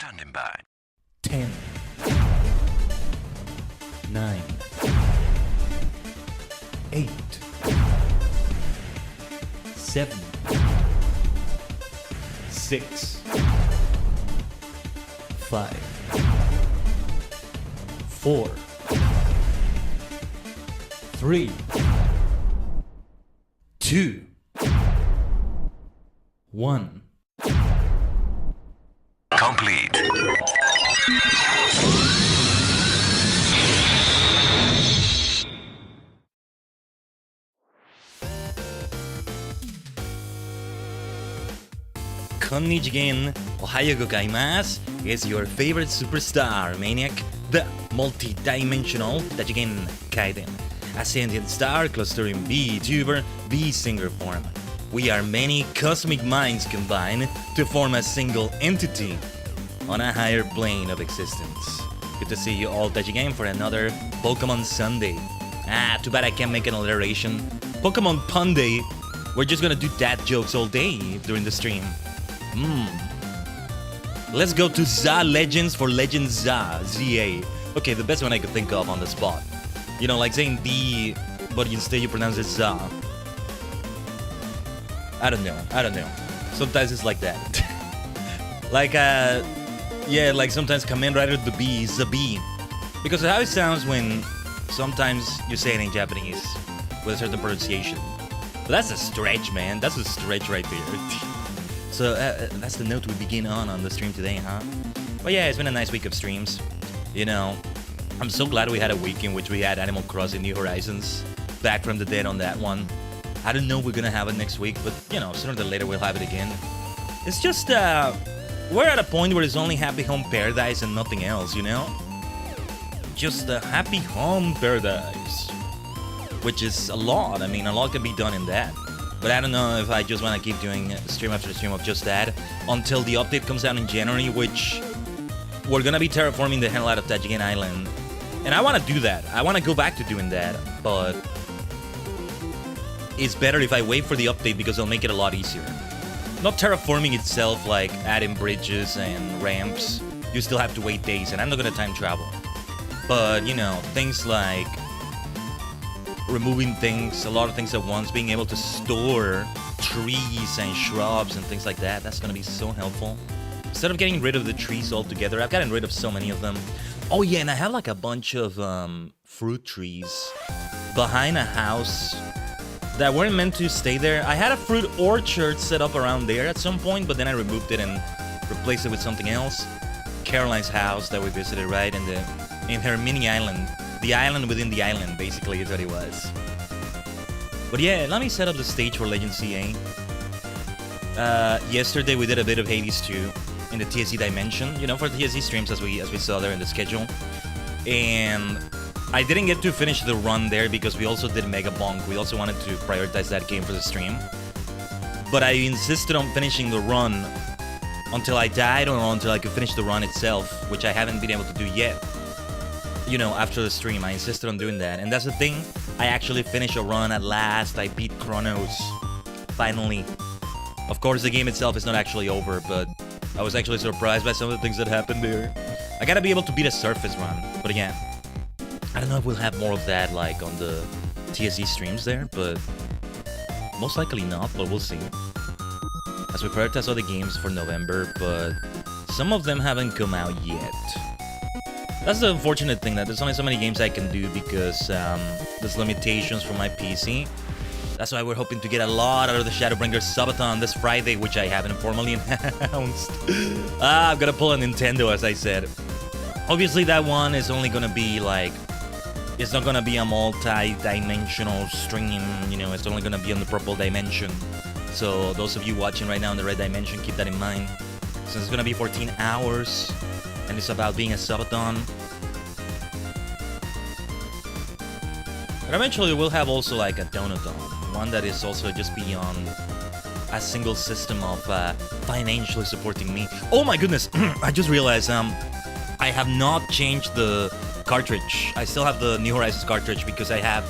Standing by. 10, 9, 8, 7, 6, 5, 4, 3, 2, 1. Complete. Tajigen, Ohayo gozaimasu, is your favorite superstar maniac, the multi-dimensional Tajigen Khaiden, a sentient star clustering VTuber, V-singer form. We are many cosmic minds combined to form a single entity on a higher plane of existence. Good to see you all, Tajigen, for another Pokemon Sunday. Too bad I can't make an alliteration. Pokemon Pun Day. We're just gonna do dad jokes all day during the stream. Let's go to ZA Legends for Legends ZA, ZA. Okay, the best one I could think of on the spot. You know, like saying D, but instead you pronounce it ZA. I don't know. Sometimes it's like that. Like, yeah, like sometimes Kamen Rider the B is the B. Because of how it sounds when sometimes you say it in Japanese with a certain pronunciation. But that's a stretch, man. That's a stretch right there. So that's the note we begin on the stream today, huh? But yeah, it's been a nice week of streams. You know, I'm so glad we had a week in which we had Animal Crossing New Horizons back from the dead on that one. I don't know if we're gonna have it next week, but you know, sooner than later we'll have it again. It's just, we're at a point where it's only Happy Home Paradise and nothing else, you know? Just a Happy Home Paradise. Which is a lot. I mean, a lot can be done in that. But I don't know if I just want to keep doing stream after stream of just that until the update comes out in January, which we're gonna be terraforming the hell out of Tajigen Island. And I want to do that. I want to go back to doing that, but it's better if I wait for the update because it'll make it a lot easier. Not terraforming itself, like adding bridges and ramps. You still have to wait days, and I'm not gonna time travel. But, you know, things like removing things, a lot of things at once, being able to store trees and shrubs and things like that, that's gonna be so helpful. Instead of getting rid of the trees altogether, I've gotten rid of so many of them. Oh yeah, and I have like a bunch of fruit trees behind a house that weren't meant to stay there. I had a fruit orchard set up around there at some point, but then I removed it and replaced it with something else. Caroline's house that we visited, right, in her mini island. The island within the island, basically, is what it was. But yeah, let me set up the stage for Legend CA. Yesterday we did a bit of Hades 2 in the TSC dimension, you know, for TSC streams as we saw there in the schedule. And I didn't get to finish the run there because we also did Mega Bonk. We also wanted to prioritize that game for the stream. But I insisted on finishing the run until I died or until I could finish the run itself, which I haven't been able to do yet. You know, after the stream, I insisted on doing that. And that's the thing, I actually finished a run at last. I beat Chronos, finally. Of course, the game itself is not actually over, but I was actually surprised by some of the things that happened there. I gotta be able to beat a surface run, but again, I don't know if we'll have more of that, like, on the TSE streams there, but most likely not, but we'll see. As we prioritize other games for November, but some of them haven't come out yet. That's the unfortunate thing, that there's only so many games I can do because there's limitations for my PC. That's why we're hoping to get a lot out of the Shadowbringers Subathon this Friday, which I haven't formally announced. I've got to pull a Nintendo, as I said. Obviously, that one is only going to be like... It's not going to be a multi-dimensional stream, you know, it's only going to be on the purple dimension. So those of you watching right now in the red dimension, keep that in mind. Since it's going to be 14 hours, and it's about being a subathon. But eventually we'll have also like a donathon, one that is also just beyond a single system of financially supporting me. Oh my goodness, I just realized I have not changed the cartridge. I still have the New Horizons cartridge because I have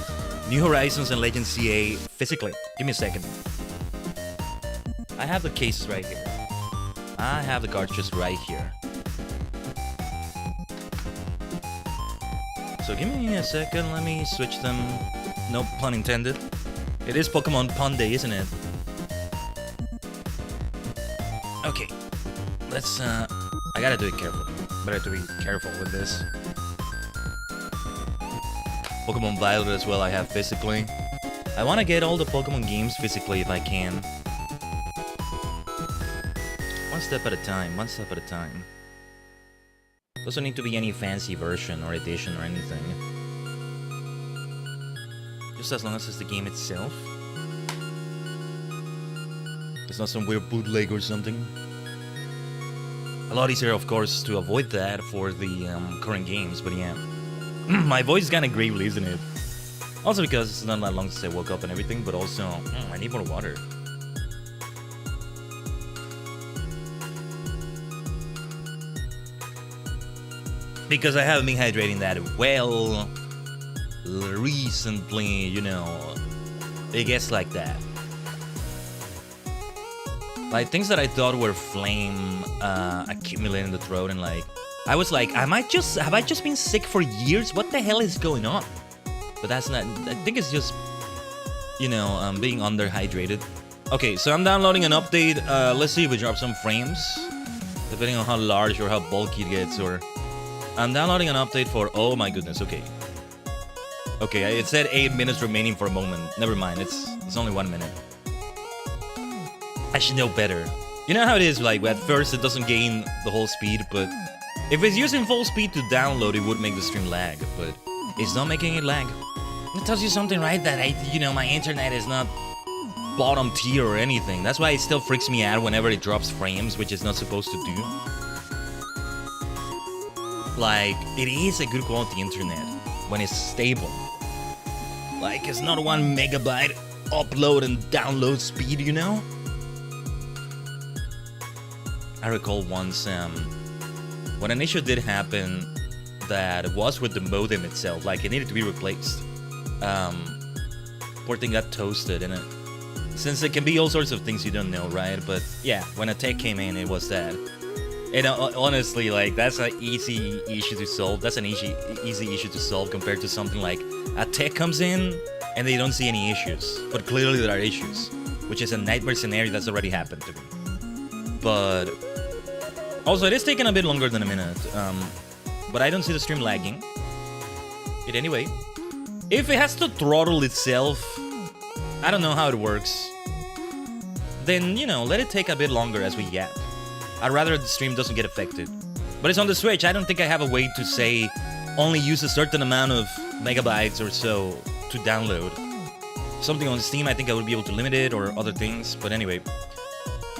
New Horizons and Legend CA physically. Give me a second. I have the cases right here. I have the cartridges right here. So give me a second, let me switch them. No pun intended. It is Pokemon Pun Day, isn't it? Okay. Let's, I gotta do it carefully. Better to be careful with this. Pokemon Violet as well I have physically. I want to get all the Pokemon games physically if I can. One step at a time, one step at a time. Doesn't need to be any fancy version or edition or anything. Just as long as it's the game itself. It's not some weird bootleg or something. A lot easier, of course, to avoid that for the current games, but yeah. My voice is kind of gravely, isn't it? Also because it's not that long since I woke up and everything, but also, I need more water. Because I haven't been hydrating that well recently, you know. It gets like that. Like, things that I thought were flame accumulate in the throat, and like, I was like, have I just been sick for years? What the hell is going on? But that's not, I think it's just, you know, being underhydrated. Okay, so I'm downloading an update. Let's see if we drop some frames, depending on how large or how bulky it gets, or... I'm downloading an update for, oh my goodness, okay. Okay, it said 8 minutes remaining for a moment. Never mind, it's only 1 minute. I should know better. You know how it is, like, at first it doesn't gain the whole speed, but if it's using full speed to download, it would make the stream lag, but it's not making it lag. It tells you something, right, that you know, my internet is not bottom tier or anything. That's why it still freaks me out whenever it drops frames, which it's not supposed to do. Like, it is a good quality internet when it's stable. Like, it's not 1 megabyte upload and download speed, you know? I recall once, when an issue did happen that was with the modem itself, like, it needed to be replaced. Poor thing got toasted, and since it can be all sorts of things you don't know, right? But yeah, when a tech came in, it was that. And honestly, like, that's an easy issue to solve. That's an easy issue to solve compared to something like a tech comes in and they don't see any issues, but clearly there are issues, which is a nightmare scenario that's already happened to me. But also, it is taking a bit longer than a minute, but I don't see the stream lagging. It anyway. If it has to throttle itself, I don't know how it works. Then, you know, let it take a bit longer as we yap. I'd rather the stream doesn't get affected. But it's on the Switch. I don't think I have a way to say only use a certain amount of megabytes or so to download. Something on Steam, I think I would be able to limit it, or other things. But anyway,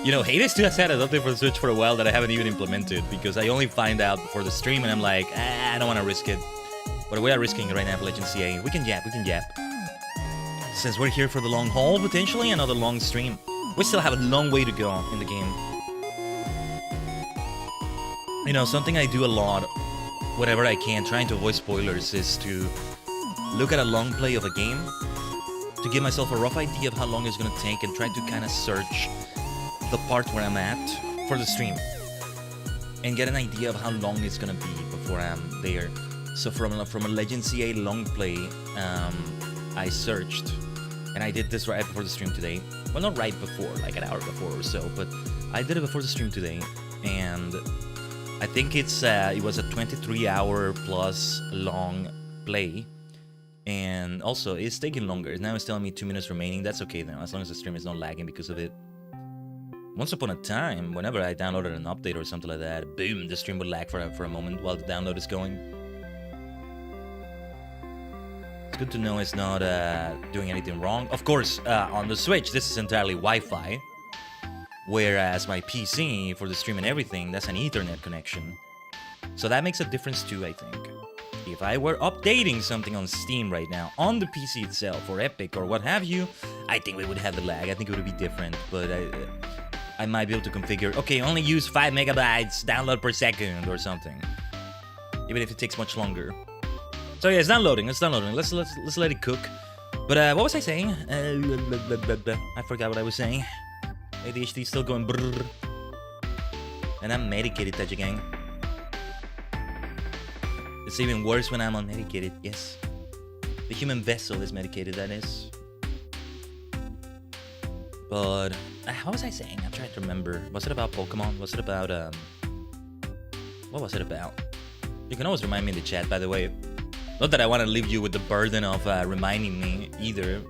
you know, Khaiden still has had an update for the Switch for a while that I haven't even implemented, because I only find out before the stream and I'm like, I don't want to risk it. But we are risking it right now for Legend CA. We can yap. Since we're here for the long haul, potentially another long stream. We still have a long way to go in the game. You know, something I do a lot, whenever I can, trying to avoid spoilers, is to look at a long play of a game, to give myself a rough idea of how long it's going to take, and try to kind of search the part where I'm at for the stream, and get an idea of how long it's going to be before I'm there. So from a Legend CA long play, I searched, and I did this right before the stream today. Well, not right before, like an hour before or so, but I did it before the stream today, and I think it was a 23-hour plus long play, and also it's taking longer. Now it's telling me 2 minutes remaining. That's okay then, as long as the stream is not lagging because of it. Once upon a time, whenever I downloaded an update or something like that, boom, the stream would lag for a moment while the download is going. It's good to know it's not doing anything wrong. Of course, on the Switch, this is entirely Wi-Fi. Whereas my PC, for the stream and everything, that's an Ethernet connection. So that makes a difference too, I think. If I were updating something on Steam right now, on the PC itself, or Epic, or what have you, I think we would have the lag. I think it would be different, but I might be able to configure, okay, only use 5 megabytes download per second, or something. Even if it takes much longer. So yeah, it's downloading, let's let it cook. But what was I saying? I forgot what I was saying. ADHD still going brrr. And I'm medicated, Tajigen. It's even worse when I'm unmedicated, yes. The human vessel is medicated, that is. But, how was I saying? I'm trying to remember. Was it about Pokemon? Was it about, what was it about? You can always remind me in the chat, by the way. Not that I want to leave you with the burden of reminding me, either.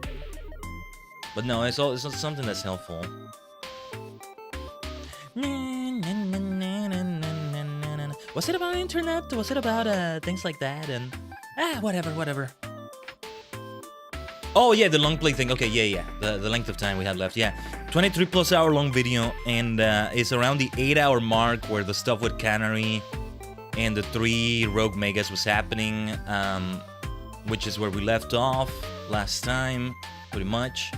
But no, it's something that's helpful. Was it about internet? Was it about things like that? And whatever. Oh yeah, the long play thing. Okay, yeah. The length of time we had left. Yeah, 23+ hour long video, and it's around the 8-hour mark where the stuff with Canary and the 3 Rogue Megas was happening, which is where we left off last time, pretty much.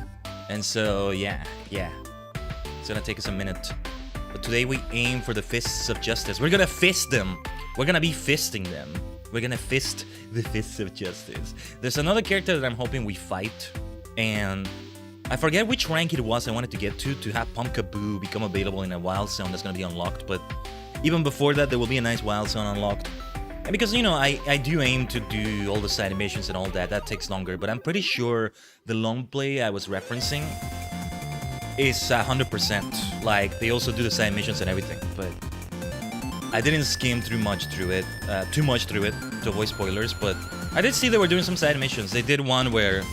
And so yeah, it's gonna take us a minute. But today we aim for the fists of justice. We're gonna fist them. We're gonna be fisting them. We're gonna fist the fists of justice. There's another character that I'm hoping we fight, and I forget which rank it was I wanted to get to have Pumpkaboo become available in a wild zone that's gonna be unlocked. But even before that, there will be a nice wild zone unlocked. And because, you know, I do aim to do all the side missions and all that. That takes longer, but I'm pretty sure the long play I was referencing is 100%. Like, they also do the side missions and everything, but I didn't skim too much through it to avoid spoilers. But I did see they were doing some side missions. They did one where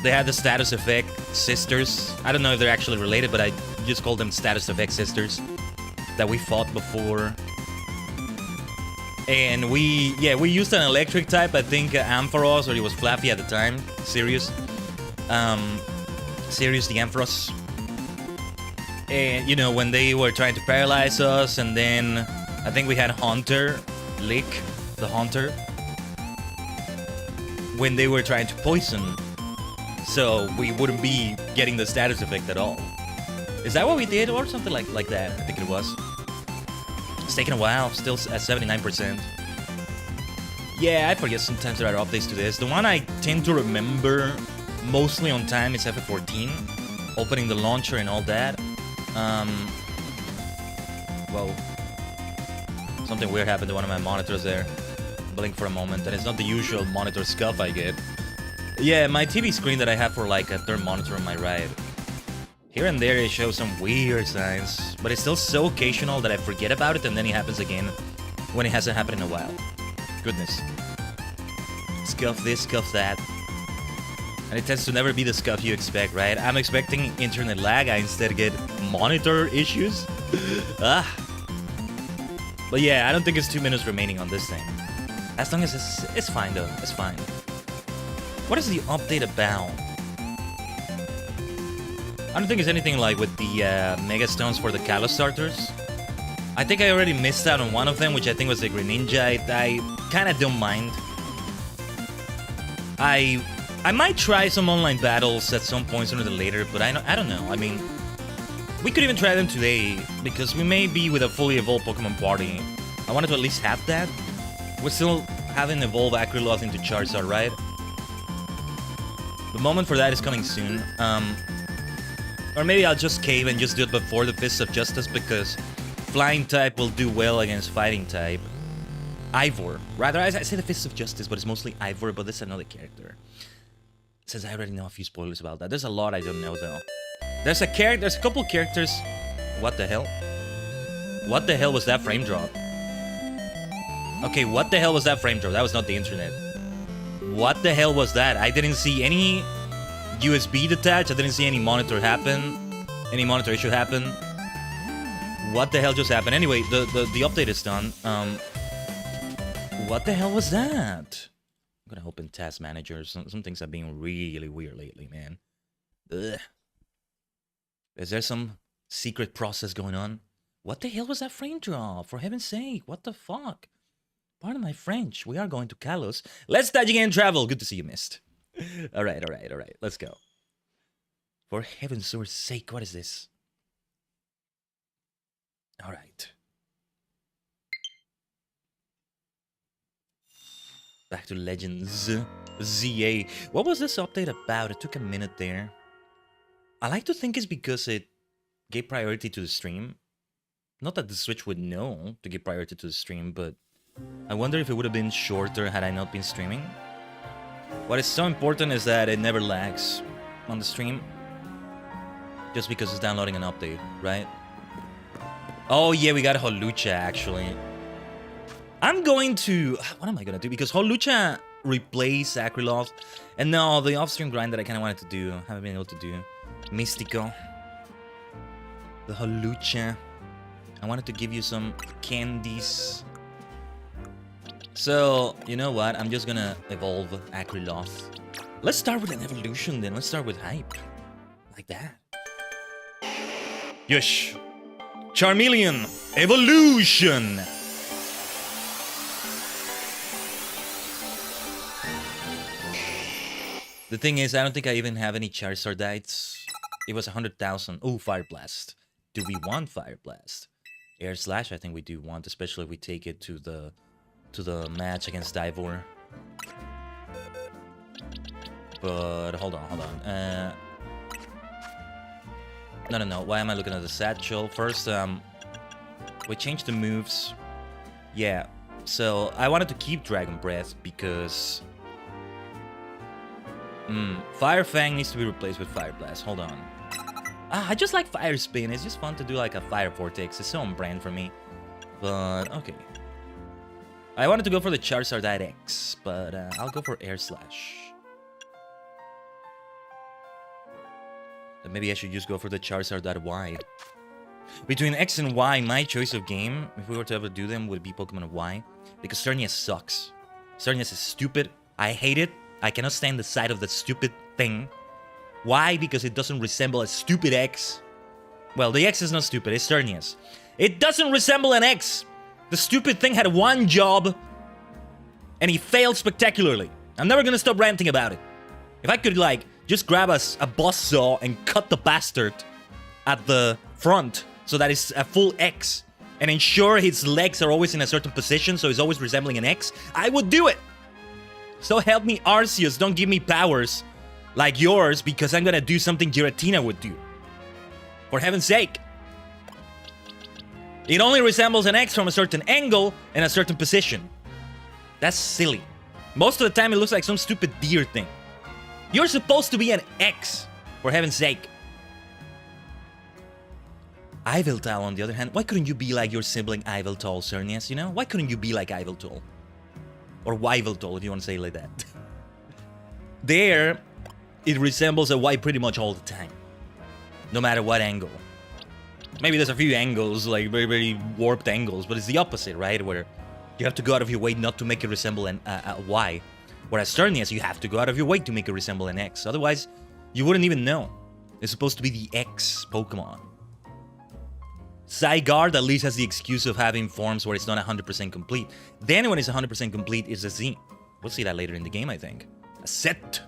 they had the status effect sisters. I don't know if they're actually related, but I just called them status effect sisters that we fought before. And we used an electric type, I think Ampharos, or he was Flappy at the time, Sirius the Ampharos. And, you know, when they were trying to paralyze us, and then I think we had Haunter, Lick, the Haunter, when they were trying to poison, so we wouldn't be getting the status effect at all. Is that what we did, or something like that? I think it was. It's taken a while, still at 79%. Yeah, I forget sometimes there are updates to this. The one I tend to remember mostly on time is FF14, opening the launcher and all that. Whoa. Something weird happened to one of my monitors there. Blink for a moment, and it's not the usual monitor scuff I get. Yeah, my TV screen that I have for like a third monitor on my right. Here and there it shows some weird signs, but it's still so occasional that I forget about it, and then it happens again when it hasn't happened in a while. Goodness. Scuff this, scuff that. And it tends to never be the scuff you expect, right? I'm expecting internet lag, I instead get monitor issues. But yeah, I don't think it's 2 minutes remaining on this thing. As long as it's fine though, it's fine. What is the update about? I don't think it's anything like with the Mega Stones for the Kalos starters. I think I already missed out on one of them, which I think was the Greninja. I kind of don't mind. I might try some online battles at some point sooner than later, but I don't know. I mean, we could even try them today, because we may be with a fully evolved Pokemon party. I wanted to at least have that. We still haven't evolved Acriloth into Charizard, right? The moment for that is coming soon. Or maybe I'll just cave and just do it before the Fists of Justice, because Flying type will do well against Fighting type. Ivor. Rather, I say the Fists of Justice, but it's mostly Ivor, but this is another character. Since I already know a few spoilers about that. There's a lot I don't know, though. There's a couple characters... What the hell? What the hell was that frame drop? Okay, what the hell was that frame drop? That was not the internet. What the hell was that? I didn't see any USB detached. I didn't see any monitor happen. Any monitor issue happen. What the hell just happened? Anyway, the update is done. What the hell was that? I'm gonna open Task Manager. Some things are being really weird lately, man. Ugh. Is there some secret process going on? What the hell was that frame drop? For heaven's sake, what the fuck? Pardon my French. We are going to Kalos. Let's Tajigen travel. Good to see you, Mist. Alright. Let's go. For heaven's sake, what is this? Alright. Back to Legends. ZA. What was this update about? It took a minute there. I like to think it's because it gave priority to the stream. Not that the Switch would know to give priority to the stream, but I wonder if it would have been shorter had I not been streaming. What is so important is that it never lags on the stream. Just because it's downloading an update, right? Oh yeah, we got Holucha actually. I'm going to... What am I going to do? Because Holucha replaced Acriloth. And no, the off-stream grind that I kind of wanted to do, haven't been able to do. Mystico. The Holucha. I wanted to give you some candies. So, you know what? I'm just gonna evolve Acriloth. Let's start with an evolution then. Let's start with hype. Like that. Yush. Charmeleon. Evolution. The thing is, I don't think I even have any Charizardites. It was 100,000. Oh, Fire Blast. Do we want Fire Blast? Air Slash, I think we do want, especially if we take it to the match against Divor. But hold on. No. Why am I looking at the satchel? First, we changed the moves. Yeah. So I wanted to keep Dragon Breath because Fire Fang needs to be replaced with Fire Blast. Hold on. I just like Fire Spin. It's just fun to do like a Fire Vortex. It's so on brand for me. But okay. I wanted to go for the Charizardite X, but I'll go for Air Slash. And maybe I should just go for the Charizardite Y. Between X and Y, my choice of game, if we were to ever do them, would be Pokemon Y. Because Xerneas sucks. Xerneas is stupid. I hate it. I cannot stand the sight of the stupid thing. Why? Because it doesn't resemble a stupid X. Well, the X is not stupid, it's Xerneas. It doesn't resemble an X! The stupid thing had one job, and he failed spectacularly. I'm never gonna stop ranting about it. If I could, like, just grab a buzzsaw and cut the bastard at the front so that it's a full X, and ensure his legs are always in a certain position so he's always resembling an X, I would do it! So help me, Arceus, don't give me powers like yours because I'm gonna do something Giratina would do. For heaven's sake. It only resembles an X from a certain angle and a certain position. That's silly. Most of the time it looks like some stupid deer thing. You're supposed to be an X, for heaven's sake. Yveltal, on the other hand, why couldn't you be like your sibling Yveltal, Xerneas, you know? Why couldn't you be like Yveltal? Or Yveltal, if you want to say it like that. There, it resembles a Y pretty much all the time. No matter what angle. Maybe there's a few angles, like very, very warped angles, but it's the opposite, right? Where you have to go out of your way not to make it resemble a Y. Whereas Xerneas, you have to go out of your way to make it resemble an X. Otherwise, you wouldn't even know. It's supposed to be the X Pokemon. Zygarde at least has the excuse of having forms where it's not 100% complete. Then when it's 100% complete, it's a Z. We'll see that later in the game, I think. A Seto.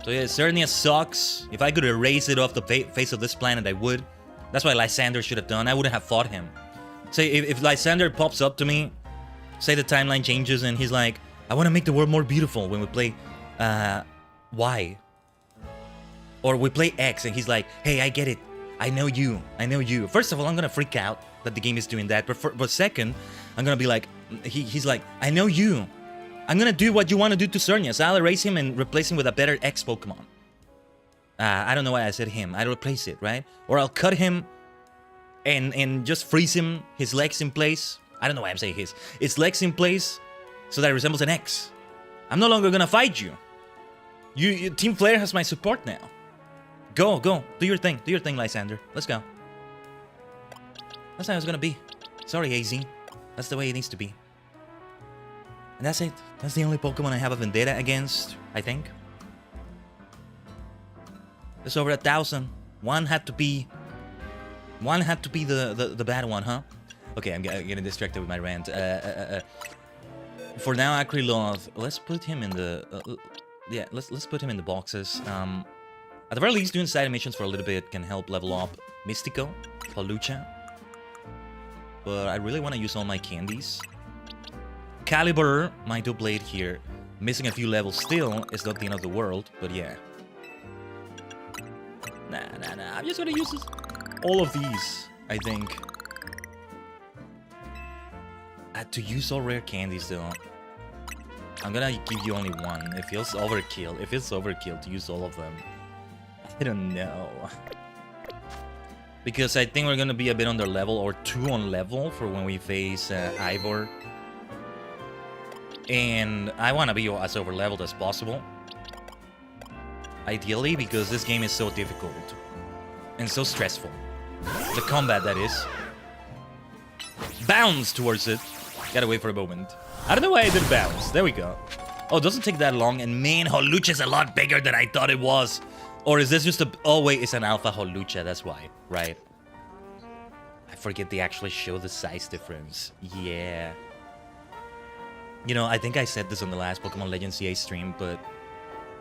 So yeah, Xerneas sucks. If I could erase it off the face of this planet, I would. That's what Lysander should have done. I wouldn't have fought him. Say, if Lysander pops up to me, say the timeline changes and he's like, I want to make the world more beautiful when we play Y. Or we play X and he's like, hey, I get it. I know you. First of all, I'm going to freak out that the game is doing that. But second, I'm going to be like, he's like, I know you. I'm going to do what you want to do to Xerneas. I'll erase him and replace him with a better X Pokemon. I don't know why I said him. I'll replace it, right? Or I'll cut him and just freeze him, his legs in place. I don't know why I'm saying his legs in place so that it resembles an X. I'm no longer going to fight you. Team Flare has my support now. Go. Do your thing, Lysander. Let's go. That's how it's gonna be. Sorry, AZ. That's the way it needs to be. And that's it. That's the only Pokemon I have a vendetta against, I think. There's over 1,000. One had to be the bad one, huh? Okay, I'm getting distracted with my rant. For now, Acriloth, let's put him in the... let's put him in the boxes. At the very least, doing side missions for a little bit can help level up Mystico, Holucha. But I really want to use all my candies. Caliber, my Doublade here. Missing a few levels still is not the end of the world, but yeah. Nah. I'm just gonna use all of these, I think. To use all rare candies though, I'm gonna give you only one. It feels overkill. It feels overkill to use all of them. I don't know. Because I think we're gonna be a bit under level or 2 on level for when we face Ivor. And I wanna be as over leveled as possible. Ideally, because this game is so difficult. And so stressful. The combat, that is. Bounce towards it. Gotta wait for a moment. I don't know why I did bounce. There we go. Oh, it doesn't take that long. And man, Holucha is a lot bigger than I thought it was. Or is this just a... Oh, wait, it's an alpha Holucha. That's why. Right. I forget they actually show the size difference. Yeah. You know, I think I said this on the last Pokemon Legends CA stream, but...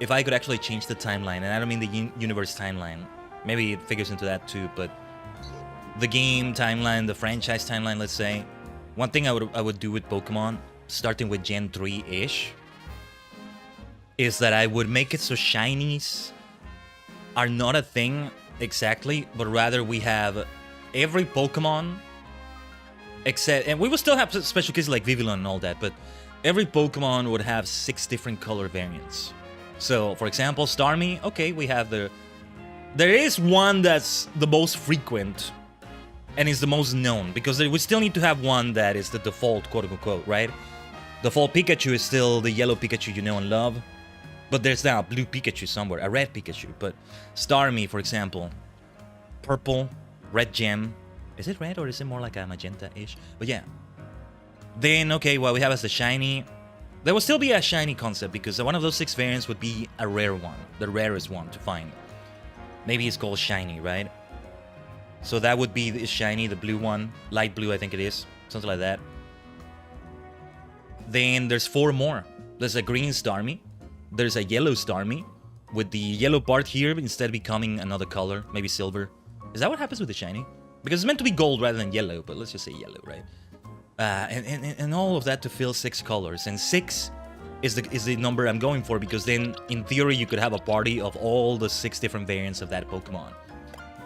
If I could actually change the timeline, and I don't mean the universe timeline. Maybe it figures into that too, but... The game timeline, the franchise timeline, let's say. One thing I would do with Pokemon, starting with Gen 3-ish, is that I would make it so shinies are not a thing exactly, but rather we have every Pokemon except, and we will still have special cases like Vivillon and all that, but every Pokemon would have 6 different color variants. So, for example, Starmie, okay, we have there is one that's the most frequent and is the most known, because we still need to have one that is the default, quote-unquote, right? Default Pikachu is still the yellow Pikachu you know and love. But there's now a blue Pikachu somewhere, a red Pikachu. But Starmie, for example, purple, red gem. Is it red or is it more like a magenta-ish? But yeah. Then, okay, what we have as the shiny. There will still be a shiny concept because one of those 6 variants would be a rare one. The rarest one to find. Maybe it's called shiny, right? So that would be the shiny, the blue one. Light blue, I think it is. Something like that. Then there's 4 more. There's a green Starmie. There's a yellow Starmie, with the yellow part here instead becoming another color, maybe silver. Is that what happens with the shiny? Because it's meant to be gold rather than yellow, but let's just say yellow, right? And all of that to fill 6 colors, and 6 is the number I'm going for, because then in theory you could have a party of all the 6 different variants of that Pokemon.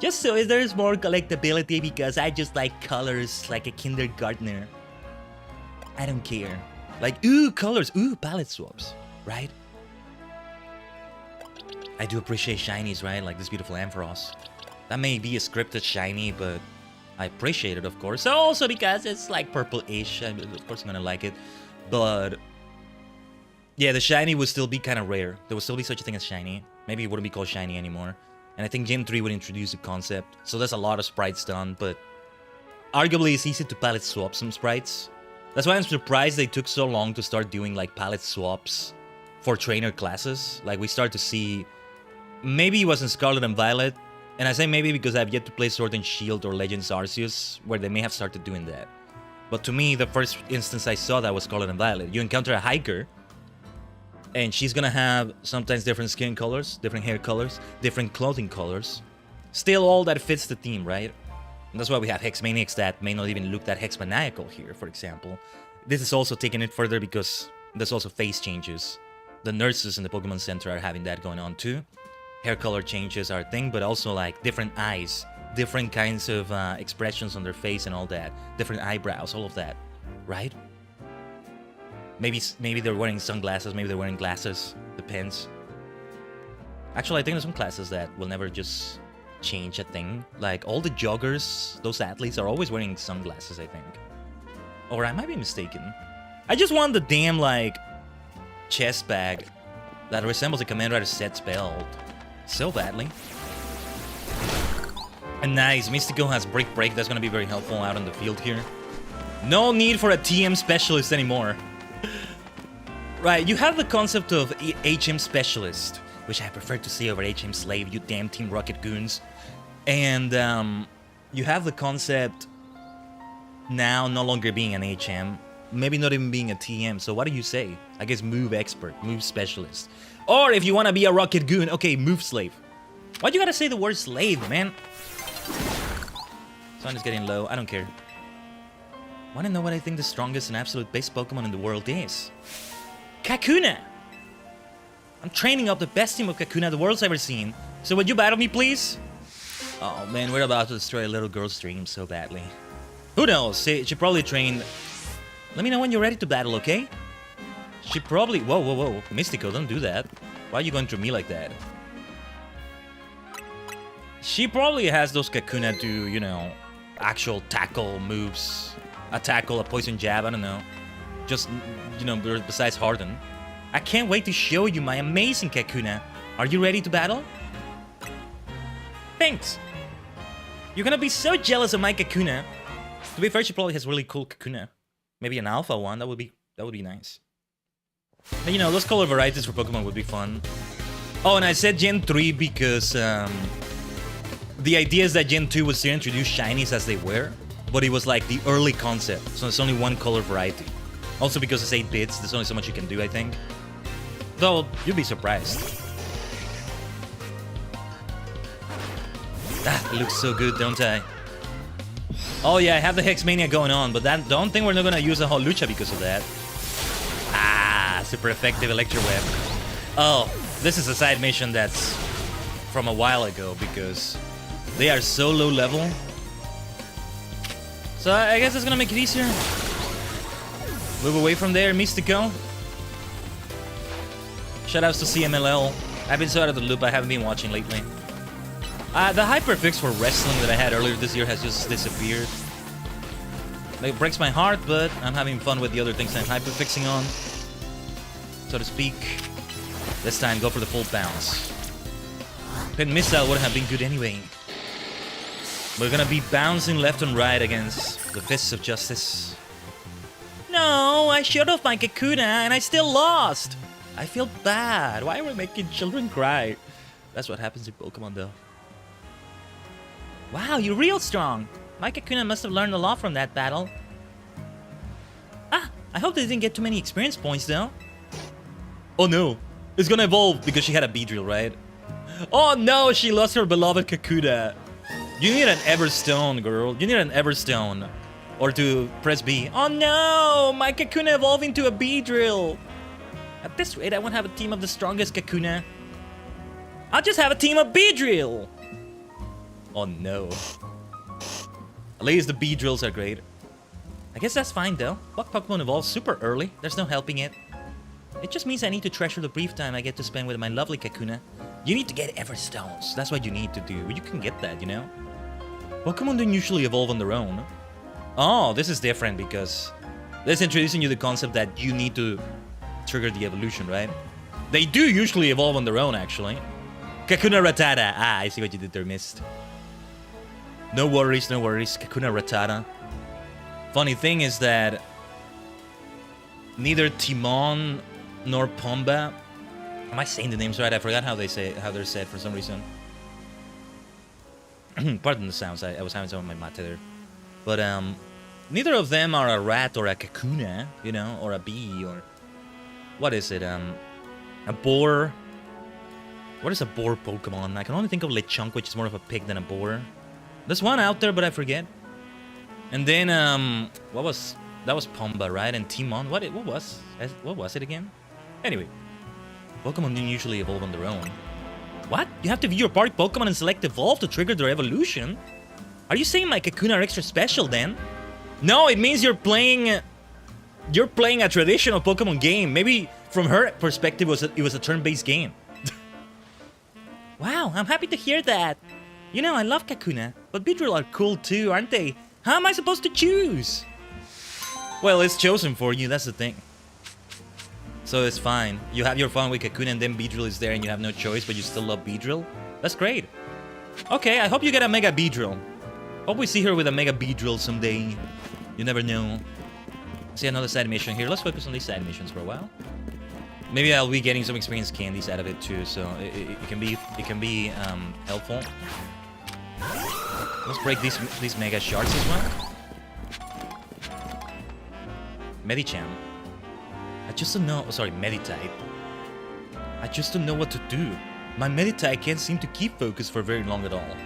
Just so there's more collectability, because I just like colors like a kindergartner. I don't care. Like, ooh, colors, ooh, palette swaps, right? I do appreciate shinies, right? Like this beautiful Ampharos. That may be a scripted shiny, but I appreciate it, of course. Also because it's like purple-ish. I mean, of course I'm gonna like it. But yeah, the shiny would still be kind of rare. There would still be such a thing as shiny. Maybe it wouldn't be called shiny anymore. And I think Gen 3 would introduce the concept. So there's a lot of sprites done, but arguably it's easy to palette swap some sprites. That's why I'm surprised they took so long to start doing like palette swaps for trainer classes. Like we start to see... Maybe it was in Scarlet and Violet, and I say maybe because I've yet to play Sword and Shield or Legends Arceus, where they may have started doing that. But to me, the first instance I saw that was Scarlet and Violet. You encounter a hiker, and she's gonna have sometimes different skin colors, different hair colors, different clothing colors. Still all that fits the theme, right? And that's why we have Hexmaniacs that may not even look that Hexmaniacal here, for example. This is also taking it further because there's also face changes. The nurses in the Pokemon Center are having that going on too. Hair color changes are a thing, but also like different eyes, different kinds of expressions on their face and all that, different eyebrows, all of that, right? Maybe they're wearing sunglasses, maybe they're wearing glasses, depends. Actually, I think there's some classes that will never just change a thing. Like all the joggers, those athletes are always wearing sunglasses, I think. Or I might be mistaken. I just want the damn like chest bag that resembles a Command Rider Set's belt. So badly. And nice, Mystico has Brick Break. That's gonna be very helpful out on the field here. No need for a TM specialist anymore. Right, you have the concept of HM specialist, which I prefer to say over HM slave, you damn Team Rocket goons. And you have the concept now no longer being an HM, maybe not even being a TM. So what do you say? I guess move expert, move specialist. Or if you want to be a rocket goon, okay, move slave. Why'd you gotta say the word slave, man? Sun is getting low, I don't care. Wanna know what I think the strongest and absolute best Pokemon in the world is? Kakuna! I'm training up the best team of Kakuna the world's ever seen. So would you battle me, please? Oh man, we're about to destroy a little girl's dream so badly. Who knows? She probably trained Let me know when you're ready to battle, okay? She probably... Whoa, whoa, whoa. Mystico, don't do that. Why are you going through me like that? She probably has those Kakuna do, you know, actual tackle moves. A tackle, a poison jab, I don't know. Just, you know, besides Harden. I can't wait to show you my amazing Kakuna. Are you ready to battle? Thanks. You're gonna be so jealous of my Kakuna. To be fair, she probably has really cool Kakuna. Maybe an alpha one, that would be nice. And, you know, those color varieties for Pokemon would be fun. Oh, and I said Gen 3 because the idea is that Gen 2 would still introduce shinies as they were, but it was like the early concept, so it's only one color variety. Also because it's 8 bits, there's only so much you can do, I think. Though, you'd be surprised. Ah, it looks so good, don't I? Oh yeah, I have the Hex Mania going on, but don't think we're not gonna use a whole Lucha because of that. Ah, super effective Electro Web. Oh, this is a side mission that's from a while ago because they are so low level. So I guess it's gonna make it easier. Move away from there, Mystico. Shoutouts to CMLL. I've been so out of the loop, I haven't been watching lately. The hyperfix for wrestling that I had earlier this year has just disappeared. It breaks my heart, but I'm having fun with the other things I'm hyperfixing on, so to speak. This time, go for the full bounce. Pin Missile would have been good anyway. We're gonna be bouncing left and right against the Fists of Justice. No, I showed off my Kakuna and I still lost. I feel bad. Why are we making children cry? That's what happens in Pokemon, though. Wow, you're real strong. My Kakuna must have learned a lot from that battle. Ah, I hope they didn't get too many experience points, though. Oh no, it's gonna evolve because she had a Beedrill, right? Oh no, she lost her beloved Kakuna. You need an Everstone, girl. You need an Everstone. Or to press B. Oh no, my Kakuna evolved into a Beedrill. At this rate, I won't have a team of the strongest Kakuna. I'll just have a team of Beedrill. Oh no. At least the Beedrills are great. I guess that's fine though. What Pokemon evolves super early? There's no helping it. It just means I need to treasure the brief time I get to spend with my lovely Kakuna. You need to get Everstones. That's what you need to do. You can get that, you know? Pokemon don't usually evolve on their own. Oh, this is different because this is introducing you the concept that you need to trigger the evolution, right? They do usually evolve on their own, actually. Kakuna Rattata. Ah, I see what you did there, Mist. No worries, no worries. Kakuna Rattata. Funny thing is that neither Timon nor Pomba. Am I saying the names right? I forgot how they're said for some reason. Pardon the sounds. I was having some of my mate there. But neither of them are a rat or a Kakuna, you know, or a bee or what is it? A boar. What is a boar Pokemon? I can only think of Lechonk, which is more of a pig than a boar. There's one out there, but I forget. And then that was Pomba, right? And Timon. What was it again? Anyway, Pokemon don't usually evolve on their own. What? You have to view your party Pokemon and select evolve to trigger their evolution? Are you saying my Kakuna are extra special then? No, it means you're playing a traditional Pokemon game. Maybe from her perspective it was a turn-based game. Wow, I'm happy to hear that. You know, I love Kakuna, but Beedrill are cool too, aren't they? How am I supposed to choose? Well, it's chosen for you, that's the thing. So it's fine. You have your fun with Kakuna and then Beedrill is there and you have no choice, but you still love Beedrill? That's great. Okay, I hope you get a Mega Beedrill. Hope we see her with a Mega Beedrill someday. You never know. See another side mission here. Let's focus on these side missions for a while. Maybe I'll be getting some experience candies out of it too, so it can be helpful. Let's break these Mega Shards as well. Medicham. I just don't know. Sorry, Meditite. I just don't know what to do. My Meditite can't seem to keep focus for very long at all.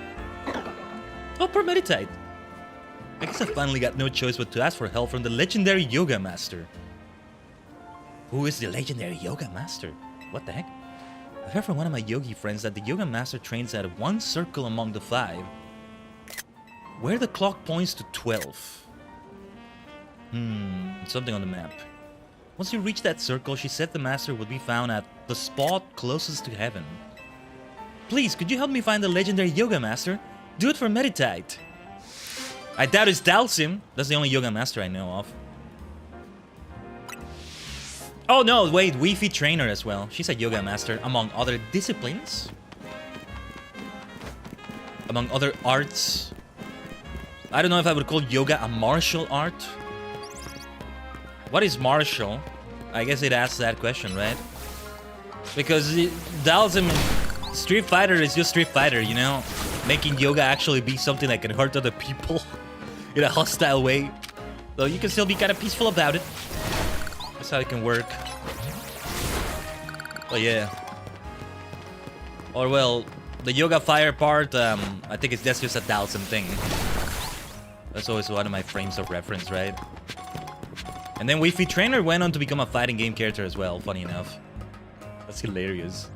Oh, poor Meditite. I guess I finally got no choice but to ask for help from the legendary Yoga Master. Who is the legendary Yoga Master? What the heck? I heard from one of my yogi friends that the Yoga Master trains at one circle among the 5, where the clock points to 12. Something on the map. Once you reach that circle, she said the master would be found at the spot closest to heaven. Please, could you help me find the legendary yoga master? Do it for Meditate. I doubt it's Dalsim. That's the only yoga master I know of. Oh no, wait, Wi-Fi trainer as well. She's a yoga master, among other disciplines. Among other arts. I don't know if I would call yoga a martial art. What is martial? I guess it asks that question, right? Because Dalsim in Street Fighter is just Street Fighter, you know? Making yoga actually be something that can hurt other people in a hostile way. Though you can still be kind of peaceful about it. That's how it can work. But yeah. Or well, the yoga fire part, I think that's just a Dalsim thing. That's always one of my frames of reference, right? And then Wi-Fi Trainer went on to become a fighting game character as well, funny enough. That's hilarious.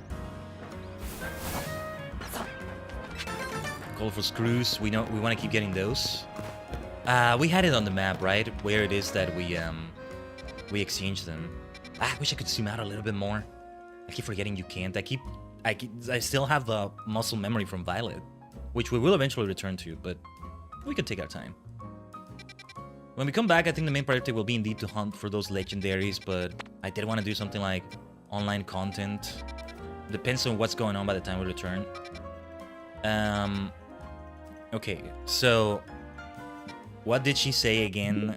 Colorful screws, we want to keep getting those. We had it on the map, right? Where it is that we exchange them. I wish I could zoom out a little bit more. I keep forgetting you can't. I still have the muscle memory from Violet, which we will eventually return to, but we can take our time. When we come back, I think the main priority will be indeed to hunt for those legendaries, but I did want to do something like online content. Depends on what's going on by the time we return. Okay, so what did she say again?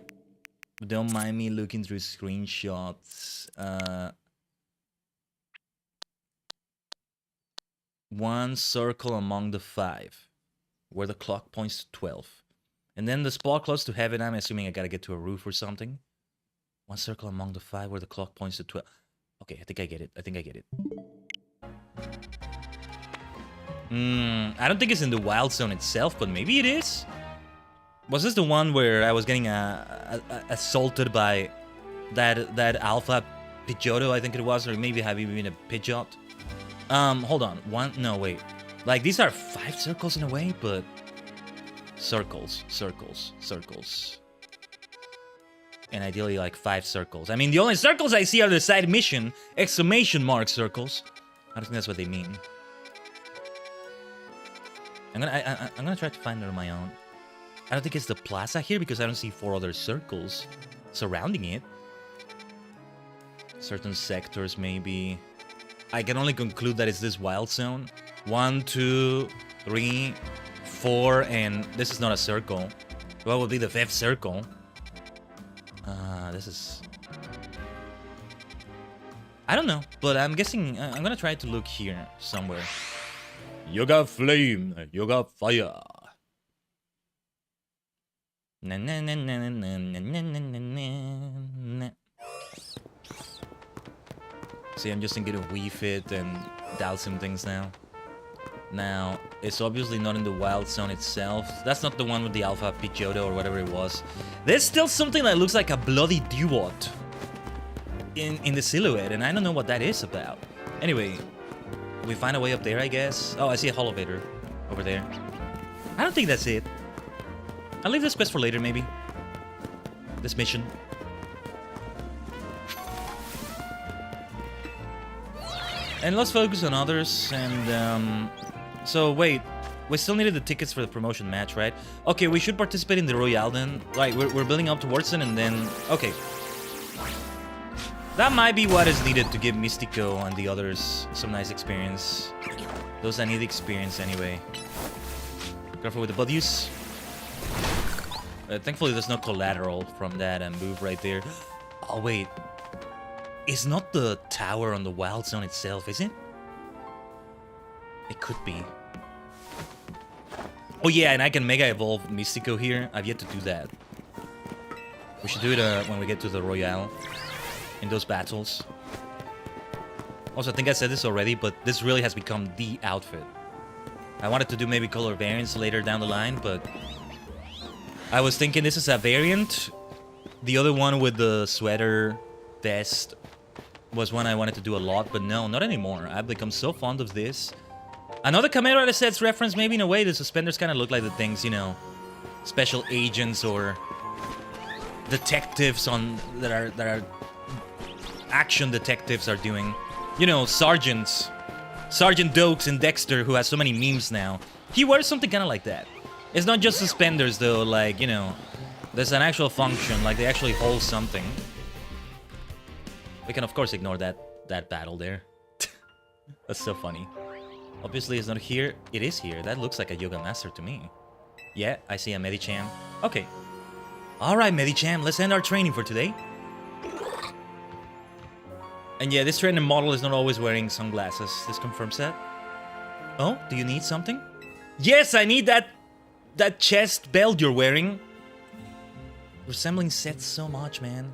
Don't mind me looking through screenshots. One circle among the 5, where the clock points to 12. And then the spot close to heaven, I'm assuming I gotta get to a roof or something. One circle among the 5, where the clock points to 12. Okay, I think I get it. I don't think it's in the wild zone itself, but maybe it is. Was this the one where I was getting assaulted by that alpha Pidgeotto, I think it was, or maybe have even been a Pidgeot? Hold on. No, wait. Like, these are 5 circles in a way, but... Circles. And ideally, like, 5 circles. I mean, the only circles I see are the side mission, exclamation mark circles. I don't think that's what they mean. I'm gonna try to find it on my own. I don't think it's the plaza here because I don't see 4 other circles surrounding it. Certain sectors, maybe. I can only conclude that it's this wild zone. 1, 2, 3, 4, and this is not a circle. What would be the 5th circle? This is... I don't know, but I'm guessing... I'm gonna try to look here somewhere. Yoga flame, yoga fire. Na na na na na na na na na. See, I'm just thinking of Wii Fit and Dalsim things now. Now, it's obviously not in the wild zone itself. That's not the one with the alpha Pidgeotto or whatever it was. There's still something that looks like a bloody Duot in the silhouette, and I don't know what that is about. Anyway, we find a way up there, I guess. Oh, I see a holovator over there. I don't think that's it. I'll leave this quest for later, maybe. This mission. And let's focus on others, and, so, wait. We still needed the tickets for the promotion match, right? Okay, we should participate in the Royale then. Right, we're building up towards it, and then... Okay. That might be what is needed to give Mystico and the others some nice experience. Those that need experience, anyway. Careful with the bodies. Thankfully, there's no collateral from that move right there. Oh, wait. It's not the tower on the wild zone itself, is it? It could be. Oh yeah, and I can Mega Evolve Mystico here. I've yet to do that. We should do it when we get to the Royale. In those battles. Also, I think I said this already, but this really has become the outfit. I wanted to do maybe color variants later down the line, but... I was thinking this is a variant. The other one with the sweater vest was one I wanted to do a lot, but no, not anymore. I've become so fond of this. Another Kamen Rider Sets reference, maybe in a way. The suspenders kind of look like the things, you know, special agents or detectives that are action detectives are doing. You know, sergeants. Sergeant Dokes in Dexter, who has so many memes now. He wears something kind of like that. It's not just suspenders, though. Like, you know, there's an actual function. Like, they actually hold something. We can, of course, ignore that battle there. That's so funny. Obviously, it's not here. It is here. That looks like a yoga master to me. Yeah, I see a Medicham. Okay. Alright, Medicham, let's end our training for today. And yeah, this trainer model is not always wearing sunglasses. This confirms that. Oh, do you need something? Yes, I need that chest belt you're wearing. Resembling sets so much, man.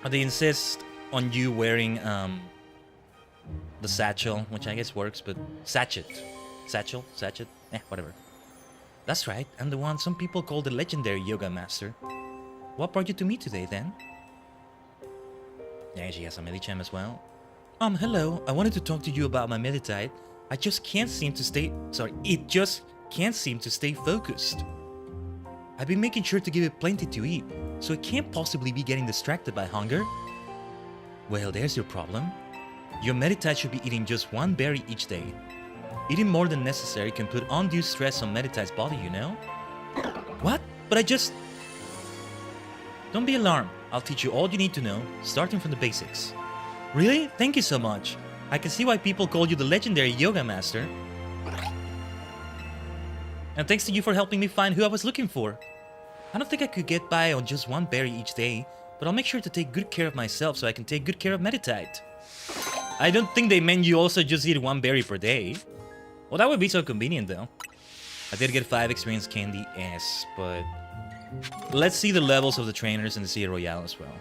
They insist on you wearing the satchel, which I guess works, but sachet. Satchel? Sachet? Whatever. That's right, I'm the one some people call the legendary yoga master. What brought you to me today, then? Yeah, she has a Medicham as well. Hello. I wanted to talk to you about my Meditite. It just can't seem to stay focused. I've been making sure to give it plenty to eat, so it can't possibly be getting distracted by hunger. Well, there's your problem. Your Meditite should be eating just one berry each day. Eating more than necessary can put undue stress on Meditite's body, you know? What? But I just... Don't be alarmed. I'll teach you all you need to know, starting from the basics. Really? Thank you so much. I can see why people call you the legendary yoga master. And thanks to you for helping me find who I was looking for. I don't think I could get by on just one berry each day, but I'll make sure to take good care of myself so I can take good care of Meditite. I don't think they meant you also just eat one berry per day. Well, that would be so convenient, though. I did get 5 experience candy S, but... Let's see the levels of the trainers in the Sea Royale as well.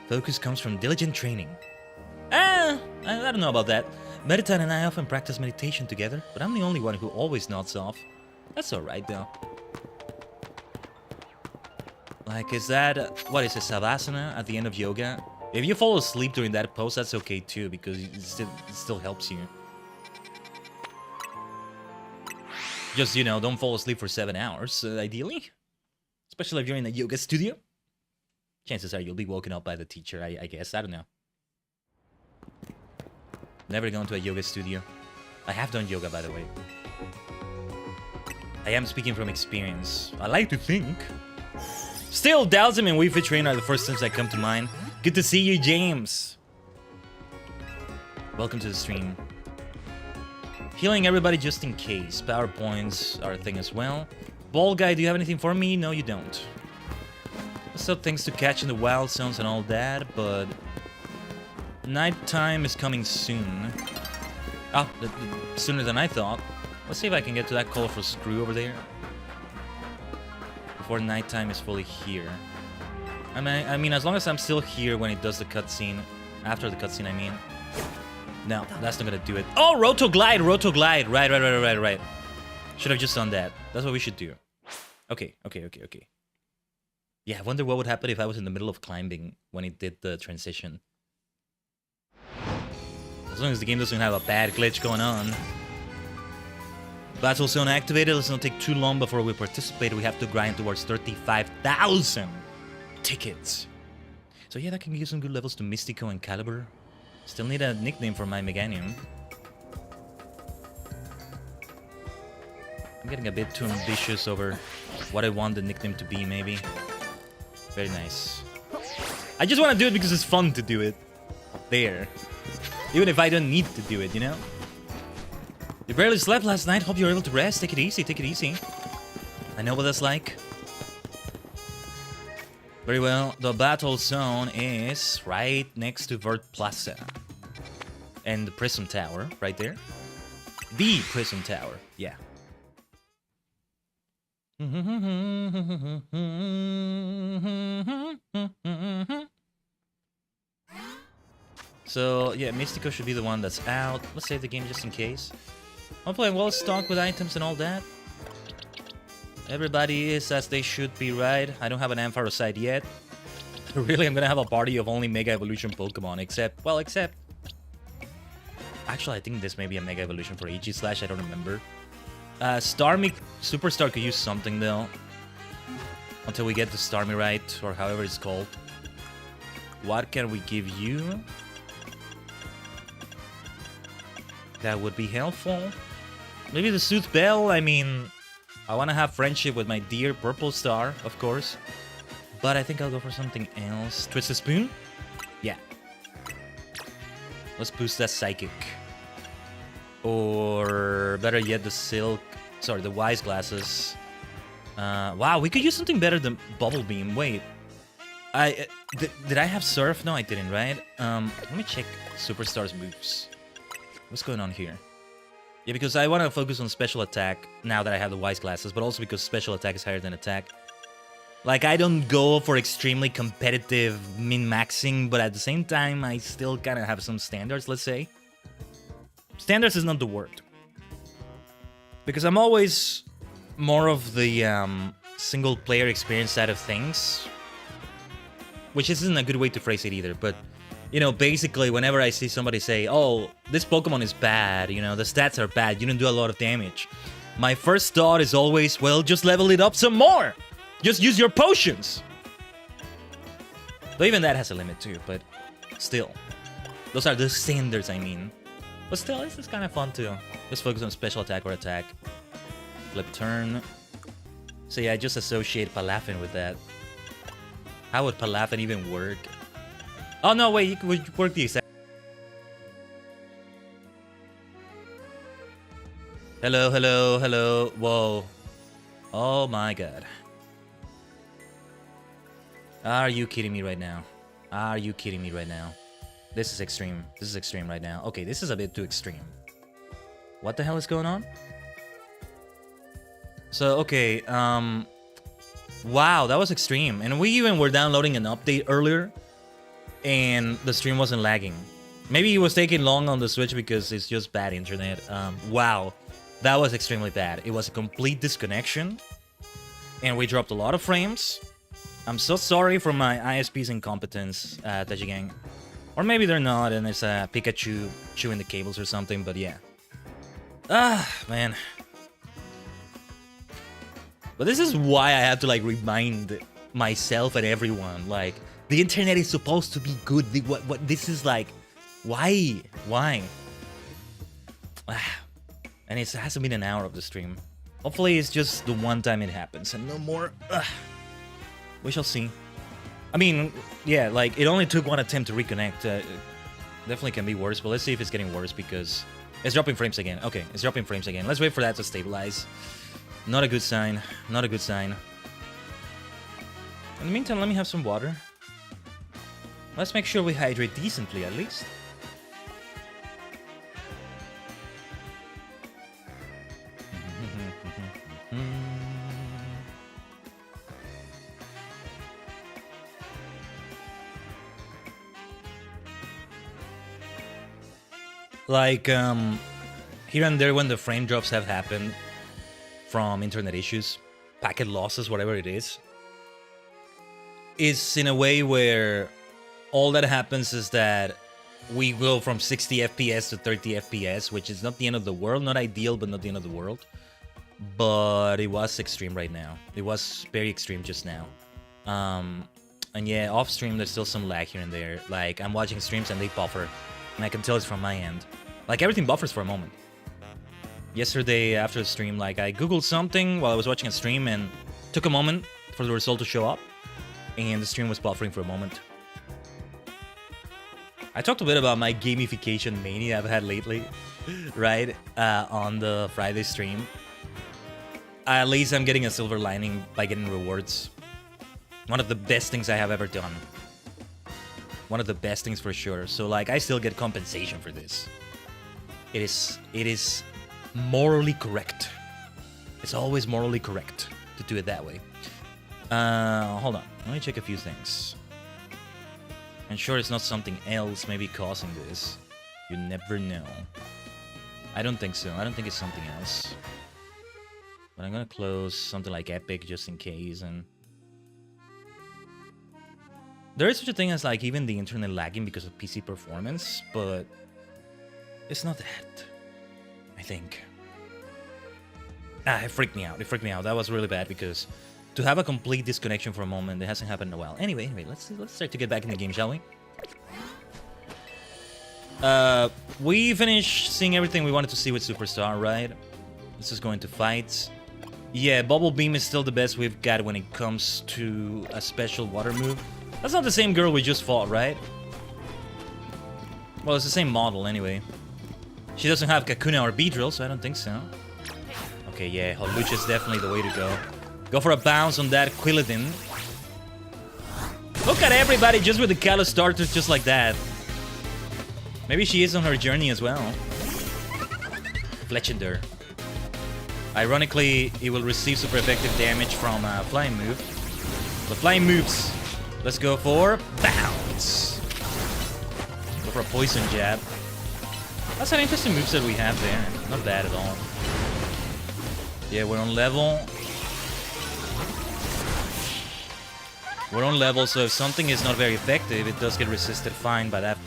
Focus comes from diligent training. I don't know about that. Meditite and I often practice meditation together, but I'm the only one who always nods off. That's alright, though. Like, is that... What is it, Savasana at the end of yoga? If you fall asleep during that pose, that's okay too, because it still helps you. Just, you know, don't fall asleep for 7 hours, ideally. Especially if you're in a yoga studio. Chances are you'll be woken up by the teacher, I guess. I don't know. Never gone to a yoga studio. I have done yoga, by the way. I am speaking from experience. I like to think. Still, Dalsim and Wii Fit Train are the first names that come to mind. Good to see you, James. Welcome to the stream. Healing everybody just in case. PowerPoints are a thing as well. Ball guy, do you have anything for me? No, you don't. Still things to catch in the wild zones and all that, but... Nighttime is coming soon. Ah, sooner than I thought. Let's see if I can get to that colorful screw over there. Before nighttime is fully here. I mean, as long as I'm still here when it does the cutscene. After the cutscene, I mean. No, that's not gonna do it. Oh, Rotoglide, Rotoglide. Right. Should have just done that. That's what we should do. Okay. Yeah, I wonder what would happen if I was in the middle of climbing when it did the transition. As long as the game doesn't have a bad glitch going on. Battle zone activated. Let's not take too long before we participate. We have to grind towards 35,000 tickets. So yeah, that can give some good levels to Mystico and Caliber. Still need a nickname for my Meganium. I'm getting a bit too ambitious over what I want the nickname to be, maybe. Very nice. I just want to do it because it's fun to do it. There. Even if I don't need to do it, you know? You barely slept last night. Hope you're able to rest. Take it easy, take it easy. I know what that's like. Very well. The battle zone is right next to Vert Plaza. And the Prism Tower, right there. The Prism Tower, yeah. So, yeah, Mystico should be the one that's out. Let's save the game just in case. I'm playing well stocked with items and all that. Everybody is as they should be, right? I don't have an Ampharocyte yet. Really, I'm gonna have a party of only Mega Evolution Pokemon, except... Actually, I think this may be a Mega Evolution for Aegislash, I don't remember. Superstar could use something, though. until we get the Starmie right, or however it's called. What can we give you? That would be helpful. Maybe the Sooth Bell. I mean, I want to have friendship with my dear Purple Star, of course. But I think I'll go for something else. Twisted Spoon? Yeah. Let's boost that Psychic. Or better yet, the Silk... Sorry, the Wise Glasses. Wow, we could use something better than Bubble Beam. Wait. Did I have Surf? No, I didn't, right? Let me check Superstar's moves. What's going on here? Yeah, because I want to focus on special attack now that I have the Wise Glasses, but also because special attack is higher than attack. Like, I don't go for extremely competitive min-maxing, but at the same time, I still kind of have some standards, let's say. Standards is not the word. Because I'm always more of the single-player experience side of things. Which isn't a good way to phrase it either, but... You know, basically, whenever I see somebody say, oh, this Pokemon is bad, you know, the stats are bad, you don't do a lot of damage. My first thought is always, well, just level it up some more! Just use your potions! Though even that has a limit too, but still. Those are the standards, I mean. But still, this is kind of fun too. Just focus on special attack or attack. Flip turn. So yeah, I just associate Palafin with that. How would Palafin even work? Oh no, wait, you could work the exact... Hello, hello, hello. Whoa. Oh my god. Are you kidding me right now? Are you kidding me right now? This is extreme. This is extreme right now. Okay, this is a bit too extreme. What the hell is going on? So, okay, wow, that was extreme. And we even were downloading an update earlier, and the stream wasn't lagging. Maybe it was taking long on the Switch because it's just bad internet. Wow, that was extremely bad. It was a complete disconnection, and we dropped a lot of frames. I'm so sorry for my ISP's incompetence, Tajigen. Or maybe they're not, and it's a Pikachu chewing the cables or something, but yeah. Ah, man. But this is why I have to, like, remind myself and everyone, like, the internet is supposed to be good. What this is like, why? Why? Ah, and it hasn't been an hour of the stream. Hopefully it's just the one time it happens and no more. We shall see. I mean, yeah, like, it only took one attempt to reconnect. Definitely can be worse, but let's see if it's getting worse because it's dropping frames again. Okay, it's dropping frames again. Let's wait for that to stabilize. Not a good sign. Not a good sign. In the meantime, let me have some water. Let's make sure we hydrate decently, at least. Like, here and there when the frame drops have happened from internet issues, packet losses, whatever it is in a way where all that happens is that we go from 60 FPS to 30 FPS, which is not the end of the world, not ideal, but not the end of the world. But it was extreme right now. It was very extreme just now. And yeah, off stream, there's still some lag here and there. Like, I'm watching streams and they buffer. And I can tell it's from my end. Like, everything buffers for a moment. Yesterday, after the stream, like, I googled something while I was watching a stream and took a moment for the result to show up. And the stream was buffering for a moment. I talked a bit about my gamification mania I've had lately, right? On the Friday stream. At least I'm getting a silver lining by getting rewards. One of the best things I have ever done. One of the best things for sure. So, like, I still get compensation for this. It is morally correct. It's always morally correct to do it that way. Hold on. Let me check a few things. I'm sure it's not something else maybe causing this. You never know. I don't think so. I don't think it's something else. But I'm gonna close something like Epic just in case. And there is such a thing as, like, even the internet lagging because of PC performance, but it's not that, I think. It freaked me out. It freaked me out. That was really bad because to have a complete disconnection for a moment. It hasn't happened in a while. Anyway, let's start to get back in the game, shall we? We finished seeing everything we wanted to see with Superstar, right? Let's just go into fights. Yeah, Bubble Beam is still the best we've got when it comes to a special water move. That's not the same girl we just fought, right? Well, it's the same model anyway. She doesn't have Kakuna or Beedrill, so I don't think so. Okay, yeah, Holucha is definitely the way to go. Go for a bounce on that Quilladin. Look at everybody just with the Kalos starters just like that. Maybe she is on her journey as well. Fletchender. Ironically, he will receive super effective damage from a flying move. The flying moves. Let's go for bounce. Go for a poison jab. That's an interesting moveset we have there. Not bad at all. Yeah, we're on level. We're on level, so if something is not very effective, it does get resisted fine by that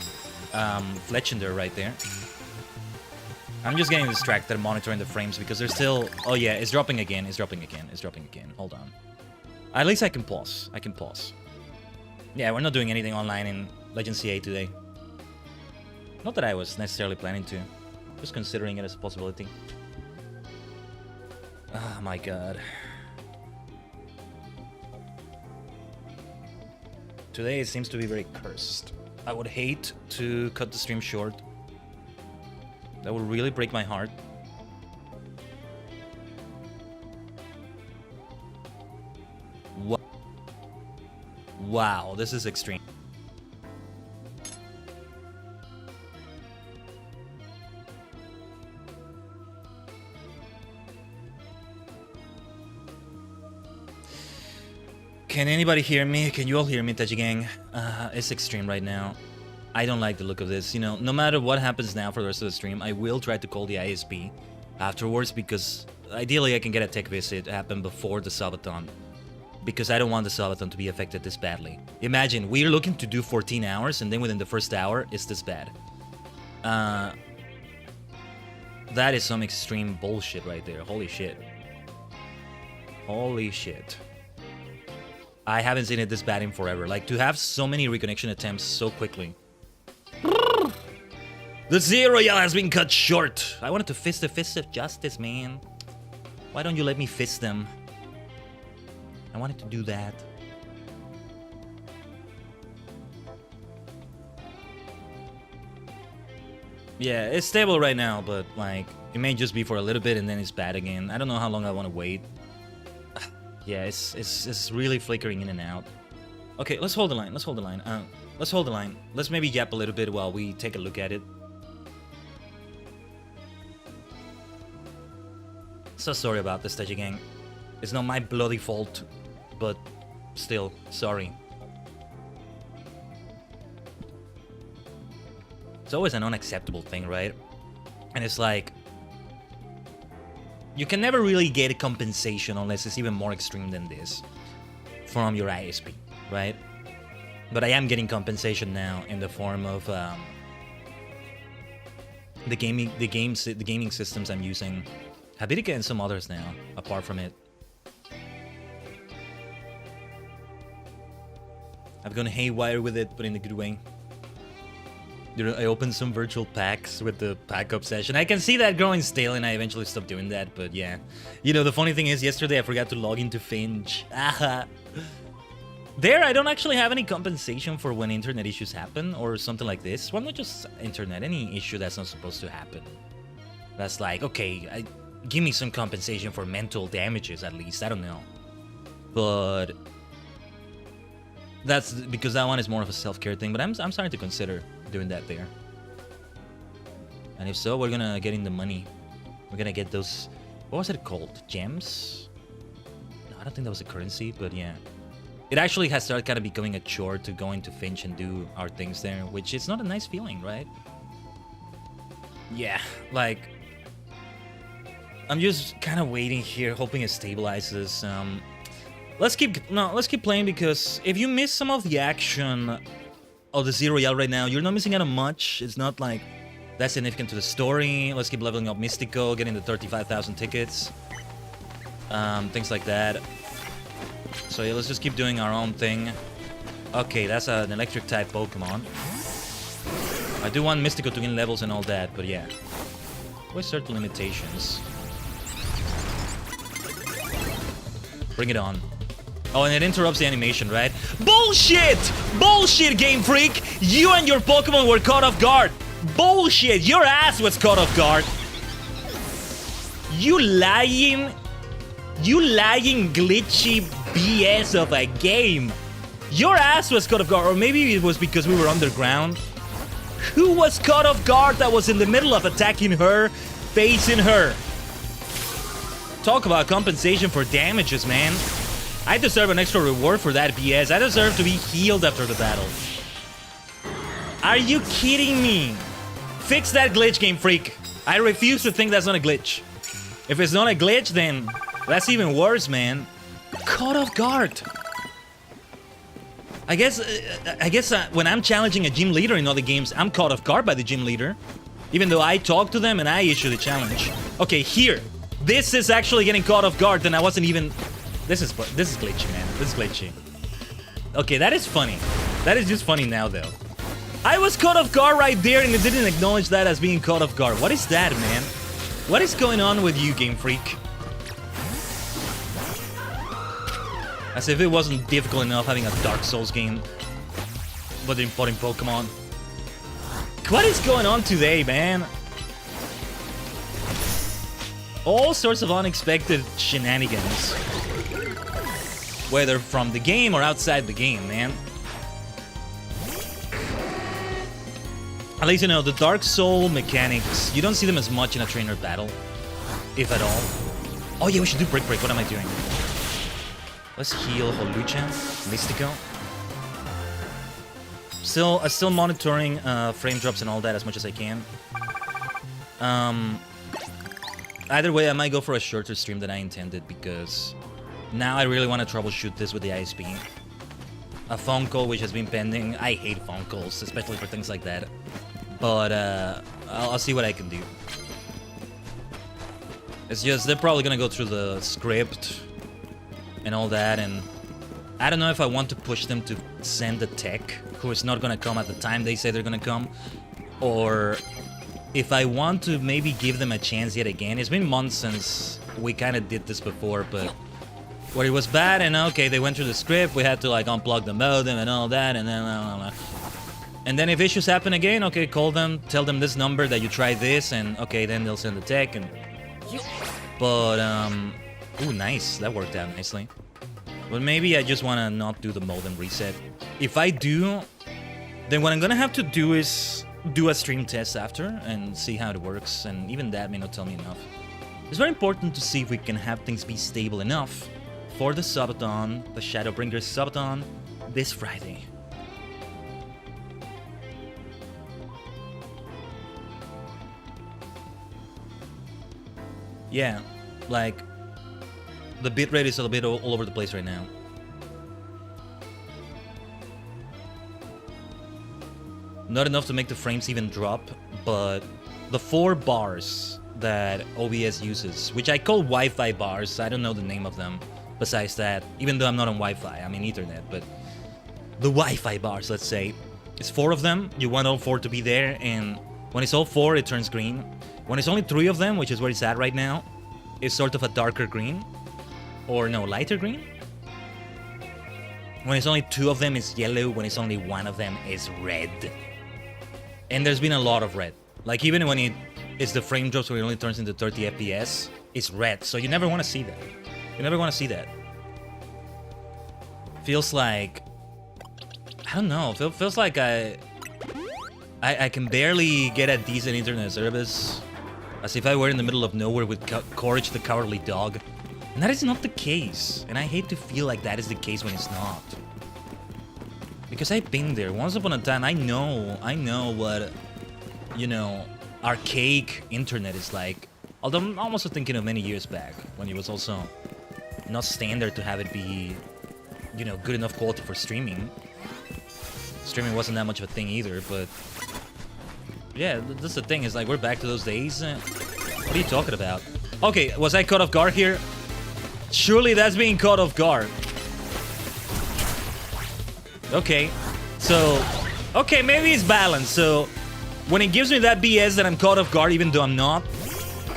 Fletchender right there. I'm just getting distracted monitoring the frames because they're still... Oh yeah, it's dropping again, it's dropping again, it's dropping again. Hold on. At least I can pause. I can pause. Yeah, we're not doing anything online in Legend CA today. Not that I was necessarily planning to. Just considering it as a possibility. Oh my god. Today it seems to be very cursed. I would hate to cut the stream short. That would really break my heart. Wow, this is extreme. Can anybody hear me? Can you all hear me, Tajigen? It's extreme right now. I don't like the look of this. You know, no matter what happens now for the rest of the stream, I will try to call the ISP afterwards because ideally I can get a tech visit happen before the subathon. Because I don't want the subathon to be affected this badly. Imagine, we're looking to do 14 hours and then within the first hour, it's this bad. That is some extreme bullshit right there. Holy shit. Holy shit. I haven't seen it this bad in forever. Like, to have so many reconnection attempts so quickly. The Zero Yell has been cut short. I wanted to fist the fist of justice, man. Why don't you let me fist them? I wanted to do that. Yeah, it's stable right now, but like, it may just be for a little bit and then it's bad again. I don't know how long I want to wait. Yeah, it's really flickering in and out. Okay, let's hold the line. Let's hold the line. Let's hold the line. Let's maybe gap a little bit while we take a look at it. So sorry about this, Tajigen. It's not my bloody fault, but still, sorry. It's always an unacceptable thing, right? And it's like, you can never really get a compensation unless it's even more extreme than this from your ISP, right? But I am getting compensation now in the form of the gaming systems I'm using. Habitica and some others now, apart from it. I've gone haywire with it, but in a good way. I opened some virtual packs with the pack obsession. I can see that growing stale and I eventually stopped doing that, but yeah. You know, the funny thing is, yesterday I forgot to log into Finch. There, I don't actually have any compensation for when internet issues happen or something like this. Well, not just internet, any issue that's not supposed to happen. That's like, okay, give me some compensation for mental damages at least, I don't know. But that's because that one is more of a self-care thing, but I'm starting to consider doing that there. And if so, we're gonna get in the money. We're gonna get those, what was it called? Gems? No, I don't think that was a currency, but yeah. It actually has started kind of becoming a chore to go into Finch and do our things there, which is not a nice feeling, right? Yeah, like, I'm just kind of waiting here, hoping it stabilizes. Let's keep playing, because if you miss some of the action of the Zero Yell right now, you're not missing out on much. It's not like that significant to the story. Let's keep leveling up Mystico, getting the 35,000 tickets. Things like that. So yeah, let's just keep doing our own thing. Okay, that's an electric type Pokemon. I do want Mystical to gain levels and all that, but yeah. With certain limitations. Bring it on. Oh, and it interrupts the animation, right? Bullshit! Bullshit, Game Freak! You and your Pokemon were caught off guard! Bullshit! Your ass was caught off guard! You lying glitchy BS of a game! Your ass was caught off guard, or maybe it was because we were underground. Who was caught off guard that was in the middle of attacking her, facing her? Talk about compensation for damages, man. I deserve an extra reward for that BS. I deserve to be healed after the battle. Are you kidding me? Fix that glitch, Game Freak. I refuse to think that's not a glitch. If it's not a glitch, then that's even worse, man. Caught off guard. I guess when I'm challenging a gym leader in other games, I'm caught off guard by the gym leader. Even though I talk to them and I issue the challenge. Okay, here. This is actually getting caught off guard and I wasn't even... This is glitchy, man. This is glitchy. Okay, that is funny. That is just funny now, though. I was caught off guard right there and it didn't acknowledge that as being caught off guard. What is that, man? What is going on with you, Game Freak? As if it wasn't difficult enough having a Dark Souls game. But in Pokemon. What is going on today, man? All sorts of unexpected shenanigans. Whether from the game or outside the game, man. At least, you know, the Dark Soul mechanics, you don't see them as much in a trainer battle. If at all. Oh yeah, we should do Brick Break. What am I doing? Let's heal Holucha, Mystico. Still monitoring frame drops and all that as much as I can. Either way, I might go for a shorter stream than I intended because now I really want to troubleshoot this with the ISP. A phone call which has been pending. I hate phone calls, especially for things like that. But I'll see what I can do. It's just they're probably gonna go through the script and all that, and I don't know if I want to push them to send the tech who is not gonna come at the time they say they're gonna come, or if I want to maybe give them a chance yet again. It's been months since we kind of did this before, but where it was bad and okay, they went through the script, we had to like unplug the modem and all that, and then if issues happen again, okay, call them, tell them this number that you tried this, and okay, then they'll send the tech. And but ooh, nice, that worked out nicely. But maybe I just want to not do the modem reset. If I do, then what I'm gonna have to do is do a stream test after and see how it works, and even that may not tell me enough. It's very important to see if we can have things be stable enough for the Subathon, the Shadowbringers Subathon, this Friday. Yeah, like, the bitrate is a bit all over the place right now. Not enough to make the frames even drop, but the 4 bars that OBS uses, which I call Wi-Fi bars, I don't know the name of them besides that, even though I'm not on Wi-Fi, I'm in Ethernet, but the Wi-Fi bars, let's say, it's 4 of them, you want all 4 to be there, and when it's all 4, it turns green. When it's only 3 of them, which is where it's at right now, it's sort of a darker green. Or no, lighter green? When it's only 2 of them, it's yellow. When it's only 1 of them, it's red. And there's been a lot of red. Like, even when it's the frame drops where it only turns into 30 FPS, it's red. So you never want to see that. You never want to see that. Feels like... I don't know. Feels like I can barely get a decent internet service. As if I were in the middle of nowhere with Courage the Cowardly Dog. And that is not the case. And I hate to feel like that is the case when it's not. Because I've been there. Once upon a time, I know what, you know, archaic internet is like. Although I'm also thinking of many years back, when it was also not standard to have it be, you know, good enough quality for streaming. Streaming wasn't that much of a thing either, but... yeah, that's the thing, is like, we're back to those days. What are you talking about? Okay, was I caught off guard here? Surely that's being caught off guard. Okay. So, okay, maybe it's balanced. So, when it gives me that BS that I'm caught off guard, even though I'm not,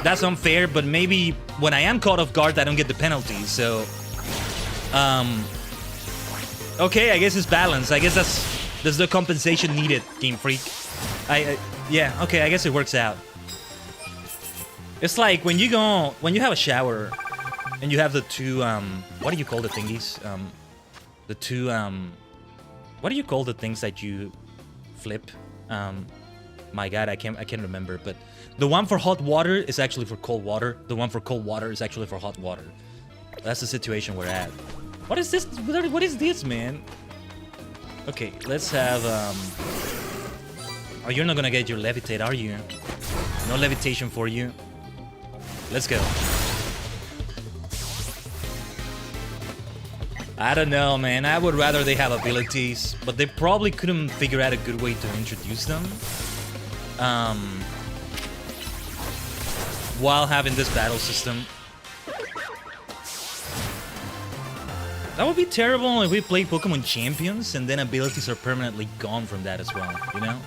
that's unfair. But maybe when I am caught off guard, I don't get the penalty. So, okay, I guess it's balanced. I guess that's the compensation needed, Game Freak. Yeah, okay, I guess it works out. It's like when you have a shower and you have the two, what do you call the thingies? The two, what do you call the things that you flip? My God, I can't remember, but the one for hot water is actually for cold water. The one for cold water is actually for hot water. That's the situation we're at. What is this? What is this, man? Okay, let's have, oh, you're not gonna get your levitate, are you? No levitation for you. Let's go. I don't know, man. I would rather they have abilities, but they probably couldn't figure out a good way to introduce them. While having this battle system. That would be terrible if we play Pokemon Champions and then abilities are permanently gone from that as well, you know?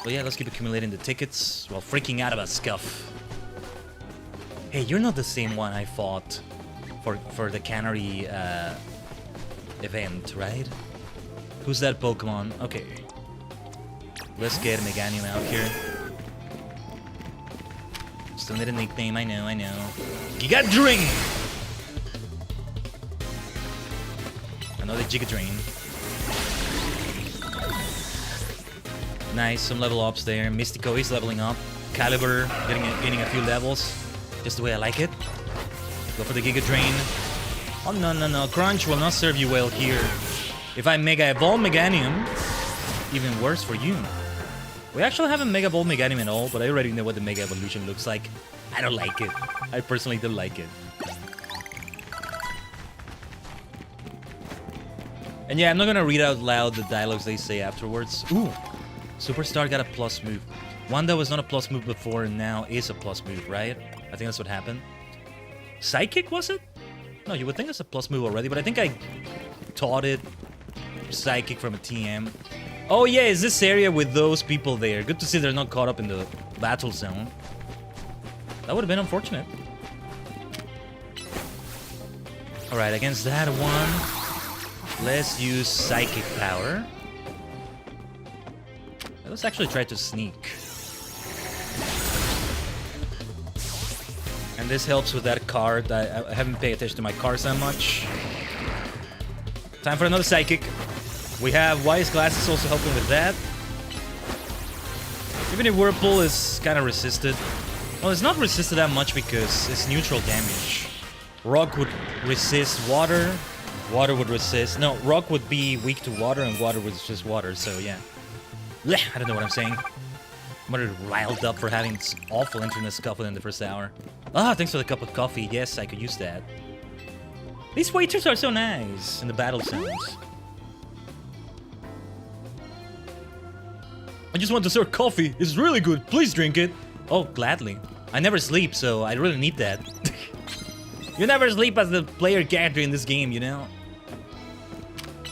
But yeah, let's keep accumulating the tickets while freaking out about Scuff. Hey, you're not the same one I fought for the Cannery event, right? Who's that Pokemon? Okay. Let's get Meganium out here. Still need a nickname, I know. Giga Drain! Another Giga Drain. Nice, some level ups there. Mystico is leveling up. Caliber gaining a few levels. Just the way I like it. Go for the Giga Drain. Oh, no. Crunch will not serve you well here. If I Mega Evolve Meganium, even worse for you. We actually haven't Mega Evolved Meganium at all, but I already know what the Mega Evolution looks like. I don't like it. I personally don't like it. And yeah, I'm not gonna read out loud the dialogues they say afterwards. Ooh! Superstar got a plus move. One that was not a plus move before and now is a plus move, right? I think that's what happened. Psychic, was it? No, you would think it's a plus move already, but I think I taught it Psychic from a TM. Oh yeah, is this area with those people there. Good to see they're not caught up in the battle zone. That would have been unfortunate. Alright, against that one, let's use Psychic Power. Let's actually try to sneak. And this helps with that card. I haven't paid attention to my cards that much. Time for another Psychic. We have Wise Glasses also helping with that. Even if Whirlpool is kind of resisted. Well, it's not resisted that much because it's neutral damage. Rock would resist water. Water would resist... No, Rock would be weak to water and water would resist water, so yeah. Blech, I don't know what I'm saying. I'm already riled up for having this awful internet scuffle in the first hour. Ah, thanks for the cup of coffee. Yes, I could use that. These waiters are so nice in the battle zones. I just want to serve coffee. It's really good. Please drink it. Oh, gladly. I never sleep, so I really need that. You never sleep as the player character in this game, you know?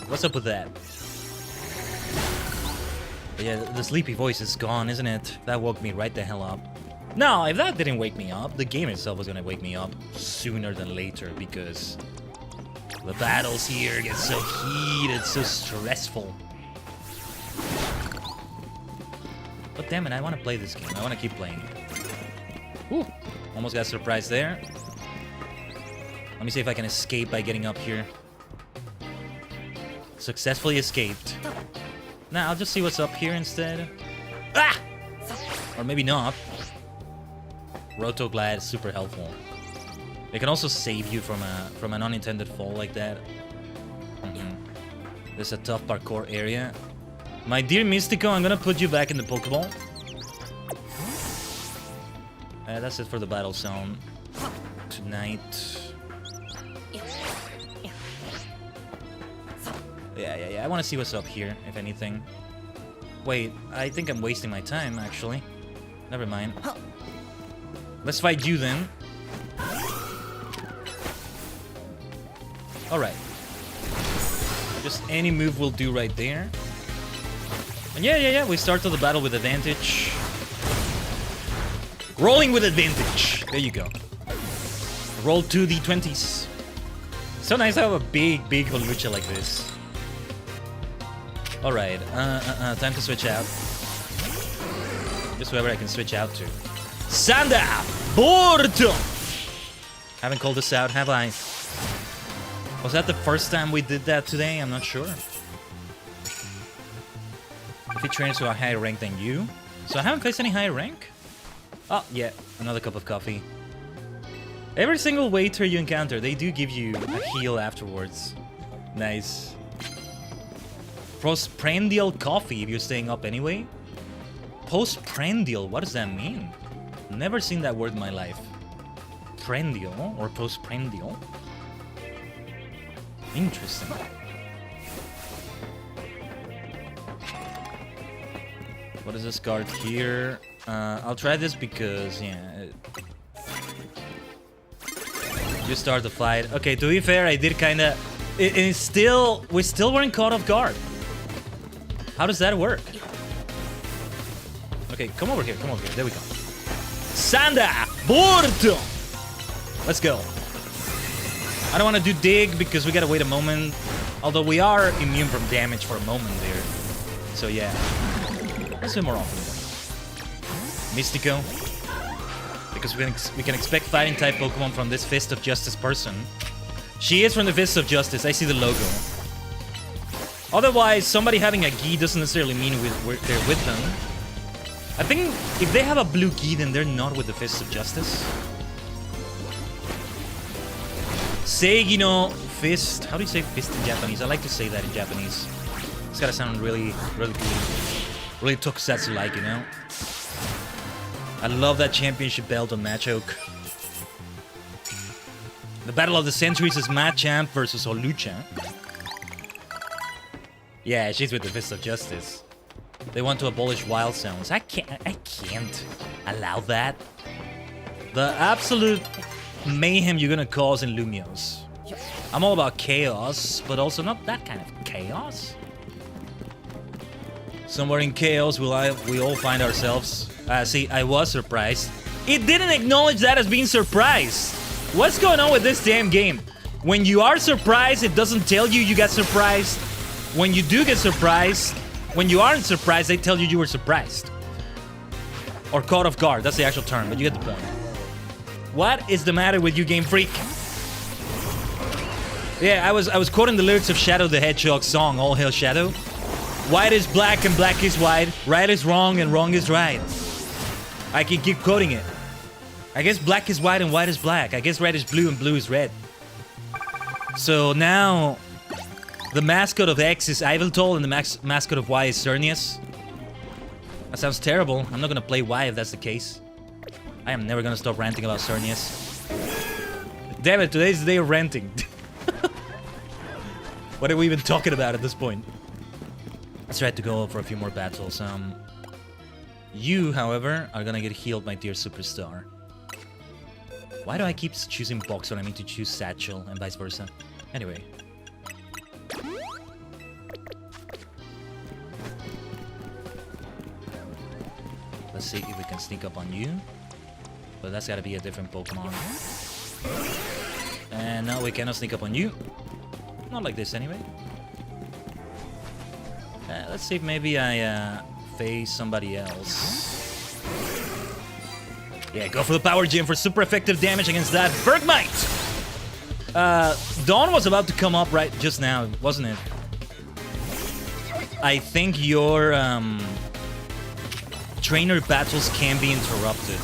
What's up with that? But yeah, the sleepy voice is gone, isn't it? That woke me right the hell up. No, if that didn't wake me up, the game itself was gonna wake me up sooner than later because the battles here get so heated, so stressful. But damn it, I want to play this game. I want to keep playing it. Ooh, almost got surprised there. Let me see if I can escape by getting up here. Successfully escaped. Nah, I'll just see what's up here instead. Ah! Or maybe not. Rotoglide is super helpful. It can also save you from an unintended fall like that. There's a tough parkour area. My dear Mystico, I'm gonna put you back in the Pokeball. That's it for the battle zone tonight. Yeah. I want to see what's up here, if anything. Wait, I think I'm wasting my time, actually. Never mind. Let's fight you then. Alright. Just any move will do right there. And yeah, we started the battle with advantage. Rolling with advantage. There you go. Roll 2 d20s. So nice to have a big Holucha like this. Alright, time to switch out. Just whoever I can switch out to. Sanda Borto! Haven't called this out, have I? Was that the first time we did that today? I'm not sure. If he trains to a higher rank than you. So I haven't faced any higher rank? Oh, yeah, another cup of coffee. Every single waiter you encounter, they do give you a heal afterwards. Nice. Postprandial coffee if you're staying up anyway. Postprandial, what does that mean? Never seen that word in my life. Prandial or postprandial? Interesting. What is this card here? I'll try this because, yeah. You start the fight. Okay, to be fair, I did kinda... we still weren't caught off guard. How does that work? Okay, come over here, there we go. Sanda Borto! Let's go. I don't want to do dig because we gotta wait a moment. Although we are immune from damage for a moment there. So yeah. Let's do it more often. Mystico. Because we can expect fighting type Pokemon from this Fist of Justice person. She is from the Fist of Justice. I see the logo. Otherwise, somebody having a gi doesn't necessarily mean they're with them. I think if they have a blue gi, then they're not with the Fist of Justice. Seigi Fist. How do you say fist in Japanese? I like to say that in Japanese. It's gotta sound really good. Really tokusatsu-like, you know? I love that championship belt on Machoke. The Battle of the Centuries is Machamp versus Holucha. Yeah, she's with the Fist of Justice. They want to abolish wild sounds. I can't allow that. The absolute mayhem you're gonna cause in Lumiose. I'm all about chaos, but also not that kind of chaos. Somewhere in chaos we all find ourselves. See, I was surprised. It didn't acknowledge that as being surprised. What's going on with this damn game? When you are surprised, it doesn't tell you you got surprised. When you do get surprised, when you aren't surprised, they tell you you were surprised. Or caught off guard, that's the actual term, but you get the point. What is the matter with you, Game Freak? Yeah, I was quoting the lyrics of Shadow the Hedgehog's song, All Hail Shadow. White is black and black is white. Right is wrong and wrong is right. I can keep quoting it. I guess black is white and white is black. I guess red is blue and blue is red. So now, the mascot of X is Iveltal and the mascot of Y is Cernius. That sounds terrible. I'm not gonna play Y if that's the case. I am never gonna stop ranting about Cernius. Damn it, today's the day of ranting. What are we even talking about at this point? Let's try to go for a few more battles. You, however, are gonna get healed, my dear superstar. Why do I keep choosing Box when I mean to choose Satchel and vice versa? Anyway. Let's see if we can sneak up on you. But that's gotta be a different Pokemon. And now we cannot sneak up on you. Not like this anyway. Let's see if maybe I face somebody else. Yeah, go for the Power Gem for super effective damage against that Bergmite! Dawn was about to come up right just now, wasn't it? I think your trainer battles can be interrupted.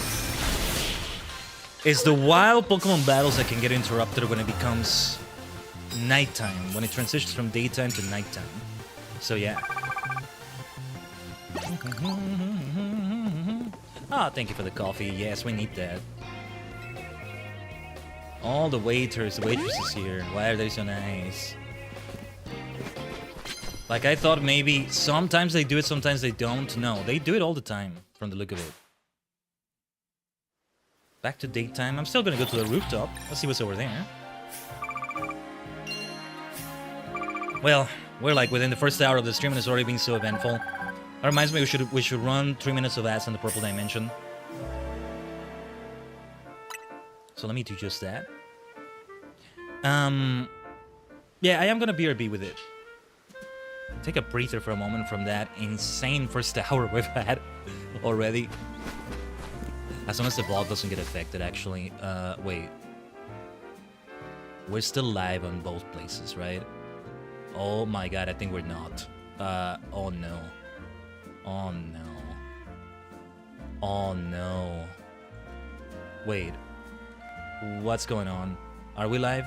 It's the wild Pokemon battles that can get interrupted when it becomes nighttime, when it transitions from daytime to nighttime. So yeah. Ah, thank you for the coffee. Yes, we need that. All the waiters, the waitresses here. Why are they so nice? Like, I thought maybe sometimes they do it, sometimes they don't. No, they do it all the time, from the look of it. Back to daytime. I'm still gonna go to the rooftop. Let's see what's over there. Well, We're like within the first hour of the stream and it's already been so eventful. That reminds me we should run 3 minutes of ads in the purple dimension. So let me do just that. Yeah, I am gonna BRB with it. Take a breather for a moment from that insane first hour we've had already. As long as the vlog doesn't get affected, actually. Wait. We're still live on both places, right? Oh my god, I think we're not. Oh no. Oh no. Oh no. Wait. What's going on? Are we live?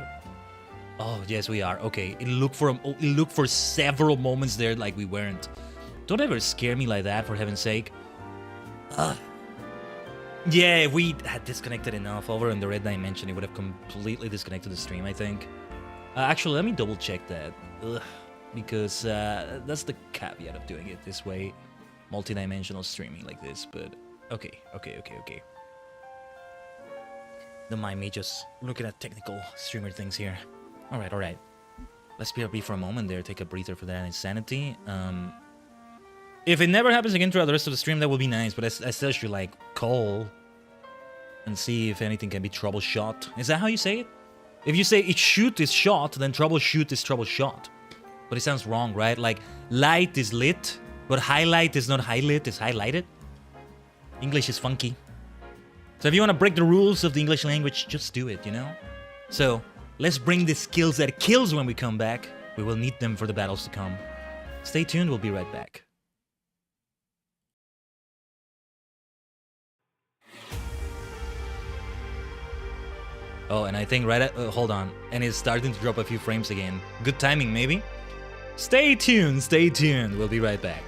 Oh, yes, we are. Okay, it looked for several moments there like we weren't. Don't ever scare me like that, for heaven's sake. Ugh. Yeah, if we had disconnected enough over in the red dimension, it would have completely disconnected the stream, I think. Actually, let me double check that. Ugh. Because that's the caveat of doing it this way. Multi-dimensional streaming like this, but okay. Don't mind me just looking at technical streamer things here. Alright. Let's BRB for a moment there, take a breather for that insanity. If it never happens again throughout the rest of the stream, that would be nice, but I still should, like, call and see if anything can be troubleshot. Is that how you say it? If you say it shoot is shot, then troubleshoot is troubleshot. But it sounds wrong, right? Like, light is lit, but highlight is not highlit, it's highlighted. English is funky. So if you want to break the rules of the English language, just do it, you know? So, let's bring the skills that kills when we come back. We will need them for the battles to come. Stay tuned, we'll be right back. Oh, and I think right at... hold on. And it's starting to drop a few frames again. Good timing, maybe? Stay tuned, stay tuned. We'll be right back.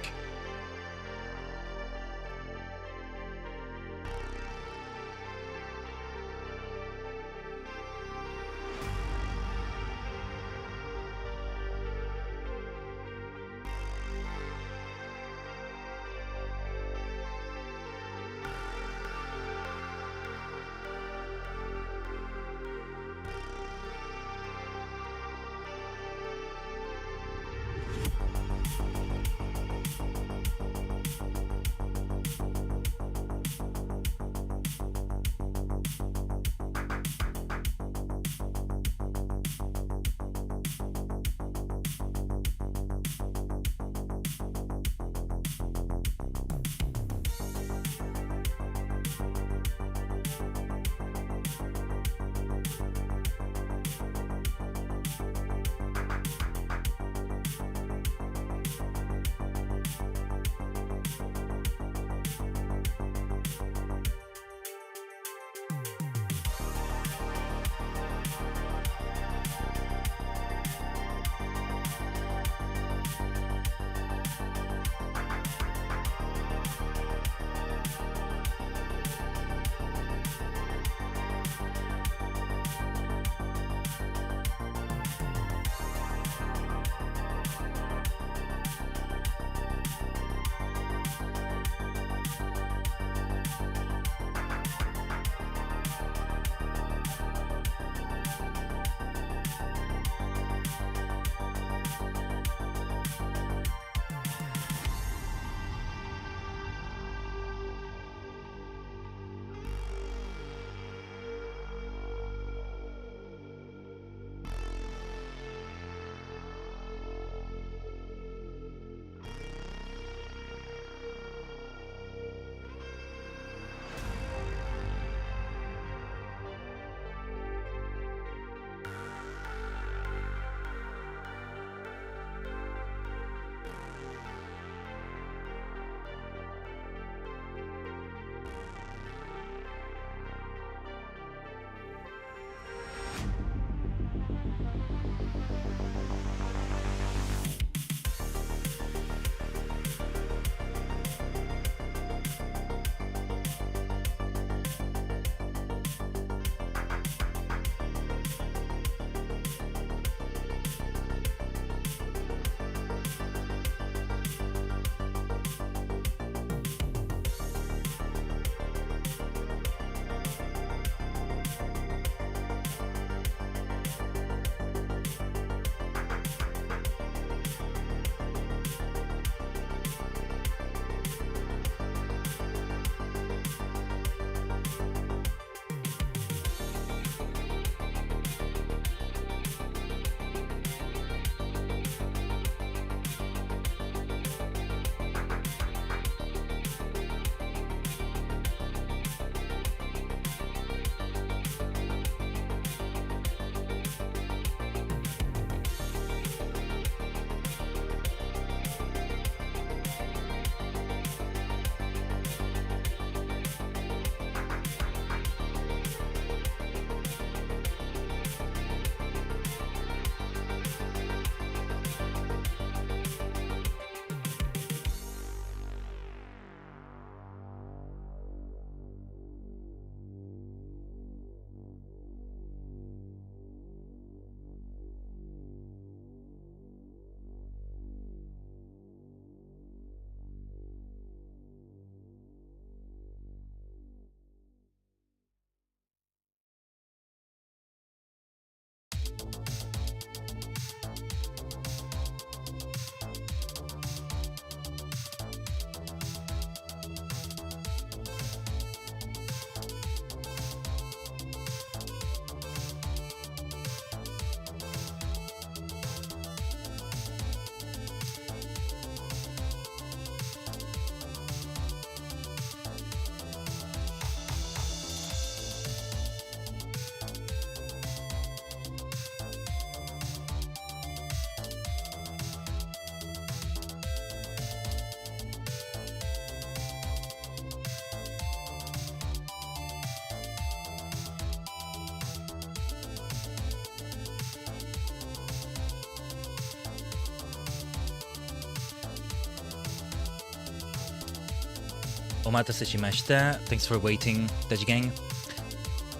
Omatase shimashita. Thanks for waiting, Tajigen.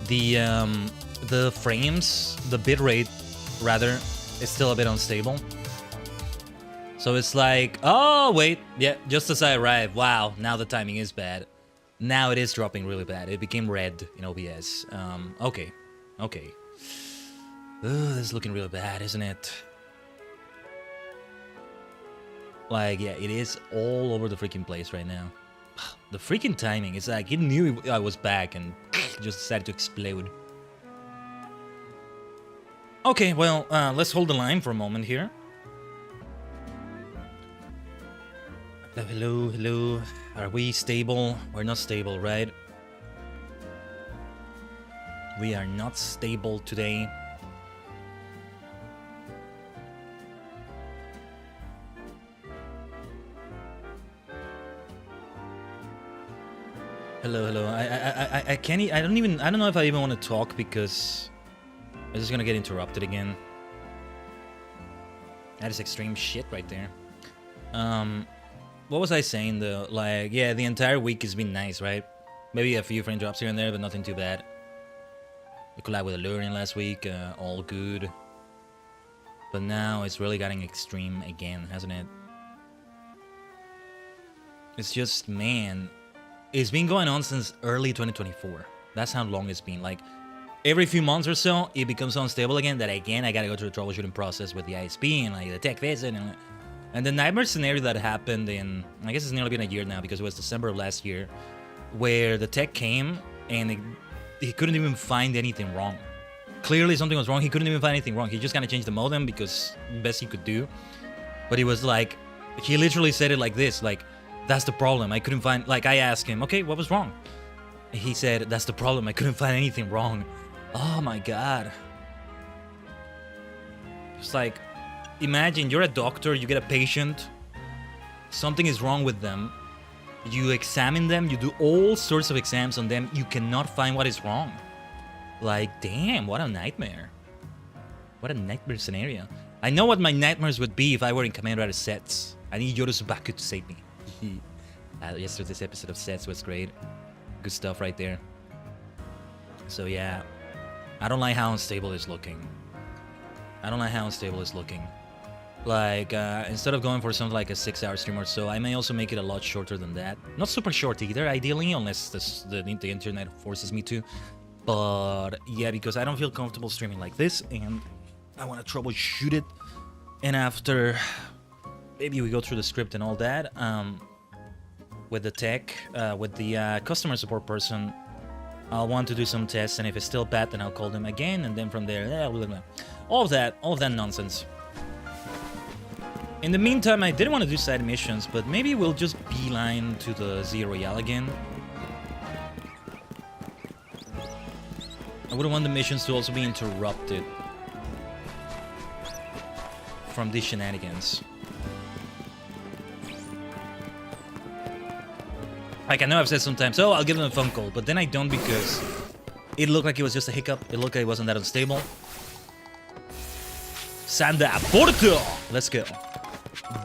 The frames, the bitrate, rather, is still a bit unstable. So it's like, oh, wait, yeah, just as I arrived. Wow, now the timing is bad. Now it is dropping really bad. It became red in OBS. Okay. This is looking really bad, isn't it? Like, yeah, it is all over the freaking place right now. The freaking timing, it's like, it knew I was back and just decided to explode. Okay, well, let's hold the line for a moment here. Hello. Are we stable? We're not stable, right? We are not stable today. Hello. I can't. I don't know if I even want to talk because I'm just gonna get interrupted again. That is extreme shit right there. What was I saying though? Like, yeah, the entire week has been nice, right? Maybe a few frame drops here and there, but nothing too bad. We collabed with Alluring last week, all good. But now it's really getting extreme again, hasn't it? It's just, man, it's been going on since early 2024. That's how long it's been. Like, every few months or so, it becomes unstable again. That again, I gotta go through the troubleshooting process with the ISP and like the tech visit and the nightmare scenario that happened in, I guess it's nearly been a year now because it was December of last year, where the tech came and he couldn't even find anything wrong. Clearly something was wrong. He couldn't even find anything wrong. He just kind of changed the modem because best he could do. But he was like, he literally said it like this, like, that's the problem. I couldn't find, like, I asked him, okay, what was wrong? He said, that's the problem. I couldn't find anything wrong. Oh my God. It's like, imagine you're a doctor, you get a patient, something is wrong with them, you examine them, you do all sorts of exams on them, you cannot find what is wrong. Like, damn, what a nightmare. What a nightmare scenario. I know what my nightmares would be if I were in Commander at sets. I need Yorusubaku to save me. Yesterday's episode of sets was great. Good stuff right there. So yeah, I don't like how unstable it's looking. Like, instead of going for something like a 6-hour stream or so, I may also make it a lot shorter than that. Not super short either, ideally, unless the internet forces me to. But yeah, because I don't feel comfortable streaming like this, and I want to troubleshoot it. And after, maybe we go through the script and all that, with the tech, with the customer support person, I'll want to do some tests, and if it's still bad, then I'll call them again, and then from there, all of that nonsense. In the meantime, I didn't want to do side missions, but maybe we'll just beeline to the Z Royale again. I wouldn't want the missions to also be interrupted from these shenanigans. Like, I know I've said sometimes, oh, I'll give them a phone call, but then I don't because it looked like it was just a hiccup. It looked like it wasn't that unstable. Sanda Porto! Let's go.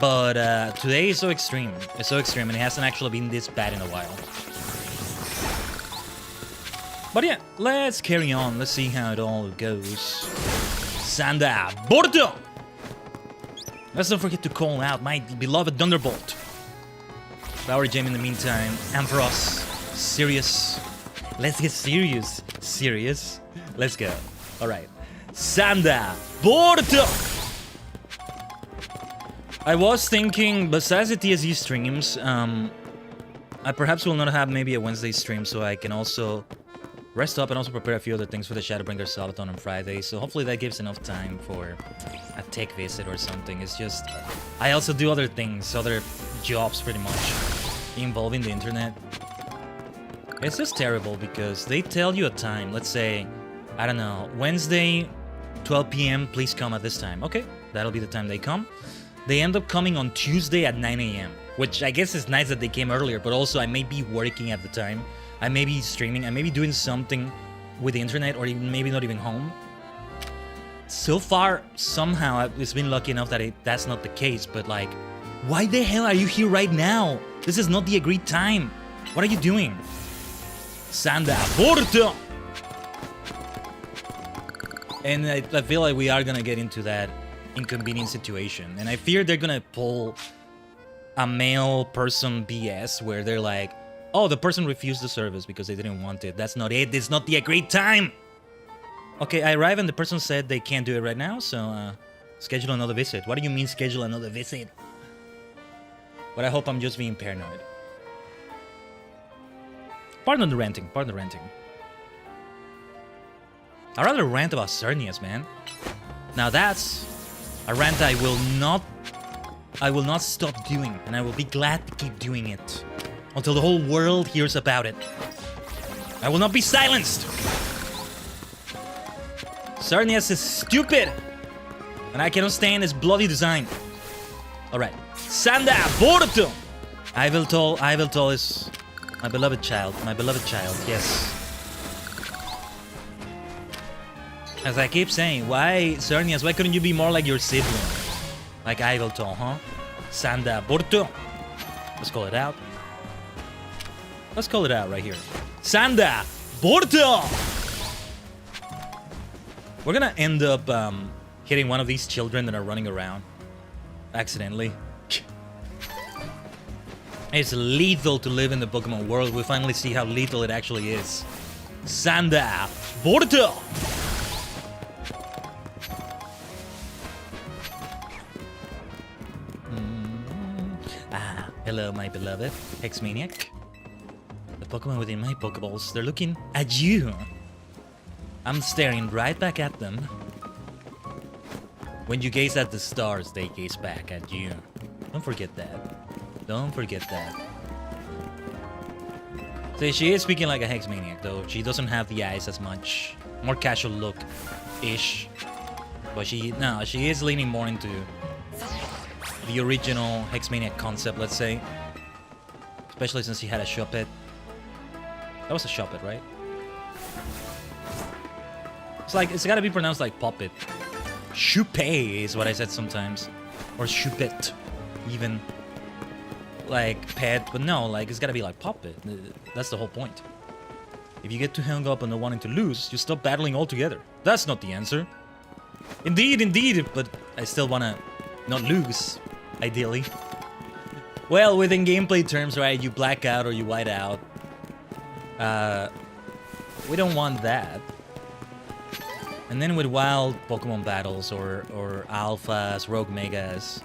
But today is so extreme. It's so extreme, and it hasn't actually been this bad in a while. But yeah, let's carry on. Let's see how it all goes. Sanda Porto! Let's not forget to call out my beloved Thunderbolt. Power Gem in the meantime. Ampharos. Serious. Let's get serious. Serious. Let's go. Alright. Sanda Porto! I was thinking, besides the TSE streams, I perhaps will not have maybe a Wednesday stream, so I can also rest up and also prepare a few other things for the Shadowbringer Sabaton on Friday. So hopefully that gives enough time for a tech visit or something. It's just, I also do other things, other jobs pretty much, involving the internet. It's just terrible because they tell you a time. Let's say, I don't know, Wednesday, 12 p.m., please come at this time. Okay, that'll be the time they come. They end up coming on Tuesday at 9 a.m., which I guess is nice that they came earlier, but also I may be working at the time. I may be streaming. I may be doing something with the internet, or even maybe not even home. So far, somehow, it's been lucky enough that that's not the case, but like, why the hell are you here right now? This is not the agreed time. What are you doing? Sanda, porto! And I feel like we are gonna get into that inconvenient situation. And I fear they're gonna pull a male person BS where they're like, oh, the person refused the service because they didn't want it. That's not it. It's not the agreed time. Okay, I arrive and the person said they can't do it right now, so schedule another visit. What do you mean schedule another visit? But I hope I'm just being paranoid. Pardon the ranting, pardon the ranting. I'd rather rant about Cernias, man. Now that's a rant I will not stop doing, and I will be glad to keep doing it until the whole world hears about it. I will not be silenced. Cernias is stupid, and I cannot stand his bloody design. All right, Sanda Porto. I will tell his my beloved child, yes. As I keep saying, why, Cernias, why couldn't you be more like your sibling? Like I will tell, huh? Sanda Porto. Let's call it out. Let's call it out right here. Sanda Porto. We're gonna end up hitting one of these children that are running around accidentally. It's lethal to live in the Pokemon world. We finally see how lethal it actually is. Sanda Porto. Hello, my beloved Hex-Maniac. The Pokemon within my Pokeballs, they're looking at you. I'm staring right back at them. When you gaze at the stars, they gaze back at you. Don't forget that. Don't forget that. See, she is speaking like a Hex-Maniac, though. She doesn't have the eyes as much. More casual look-ish. But she is leaning more into the original Hex-Maniac concept, let's say. Especially since he had a Shuppet. That was a Shuppet, right? It's like, it's gotta be pronounced like Puppet. Shuppet is what I said sometimes. Or Shuppet, even. Like pet, but no, like it's gotta be like Puppet. That's the whole point. If you get too hung up on the wanting to lose, you stop battling altogether. That's not the answer. Indeed, but I still wanna not lose. Ideally. Well, within gameplay terms, right, you black out or you white out. We don't want that. And then with wild Pokemon battles or alphas, rogue megas,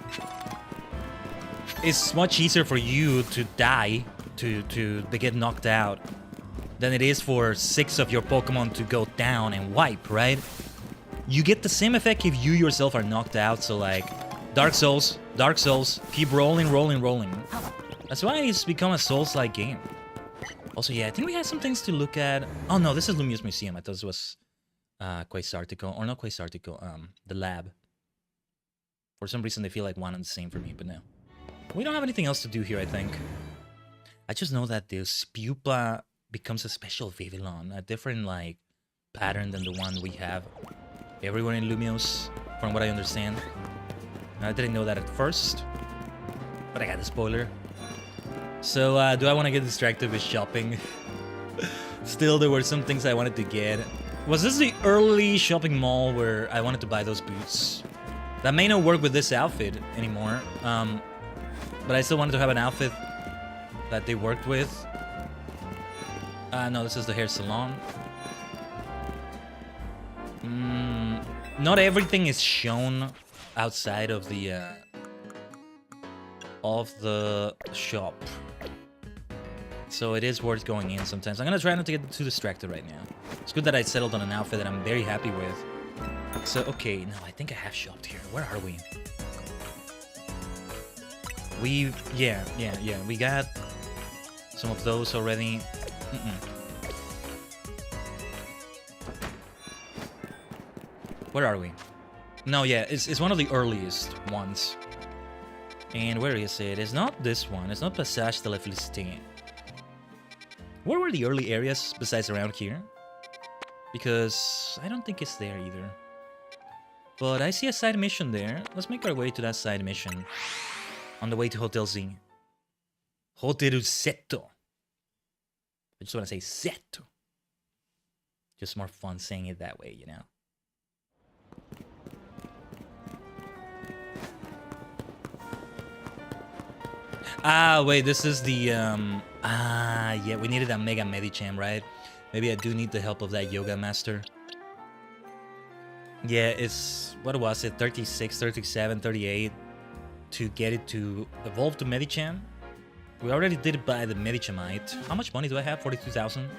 it's much easier for you to die, to get knocked out, than it is for 6 of your Pokemon to go down and wipe, right? You get the same effect if you yourself are knocked out, so like Dark Souls, keep rolling. That's why it's become a Souls-like game. Also, yeah, I think we had some things to look at. Oh no, this is Lumiose Museum. I thought this was Quasartico, or not Quasartico, the lab. For some reason, they feel like one and the same for me, but no. We don't have anything else to do here, I think. I just know that this Pupa becomes a special Vivillon, a different, like, pattern than the one we have everywhere in Lumiose, from what I understand. I didn't know that at first, but I got the spoiler. So, do I want to get distracted with shopping? Still, there were some things I wanted to get. Was this the early shopping mall where I wanted to buy those boots? That may not work with this outfit anymore, but I still wanted to have an outfit that they worked with. No, this is the hair salon. Not everything is shown outside of the shop, so it is worth going in sometimes. I'm gonna try not to get too distracted right now. It's good that I settled on an outfit that I'm very happy with. So okay, no, I think I have shopped here. Where are we? Yeah, we got some of those already. Where are we? No, yeah, it's one of the earliest ones. And where is it? It's not this one. It's not Passage de la Félicité. Where were the early areas besides around here? Because I don't think it's there either. But I see a side mission there. Let's make our way to that side mission. On the way to Hotel Z. Hotel Seto. I just want to say set. Just more fun saying it that way, you know? Ah, wait, this is the, yeah, we needed a Mega Medicham, right? Maybe I do need the help of that Yoga Master. Yeah, it's, what was it, 36, 37, 38 to get it to evolve to Medicham. We already did it by the Medichamite. How much money do I have? 42,000.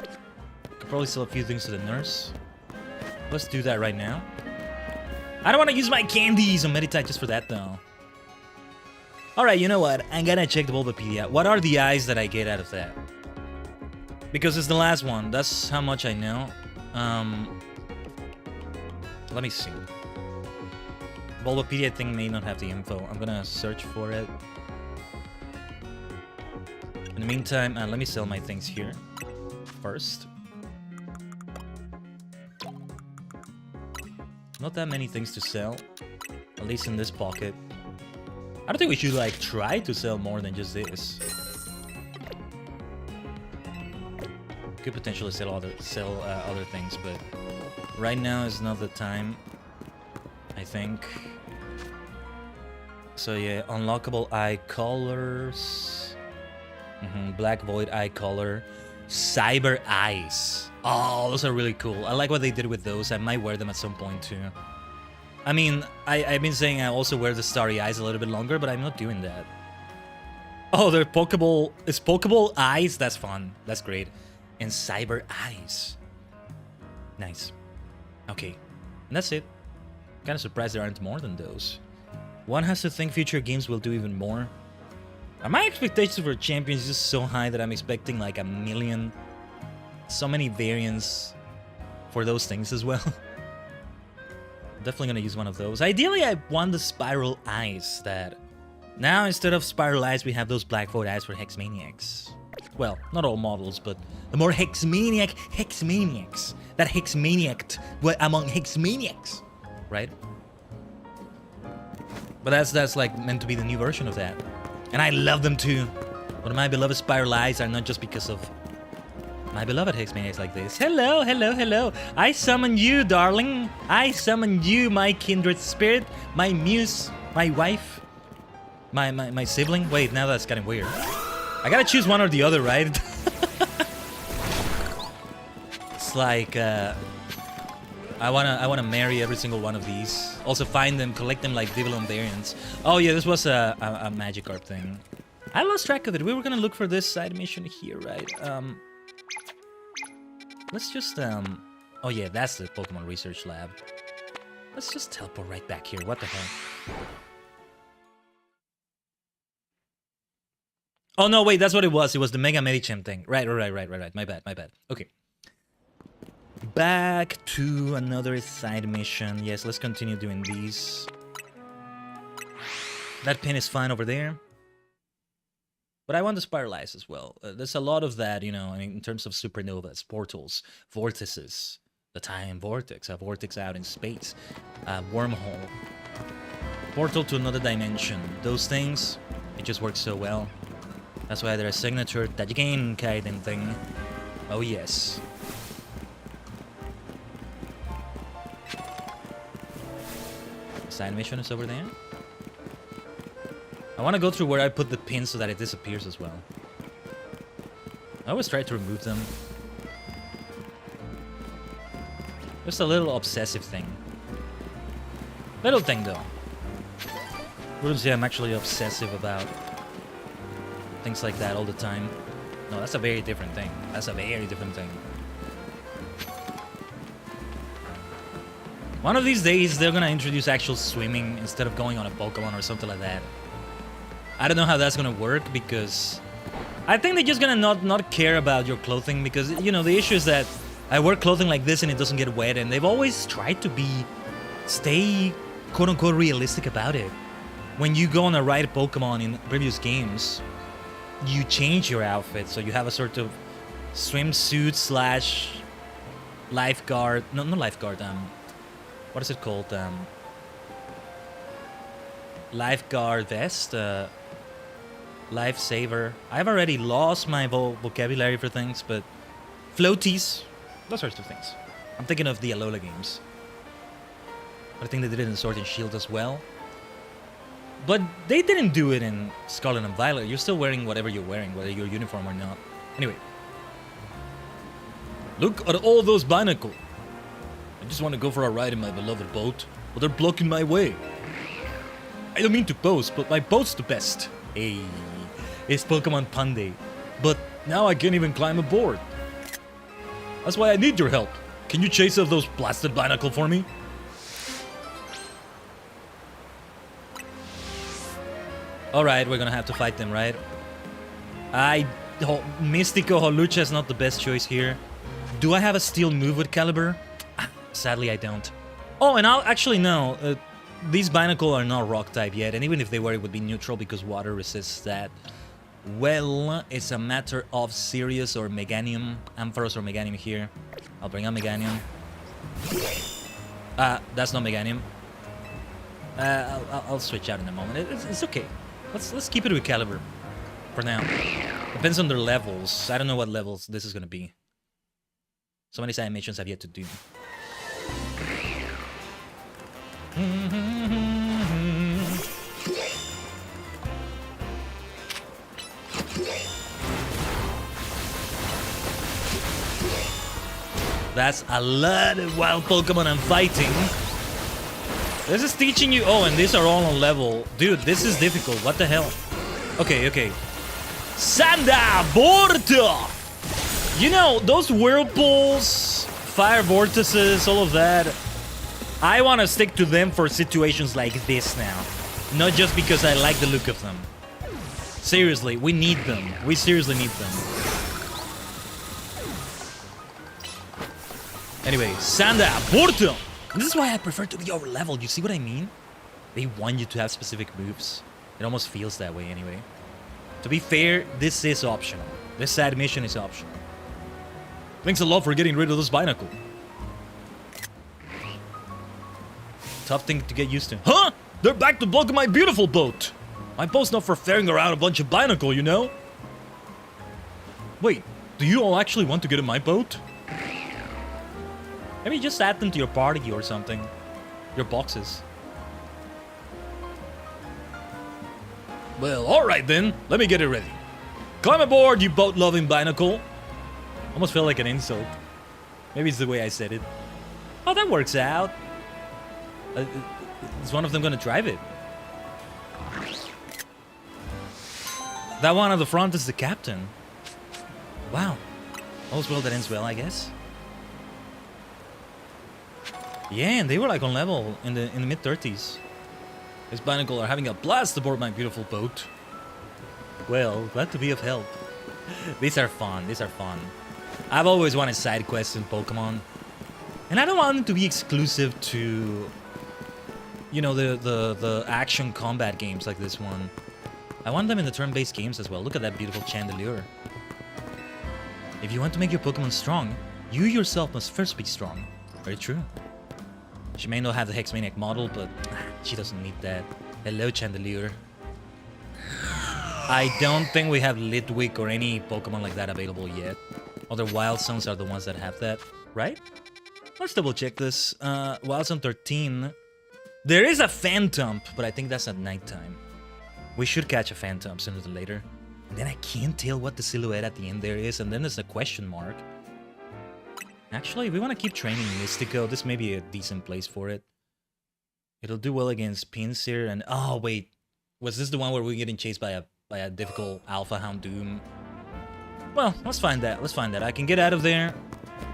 Could probably sell a few things to the nurse. Let's do that right now. I don't want to use my candies on Meditite just for that, though. Alright, you know what? I'm gonna check the Bulbapedia. What are the eyes that I get out of that? Because it's the last one. That's how much I know. Let me see. Bulbapedia, I think, may not have the info. I'm gonna search for it. In the meantime, let me sell my things here first. Not that many things to sell, at least in this pocket. I don't think we should like try to sell more than just this. Could potentially sell other things, but right now is not the time, I think. So yeah, unlockable eye colors. Black void eye color. Cyber eyes. Oh, those are really cool. I like what they did with those. I might wear them at some point too. I mean, I've been saying I also wear the starry eyes a little bit longer, but I'm not doing that. Oh, they're Pokeball. It's Pokeball eyes? That's fun. That's great. And cyber eyes. Nice. Okay. And that's it. Kind of surprised there aren't more than those. One has to think future games will do even more. Are my expectations for champions just so high that I'm expecting like a million, so many variants for those things as well? Definitely gonna use one of those. Ideally, I want the spiral eyes that... Now, instead of spiral eyes, we have those black void eyes for Hexmaniacs. Well, not all models, but the more Hexmaniacs. That Hexmaniac among Hexmaniacs, right? But that's like meant to be the new version of that. And I love them too. But my beloved spiral eyes are not just because of my beloved Hexmaniacs like this. Hello, hello, hello. I summon you, darling. I summon you, my kindred spirit, my muse, my wife, my sibling. Wait, now that's kind of weird. I gotta choose one or the other, right? It's like I wanna marry every single one of these. Also find them, collect them like Divalon variants. Oh yeah, this was a Magikarp thing. I lost track of it. We were gonna look for this side mission here, right? Let's just oh yeah, that's the Pokemon Research Lab. Let's just teleport right back here. What the hell? Oh no, wait, that's what it was. It was the Mega Medicham thing. Right. My bad. Okay. Back to another side mission. Yes, let's continue doing these. That pin is fine over there. But I want to spiralize as well. There's a lot of that, you know, I mean, in terms of supernovas, portals, vortices, the time vortex, a vortex out in space, a wormhole, portal to another dimension. Those things, it just works so well. That's why they're a signature Tajigen Khaiden thing. Oh yes. Side mission is over there. I want to go through where I put the pin so that it disappears as well. I always try to remove them. Just a little obsessive thing. Little thing though. Wouldn't say I'm actually obsessive about things like that all the time. No, that's a very different thing. That's a very different thing. One of these days, they're gonna introduce actual swimming instead of going on a Pokemon or something like that. I don't know how that's gonna work because I think they're just gonna not care about your clothing because, you know, the issue is that I wear clothing like this and it doesn't get wet, and they've always tried to stay quote-unquote realistic about it. When you go on a ride Pokemon in previous games, you change your outfit, so you have a sort of swimsuit slash lifeguard, not lifeguard, what is it called? Lifeguard vest, lifesaver. I've already lost my vocabulary for things, but floaties, those sorts of things. I'm thinking of the Alola games. I think they did it in Sword and Shield as well. But they didn't do it in Scarlet and Violet. You're still wearing whatever you're wearing, whether you're uniform or not. Anyway. Look at all those binacles. I just want to go for a ride in my beloved boat, but they're blocking my way. I don't mean to boast, but my boat's the best. Hey, it's Pokemon Pun Day. But now I can't even climb aboard. That's why I need your help. Can you chase off those blasted binacle for me? Alright, we're gonna have to fight them, right? Mystico Holucha is not the best choice here. Do I have a steel move with Caliber? Sadly, I don't. Oh, and I'll actually no. These Binacle are not rock type yet, and even if they were, it would be neutral because water resists that. Well, it's a matter of Sirius or Meganium. Ampharos or Meganium here. I'll bring up Meganium. That's not Meganium. I'll switch out in a moment. It's okay. Let's keep it with Caliber for now. Depends on their levels. I don't know what levels this is gonna be. So many animations I've yet to do. That's a lot of wild Pokemon I'm fighting. This is teaching you... Oh, and these are all on level. Dude, this is difficult. What the hell? Okay. Sanda Borto! You know, those whirlpools, fire vortices, all of that. I want to stick to them for situations like this now. Not just because I like the look of them. Seriously, we need them. We seriously need them. Anyway, Sanda Borto! This is why I prefer to be over leveled. You see what I mean? They want you to have specific moves. It almost feels that way anyway. To be fair, this is optional. This side mission is optional. Thanks a lot for getting rid of this binacle. Tough thing to get used to. Huh? They're back to blocking my beautiful boat. My boat's not for ferrying around a bunch of binacle, you know? Wait, do you all actually want to get in my boat? Maybe just add them to your party or something. Your boxes. Well, alright then. Let me get it ready. Climb aboard, you boat-loving binacle. Almost felt like an insult. Maybe it's the way I said it. Oh, that works out. Is one of them gonna drive it? That one on the front is the captain. Wow. All's well that ends well, I guess. Yeah, and they were like on level in the mid-30s. This binacle are having a blast aboard my beautiful boat. Well, glad to be of help. These are fun. These are fun. I've always wanted side quests in Pokemon, and I don't want them to be exclusive to, you know, the action combat games like this one. I want them in the turn-based games as well. Look at that beautiful Chandelure. If you want to make your Pokemon strong, you yourself must first be strong. Very true. She may not have the Hexmaniac model, but she doesn't need that. Hello, Chandelure. I don't think we have Litwick or any Pokemon like that available yet. Other Wild Stones are the ones that have that, right? Let's double check this. Wild Stone 13. There is a Phantom, but I think that's at nighttime. We should catch a Phantom sooner than later. And then I can't tell what the silhouette at the end there is, and then there's a question mark. Actually, if we want to keep training Mystico, this may be a decent place for it. It'll do well against Pinsir and... Oh, wait. Was this the one where we're getting chased by a difficult Alpha Houndoom? Well, let's find that. Let's find that. I can get out of there.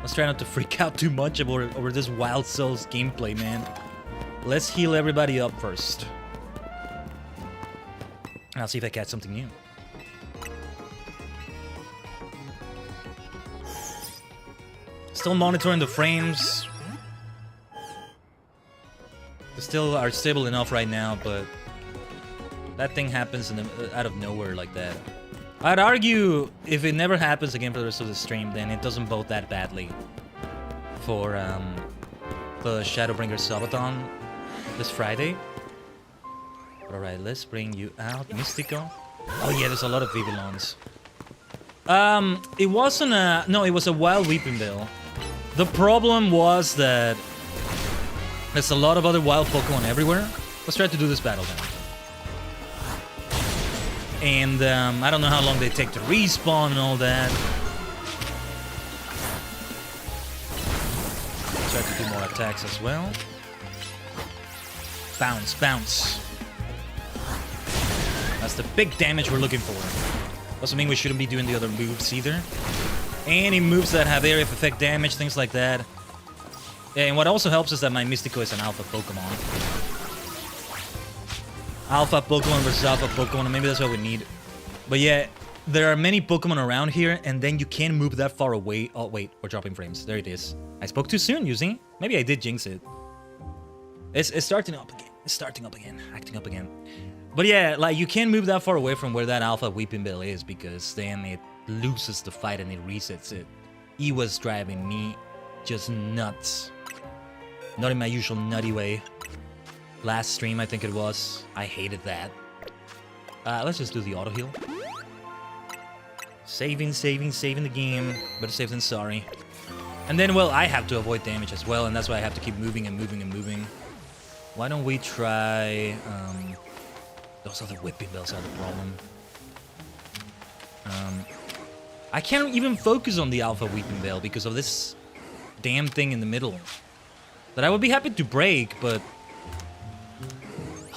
Let's try not to freak out too much over this Wild Souls gameplay, man. Let's heal everybody up first. And I'll see if I catch something new. Still monitoring the frames. They still are stable enough right now, but that thing happens out of nowhere like that. I'd argue if it never happens again for the rest of the stream, then it doesn't bode that badly for the Shadowbringer Subathon this Friday. But alright, let's bring you out. Mystico. Oh yeah, there's a lot of Vivillons. It wasn't a... No, it was a wild weeping bill. The problem was that there's a lot of other wild Pokemon everywhere. Let's try to do this battle then. And I don't know how long they take to respawn and all that. Try to do more attacks as well. Bounce, bounce. That's the big damage we're looking for. Doesn't mean we shouldn't be doing the other moves either. Any moves that have area effect damage, things like that. And what also helps is that my Mystico is an alpha Pokemon. Alpha Pokemon versus alpha Pokemon, maybe that's what we need. But yeah, there are many Pokemon around here, and then you can't move that far away. Oh wait, we're dropping frames. There it is. I spoke too soon, using. Maybe I did jinx it. It's starting up again. It's starting up again. Acting up again. But yeah, like, you can't move that far away from where that alpha Weeping Bill is, because then it loses the fight and it resets it. He was driving me just nuts. Not in my usual nutty way. Last stream, I think it was. I hated that. Let's just do the auto heal. Saving the game. Better safe than sorry. And then, well, I have to avoid damage as well, and that's why I have to keep moving and moving and moving. Why don't we try... those other whipping bells are the problem. I can't even focus on the alpha weeping bell because of this damn thing in the middle. That I would be happy to break, but...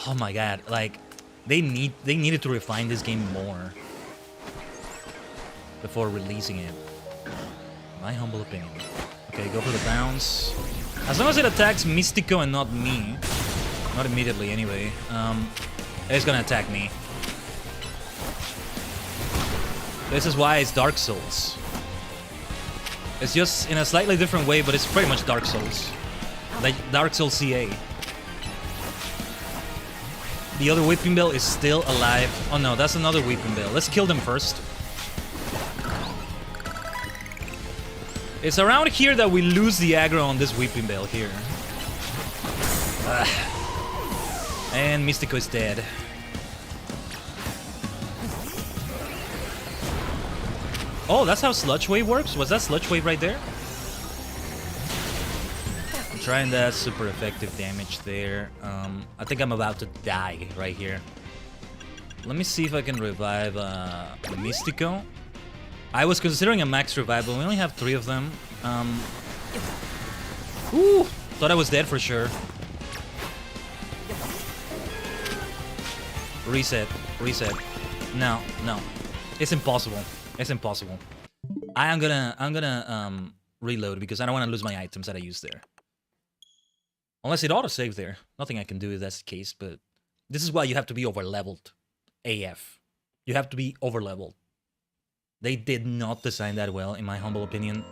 Oh my god, like... They needed to refine this game more. Before releasing it. My humble opinion. Okay, go for the bounce. As long as it attacks Mystico and not me. Not immediately, anyway. It's gonna attack me. This is why it's Dark Souls. It's just in a slightly different way, but it's pretty much Dark Souls. Like Dark Souls CA. The other Weeping Bell is still alive. Oh no, that's another Weeping Bell. Let's kill them first. It's around here that we lose the aggro on this Weeping Bell here. And Mystico is dead. Oh, that's how Sludge Wave works? Was that Sludge Wave right there? I'm trying that super effective damage there. I think I'm about to die right here. Let me see if I can revive Mystico. I was considering a max revive, but we only have 3 of them. Ooh, thought I was dead for sure. Reset, reset. No, no. It's impossible. It's impossible. I'm gonna reload because I don't want to lose my items that I used there. Unless it auto-saved there. Nothing I can do if that's the case, but this is why you have to be over-leveled. AF. You have to be over-leveled. They did not design that well, in my humble opinion,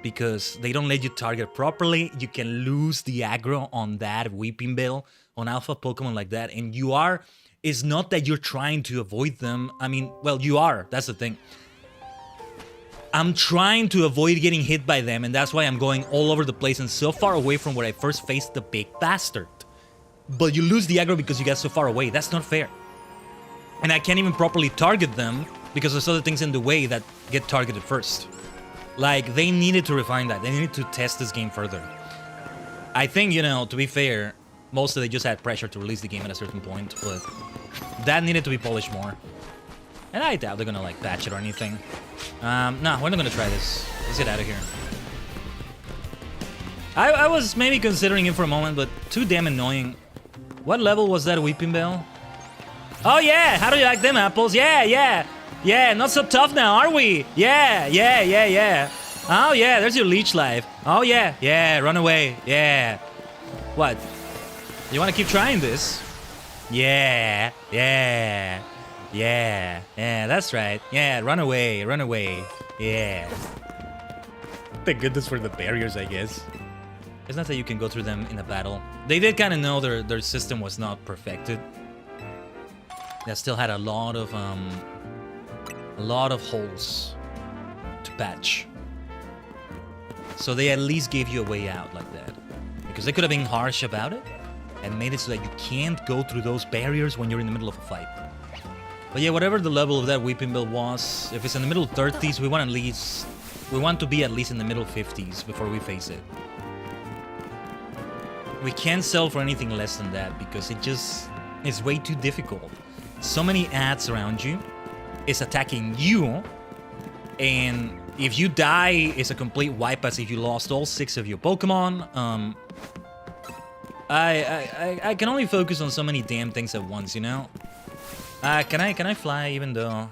because they don't let you target properly. You can lose the aggro on that Weeping Bell, on alpha Pokemon like that, and you are... It's not that you're trying to avoid them. I mean, well, you are. That's the thing. I'm trying to avoid getting hit by them, and that's why I'm going all over the place and so far away from where I first faced the big bastard. But you lose the aggro because you get so far away. That's not fair. And I can't even properly target them because there's other things in the way that get targeted first. Like, they needed to refine that. They needed to test this game further. I think, you know, to be fair, mostly they just had pressure to release the game at a certain point, but that needed to be polished more. And I doubt they're gonna, like, patch it or anything. No, we're not gonna try this. Let's get out of here. I was maybe considering it for a moment, but too damn annoying. What level was that Weeping Bell? Oh yeah, how do you like them apples? Yeah, yeah. Yeah, not so tough now, are we? Yeah, yeah, yeah, yeah. Oh yeah, there's your leech life. Oh yeah, yeah, run away. Yeah. What? You wanna keep trying this? Yeah, yeah. Yeah, yeah, that's right. Yeah, run away, run away. Yeah. Thank goodness for the barriers, I guess. It's not that you can go through them in a battle. They did kind of know their system was not perfected. That still had a lot of holes to patch. So they at least gave you a way out like that. Because they could have been harsh about it and made it so that you can't go through those barriers when you're in the middle of a fight. But yeah, whatever the level of that weeping bill was, if it's in the middle 30s, we want to be at least in the middle 50s before we face it. We can't sell for anything less than that because it's way too difficult. So many ads around you, it's attacking you, and if you die, it's a complete wipe as if you lost all 6 of your Pokemon. I can only focus on so many damn things at once, you know? Can I fly even though...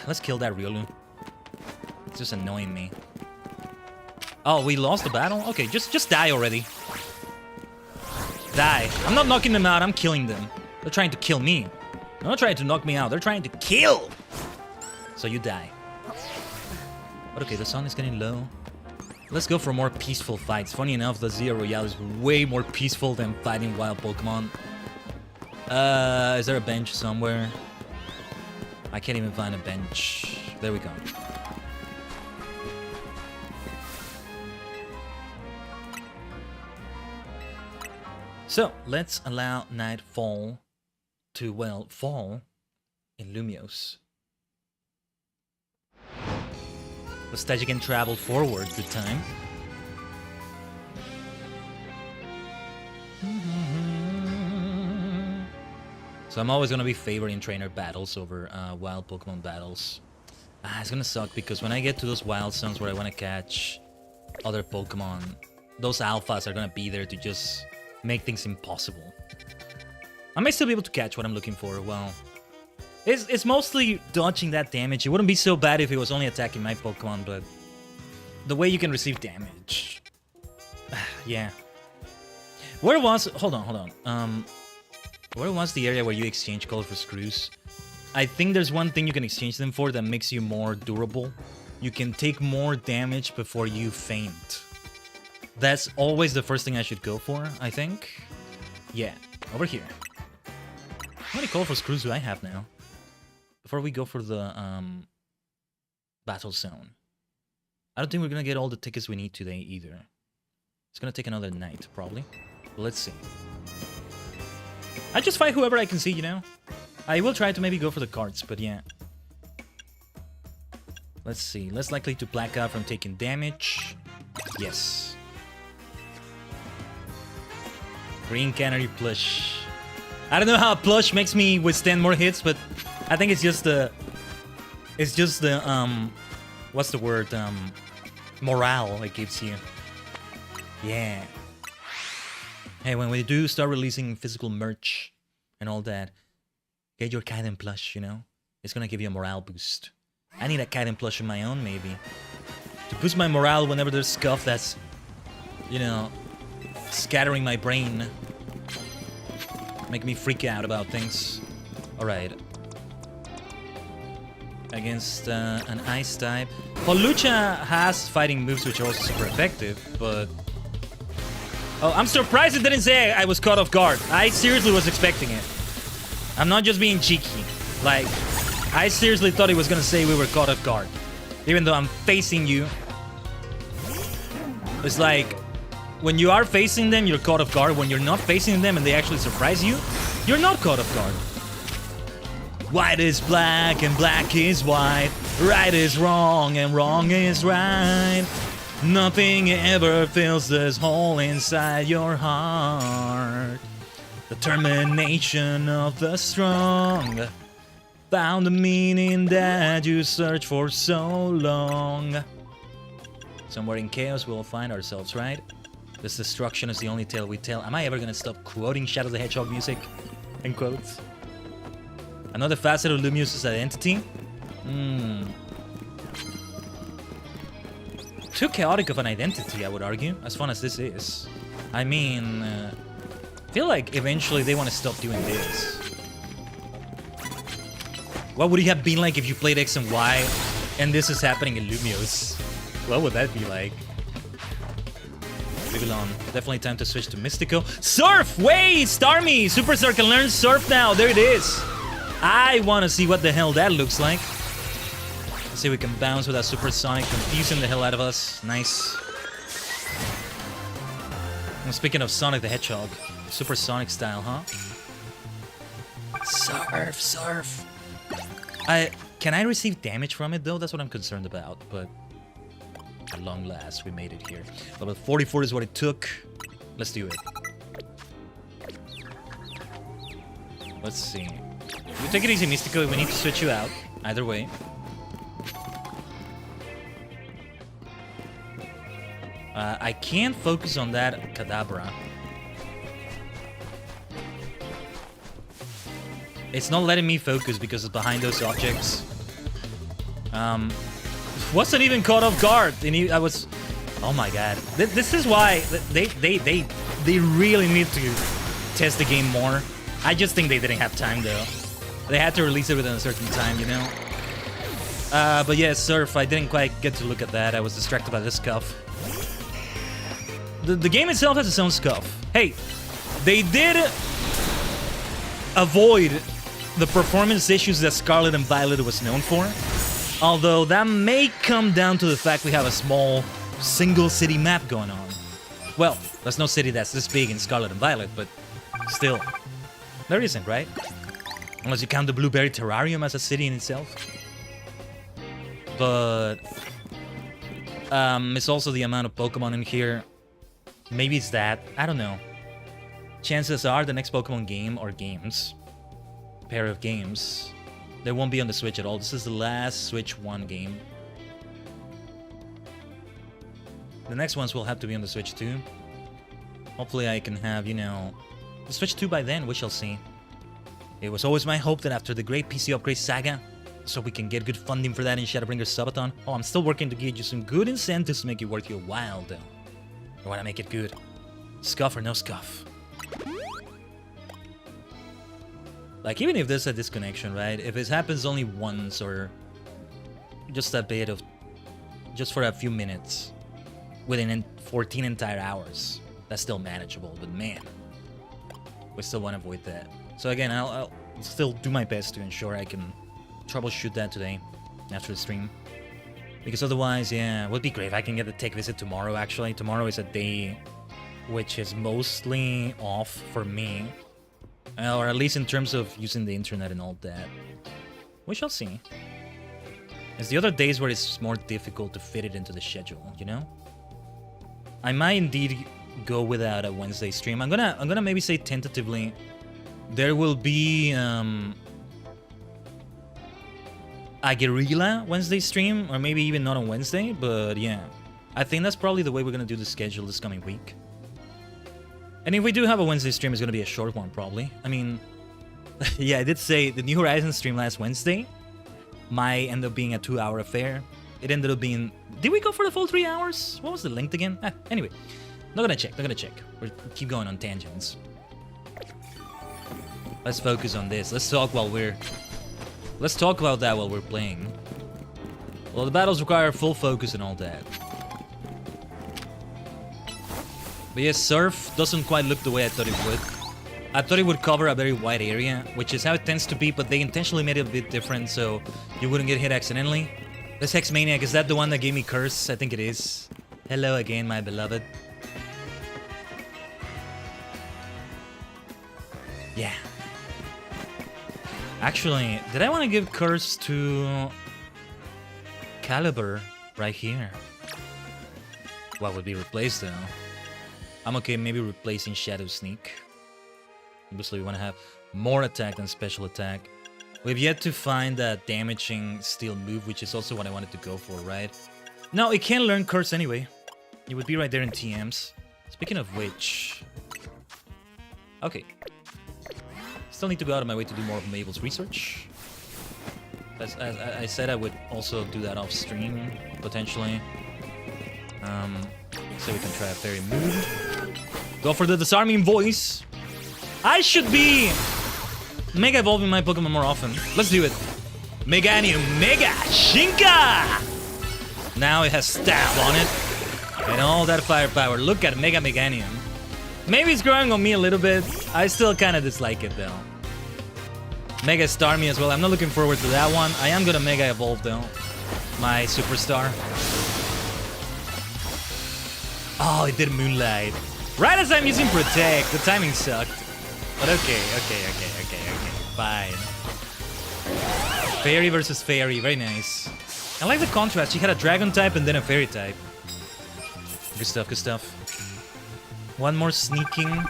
let's kill that Riolu. It's just annoying me. Oh, we lost the battle? Okay, just die already. Die. I'm not knocking them out, I'm killing them. They're trying to kill me. They're not trying to knock me out, they're trying to kill! So you die. But okay, the sun is getting low. Let's go for more peaceful fights. Funny enough, the Zero Royale is way more peaceful than fighting wild Pokemon. Is there a bench somewhere? I can't even find a bench. There we go. So, let's allow nightfall to, well, fall in Lumiose. Does Tajigen travel forward the time? So I'm always gonna be favoring trainer battles over wild Pokemon battles. It's gonna suck because when I get to those wild zones where I wanna catch other Pokemon, those alphas are gonna be there to just make things impossible. I may still be able to catch what I'm looking for. Well, it's mostly dodging that damage. It wouldn't be so bad if it was only attacking my Pokemon, but the way you can receive damage. Yeah. Where was... Hold on. Where was the area where you exchange colorful screws? I think there's one thing you can exchange them for that makes you more durable. You can take more damage before you faint. That's always the first thing I should go for, I think. Yeah, over here. How many colorful screws do I have now? Before we go for the battle zone. I don't think we're gonna get all the tickets we need today either. It's gonna take another night, probably. But let's see. I just fight whoever I can see, you know? I will try to maybe go for the cards, but yeah. Let's see. Less likely to black out from taking damage. Yes. Green Canary Plush. I don't know how Plush makes me withstand more hits, but I think it's just the... It's just the, what's the word? Morale it gives you. Yeah. Hey, when we do start releasing physical merch and all that, get your Khaiden plush, you know? It's gonna give you a morale boost. I need a Khaiden plush of my own, maybe. To boost my morale whenever there's stuff that's, you know, scattering my brain. Make me freak out about things. Alright. Against an ice type. Holucha has fighting moves which are also super effective, but... Oh, I'm surprised it didn't say I was caught off guard. I seriously was expecting it. I'm not just being cheeky. Like, I seriously thought it was gonna say we were caught off guard. Even though I'm facing you. It's like, when you are facing them, you're caught off guard. When you're not facing them and they actually surprise you, you're not caught off guard. White is black and black is white. Right is wrong and wrong is right. Nothing ever fills this hole inside your heart. Determination of the strong. Found the meaning that you searched for so long. Somewhere in chaos we'll find ourselves, right? This destruction is the only tale we tell. Am I ever gonna stop quoting Shadow the Hedgehog music? In quotes. Another facet of Lumiuse's identity? Too chaotic of an identity, I would argue, as fun as this is. I mean, I feel like eventually they want to stop doing this. What would it have been like if you played X and Y and this is happening in Lumiose? What would that be like? Vigilon, definitely time to switch to Mystico. Surf! Wait! Starmie! Superstar can learn Surf now, there it is! I want to see what the hell that looks like. See if we can bounce with that supersonic, confusing the hell out of us. Nice. And speaking of Sonic the Hedgehog, supersonic style, huh? Surf, surf. Can I receive damage from it though? That's what I'm concerned about, but at long last, we made it here. Level 44 is what it took. Let's do it. Let's see. You take it easy, Mystico. We need to switch you out. Either way. I can't focus on that Kadabra. It's not letting me focus because it's behind those objects. Wasn't even caught off guard, and I was. Oh my god! This is why they really need to test the game more. I just think they didn't have time though. They had to release it within a certain time, you know. But yeah, Surf. I didn't quite get to look at that. I was distracted by this scuff. The game itself has its own scuff. Hey, they did avoid the performance issues that Scarlet and Violet was known for. Although that may come down to the fact we have a small single city map going on. Well, there's no city that's this big in Scarlet and Violet, but still. There isn't, right? Unless you count the Blueberry Terrarium as a city in itself. But it's also the amount of Pokemon in here. Maybe it's that. I don't know. Chances are the next Pokemon game or games, pair of games, they won't be on the Switch at all. This is the last Switch 1 game. The next ones will have to be on the Switch 2. Hopefully I can have, you know, the Switch 2 by then, we shall see. It was always my hope that after the great PC upgrade saga, so we can get good funding for that in Shadowbringer Subathon. Oh, I'm still working to get you some good incentives to make it worth your while, though. I want to make it good. Scuff or no scuff. Like, even if there's a disconnection, right? If it happens only once or just a bit of... just for a few minutes within 14 entire hours, that's still manageable. But man, we still want to avoid that. So again, I'll still do my best to ensure I can troubleshoot that today after the stream. Because otherwise, yeah, it would be great if I can get the tech visit tomorrow, actually. Tomorrow is a day which is mostly off for me. Or at least in terms of using the internet and all that. We shall see. It's the other days where it's more difficult to fit it into the schedule, you know? I might indeed go without a Wednesday stream. I'm gonna maybe say tentatively there will be a guerrilla Wednesday stream, or maybe even not on Wednesday, but yeah. I think that's probably the way we're gonna do the schedule this coming week. And if we do have a Wednesday stream, it's gonna be a short one, probably. I mean, yeah, I did say the New Horizons stream last Wednesday might end up being a 2-hour affair. It ended up being... Did we go for the full 3 hours? What was the length again? Anyway, not gonna check. We'll keep going on tangents. Let's focus on this. Let's talk while we're... Let's talk about that while we're playing. Well, the battles require full focus and all that. But yes, Surf doesn't quite look the way I thought it would. I thought it would cover a very wide area, which is how it tends to be, but they intentionally made it a bit different so you wouldn't get hit accidentally. This Hex Maniac, is that the one that gave me Curse? I think it is. Hello again, my beloved. Yeah. Actually, did I want to give Curse to Caliber right here? What would be replaced though? I'm okay, maybe replacing Shadow Sneak. Obviously we want to have more attack than special attack. We've yet to find that damaging steel move, which is also what I wanted to go for, right? No, it can learn Curse anyway. It would be right there in TMs. Speaking of which... Okay. Still need to go out of my way to do more of Mabel's research. As I said, I would also do that off stream, potentially. So we can try a fairy move. Go for the disarming voice. I should be Mega Evolving my Pokemon more often. Let's do it. Meganium Mega Shinka! Now it has Stab on it. And all that firepower. Look at Mega Meganium. Maybe it's growing on me a little bit. I still kind of dislike it though. Mega Starmie as well. I'm not looking forward to that one. I am gonna Mega Evolve though. My Superstar. Oh, it did Moonlight. Right as I'm using Protect. The timing sucked. But okay. Fine. Fairy versus fairy, very nice. I like the contrast. She had a dragon type and then a fairy type. Good stuff, good stuff. One more sneaking.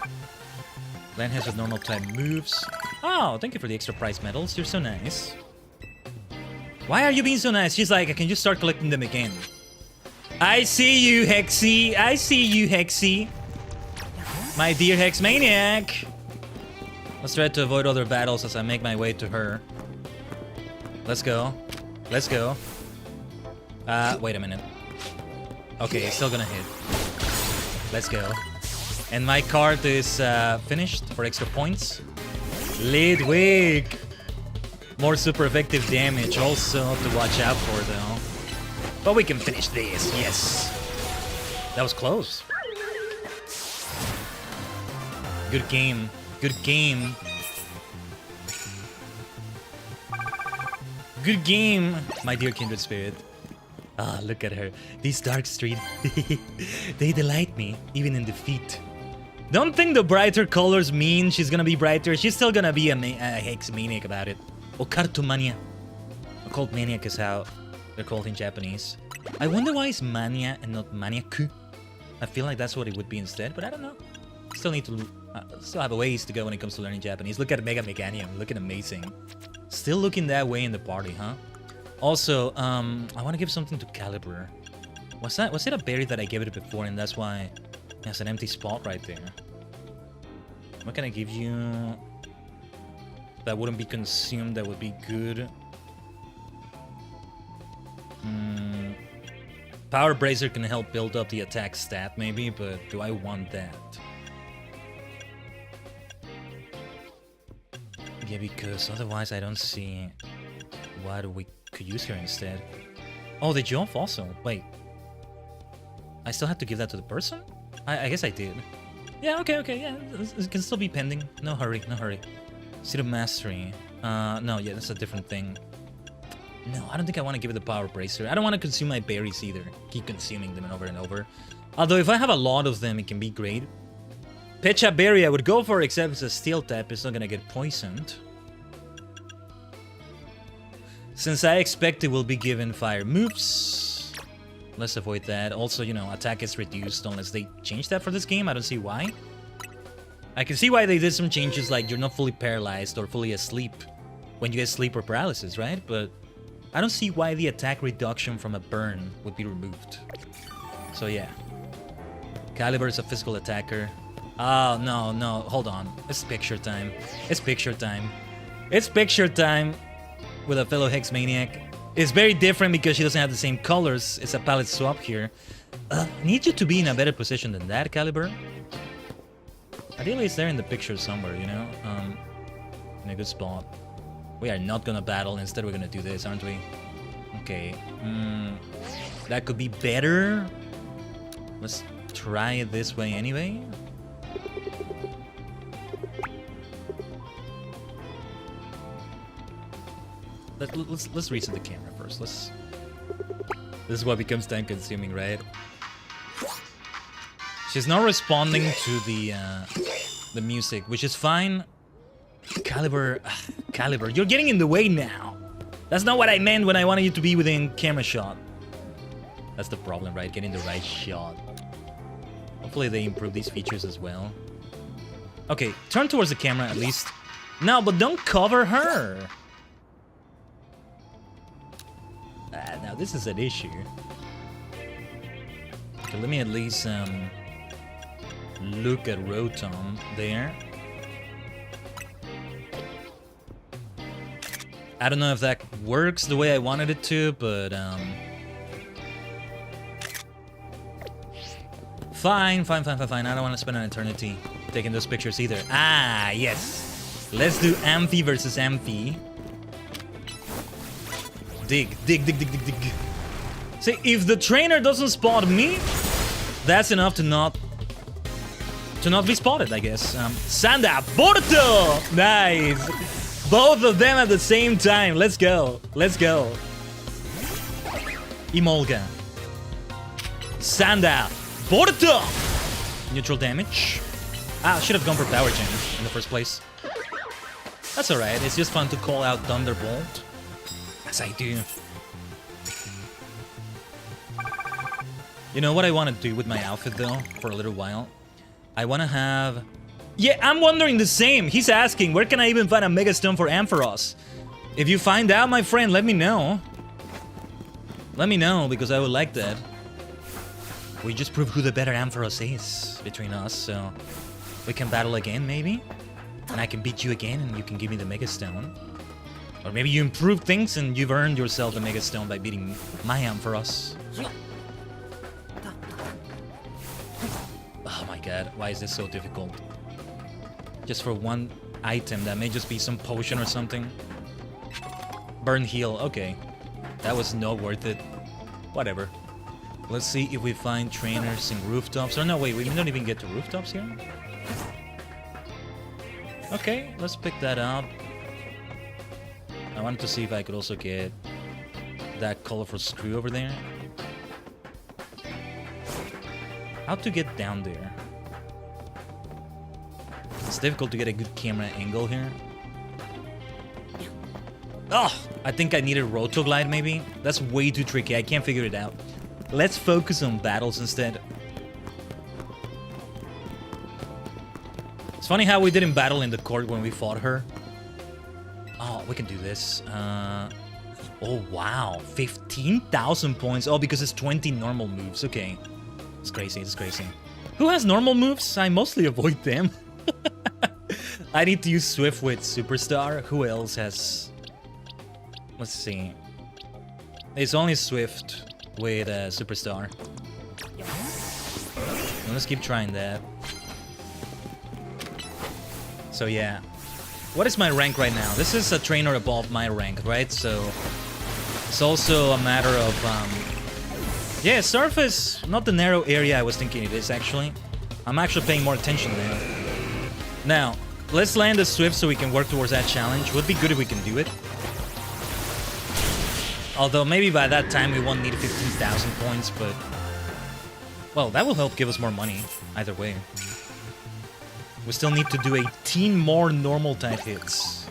Land has with normal type moves. Oh, thank you for the extra prize medals. You're so nice. Why are you being so nice? She's like, I can just start collecting them again. I see you, Hexy. I see you, Hexy. My dear Hex Maniac. Let's try to avoid other battles as I make my way to her. Let's go. Let's go. Wait a minute. Okay, still gonna hit. Let's go. And my card is finished for extra points. Lidwig. More super effective damage also to watch out for though. But we can finish this, yes. That was close. Good game. Good game. Good game, my dear kindred spirit. Ah, look at her. These dark street. They delight me, even in defeat. Don't think the brighter colors mean she's gonna be brighter. She's still gonna be a hex maniac about it. Occult-mania. Occult maniac is how they're called in Japanese. I wonder why it's mania and not maniaku. I feel like that's what it would be instead, but I don't know. Still need to... still have a ways to go when it comes to learning Japanese. Look at Mega Meganium, looking amazing. Still looking that way in the party, huh? Also, I want to give something to Caliber. Was it a berry that I gave it before, and that's why there's an empty spot right there? What can I give you that wouldn't be consumed? That would be good. Power Bracer can help build up the attack stat, maybe, but do I want that? Yeah, because otherwise I don't see what we could use here instead. Oh, the Jump also. Wait. I still have to give that to the person? I guess I did. Yeah, okay, yeah. It can still be pending. No hurry, no hurry. Seed of Mastery. No, yeah, that's a different thing. No, I don't think I want to give it the Power Bracer. I don't want to consume my berries either. Keep consuming them over and over. Although if I have a lot of them, it can be great. Pecha Berry I would go for, except it's a steel type, it's not gonna get poisoned. Since I expect it will be given fire moves, let's avoid that. Also, you know, attack is reduced unless they change that for this game. I don't see why. I can see why they did some changes, like you're not fully paralyzed or fully asleep when you get sleep or paralysis, right? But I don't see why the attack reduction from a burn would be removed. So yeah. Caliber is a physical attacker. Oh, no, hold on. It's picture time. It's picture time. It's picture time with a fellow Hex Maniac. It's very different because she doesn't have the same colors. It's a palette swap here. I need you to be in a better position than that, Caliber. Ideally, it's there in the picture somewhere, you know? In a good spot. We are not gonna battle. Instead, we're gonna do this, aren't we? Okay. That could be better. Let's try it this way anyway. Let's reset the camera first. This is what becomes time consuming, right? She's not responding to the music, which is fine. Caliber, you're getting in the way now. That's not what I meant when I wanted you to be within camera shot. That's the problem, right? Getting the right shot. Hopefully they improve these features as well. Okay, turn towards the camera at least. No, but don't cover her. Now this is an issue. Okay, let me at least look at Rotom there. I don't know if that works the way I wanted it to, but fine. I don't want to spend an eternity taking those pictures either. Ah, yes. Let's do Amphi versus Amphi. Dig. See, if the trainer doesn't spot me, that's enough to not be spotted, I guess. Sanda Porto! Nice! Both of them at the same time. Let's go. Emolga. Sanda Porto! Neutral damage. I should have gone for Power Gem in the first place. That's alright. It's just fun to call out Thunderbolt. As I do. You know what I want to do with my outfit, though, for a little while? I want to have... Yeah, I'm wondering the same. He's asking, where can I even find a Mega Stone for Ampharos? If you find out, my friend, let me know. Let me know, because I would like that. We just prove who the better Ampharos is between us, so... We can battle again, maybe? And I can beat you again, and you can give me the Mega Stone. Or maybe you improve things, and you've earned yourself the Mega Stone by beating my Ampharos. Oh my god, why is this so difficult? Just for one item that may just be some potion or something. Burn heal, okay. That was not worth it. Whatever. Let's see if we find trainers in rooftops. Or no, wait, we don't even get to rooftops here? Okay, let's pick that up. I wanted to see if I could also get that colorful screw over there. How to get down there? It's difficult to get a good camera angle here. Oh, I think I needed Rotoglide maybe. That's way too tricky. I can't figure it out. Let's focus on battles instead. It's funny how we didn't battle in the court when we fought her. Oh, we can do this. Oh, wow. 15,000 points. Oh, because it's 20 normal moves. Okay. It's crazy. It's crazy. Who has normal moves? I mostly avoid them. I need to use Swift with Superstar. Who else has... Let's see. It's only Swift with Superstar. Let's keep trying that. So yeah. What is my rank right now? This is a trainer above my rank, right? So it's also a matter of... Yeah, surface, not the narrow area I was thinking it is, actually. I'm actually paying more attention there. Now, let's land a Swift so we can work towards that challenge. Would be good if we can do it. Although maybe by that time we won't need 15,000 points, but... Well, that will help give us more money, either way. We still need to do 18 more normal type hits.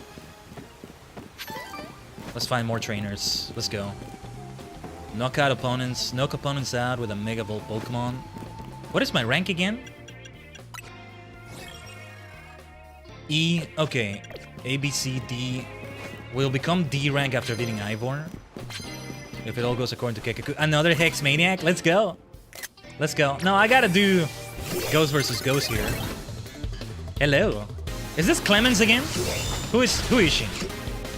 Let's find more trainers. Let's go. Knock out opponents. Knock opponents out with a Mega Volt Pokemon. What is my rank again? E. Okay. A, B, C, D. We'll become D rank after beating Ivor. If it all goes according to Kekaku. Another Hex Maniac. Let's go. Let's go. No, I gotta do Ghost versus Ghost here. Hello. Is this Clemens again? Who is she?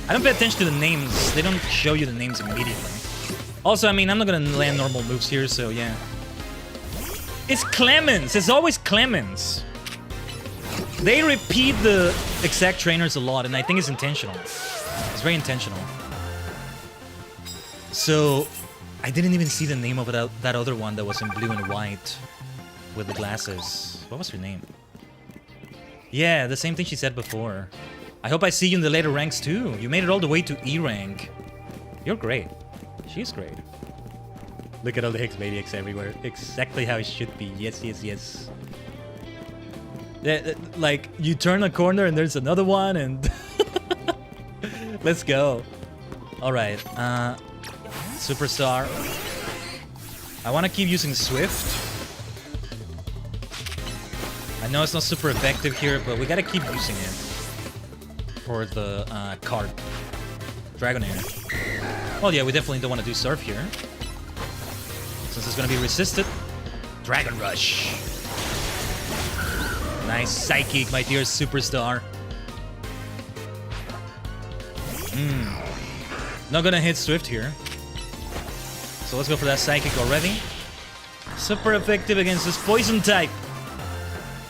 I don't pay attention to the names. They don't show you the names immediately. Also, I mean, I'm not gonna land normal moves here, so yeah. It's Clemens. It's always Clemens. They repeat the exact trainers a lot, and I think it's intentional. It's very intentional. So, I didn't even see the name of that other one that was in blue and white with the glasses. What was her name? Yeah, the same thing she said before. I hope I see you in the later ranks too. You made it all the way to E rank. You're great. She's great. Look at all the Hex Maniacs everywhere. Exactly how it should be. Yes, yes, yes. Like, you turn a corner and there's another one and... Let's go. Alright, Superstar. I want to keep using Swift. I know it's not super effective here, but we gotta keep using it. For the card. Dragonair. Well, yeah, we definitely don't want to do Surf here. Since it's gonna be resisted. Dragon Rush. Nice Psychic, my dear Superstar. Not gonna hit Swift here. So let's go for that Psychic already. Super effective against this Poison type.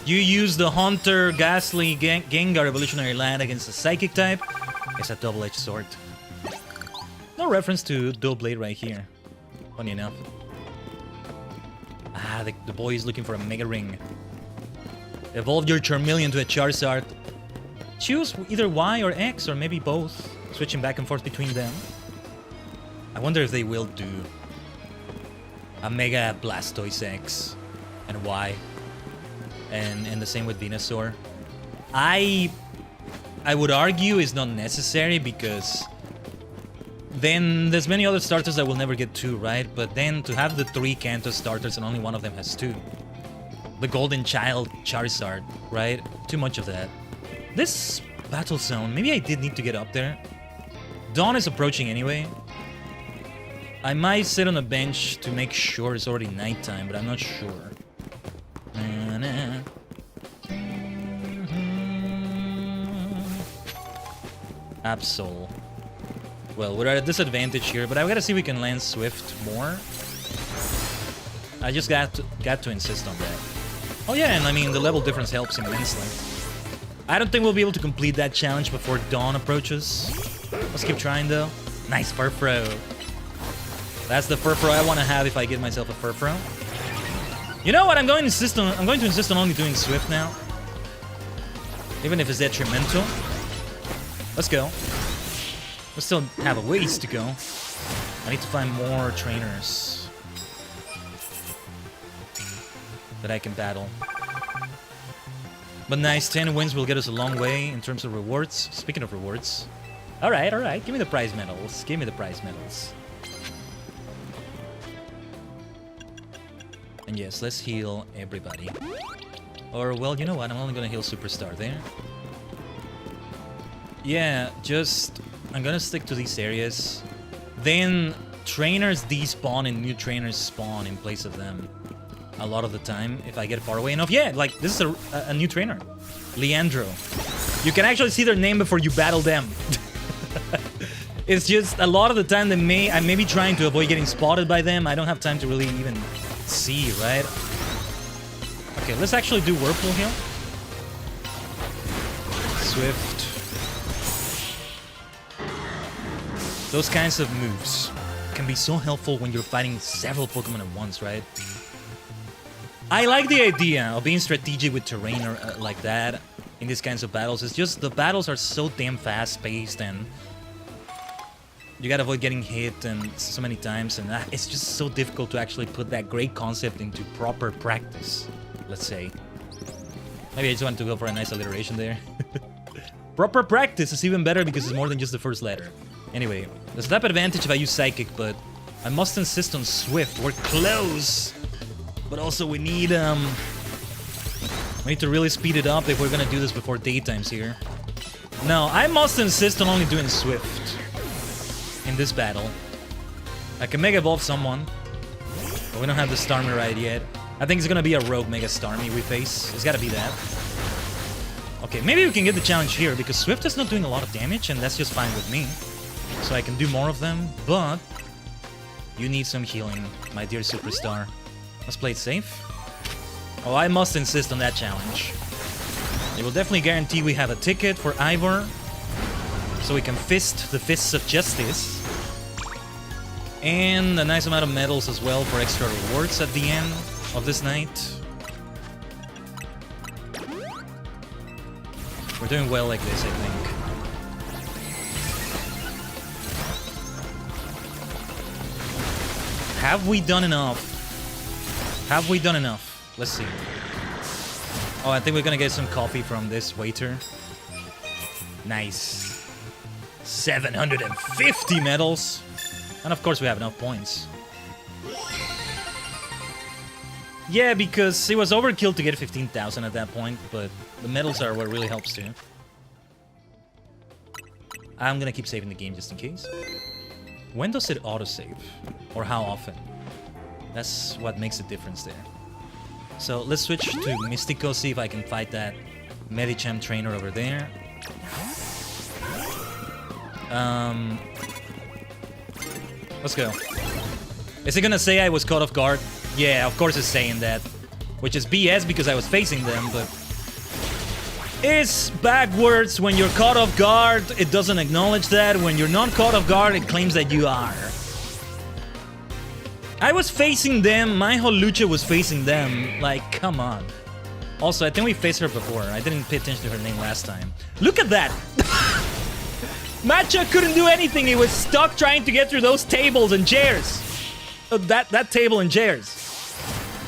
You use the Haunter, Ghastly, Gengar Evolutionary Land against the Psychic type. It's a double-edged sword. No reference to Dual Blade right here. Funny enough. Ah, the boy is looking for a Mega Ring. Evolve your Charmeleon to a Charizard. Choose either Y or X, or maybe both. Switching back and forth between them. I wonder if they will do a Mega Blastoise X and Y. And the same with Venusaur. I would argue it's not necessary because Then there's many other starters that will never get 2, right? But then to have the 3 Kanto starters and only one of them has 2. The Golden Child Charizard, right? Too much of that. This battle zone, maybe I did need to get up there. Dawn is approaching anyway. I might sit on a bench to make sure it's already nighttime, but I'm not sure. Absol. Well, we're at a disadvantage here, but I gotta see if we can land Swift more. I just got to insist on that. Oh yeah, and I mean, the level difference helps immensely. I don't think we'll be able to complete that challenge before Dawn approaches. Let's keep trying, though. Nice Furfro. That's the Furfro I want to have if I get myself a Furfro. You know what? I'm going to insist on only doing Swift now. Even if it's detrimental. Let's go. We still have a ways to go. I need to find more trainers that I can battle. But nice, 10 wins will get us a long way in terms of rewards. Speaking of rewards. Alright, alright. Give me the prize medals. Give me the prize medals. And yes, let's heal everybody. Or, well, you know what? I'm only gonna heal Superstar there. Yeah, just... I'm gonna stick to these areas. Then, trainers despawn and new trainers spawn in place of them. A lot of the time, if I get far away enough. Yeah, like, this is a new trainer. Leandro. You can actually see their name before you battle them. It's just, a lot of the time, I may be trying to avoid getting spotted by them. I don't have time to really even see, right? Okay, let's actually do Whirlpool here. Swift. Those kinds of moves can be so helpful when you're fighting several Pokemon at once, right? I like the idea of being strategic with terrain or, like that in these kinds of battles. It's just the battles are so damn fast-paced and you gotta avoid getting hit and so many times, and it's just so difficult to actually put that great concept into proper practice, let's say. Maybe I just wanted to go for a nice alliteration there. Proper practice is even better because it's more than just the first letter. Anyway, there's a type advantage if I use Psychic, but I must insist on Swift. We're close! But also we need to really speed it up if we're gonna do this before daytime's here. No, I must insist on only doing Swift in this battle. I can Mega Evolve someone, but we don't have the Starmie right yet. I think it's gonna be a Rogue Mega Starmie we face. It's gotta be that. Okay, maybe we can get the challenge here because Swift is not doing a lot of damage and that's just fine with me. So I can do more of them, but you need some healing, my dear Superstar. Let's play it safe. Oh, I must insist on that challenge. It will definitely guarantee we have a ticket for Ivor, so we can fist the Fists of Justice. And a nice amount of medals as well for extra rewards at the end of this night. We're doing well like this, I think. Have we done enough? Have we done enough? Let's see. Oh, I think we're gonna get some coffee from this waiter. Nice. 750 medals. And of course we have enough points. Yeah, because it was overkill to get 15,000 at that point, but the medals are what really helps too. I'm gonna keep saving the game just in case. When does it autosave? Or how often? That's what makes a difference there. So let's switch to Mystico, see if I can fight that Medicham trainer over there. Let's go. Is it gonna say I was caught off guard? Yeah, of course it's saying that. Which is BS because I was facing them, but... It's backwards. When you're caught off guard, it doesn't acknowledge that. When you're not caught off guard, it claims that you are. I was facing them. My Holucha was facing them. Like, come on. Also, I think we faced her before. I didn't pay attention to her name last time. Look at that! Matcha couldn't do anything. He was stuck trying to get through those tables and chairs. That table and chairs.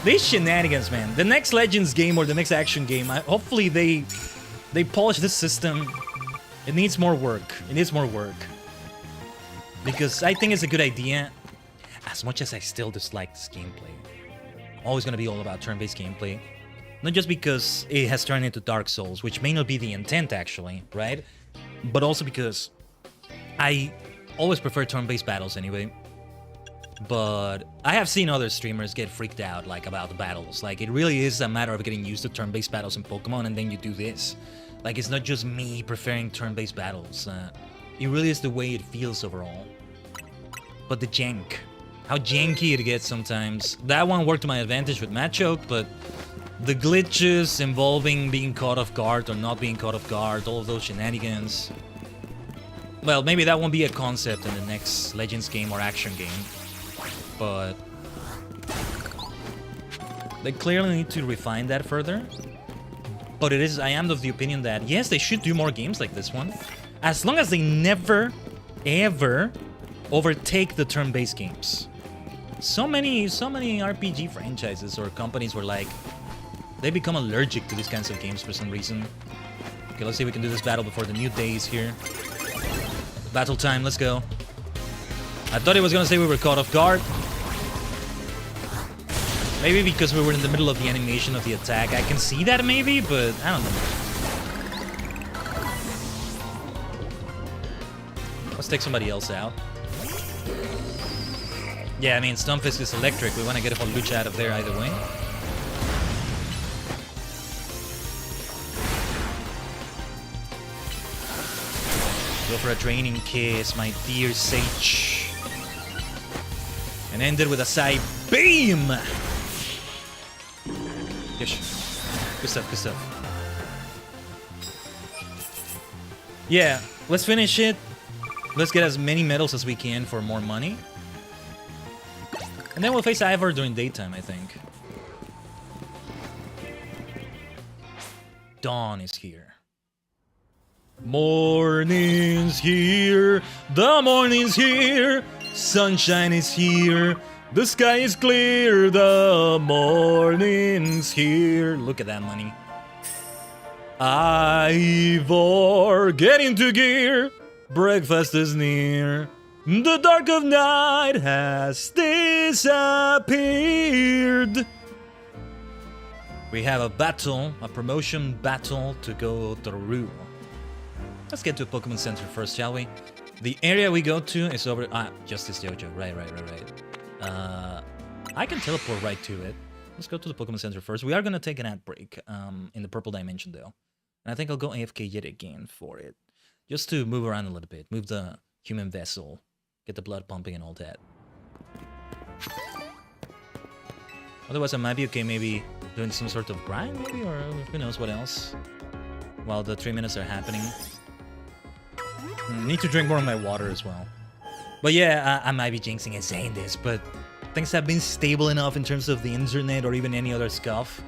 These shenanigans, man. The next Legends game or the next action game, hopefully they polish this system. It needs more work. It needs more work. because I think it's a good idea. As much as I still dislike this gameplay, always gonna be all about turn-based gameplay. Not just because it has turned into Dark Souls, which may not be the intent actually, right? But also because I always prefer turn-based battles anyway. But I have seen other streamers get freaked out like about the battles. Like, it really is a matter of getting used to turn-based battles in Pokemon, and then you do this. Like, it's not just me preferring turn-based battles. It really is the way it feels overall. But the jank. How janky it gets sometimes. That one worked to my advantage with Machoke, but the glitches involving being caught off guard or not being caught off guard, all of those shenanigans. Well, maybe that won't be a concept in the next Legends game or action game. But they clearly need to refine that further. But I am of the opinion that, yes, they should do more games like this one. As long as they never, ever overtake the turn-based games. So many RPG franchises or companies were like, they become allergic to these kinds of games for some reason. Okay, let's see if we can do this battle before the new day is here. Battle time, let's go. I thought it was gonna say we were caught off guard. Maybe because we were in the middle of the animation of the attack. I can see that maybe, but I don't know. Let's take somebody else out. Yeah, I mean, Stunfisk is electric. We want to get a Lucha out of there either way. Go for a Draining Kiss, my dear Sage. And end it with a side beam! Yes. Good stuff, good stuff. Yeah, let's finish it. Let's get as many medals as we can for more money. And then we'll face Ivor during daytime, I think. Dawn is here. Morning's here. The morning's here. Sunshine is here. The sky is clear. The morning's here. Look at that money. Ivor, get into gear. Breakfast is near. The dark of night has disappeared. We have a battle, a promotion battle to go through. Let's get to a Pokemon Center first, shall we? The area we go to is over... Justice Dojo. Right. I can teleport right to it. Let's go to the Pokemon Center first. We are going to take an ad break in the purple dimension, though. And I think I'll go AFK yet again for it. Just to move around a little bit. Move the human vessel. Get the blood pumping and all that. Otherwise, I might be okay maybe doing some sort of grind, maybe? Or who knows what else. While the 3 minutes are happening. Need to drink more of my water as well. But yeah, I might be jinxing and saying this, but things have been stable enough in terms of the internet or even any other stuff.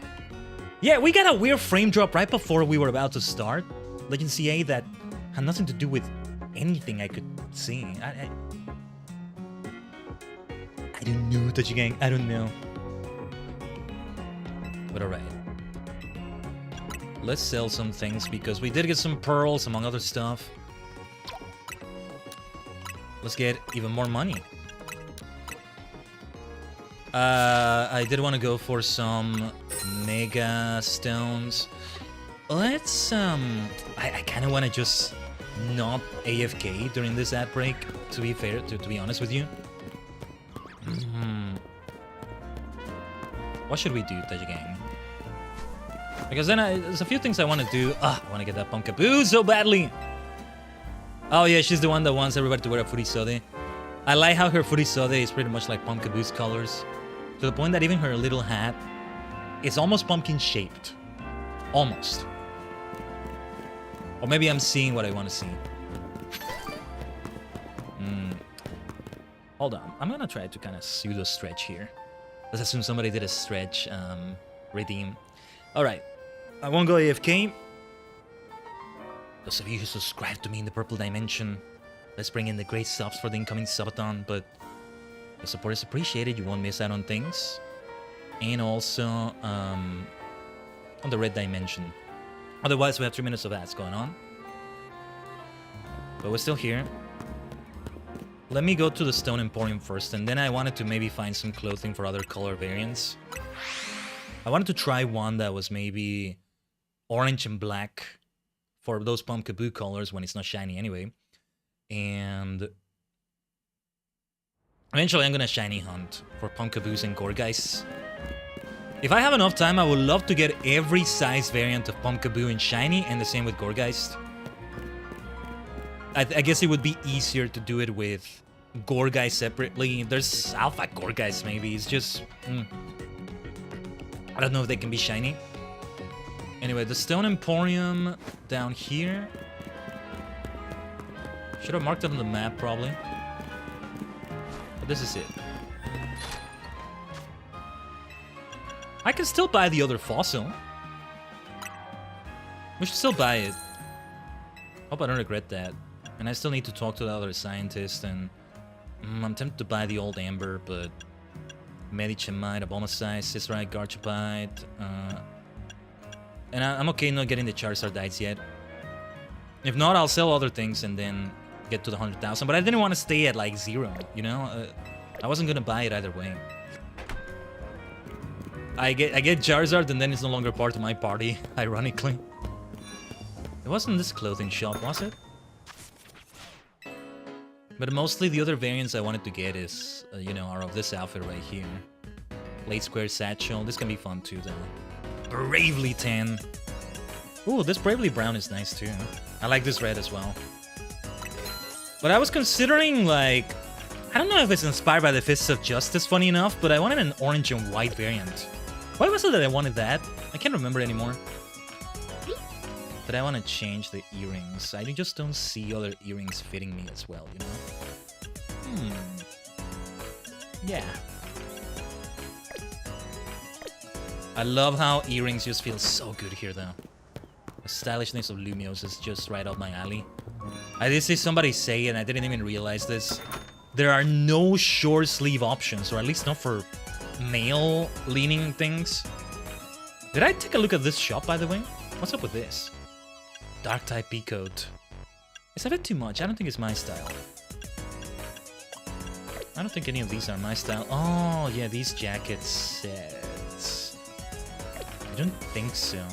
Yeah, we got a weird frame drop right before we were about to start. Legend CA that had nothing to do with anything I could see. I don't know, Tajigen. I don't know. But alright. Let's sell some things because we did get some pearls among other stuff. Let's get even more money. I did want to go for some Mega Stones. Let's, I kind of want to just not AFK during this ad break, to be fair, to be honest with you. What should we do, Tajigen? Because then there's a few things I want to do. I want to get that Pumpkaboo so badly. Oh yeah, she's the one that wants everybody to wear a Furisode. I like how her Furisode is pretty much like Pumpkaboo's colors. To the point that even her little hat is almost pumpkin shaped. Almost. Or maybe I'm seeing what I want to see. Hold on. I'm gonna try to kind of pseudo stretch here. Let's assume somebody did a stretch redeem. Alright. I won't go AFK. Those of you who subscribe to me in the purple dimension, let's bring in the great subs for the incoming subathon, but the support is appreciated. You won't miss out on things. And also on the red dimension. Otherwise, we have 3 minutes of ads going on. But we're still here. Let me go to the Stone Emporium first, and then I wanted to maybe find some clothing for other color variants. I wanted to try one that was maybe orange and black for those Pumpkaboo colors when it's not shiny anyway. And eventually I'm gonna shiny hunt for Pumpkaboos and Gorgeist. If I have enough time, I would love to get every size variant of Pumpkaboo in shiny, and the same with Gorgeist. I guess it would be easier to do it with Gorgeist separately. There's Alpha Gorgeist maybe. It's just... I don't know if they can be shiny. Anyway, the Stone Emporium down here. Should have marked it on the map probably. But this is it. I can still buy the other fossil. We should still buy it. Hope I don't regret that. And I still need to talk to the other scientist, and I'm tempted to buy the old Amber, but Medichemite, Abomasite, Cicerite, Garchupite, and I'm okay not getting the Charizard dice yet. If not, I'll sell other things and then get to the 100,000, but I didn't want to stay at like 0, you know? I wasn't gonna buy it either way. I get Charizard and then it's no longer part of my party, ironically. It wasn't this clothing shop, was it? But mostly the other variants I wanted to get is, you know, are of this outfit right here. Late Square Satchel. This can be fun too, though. Bravely Tan. Ooh, this Bravely Brown is nice too. I like this red as well. But I was considering, like... I don't know if it's inspired by the Fists of Justice, funny enough, but I wanted an orange and white variant. Why was it that I wanted that? I can't remember anymore. But I want to change the earrings. I just don't see other earrings fitting me as well, you know? Yeah. I love how earrings just feel so good here, though. The stylishness of Lumiose is just right up my alley. I did see somebody say, and I didn't even realize this, there are no short sleeve options, or at least not for male-leaning things. Did I take a look at this shop, by the way? What's up with this? Dark type P-coat. Is that a bit too much? I don't think it's my style. I don't think any of these are my style. Oh, yeah, these jacket sets. I don't think so.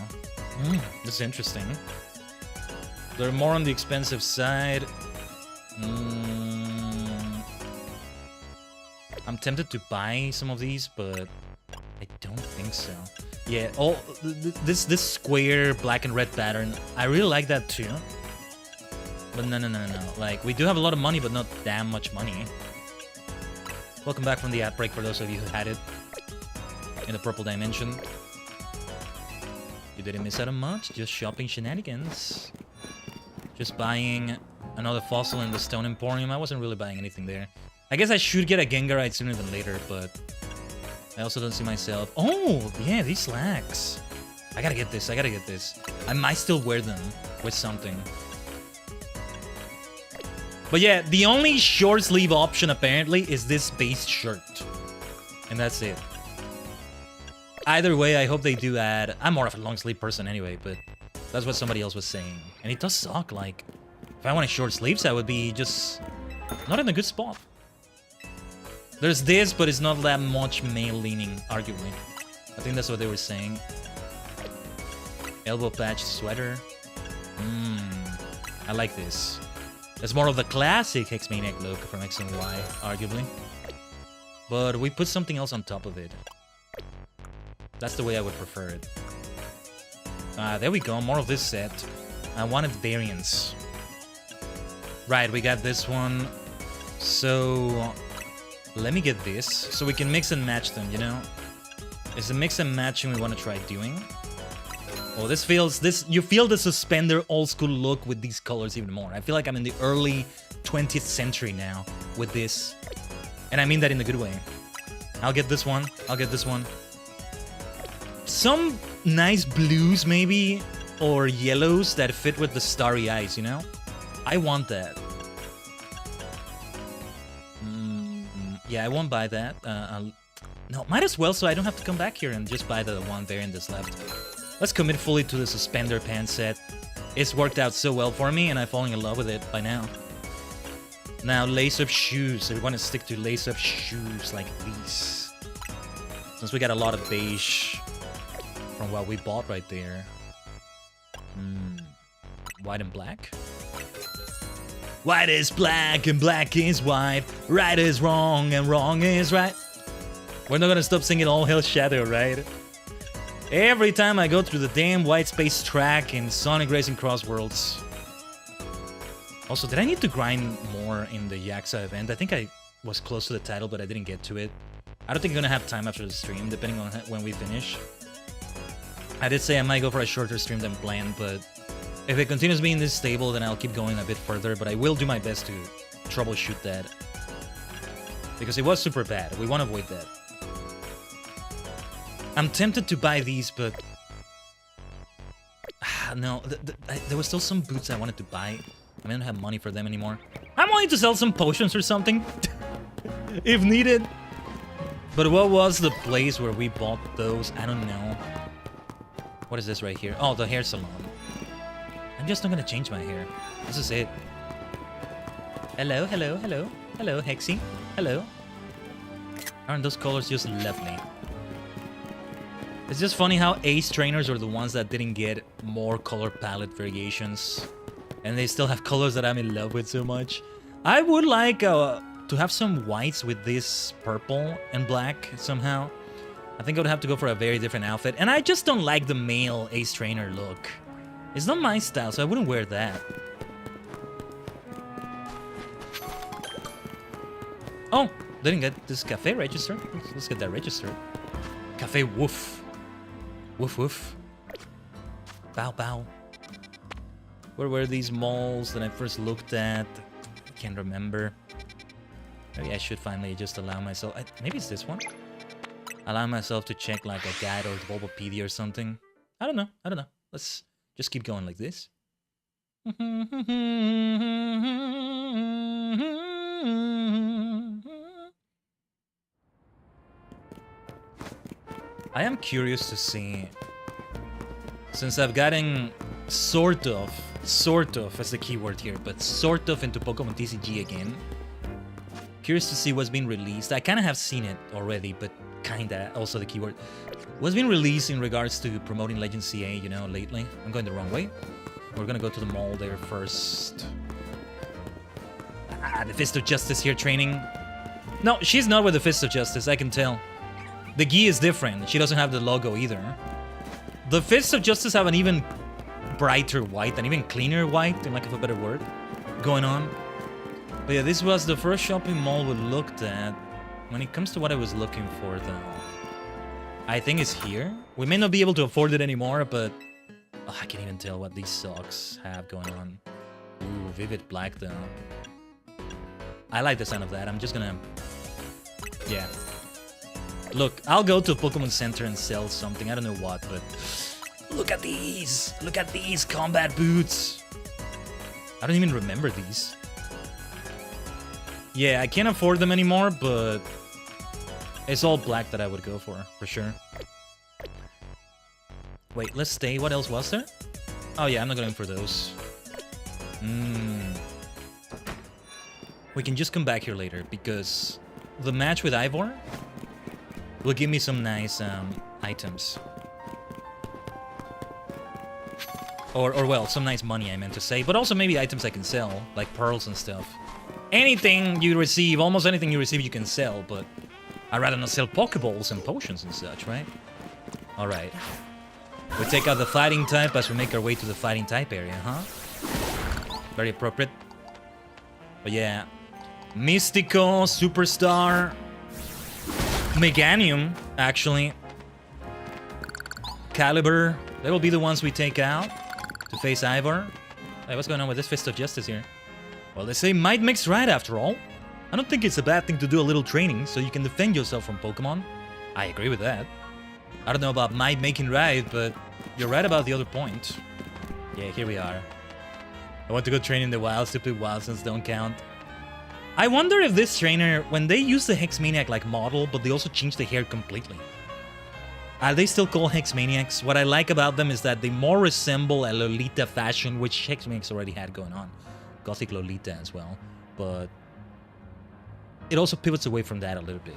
This is interesting. They're more on the expensive side. I'm tempted to buy some of these, but I don't think so. Yeah, this square black and red pattern, I really like that too. But no. Like, we do have a lot of money, but not damn much money. Welcome back from the ad break for those of you who had it in the purple dimension. You didn't miss out on much, just shopping shenanigans. Just buying another fossil in the Stone Emporium. I wasn't really buying anything there. I guess I should get a Gengarite sooner than later, but I also don't see myself... Oh, yeah, these slacks. I gotta get this, I might still wear them with something. But yeah, the only short sleeve option apparently is this base shirt. And that's it. Either way, I hope they do add... I'm more of a long sleeve person anyway, but that's what somebody else was saying. And it does suck, like... If I wanted short sleeves, I would be just... not in a good spot. There's this, but it's not that much male-leaning, arguably. I think that's what they were saying. Elbow patch sweater. I like this. It's more of the classic Hexmaniac look from X and Y, arguably. But we put something else on top of it. That's the way I would prefer it. There we go, more of this set. I wanted variants. Right, we got this one. So... let me get this, so we can mix and match them, you know? It's the mix and matching we want to try doing. Oh, this feels... you feel the suspender old school look with these colors even more. I feel like I'm in the early 20th century now with this. And I mean that in a good way. I'll get this one. Some nice blues, maybe, or yellows that fit with the starry eyes, you know? I want that. Yeah, I won't buy that. No, might as well, so I don't have to come back here and just buy the one variant that's left. Let's commit fully to the suspender pants set. It's worked out so well for me, and I'm falling in love with it by now. Now, lace-up shoes. So we want to stick to lace-up shoes like these. Since we got a lot of beige from what we bought right there. White and black? White is black and black is white. Right is wrong and wrong is right. We're not gonna stop singing All Hell Shadow, right? Every time I go through the damn white space track in Sonic Racing Cross Worlds. Also, did I need to grind more in the Yaxa event? I think I was close to the title, but I didn't get to it. I don't think I'm gonna have time after the stream, depending on when we finish. I did say I might go for a shorter stream than planned, but if it continues being this stable, then I'll keep going a bit further, but I will do my best to troubleshoot that. Because it was super bad. We want to avoid that. I'm tempted to buy these, but... no, there was still some boots I wanted to buy. I don't have money for them anymore. I'm wanting to sell some potions or something. If needed. But what was the place where we bought those? I don't know. What is this right here? Oh, the hair salon. I'm just not gonna change my hair. This is it. Hello, hello, hello. Hello, Hexy. Hello. Aren't those colors just lovely? It's just funny how Ace trainers are the ones that didn't get more color palette variations. And they still have colors that I'm in love with so much. I would like to have some whites with this purple and black somehow. I think I would have to go for a very different outfit. And I just don't like the male Ace trainer look. It's not my style, so I wouldn't wear that. Oh, didn't get this cafe registered. Let's get that registered. Cafe woof. Woof woof. Bow bow. Where were these malls that I first looked at? I can't remember. Maybe I should finally just allow myself... maybe it's this one? Allow myself to check like a guide or Bulbapedia or something. I don't know. I don't know. Let's just keep going like this. I am curious to see, since I've gotten sort of as the keyword here, but sort of into Pokemon TCG again. Curious to see what's been released. I kind of have seen it already, but kinda also the keyword. What's been released in regards to promoting Legend CA, you know, lately. I'm going the wrong way. We're gonna go to the mall there first. The Fist of Justice here training. No, she's not with the Fist of Justice, I can tell. The gi is different. She doesn't have the logo either. The Fists of Justice have an even brighter white, an even cleaner white, in lack of a better word, going on. But yeah, this was the first shopping mall we looked at. When it comes to what I was looking for, though, I think it's here. We may not be able to afford it anymore, but oh, I can't even tell what these socks have going on. Ooh, vivid black, though. I like the sound of that. I'm just gonna... yeah. Look, I'll go to a Pokemon Center and sell something. I don't know what, but... look at these! Look at these combat boots! I don't even remember these. Yeah, I can't afford them anymore, but... it's all black that I would go for sure. Wait, let's stay. What else was there? Oh yeah, I'm not going for those. We can just come back here later, because... the match with Ivor will give me some nice items. Or well, some nice money I meant to say, but also maybe items I can sell, like pearls and stuff. Anything you receive, almost anything you receive you can sell, but I'd rather not sell Pokeballs and potions and such, right? Alright. We take out the fighting type as we make our way to the fighting type area, huh? Very appropriate. But yeah. Mystico, Superstar, Meganium, actually. Caliber. They will be the ones we take out to face Ivor. Hey, what's going on with this Fist of Justice here? Well, they say might makes right after all. I don't think it's a bad thing to do a little training so you can defend yourself from Pokemon. I agree with that. I don't know about might making right, but you're right about the other point. Yeah, here we are. I want to go train in the wild. Stupid wild since don't count. I wonder if this trainer, when they use the Hex Maniac like model, but they also change the hair completely. Are they still called Hex Maniacs? What I like about them is that they more resemble a Lolita fashion, which Hex Maniacs already had going on. Gothic Lolita as well. But it also pivots away from that a little bit.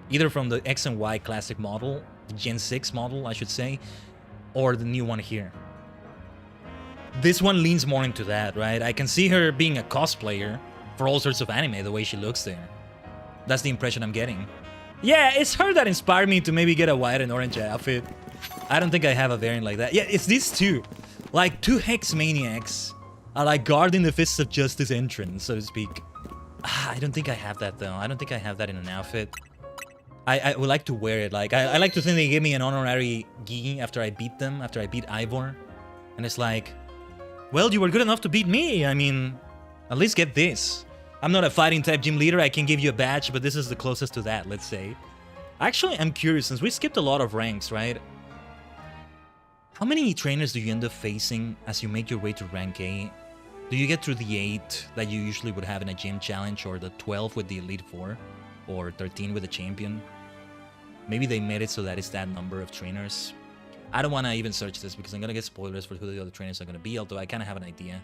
Either from the X and Y classic model, the Gen 6 model, I should say, or the new one here. This one leans more into that, right? I can see her being a cosplayer for all sorts of anime, the way she looks there. That's the impression I'm getting. Yeah, it's her that inspired me to maybe get a white and orange outfit. I don't think I have a variant like that. Yeah, it's these two. Like, two Hex Maniacs are like guarding the Fists of Justice entrance, so to speak. I don't think I have that, though. I don't think I have that in an outfit. I would like to wear it. Like, I like to think they gave me an honorary gi after I beat them, after I beat Ivor. And it's like, well, you were good enough to beat me. I mean, at least get this. I'm not a fighting type gym leader. I can give you a badge, but this is the closest to that, let's say. Actually, I'm curious, since we skipped a lot of ranks, right? How many trainers do you end up facing as you make your way to rank A? Do you get through the 8 that you usually would have in a gym challenge, or the 12 with the Elite 4, or 13 with the champion? Maybe they made it so that it's that number of trainers. I don't want to even search this because I'm going to get spoilers for who the other trainers are going to be, although I kind of have an idea.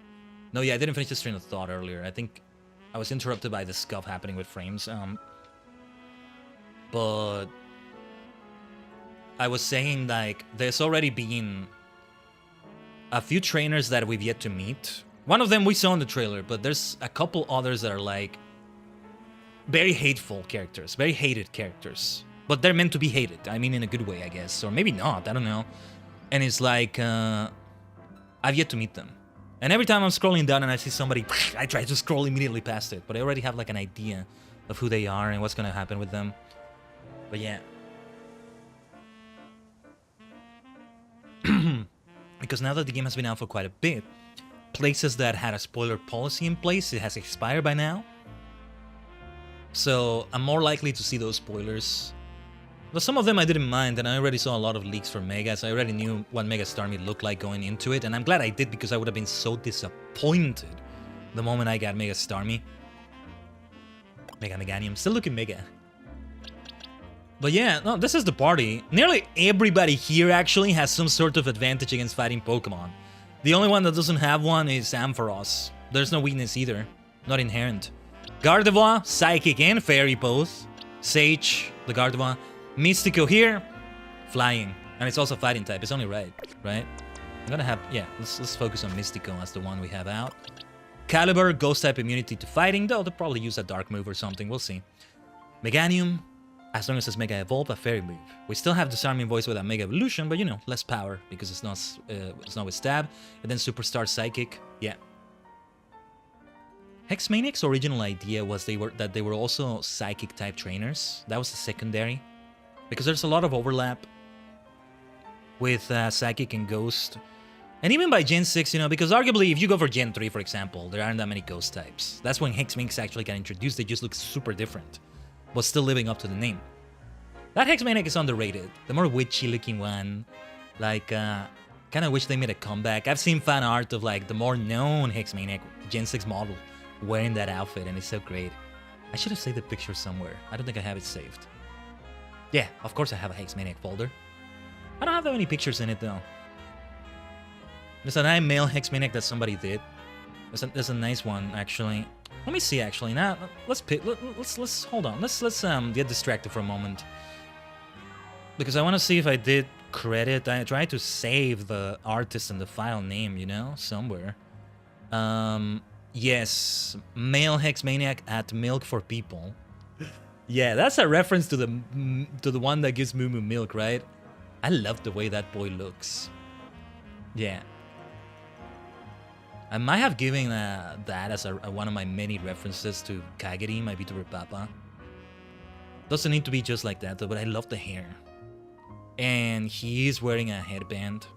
No, yeah, I didn't finish this train of thought earlier. I think I was interrupted by the scuff happening with frames. But I was saying, like, there's already been a few trainers that we've yet to meet. One of them we saw in the trailer, but there's a couple others that are, like, very hateful characters, very hated characters. But they're meant to be hated. I mean, in a good way, I guess. Or maybe not, I don't know. And it's like, I've yet to meet them. And every time I'm scrolling down and I see somebody, I try to scroll immediately past it. But I already have, like, an idea of who they are and what's going to happen with them. But yeah. Because now that the game has been out for quite a bit, places that had a spoiler policy in place, it has expired by now. So I'm more likely to see those spoilers. But some of them I didn't mind, and I already saw a lot of leaks for Megas. I already knew what Mega Starmie looked like going into it, and I'm glad I did because I would have been so disappointed the moment I got Mega Starmie. Mega Meganium, still looking Mega. But yeah, no, this is the party. Nearly everybody here actually has some sort of advantage against fighting Pokemon. The only one that doesn't have one is Ampharos. There's no weakness either, not inherent. Gardevoir, Psychic and Fairy both. Sage, the Gardevoir. Mystico here, flying. And it's also fighting type, it's only right? I'm gonna have, yeah, let's focus on Mystico as the one we have out. Caliber, ghost type immunity to fighting, though they'll probably use a dark move or something, we'll see. Meganium, as long as it's Mega Evolve, a fairy move. We still have Disarming Voice with a Mega Evolution, but you know, less power because it's not with Stab. And then Superstar Psychic, yeah. Hex Maniac's original idea was that they were also Psychic type trainers. That was the secondary. Because there's a lot of overlap with Psychic and Ghost. And even by Gen 6, you know, because arguably if you go for Gen 3, for example, there aren't that many Ghost types. That's when Hex Maniacs actually got introduced. They just look super different, but still living up to the name. That Hex Maniac is underrated. The more witchy looking one. Like, kind of wish they made a comeback. I've seen fan art of like the more known Hex Maniac, Gen 6 model, wearing that outfit, and it's so great. I should have saved the picture somewhere. I don't think I have it saved. Yeah, of course I have a Hex Maniac folder. I don't have that many pictures in it though. There's a nice male Hex Maniac that somebody did. There's a nice one actually. Let me see actually. Now let's hold on. Let's get distracted for a moment. Because I want to see if I did credit. I tried to save the artist and the file name, you know, somewhere. Yes, male Hex Maniac at Milk for People. Yeah, that's a reference to the one that gives Moo Moo milk, right? I love the way that boy looks. Yeah. I might have given that as one of my many references to Kageri, my VTuber Papa. Doesn't need to be just like that though, but I love the hair. And he is wearing a headband.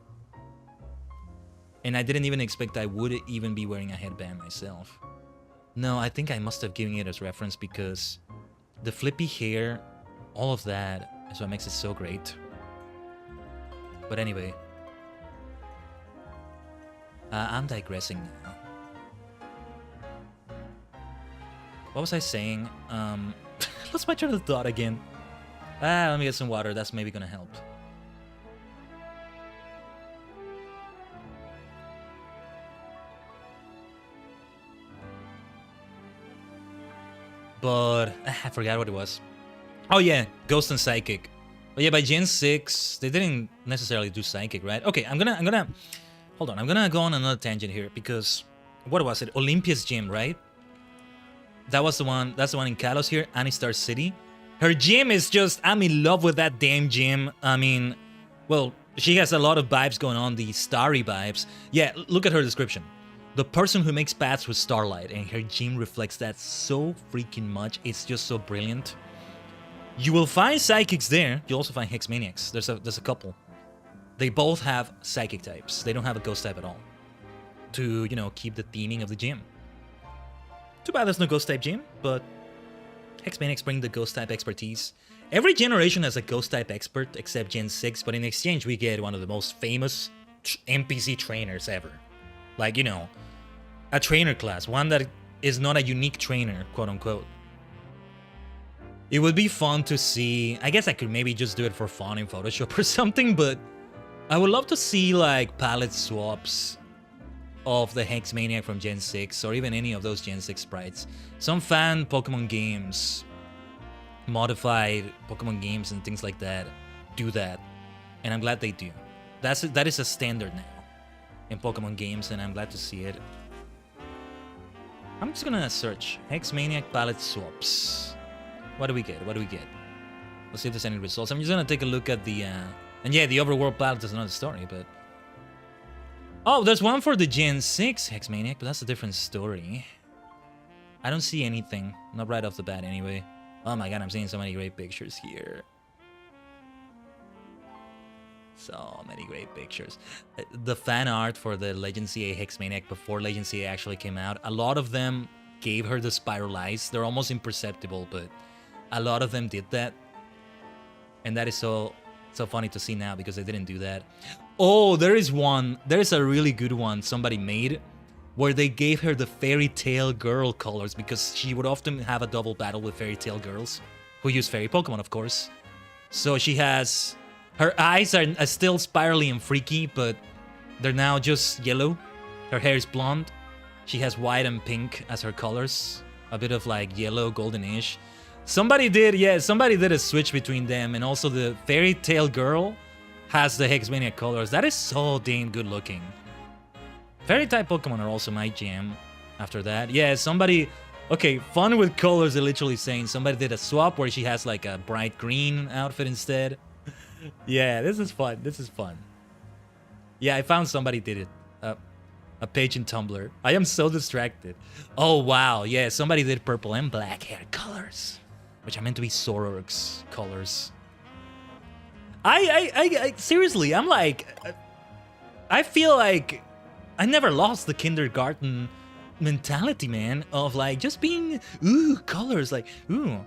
And I didn't even expect I would even be wearing a headband myself. No, I think I must have given it as reference because the flippy hair, all of that is what makes it so great. But anyway, I'm digressing now. What was I saying? Lost my train of thought again. Let me get some water. That's maybe gonna help. But I forgot what it was. Oh yeah, Ghost and Psychic. But yeah, by Gen 6, they didn't necessarily do Psychic, right? Okay, I'm gonna hold on. I'm gonna go on another tangent here because what was it? Olympia's gym, right? That was the one. That's the one in Kalos here, Anistar City. Her gym is just, I'm in love with that damn gym. I mean, well, she has a lot of vibes going on, the starry vibes. Yeah, look at her description. The person who makes paths with starlight, and her gym reflects that so freaking much. It's just so brilliant. You will find psychics there. You'll also find hexmaniacs. There's a couple. They both have psychic types. They don't have a ghost type at all. To, you know, keep the theming of the gym. Too bad there's no ghost type gym, but hexmaniacs bring the ghost type expertise. Every generation has a ghost type expert except Gen 6, but in exchange we get one of the most famous NPC trainers ever. Like, you know, a trainer class, one that is not a unique trainer, quote unquote. It would be fun to see. I guess I could maybe just do it for fun in Photoshop or something, but I would love to see like palette swaps of the Hexmaniac from Gen 6 or even any of those Gen 6 sprites. Some fan Pokemon games, modified Pokemon games and things like that do that, and I'm glad they do. That is a standard now in Pokemon games, and I'm glad to see it. I'm just gonna search Hexmaniac palette swaps. What do we get? What do we get? Let's see if there's any results. I'm just gonna take a look at the and yeah, the overworld palette is another story, but oh, there's one for the Gen 6 Hexmaniac, but that's a different story. I don't see anything, not right off the bat anyway. Oh my god, I'm seeing so many great pictures here. So many great pictures. The fan art for the Legend CA Hexmaniac before Legend CA actually came out, a lot of them gave her the spiral eyes. They're almost imperceptible, but a lot of them did that. And that is so funny to see now because they didn't do that. Oh, there is one. There's a really good one somebody made where they gave her the fairy tale girl colors because she would often have a double battle with fairy tale girls who use fairy Pokemon, of course. So she has... Her eyes are still spirally and freaky, but they're now just yellow. Her hair is blonde. She has white and pink as her colors. A bit of like yellow, goldenish. Somebody did a switch between them, and also the fairy tale girl has the Hexmaniac colors. That is so damn good looking. Fairy type Pokemon are also my jam after that. Yeah, somebody... Okay, fun with colors, they're literally saying somebody did a swap where she has like a bright green outfit instead. Yeah, this is fun. This is fun. Yeah, I found somebody did it. A page in Tumblr. I am so distracted. Oh, wow. Yeah, somebody did purple and black hair colors. Which are meant to be Sororg's colors. I seriously, I'm like... I feel like I never lost the kindergarten mentality, man. Of like, just being, ooh, colors. Like, ooh.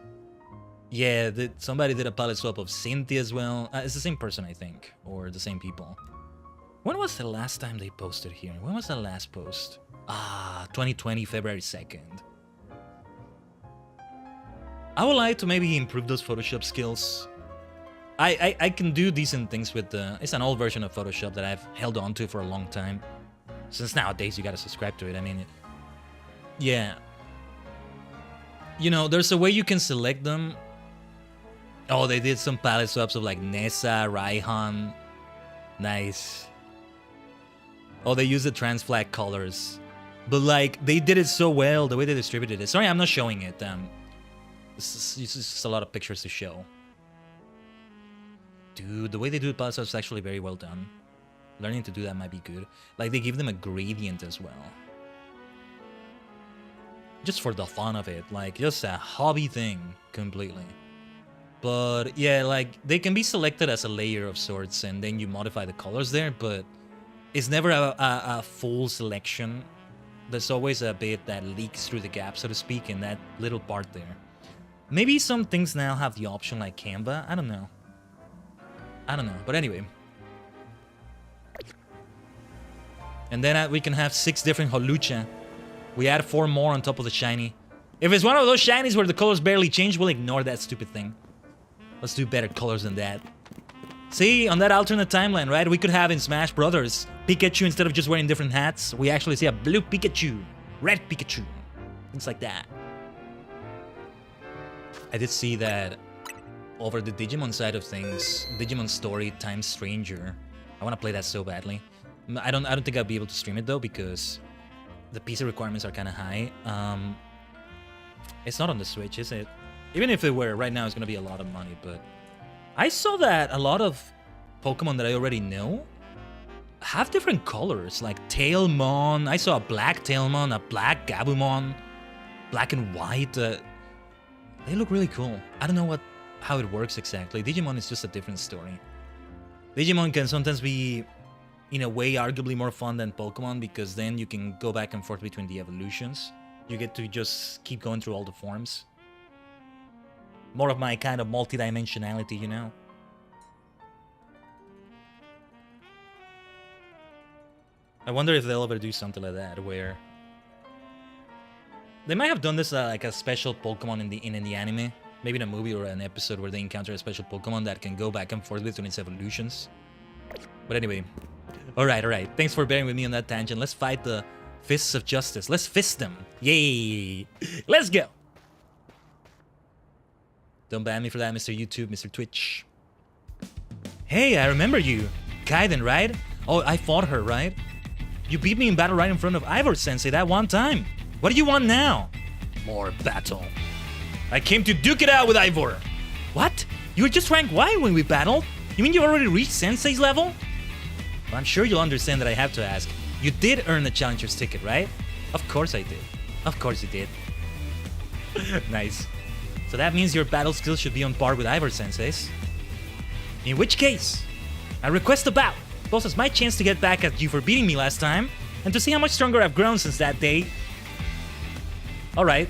Yeah, somebody did a palette swap of Cynthia as well. It's the same person, I think. Or the same people. When was the last time they posted here? When was the last post? 2020, February 2nd. I would like to maybe improve those Photoshop skills. I can do decent things with the... It's an old version of Photoshop that I've held on to for a long time. Since nowadays you gotta subscribe to it. I mean, yeah. You know, there's a way you can select them. Oh, they did some palette swaps of like Nessa, Raihan. Nice. Oh, they used the trans flag colors. But like, they did it so well, the way they distributed it. Sorry, I'm not showing it. It's just a lot of pictures to show. Dude, the way they do the palette swaps is actually very well done. Learning to do that might be good. Like, they give them a gradient as well. Just for the fun of it. Like, just a hobby thing, completely. But, yeah, like, they can be selected as a layer of sorts, and then you modify the colors there, but it's never a full selection. There's always a bit that leaks through the gap, so to speak, in that little part there. Maybe some things now have the option like Canva. I don't know. But anyway. And then we can have 6 different Holucha. We add 4 more on top of the shiny. If it's one of those shinies where the colors barely change, we'll ignore that stupid thing. Let's do better colors than that. See, on that alternate timeline, right? We could have in Smash Brothers, Pikachu, instead of just wearing different hats, we actually see a blue Pikachu, red Pikachu, things like that. I did see that over the Digimon side of things, Digimon Story Time Stranger. I want to play that so badly. I don't think I'll be able to stream it though because the PC requirements are kind of high. It's not on the Switch, is it? Even if it were, right now it's gonna be a lot of money. But I saw that a lot of Pokemon that I already know have different colors, like Tailmon. I saw a black Tailmon, a black Gabumon, black and white. They look really cool. I don't know how it works exactly. Digimon is just a different story. Digimon can sometimes be, in a way, arguably more fun than Pokemon because then you can go back and forth between the evolutions. You get to just keep going through all the forms. More of my kind of multi-dimensionality, you know? I wonder if they'll ever do something like that, where they might have done this like a special Pokemon in the anime, maybe in a movie or an episode where they encounter a special Pokemon that can go back and forth between its evolutions. But anyway, all right. Thanks for bearing with me on that tangent. Let's fight the fists of justice. Let's fist them. Yay! Let's go. Don't ban me for that, Mr. YouTube, Mr. Twitch. Hey, I remember you, Khaiden, right? Oh, I fought her, right? You beat me in battle right in front of Ivor Sensei that one time. What do you want now? More battle. I came to duke it out with Ivor. What? You were just rank Y when we battled? You mean you already reached Sensei's level? Well, I'm sure you'll understand that I have to ask. You did earn the challenger's ticket, right? Of course I did. Of course you did. Nice. So that means your battle skills should be on par with Ivor Sensei's. In which case, I request a bout. Both as my chance to get back at you for beating me last time, and to see how much stronger I've grown since that day. Alright.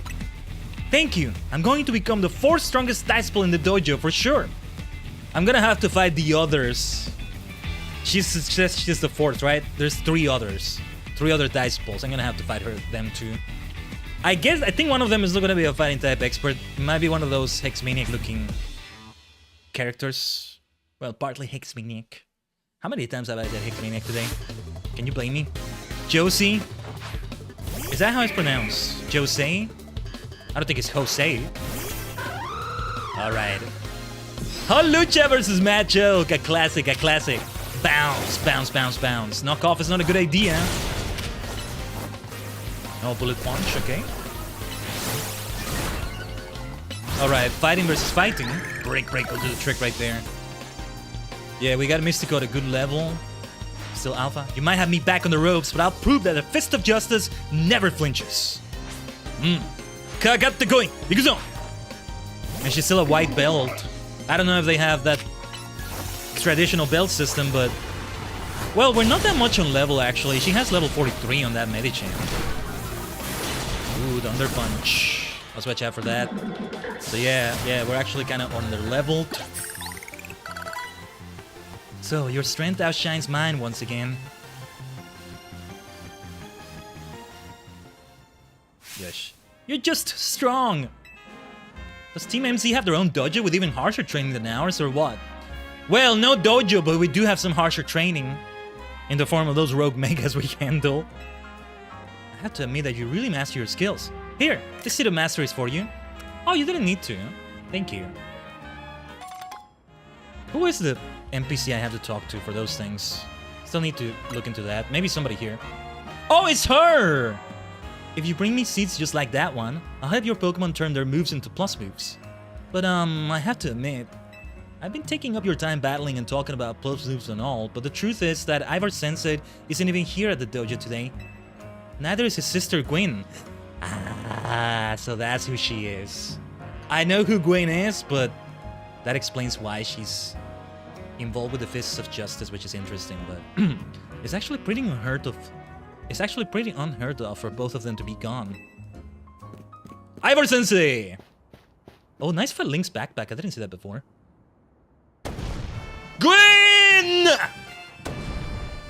Thank you. I'm going to become the 4th strongest dice pool in the dojo for sure. I'm gonna have to fight the others. She's the 4th, right? There's 3 others. 3 other dice pools. I'm gonna have to fight them too. I think one of them is not gonna be a fighting type expert. It might be one of those Hexmaniac looking characters. Well, partly Hexmaniac. How many times have I said Hexmaniac today? Can you blame me? Josie? Is that how it's pronounced? Jose? I don't think it's Jose. Alright. Lucha versus Machoke. A classic. Bounce. Knockoff is not a good idea. No bullet punch, okay. Alright, fighting versus fighting. Break will do the trick right there. Yeah, we got Mystico at a good level. Still alpha. You might have me back on the ropes, but I'll prove that the Fist of Justice never flinches. Kagatte going. Ikuzo. And she's still a white belt. I don't know if they have that traditional belt system, but... Well, we're not that much on level, actually. She has level 43 on that Medichamp. Ooh, Thunder Punch. I'll switch out for that. So yeah, we're actually kind of under-leveled. So, your strength outshines mine once again. Yes. You're just strong! Does Team MC have their own dojo with even harsher training than ours, or what? Well, no dojo, but we do have some harsher training. In the form of those rogue megas we handle. I have to admit that you really master your skills. Here, this Seed of Mastery is for you. Oh, you didn't need to. Thank you. Who is the NPC I have to talk to for those things? Still need to look into that. Maybe somebody here. Oh, it's her! If you bring me seeds just like that one, I'll have your Pokemon turn their moves into plus moves. But I have to admit, I've been taking up your time battling and talking about plus moves and all, but the truth is that Ivor Sensei isn't even here at the dojo today. Neither is his sister Gwen. Ah, so that's who she is. I know who Gwen is, but that explains why she's involved with the Fists of Justice, which is interesting, but it's actually pretty unheard of. It's actually pretty unheard of for both of them to be gone. Ivor Sensei! Oh, nice for Link's backpack. I didn't see that before. Gwen!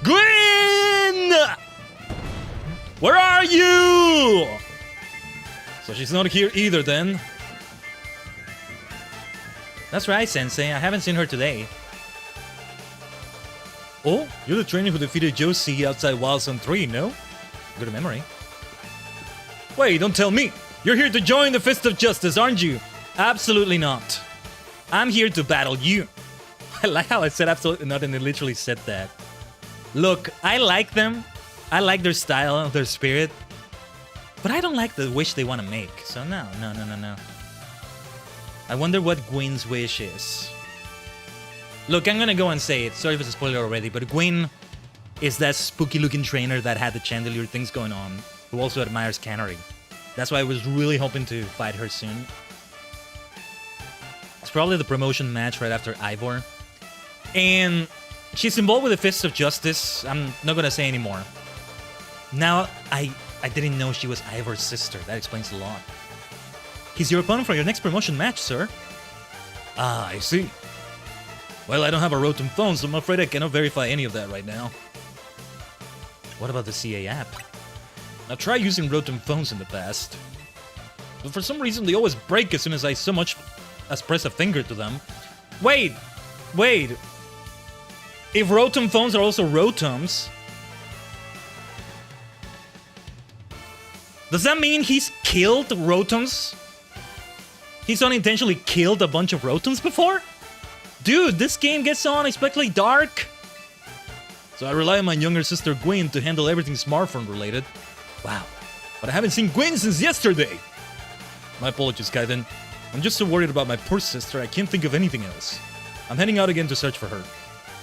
Gwen! Where are you? So she's not here either then. That's right, Sensei. I haven't seen her today. Oh, you're the trainer who defeated Josie outside Wild Zone 3, no? Good memory. Wait, don't tell me! You're here to join the Fist of Justice, aren't you? Absolutely not. I'm here to battle you. I like how I said absolutely not and it literally said that. Look, I like them. I like their style, their spirit. But I don't like the wish they want to make. So no. I wonder what Gwyn's wish is. Look, I'm gonna go and say it. Sorry if it's a spoiler already, but Gwyn is that spooky-looking trainer that had the chandelier things going on, who also admires cannery. That's why I was really hoping to fight her soon. It's probably the promotion match right after Ivor. And she's involved with the Fists of Justice. I'm not gonna say anymore. Now, I didn't know she was Ivor's sister. That explains a lot. He's your opponent for your next promotion match, sir. Ah, I see. Well, I don't have a Rotom phone, so I'm afraid I cannot verify any of that right now. What about the CA app? I've tried using Rotom phones in the past, but for some reason they always break as soon as I so much as press a finger to them. Wait! If Rotom phones are also Rotoms, does that mean he's killed Rotoms? He's unintentionally killed a bunch of Rotoms before? Dude, this game gets so unexpectedly dark. So I rely on my younger sister Gwyn to handle everything smartphone related. Wow, but I haven't seen Gwyn since yesterday. My apologies, Khaiden. I'm just so worried about my poor sister, I can't think of anything else. I'm heading out again to search for her.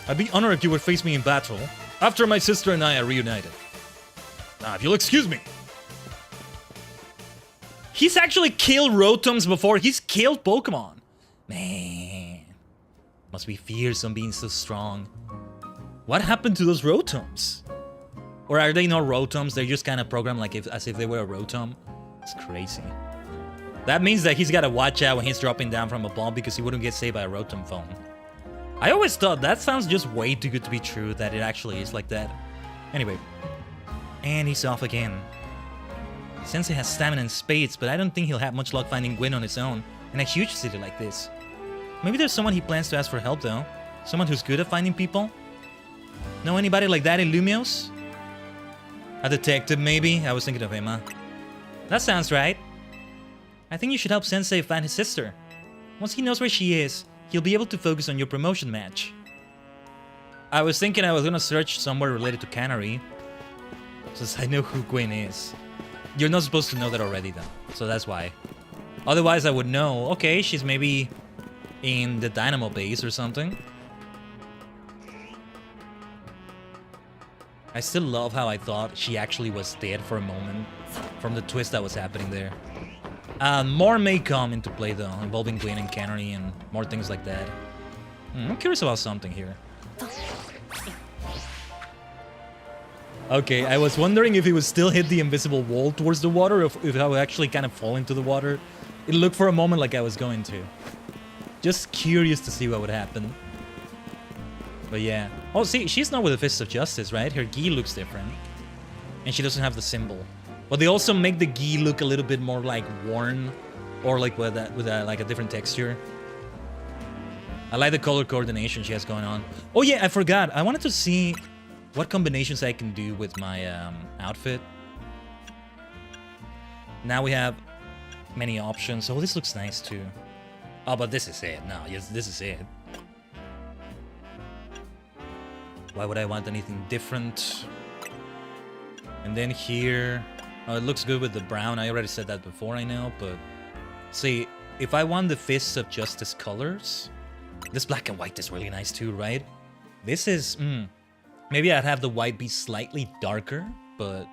I'd be honored if you would face me in battle after my sister and I are reunited. Now, if you'll excuse me. He's actually killed Rotoms before. He's killed Pokemon. Man. Must be fearsome being so strong. What happened to those Rotoms? Or are they not Rotoms? They're just kind of programmed like as if they were a Rotom? It's crazy. That means that he's got to watch out when he's dropping down from a bomb because he wouldn't get saved by a Rotom phone. I always thought that sounds just way too good to be true that it actually is like that. Anyway. And he's off again. Sensei has stamina and spades, but I don't think he'll have much luck finding Gwyn on his own in a huge city like this. Maybe there's someone he plans to ask for help though. Someone who's good at finding people? Know anybody like that in Lumios? A detective maybe? I was thinking of him, huh? That sounds right. I think you should help Sensei find his sister. Once he knows where she is, he'll be able to focus on your promotion match. I was thinking I was gonna search somewhere related to Cannery, since I know who Gwyn is. You're not supposed to know that already though, so that's why. Otherwise I would know, okay, she's maybe in the Dynamo base or something. I still love how I thought she actually was dead for a moment from the twist that was happening there. More may come into play though, involving Gwyn and Cannery and more things like that. I'm curious about something here. Okay, I was wondering if he would still hit the invisible wall towards the water, or if I would actually kind of fall into the water. It looked for a moment like I was going to. Just curious to see what would happen. But yeah. Oh, see, she's not with the Fists of Justice, right? Her gi looks different. And she doesn't have the symbol. But they also make the gi look a little bit more like worn, or like with like a different texture. I like the color coordination she has going on. Oh yeah, I forgot. I wanted to see what combinations I can do with my outfit. Now we have many options. Oh, this looks nice too. Oh, but this is it. No, yes, this is it. Why would I want anything different? And then here... Oh, it looks good with the brown. I already said that before, I know, but... See, if I want the Fists of Justice colors... This black and white is really nice too, right? This is... Maybe I'd have the white be slightly darker, but...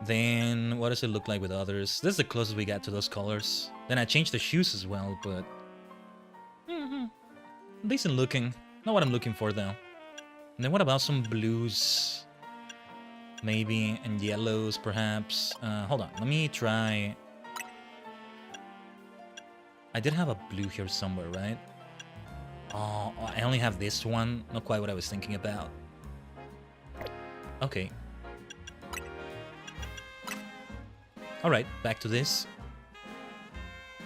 Then, what does it look like with others? This is the closest we got to those colors. Then I changed the shoes as well, but... Decent looking. Not what I'm looking for, though. And then what about some blues? Maybe, and yellows, perhaps. Hold on, let me try... I did have a blue here somewhere, right? Oh, I only have this one. Not quite what I was thinking about. Okay. Alright, back to this.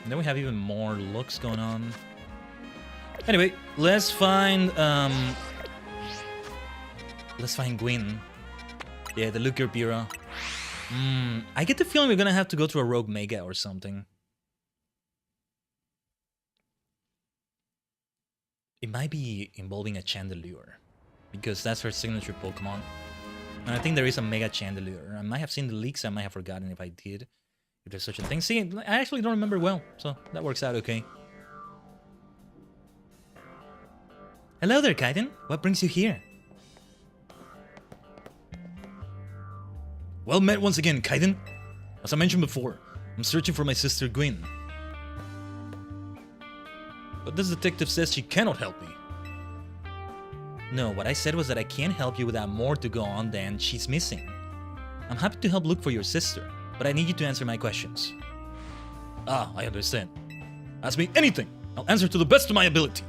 And then we have even more looks going on. Anyway, let's find Gwyn. Yeah, the Looker Bureau. I get the feeling we're gonna have to go to a Rogue Mega or something. It might be involving a Chandelure, because that's her signature Pokemon. And I think there is a Mega Chandelure. I might have seen the leaks, I might have forgotten if I did. If there's such a thing. See, I actually don't remember well, so that works out okay. Hello there, Khaiden. What brings you here? Well met once again, Khaiden. As I mentioned before, I'm searching for my sister Gwyn. But this detective says she cannot help me. No, what I said was that I can't help you without more to go on than she's missing. I'm happy to help look for your sister, but I need you to answer my questions. Ah, I understand. Ask me anything. I'll answer to the best of my ability.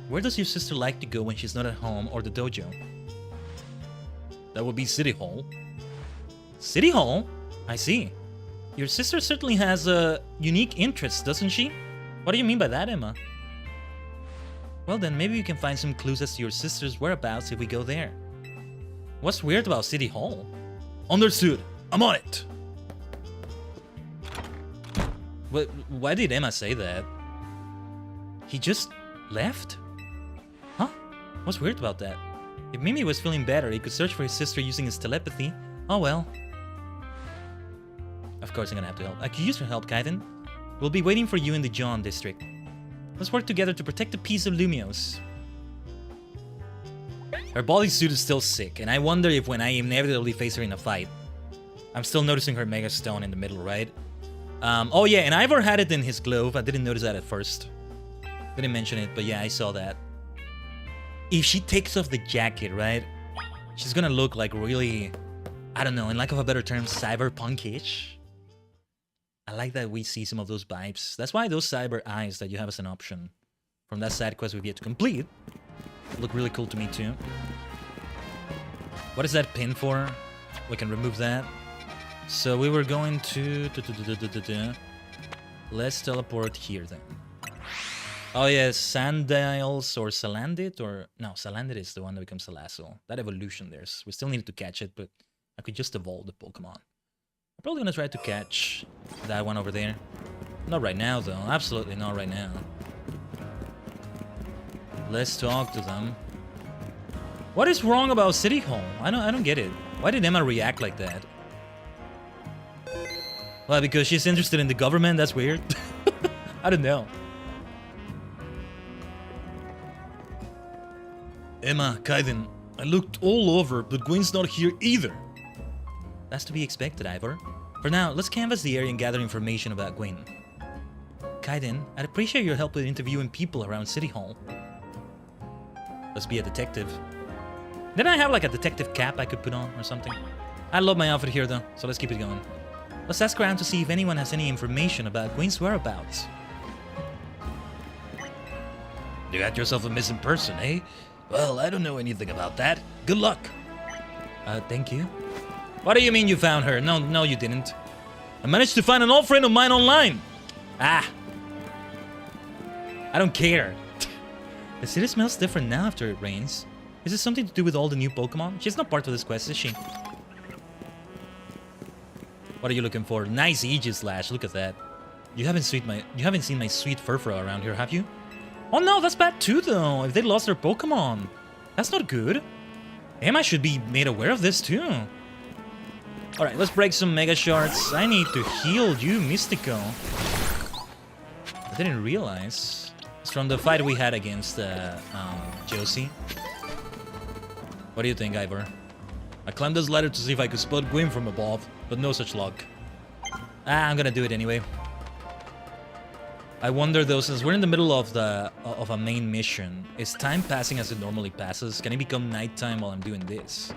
Where does your sister like to go when she's not at home or the dojo? That would be City Hall. City Hall? I see. Your sister certainly has unique interests, doesn't she? What do you mean by that, Emma? Well then, maybe we can find some clues as to your sister's whereabouts if we go there. What's weird about City Hall? Understood. I'm on it. Why did Emma say that? He just left? Huh? What's weird about that? If Mimi was feeling better, he could search for his sister using his telepathy. Oh well. Of course I'm gonna have to help. I could use your help, Khaiden. We'll be waiting for you in the John district. Let's work together to protect the peace of Lumios. Her bodysuit is still sick, and I wonder if when I inevitably face her in a fight... I'm still noticing her Mega Stone in the middle, right? Oh yeah, and Ivor had it in his glove. I didn't notice that at first. Didn't mention it, but yeah, I saw that. If she takes off the jacket, right? She's gonna look like really... I don't know, in lack of a better term, cyberpunk-ish. I like that we see some of those vibes. That's why those cyber eyes that you have as an option from that side quest we've yet to complete look really cool to me too. What is that pin for? We can remove that. So we were going to... Let's teleport here then. Oh yes, Sandals or Salandit or... No, Salandit is the one that becomes Salazzle. That evolution there's... We still need to catch it, but I could just evolve the Pokemon. I'm probably gonna try to catch that one over there. Not right now though, absolutely not right now. Let's talk to them. What is wrong about City Hall? I don't get it. Why did Emma react like that? Well, because she's interested in the government? That's weird. I don't know. Emma, Khaiden, I looked all over, but Gwyn's not here either. That's to be expected, Ivor. For now, let's canvass the area and gather information about Gwyn. Khaiden, I'd appreciate your help with interviewing people around City Hall. Let's be a detective. Didn't I have like a detective cap I could put on or something? I love my outfit here though, so let's keep it going. Let's ask around to see if anyone has any information about Gwyn's whereabouts. You got yourself a missing person, eh? Well, I don't know anything about that. Good luck. Thank you. What do you mean you found her? No, you didn't. I managed to find an old friend of mine online. Ah. I don't care. The city smells different now after it rains. Is this something to do with all the new Pokemon? She's not part of this quest, is she? What are you looking for? Nice Aegislash, look at that. You haven't seen my sweet Furfura around here, have you? Oh no, that's bad too though, if they lost their Pokemon. That's not good. Emma should be made aware of this too. Alright, let's break some Mega Shards. I need to heal you, Mystico. I didn't realize. It's from the fight we had against Josie. What do you think, Ivor? I climbed this ladder to see if I could spot Gwyn from above, but no such luck. I'm gonna do it anyway. I wonder though, since we're in the middle of a main mission, is time passing as it normally passes? Can it become nighttime while I'm doing this?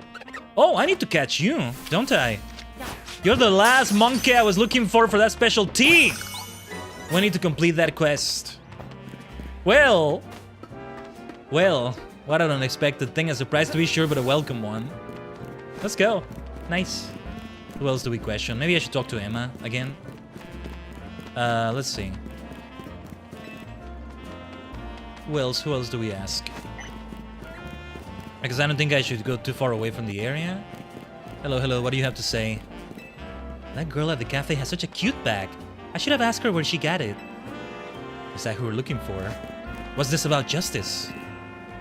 Oh, I need to catch you, don't I? You're the last monkey I was looking for that special tea! We need to complete that quest. Well, what an unexpected thing, a surprise to be sure, but a welcome one. Let's go. Nice. Who else do we question? Maybe I should talk to Emma again. Let's see. Who else do we ask? Because I don't think I should go too far away from the area. Hello, what do you have to say? That girl at the cafe has such a cute bag. I should have asked her where she got it. Is that who we're looking for? What's this about justice?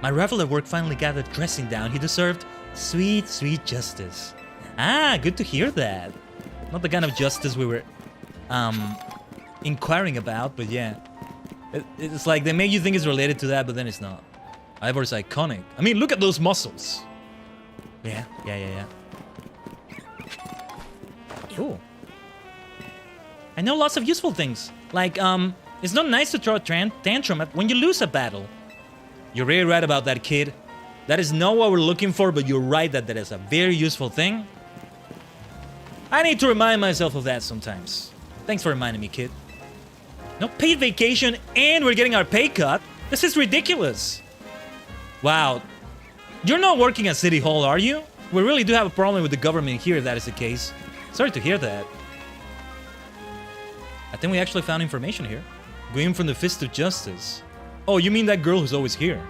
My rival at work finally got the dressing down he deserved. Sweet, sweet justice. Ah, good to hear that. Not the kind of justice we were inquiring about, but yeah. It's like they make you think it's related to that, but then it's not. Ivor's iconic. I mean, look at those muscles. Yeah. Cool. I know lots of useful things. Like, it's not nice to throw a tantrum when you lose a battle. You're really right about that, kid. That is not what we're looking for, but you're right that that is a very useful thing. I need to remind myself of that sometimes. Thanks for reminding me, kid. No paid vacation and we're getting our pay cut? This is ridiculous. Wow. You're not working at City Hall, are you? We really do have a problem with the government here if that is the case. Sorry to hear that. I think we actually found information here. Going from the Fist of Justice. Oh, you mean that girl who's always here?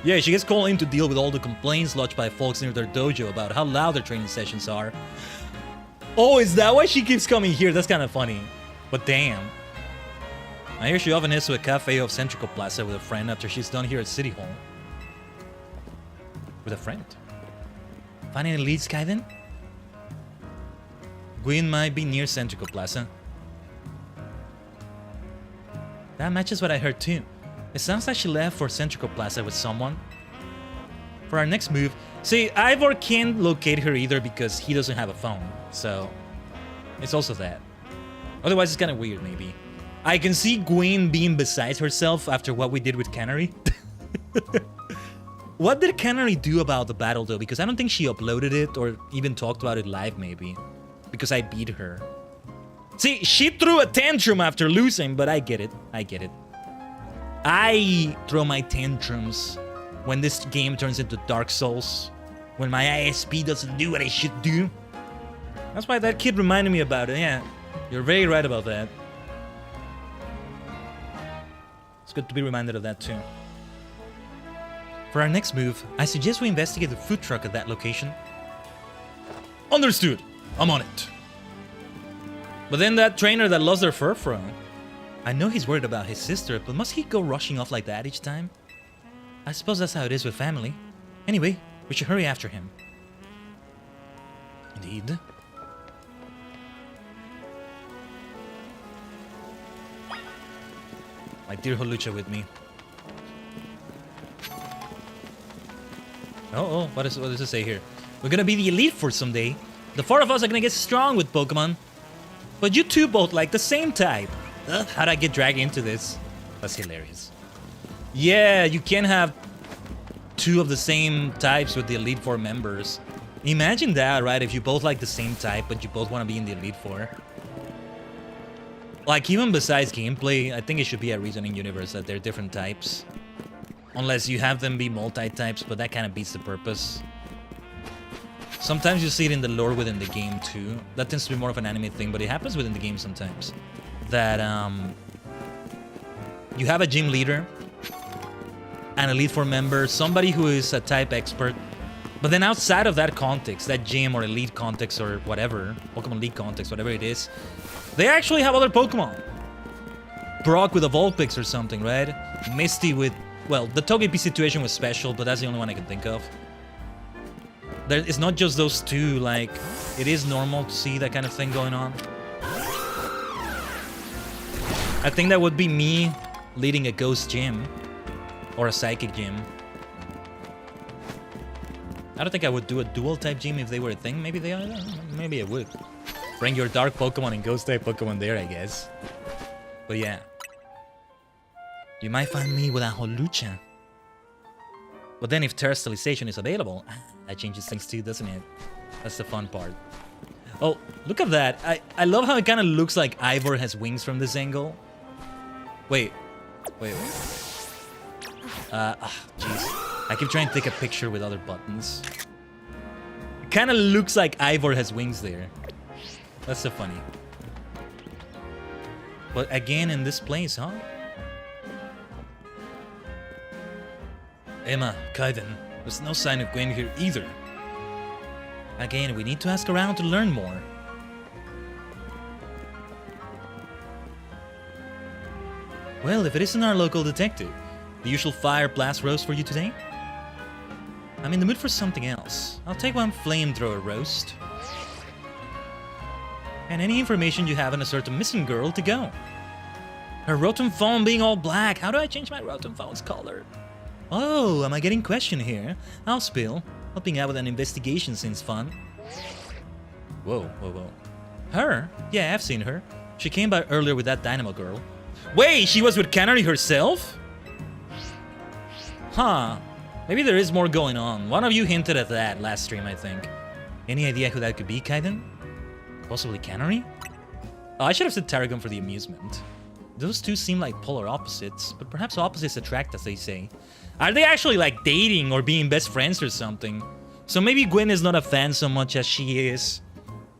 Yeah, she gets called in to deal with all the complaints lodged by folks near their dojo about how loud their training sessions are. Oh, is that why she keeps coming here? That's kind of funny. But damn. I hear she often heads to a cafe off Centrical Plaza with a friend after she's done here at City Hall. With a friend? Finding any leads, Khaiden? Gwyn might be near Centrical Plaza. That matches what I heard too. It sounds like she left for Centrical Plaza with someone. For our next move, see, Ivor can't locate her either because he doesn't have a phone. So, it's also that. Otherwise, it's kind of weird, maybe. I can see Gwyn being beside herself after what we did with Canary. What did Canary do about the battle, though? Because I don't think she uploaded it or even talked about it live, maybe. Because I beat her. See, she threw a tantrum after losing, but I get it. I get it. I throw my tantrums when this game turns into Dark Souls. When my ISP doesn't do what I should do. That's why that kid reminded me about it, yeah. You're very right about that. It's good to be reminded of that too. For our next move, I suggest we investigate the food truck at that location. Understood. I'm on it. But then that trainer that lost their fur fro. I know he's worried about his sister, but must he go rushing off like that each time? I suppose that's how it is with family. Anyway, we should hurry after him. Indeed. My dear Holucha with me. Oh, what does it say here? We're gonna be the Elite Four someday. The four of us are gonna get strong with Pokemon. But you two both like the same type. How'd I get dragged into this? That's hilarious. Yeah, you can't have two of the same types with the Elite Four members. Imagine that, right? If you both like the same type, but you both want to be in the Elite Four. Like, even besides gameplay, I think it should be a reasoning universe that they're different types. Unless you have them be multi-types, but that kind of beats the purpose. Sometimes you see it in the lore within the game too. That tends to be more of an anime thing, but it happens within the game sometimes. That you have a gym leader, an Elite Four member, somebody who is a type expert, but then outside of that context, that gym or Elite context or whatever, Pokemon League context, whatever it is, they actually have other Pokemon. Brock with a Vulpix or something, right? Misty with, well, the Togepi situation was special, but that's the only one I can think of. It's not just those two, like, it is normal to see that kind of thing going on. I think that would be me leading a ghost gym or a psychic gym. I don't think I would do a dual type gym if they were a thing. Maybe they are. Maybe I would. Bring your dark Pokemon and ghost type Pokemon there, I guess. But yeah. You might find me with a Holucha. But then if terrestrialization is available, that changes things too, doesn't it? That's the fun part. Oh, look at that. I love how it kind of looks like Ivor has wings from this angle. Wait. Jeez. I keep trying to take a picture with other buttons. It kind of looks like Ivor has wings there. That's so funny. But again, in this place, huh? Emma, Khaiden, there's no sign of Gwen here either. Again, we need to ask around to learn more. Well, if it isn't our local detective, The usual fire blast roast for you today? I'm in the mood for something else. I'll take one flamethrower roast. And any information you have on a certain missing girl to go. Her rotom phone being all black. How do I change my rotom phone's color? Oh, am I getting questioned here? I'll spill. Helping out with an investigation seems fun. Whoa, whoa, whoa. Her? Yeah, I've seen her. She came by earlier with that Dynamo girl. Wait, she was with Canary herself? Huh. Maybe there is more going on. One of you hinted at that last stream, I think. Any idea who that could be, Khaiden? Possibly Canary? Oh, I should have said Tajigen for the amusement. Those two seem like polar opposites, but perhaps opposites attract, as they say. Are they actually like dating or being best friends or something? So maybe Gwen is not a fan so much as she is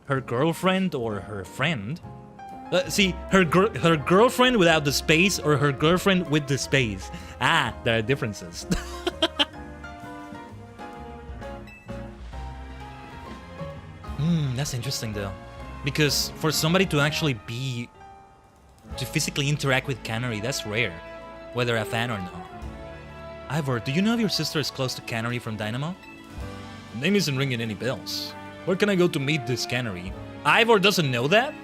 her girlfriend or her friend. See, her girlfriend without the space or her girlfriend with the space. Ah, there are differences. That's interesting though. Because for somebody to actually to physically interact with Canary, that's rare. Whether a fan or not. Ivor, do you know if your sister is close to Canary from Dynamo? The name isn't ringing any bells. Where can I go to meet this Canary? Ivor doesn't know that?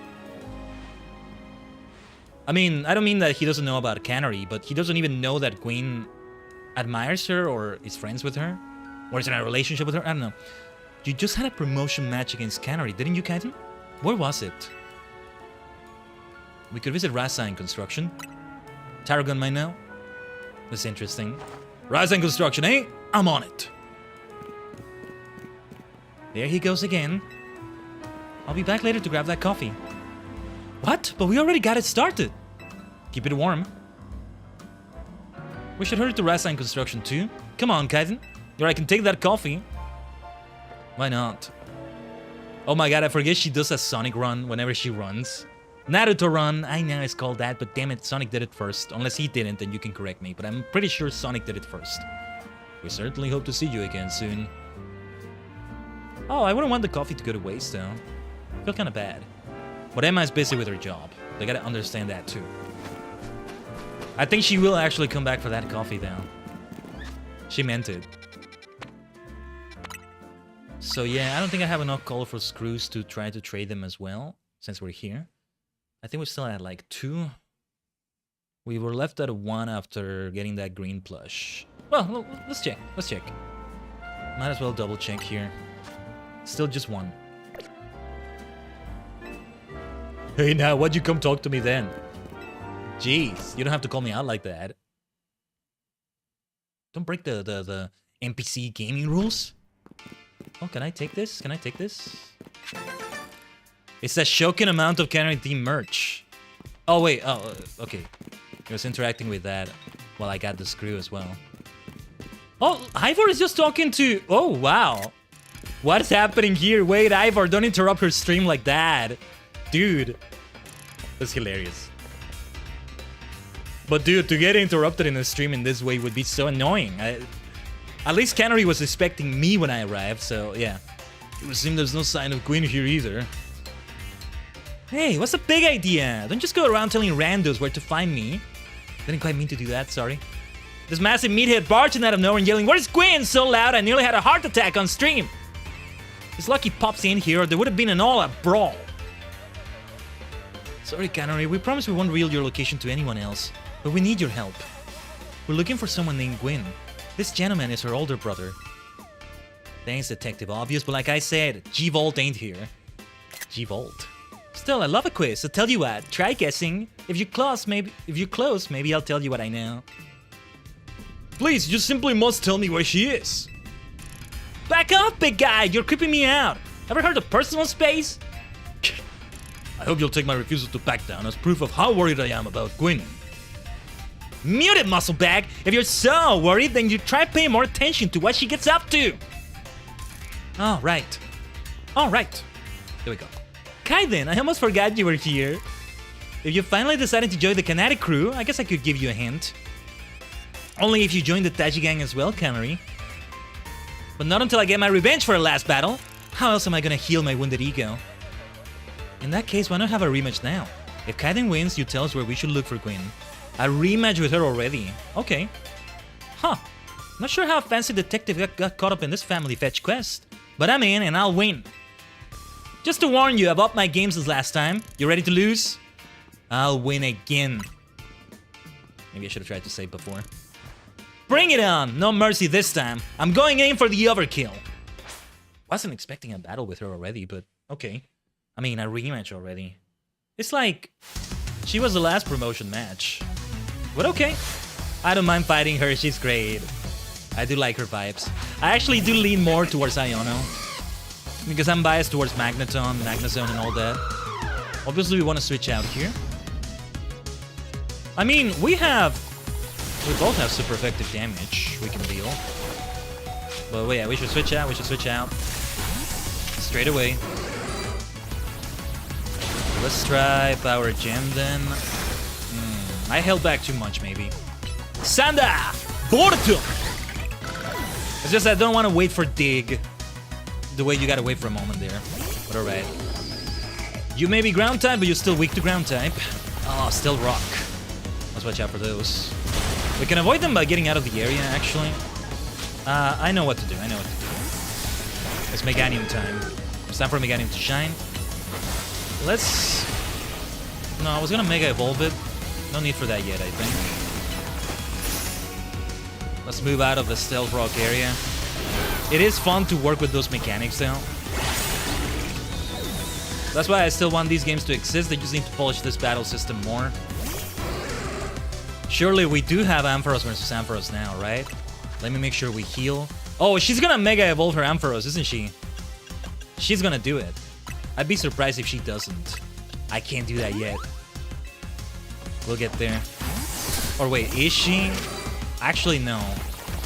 I mean, I don't mean that he doesn't know about Canary, but he doesn't even know that Gwen admires her or is friends with her? Or is in a relationship with her? I don't know. You just had a promotion match against Canary, didn't you, Khaiden? Where was it? We could visit Rasa in construction. Tajigen might know. That's interesting. Rasa in construction, eh? I'm on it. There he goes again. I'll be back later to grab that coffee. What? But we already got it started. Keep it warm. We should hurry to Rasa in construction too. Come on, Khaiden. Or I can take that coffee. Why not? Oh my god, I forget she does a Sonic run whenever she runs. Naruto run, I know it's called that, but damn it, Sonic did it first. Unless he didn't, then you can correct me, but I'm pretty sure Sonic did it first. We certainly hope to see you again soon. Oh, I wouldn't want the coffee to go to waste though. I feel kinda bad. But Emma is busy with her job. They gotta understand that too. I think she will actually come back for that coffee though. She meant it. So yeah, I don't think I have enough colorful screws to try to trade them as well, since we're here. I think we're still at like 2. We were left at 1 after getting that green plush. Well, let's check. Let's check. Might as well double check here. Still just 1. Hey now, why'd you come talk to me then? Jeez, you don't have to call me out like that. Don't break the NPC gaming rules. Oh, can I take this? Can I take this? It's a shocking amount of Canary Team merch. Oh, wait. Oh, okay. He was interacting with that while I got the screw as well. Oh, Ivor is just talking to... Oh, wow. What's happening here? Wait, Ivor, don't interrupt her stream like that. Dude. That's hilarious. But dude, to get interrupted in a stream in this way would be so annoying. At least Canary was expecting me when I arrived, so yeah. It would seem there's no sign of Gwen here either. Hey, what's the big idea? Don't just go around telling randos where to find me. Didn't quite mean to do that, sorry. This massive meathead barging out of nowhere and yelling, "Where's Gwen?" so loud I nearly had a heart attack on stream. It's lucky pops in here or there would have been an all-out brawl. Sorry, Canary, we promise we won't reveal your location to anyone else, but we need your help. We're looking for someone named Gwen. This gentleman is her older brother. Thanks, Detective Obvious, but like I said, G-Volt ain't here. G-Volt. Still, I love a quiz, so tell you what, try guessing. If you're close, maybe I'll tell you what I know. Please, you simply must tell me where she is. Back up, big guy, you're creeping me out. Ever heard of personal space? I hope you'll take my refusal to back down as proof of how worried I am about Gwen. Mute it, muscle bag! If you're so worried, then you try paying more attention to what she gets up to! Alright. Alright. There we go. Khaiden, I almost forgot you were here. If you finally decided to join the Kinetic crew, I guess I could give you a hint. Only if you join the Tajigen as well, Canary. But not until I get my revenge for our last battle. How else am I gonna heal my wounded ego? In that case, why not have a rematch now? If Khaiden wins, you tell us where we should look for Gwen. A rematch with her already. Okay. Huh. Not sure how fancy detective got caught up in this family fetch quest. But I'm in and I'll win. Just to warn you, I've upped my game since last time. You ready to lose? I'll win again. Maybe I should have tried to save before. Bring it on! No mercy this time. I'm going in for the overkill. Wasn't expecting a battle with her already, but okay. I mean, a rematch already. It's like she was the last promotion match. But okay. I don't mind fighting her, she's great. I do like her vibes. I actually do lean more towards Iono. Because I'm biased towards Magneton, Magnezone and all that. Obviously we want to switch out here. I mean, we both have super effective damage we can deal. But yeah, we should switch out, straight away. Let's try Power Gem then. I held back too much maybe. Sanda! Borto! It's just I don't want to wait for Dig. The way you gotta wait for a moment there. But alright. You may be ground type, but you're still weak to ground type. Oh, still rock. Let's watch out for those. We can avoid them by getting out of the area, actually. I know what to do. It's Meganium time. It's time for Meganium to shine. Let's... No, I was gonna Mega Evolve it. No need for that yet, I think. Let's move out of the Stealth Rock area. It is fun to work with those mechanics, though. That's why I still want these games to exist. They just need to polish this battle system more. Surely we do have Ampharos versus Ampharos now, right? Let me make sure we heal. Oh, she's gonna Mega Evolve her Ampharos, isn't she? She's gonna do it. I'd be surprised if she doesn't. I can't do that yet. We'll get there. Or wait, is she? Actually, no.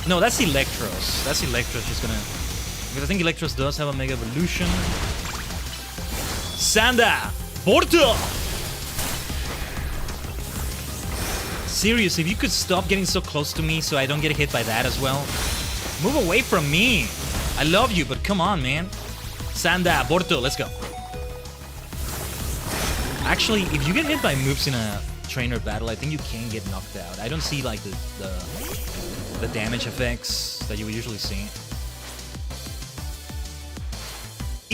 No, that's Electros. That's Electros she's gonna... Because I think Electros does have a Mega Evolution. Sanda! Porto! Serious, if you could stop getting so close to me so I don't get hit by that as well. Move away from me. I love you, but come on, man. Sanda, Porto, let's go. Actually, if you get hit by moves in a trainer battle, I think you can get knocked out. I don't see like the damage effects that you would usually see.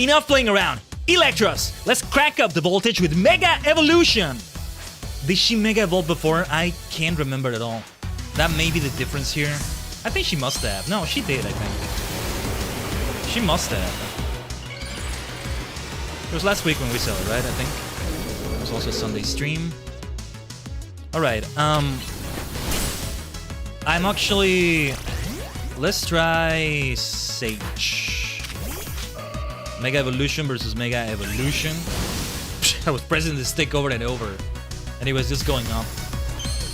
Enough playing around. Electros, let's crank up the voltage with Mega Evolution. Did she Mega Evolve before? I can't remember at all. That may be the difference here. I think she must have. No, she did, I think. She must have. It was last week when we saw it, right? I think. It was also a Sunday stream. Alright, I'm actually... Let's try Sage. Mega Evolution versus Mega Evolution. I was pressing the stick over and over. And it was just going up.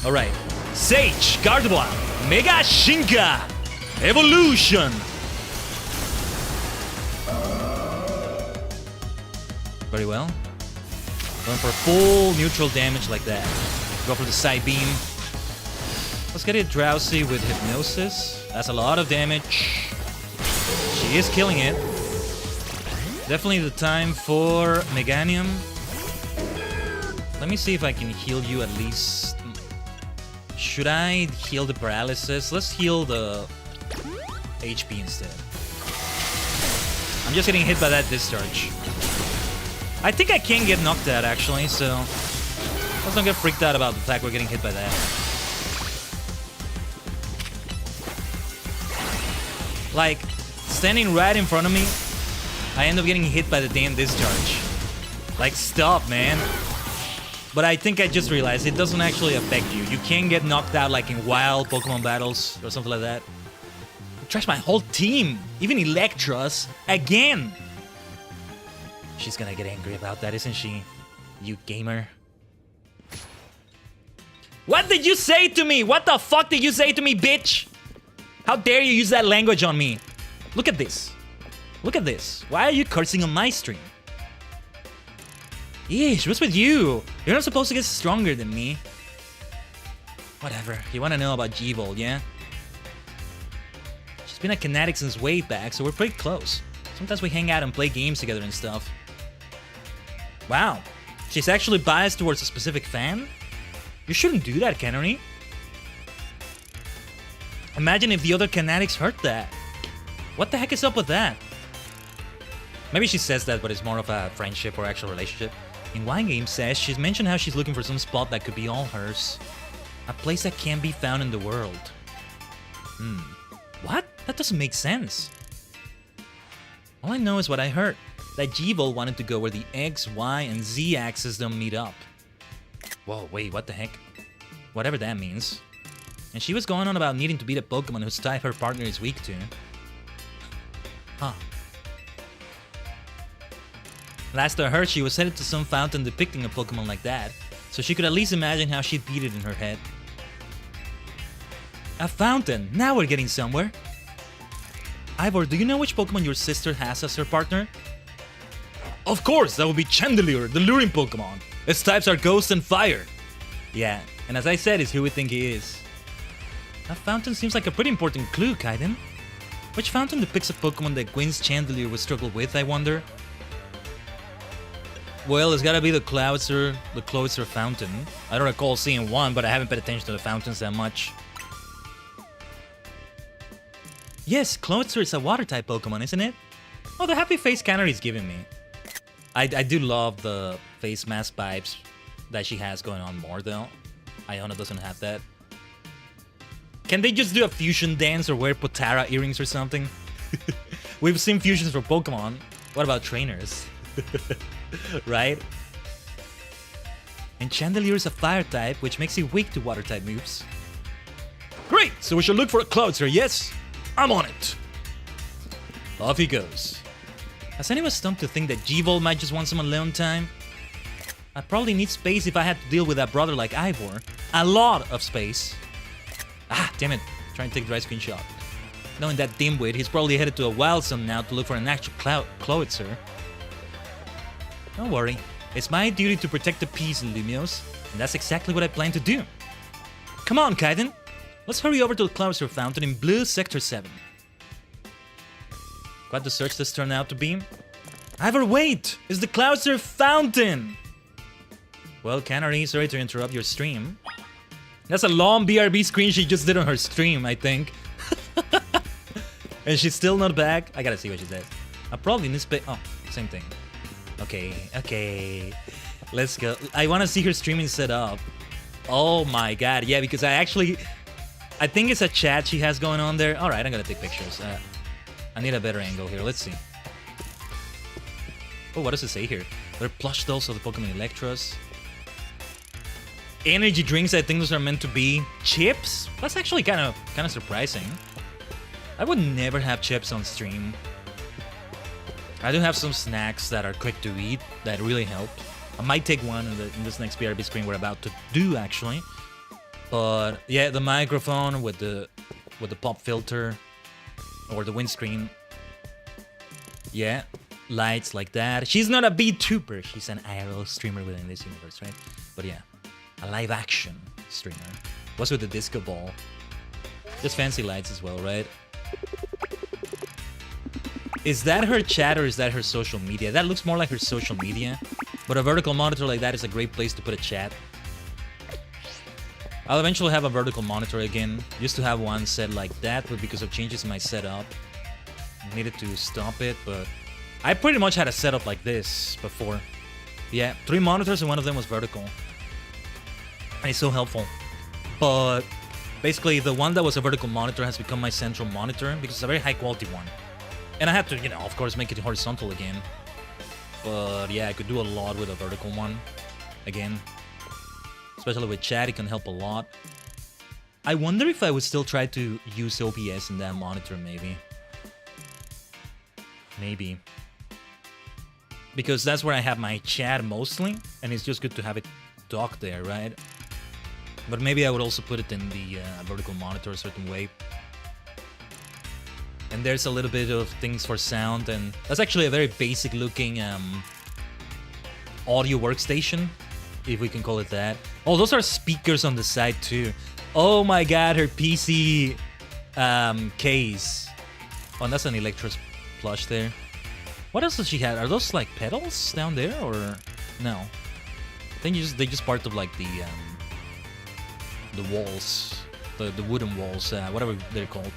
Alright. Sage, Gardevoir, Mega Shinka, Evolution. Very well. Going for full neutral damage like that. Go for the side beam. Let's get it Drowsy with Hypnosis. That's a lot of damage. She is killing it. Definitely the time for Meganium. Let me see if I can heal you at least. Should I heal the paralysis? Let's heal the HP instead. I'm just getting hit by that discharge. I think I can get knocked out actually, so let's not get freaked out about the fact we're getting hit by that. Like, standing right in front of me, I end up getting hit by the damn discharge. Like, stop, man. But I think I just realized it doesn't actually affect you. You can get knocked out like in wild Pokemon battles or something like that. I trashed my whole team, even Electros, again. She's gonna get angry about that, isn't she? You gamer. What did you say to me? What the fuck did you say to me, bitch? How dare you use that language on me? Look at this. Look at this. Why are you cursing on my stream? Yeesh, what's with you? You're not supposed to get stronger than me. Whatever. You want to know about G-Volt, yeah? She's been a Kinetic since way back, so we're pretty close. Sometimes we hang out and play games together and stuff. Wow. She's actually biased towards a specific fan? You shouldn't do that, Kennery. Imagine if the other Canatics heard that. What the heck is up with that? Maybe she says that, but it's more of a friendship or actual relationship. In Wine Game says, she's mentioned how she's looking for some spot that could be all hers. A place that can't be found in the world. What? That doesn't make sense. All I know is what I heard. That G-Vol wanted to go where the X, Y, and Z axes don't meet up. Whoa, wait, what the heck? Whatever that means. And she was going on about needing to beat a Pokemon whose type her partner is weak to. Huh. Last I heard, she was headed to some fountain depicting a Pokemon like that, so she could at least imagine how she'd beat it in her head. A fountain! Now we're getting somewhere! Ivor, do you know which Pokemon your sister has as her partner? Of course, that would be Chandelure, the luring Pokemon. Its types are Ghost and Fire. Yeah, and as I said, it's who we think he is. That fountain seems like a pretty important clue, Khaiden. Which fountain depicts a Pokemon that Gwen's Chandelure would struggle with, I wonder? Well, it's gotta be the Cloudster fountain. I don't recall seeing one, but I haven't paid attention to the fountains that much. Yes, Cloudster is a water-type Pokemon, isn't it? Oh, the happy face Canary's giving me. I do love the face mask vibes that she has going on more, though. Iona doesn't have that. Can they just do a fusion dance or wear Potara earrings or something? We've seen fusions for Pokemon. What about trainers? Right? And Chandelure is a fire type, which makes it weak to water type moves. Great! So we should look for a Cloudster, yes? I'm on it! Off he goes. Has anyone stumped to think that G-Vol might just want some alone time? I'd probably need space if I had to deal with a brother like Ivor. A lot of space. Ah, damn it. Trying to take the right screenshot. Knowing that dimwit, he's probably headed to a wild zone now to look for an actual Cloudster. Don't worry. It's my duty to protect the peace, Lumios. And that's exactly what I plan to do. Come on, Khaiden. Let's hurry over to the Cloudster Fountain in Blue Sector 7. What the search this turned out to be? Ivor, wait! It's the Cloudster Fountain! Well, Canary, sorry to interrupt your stream. That's a long BRB screen she just did on her stream, I think. And she's still not back. I gotta see what she said. I probably need space. Oh, same thing. Okay. Let's go. I want to see her streaming set up. Oh my god, yeah, because I think it's a chat she has going on there. Alright, I'm gonna take pictures. I need a better angle here. Let's see. Oh, what does it say here? They're plush dolls of the Pokemon Electros. Energy drinks, I think those are meant to be chips. That's actually kind of surprising. I would never have chips on stream. I do have some snacks that are quick to eat that really help. I might take one in this next BRB screen we're about to do, actually. But yeah, the microphone with the pop filter or the windscreen. Yeah, lights like that. She's not a VTuber. She's an IRL streamer within this universe, right? But yeah, a live action streamer. What's with the disco ball? Just fancy lights as well, right? Is that her chat or is that her social media? That looks more like her social media. But a vertical monitor like that is a great place to put a chat. I'll eventually have a vertical monitor again. Used to have one set like that, but because of changes in my setup, I needed to stop it, but I pretty much had a setup like this before. Yeah, 3 monitors and one of them was vertical. And it's so helpful. But basically, the one that was a vertical monitor has become my central monitor because it's a very high quality one. And I had to, of course, make it horizontal again. But yeah, I could do a lot with a vertical one. Again. Especially with chat, it can help a lot. I wonder if I would still try to use OBS in that monitor, maybe. Maybe. Because that's where I have my chat mostly, and it's just good to have it docked there, right? But maybe I would also put it in the vertical monitor a certain way. And there's a little bit of things for sound, and that's actually a very basic looking audio workstation, if we can call it that. Oh, those are speakers on the side too. Oh my god, her PC case. Oh, and that's an Electros plush there. What else does she have? Are those like pedals down there or no? I think they're just part of like the walls the wooden walls, whatever they're called.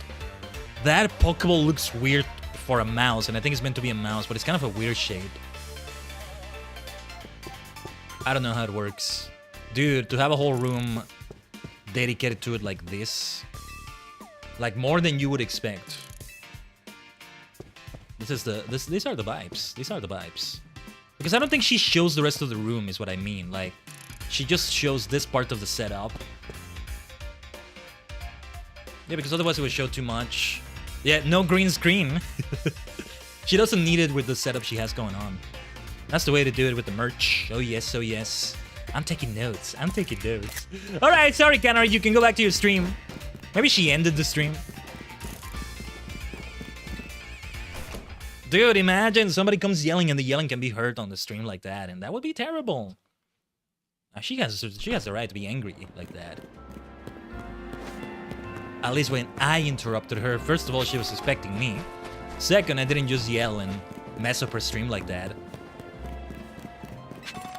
That Pokeball looks weird for a mouse, and I think it's meant to be a mouse, but it's kind of a weird shade. I don't know how it works. Dude, to have a whole room dedicated to it like this, like more than you would expect. These are the vibes. These are the vibes. Because I don't think she shows the rest of the room is what I mean. Like, she just shows this part of the setup. Yeah, because otherwise it would show too much. Yeah, no green screen. She doesn't need it with the setup she has going on. That's the way to do it with the merch. Oh yes, oh yes. I'm taking notes. I'm taking notes. Alright, sorry, Canary. You can go back to your stream. Maybe she ended the stream. Dude, imagine somebody comes yelling and the yelling can be heard on the stream like that, and that would be terrible. She has the right to be angry like that. At least when I interrupted her, first of all, she was suspecting me. Second, I didn't just yell and mess up her stream like that.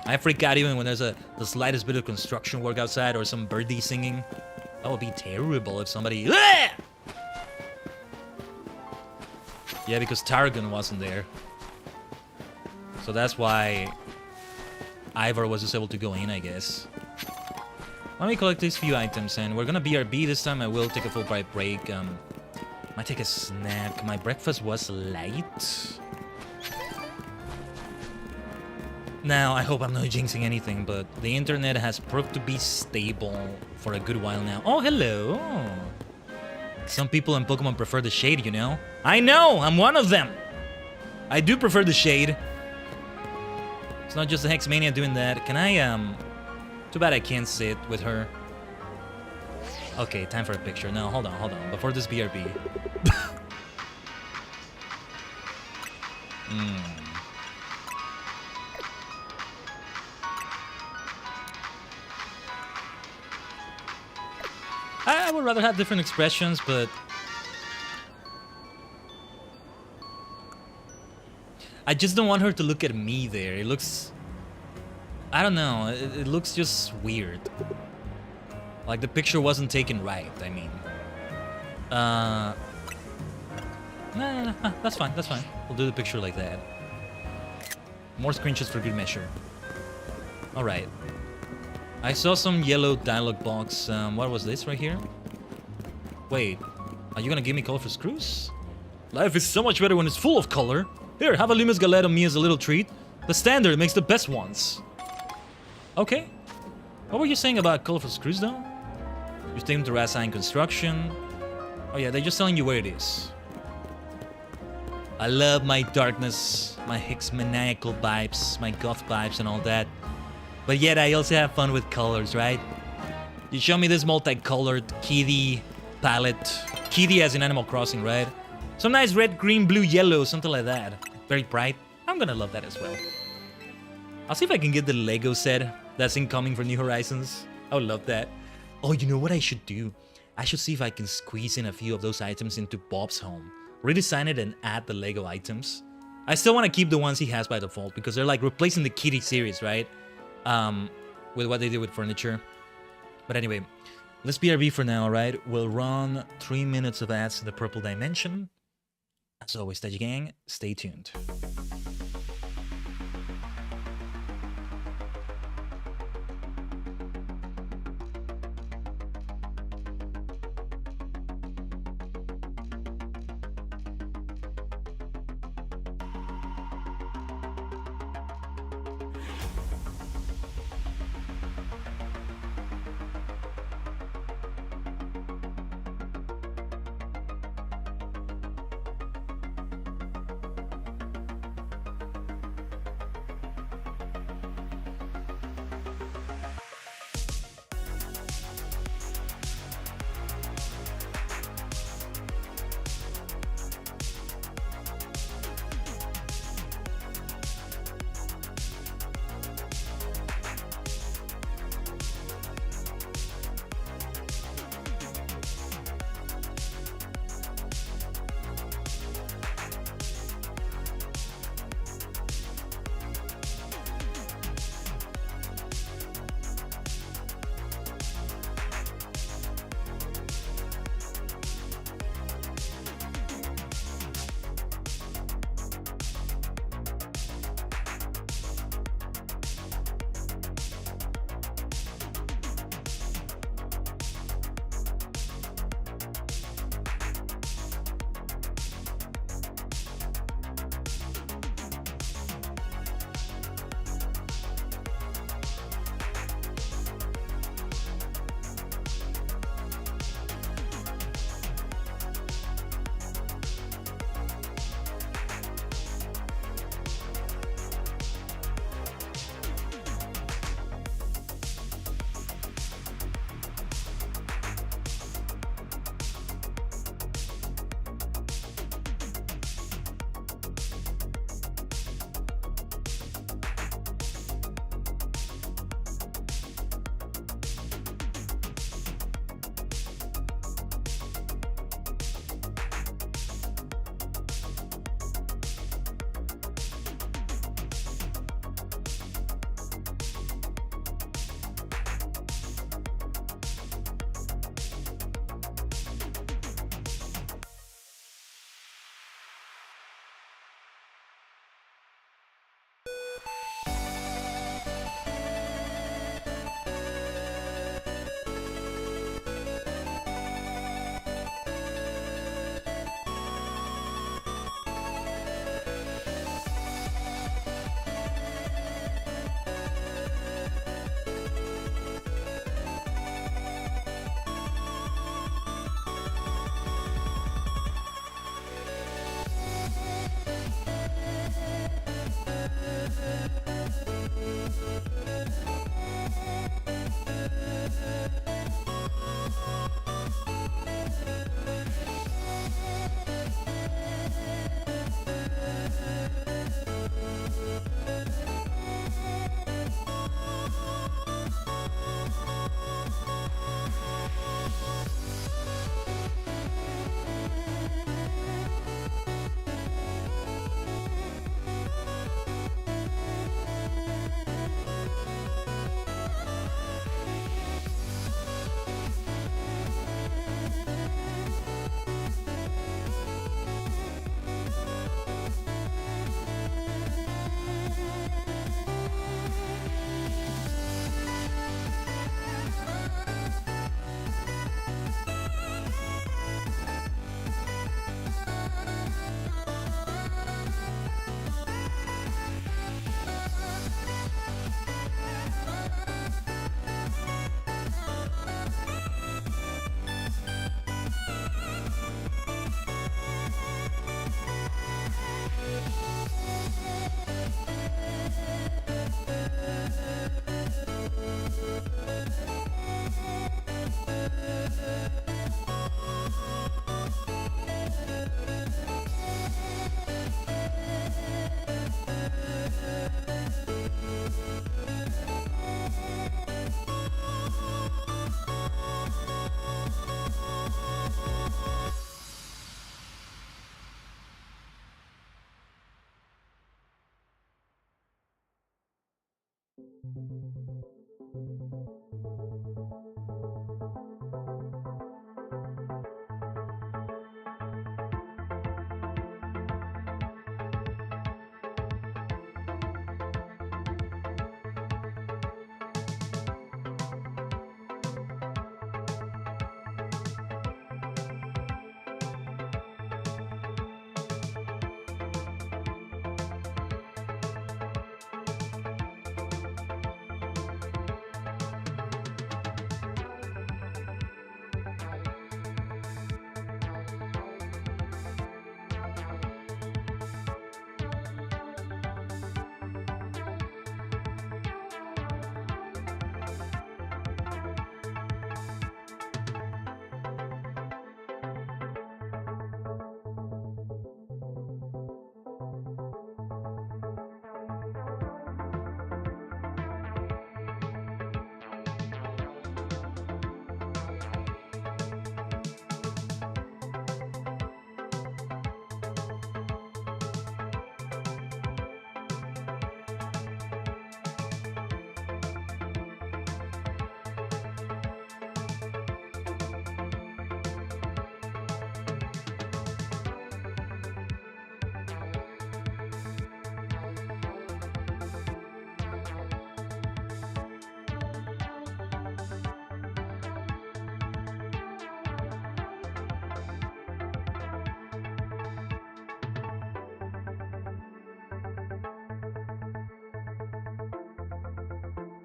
I freak out even when there's the slightest bit of construction work outside or some birdie singing. That would be terrible if somebody... Ah! Yeah, because Tajigen wasn't there. So that's why Ivor was just able to go in, I guess. Let me collect these few items, and we're gonna BRB this time. I will take a full bright break. Might take a snack. My breakfast was light. Now, I hope I'm not jinxing anything, but the internet has proved to be stable for a good while now. Oh, hello! Some people in Pokemon prefer the shade, you know? I know! I'm one of them! I do prefer the shade. It's not just the Hexmania doing that. Can I, Too bad I can't sit with her. Okay, time for a picture. No, hold on. Before this BRB. I would rather have different expressions, but... I just don't want her to look at me there. It looks... I don't know. It looks just weird. Like the picture wasn't taken right, I mean. No, that's fine. We'll do the picture like that. More screenshots for good measure. Alright. I saw some yellow dialogue box. What was this right here? Wait, are you gonna give me colorful screws? Life is so much better when it's full of color. Here, have a Limus Galette on me as a little treat. The standard makes the best ones. Okay. What were you saying about colorful screws, though? You take them to Rasain Construction. Oh yeah, they're just telling you where it is. I love my darkness, my Hicksmaniacal vibes, my goth vibes and all that. But yet I also have fun with colors, right? You show me this multicolored kitty palette. Kitty as in Animal Crossing, right? Some nice red, green, blue, yellow, something like that. Very bright. I'm gonna love that as well. I'll see if I can get the Lego set that's incoming for New Horizons. I would love that. Oh, you know what I should do? I should see if I can squeeze in a few of those items into Bob's home. Redesign it and add the Lego items. I still want to keep the ones he has by default because they're like replacing the Kitty series, right? With what they did with furniture. But anyway, let's BRB for now, right? We'll run 3 minutes of ads to the Purple Dimension. As always, Tajigen, stay tuned.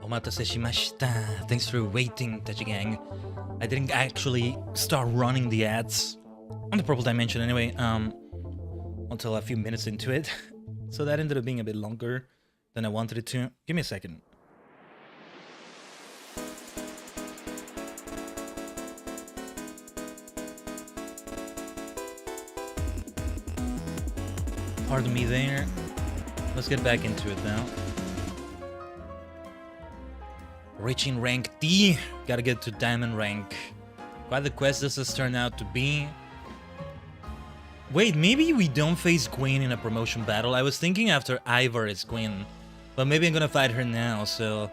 Omatase shimashita. Thanks for waiting, Tajigen. I didn't actually start running the ads on the Purple Dimension anyway, until a few minutes into it. So that ended up being a bit longer than I wanted it to. Give me a second. Pardon me there. Let's get back into it now. Reaching rank D. Gotta get to diamond rank. Quite the quest this has turned out to be. Wait, maybe we don't face Gwen in a promotion battle. I was thinking after Ivor is Gwen. But maybe I'm gonna fight her now, so...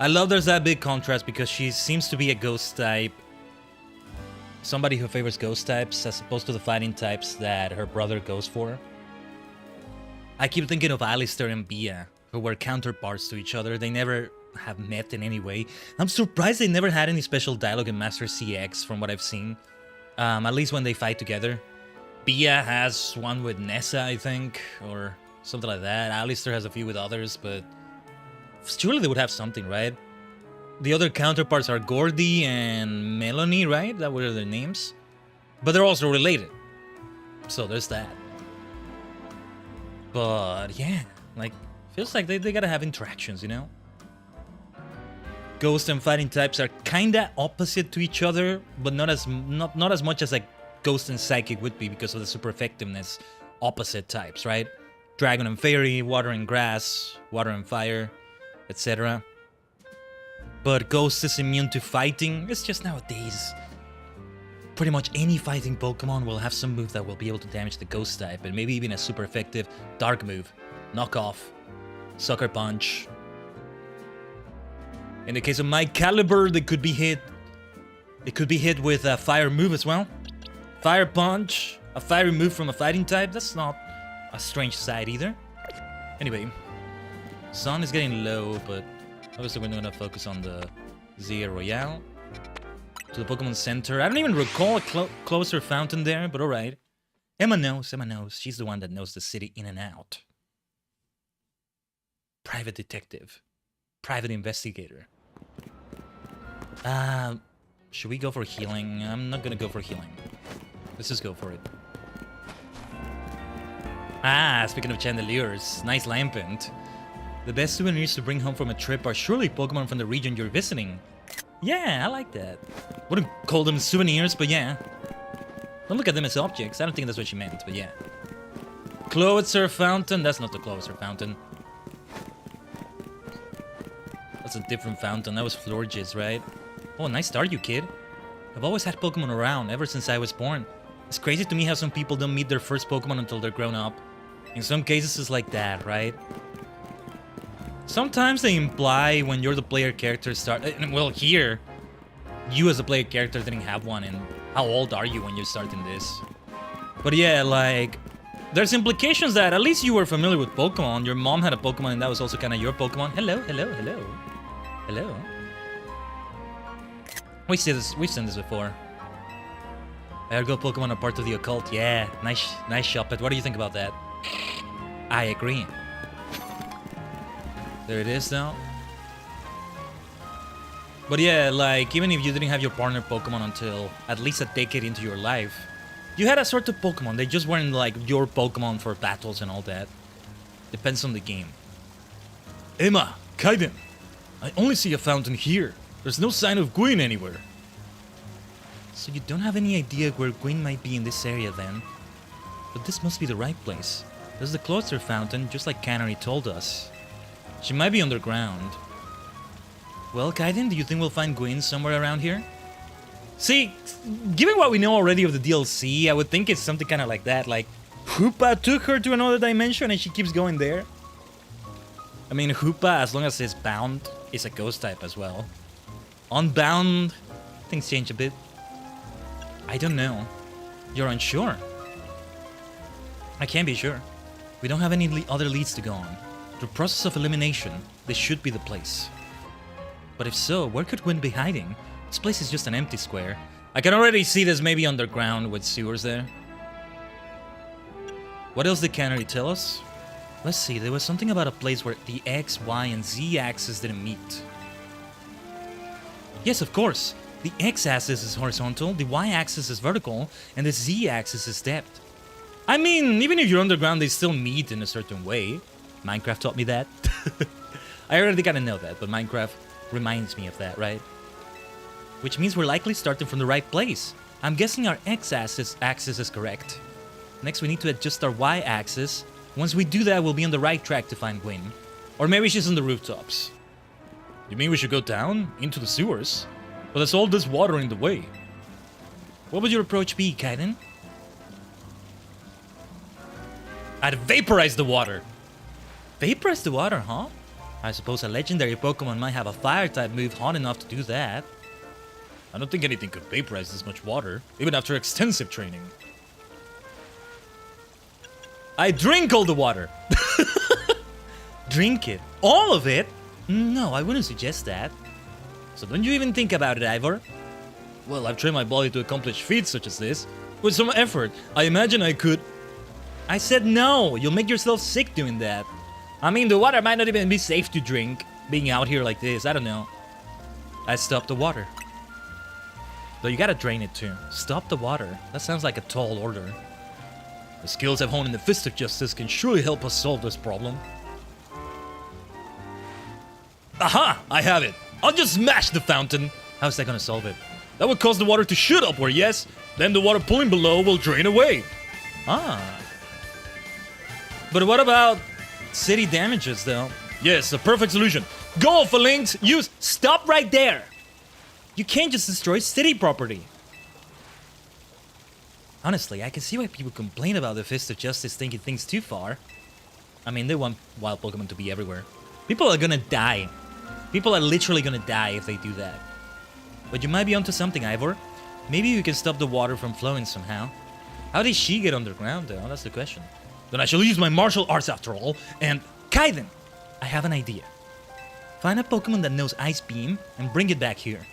I love there's that big contrast because she seems to be a ghost type. Somebody who favors ghost types as opposed to the fighting types that her brother goes for. I keep thinking of Alistair and Bia, who were counterparts to each other. They never have met in any way. I'm surprised they never had any special dialogue in Master CX from what I've seen. At least when they fight together. Bia has one with Nessa, I think, or something like that. Alistair has a few with others, but surely they would have something, right? The other counterparts are Gordy and Melanie, right? That were their names. But they're also related. So there's that. But yeah, like, feels like they gotta have interactions, you know? Ghost and fighting types are kinda opposite to each other, but not as much as like Ghost and Psychic would be because of the super effectiveness. Opposite types, right? Dragon and Fairy, Water and Grass, Water and Fire, etc. But Ghost is immune to fighting. It's just nowadays. Pretty much any fighting Pokemon will have some move that will be able to damage the Ghost type, and maybe even a super effective Dark move. Knock Off, Sucker Punch. In the case of my Caliber, they could be hit. It could be hit with a Fire move as well. Fire Punch, a fiery move from a fighting type. That's not a strange sight either. Anyway, Sun is getting low, but obviously we're gonna focus on the Zia Royale. To the Pokemon Center. I don't even recall a closer fountain there, but alright. Emma knows. She's the one that knows the city in and out. Private detective. Private investigator. Should we go for healing? I'm not gonna go for healing. Let's just go for it. Speaking of chandeliers, nice lampant. The best souvenirs to bring home from a trip are surely Pokemon from the region you're visiting. Yeah, I like that. Wouldn't call them souvenirs, but yeah. Don't look at them as objects. I don't think that's what she meant, but yeah. Closer Fountain. That's not the Closer Fountain. That's a different fountain. That was Florges, right? Oh, nice start, you kid. I've always had Pokemon around, ever since I was born. It's crazy to me how some people don't meet their first Pokemon until they're grown up. In some cases, it's like that, right? Sometimes they imply when you're the player character start... Well, here, you as a player character didn't have one, and how old are you when you're starting this? But yeah, like, there's implications that at least you were familiar with Pokemon. Your mom had a Pokemon, and that was also kind of your Pokemon. Hello, hello, hello. Hello. We've seen this before. Ergo Pokemon are part of the occult. Yeah, nice shop. But what do you think about that? I agree. There it is now. But yeah, like, even if you didn't have your partner Pokemon until at least a decade into your life, you had a sort of Pokemon. They just weren't like your Pokemon for battles and all that. Depends on the game. Emma, Khaiden, I only see a fountain here. There's no sign of Gwyn anywhere. So you don't have any idea where Gwyn might be in this area then? But this must be the right place. There's the cloister fountain, just like Canary told us. She might be underground. Well, Khaiden, do you think we'll find Gwyn somewhere around here? See, given what we know already of the DLC, I would think it's something kind of like that. Like, Hoopa took her to another dimension and she keeps going there. I mean, Hoopa, as long as it's bound, is a ghost type as well. Unbound, things change a bit. I don't know. You're unsure? I can't be sure. We don't have any other leads to go on. Through process of elimination, this should be the place. But if so, where could Gwyn be hiding? This place is just an empty square. I can already see this maybe underground with sewers there. What else did Canary tell us? Let's see, there was something about a place where the X, Y, and Z axis didn't meet. Yes, of course. The X-axis is horizontal, the Y-axis is vertical, and the Z-axis is depth. I mean, even if you're underground, they still meet in a certain way. Minecraft taught me that. I already gotta know that, but Minecraft reminds me of that, right? Which means we're likely starting from the right place. I'm guessing our X-axis is correct. Next, we need to adjust our Y-axis. Once we do that, we'll be on the right track to find Gwyn. Or maybe she's on the rooftops. You mean we should go down? Into the sewers? But there's all this water in the way. What would your approach be, Khaiden? I'd vaporize the water. Vaporize the water, huh? I suppose a legendary Pokemon might have a fire-type move hot enough to do that. I don't think anything could vaporize this much water, even after extensive training. I drink all the water. Drink it? All of it? No, I wouldn't suggest that. So don't you even think about it, Ivor. Well, I've trained my body to accomplish feats such as this. With some effort, I imagine I could... I said no! You'll make yourself sick doing that. I mean, the water might not even be safe to drink, being out here like this, I don't know. I stopped the water. Though you gotta drain it too. Stop the water. That sounds like a tall order. The skills I've honed in the Fist of Justice can surely help us solve this problem. Aha! I have it! I'll just smash the fountain! How's that gonna solve it? That would cause the water to shoot upward, yes? Then the water pooling below will drain away. Ah. But what about city damages, though? Yes, a perfect solution. Go, Phalanx! Use... Stop right there! You can't just destroy city property. Honestly, I can see why people complain about the Fist of Justice taking things too far. I mean, they want wild Pokemon to be everywhere. People are gonna die. People are literally gonna die if they do that. But you might be onto something, Ivor. Maybe you can stop the water from flowing somehow. How did she get underground, though? That's the question. Then I shall use my martial arts after all, and... Khaiden! I have an idea. Find a Pokemon that knows Ice Beam, and bring it back here.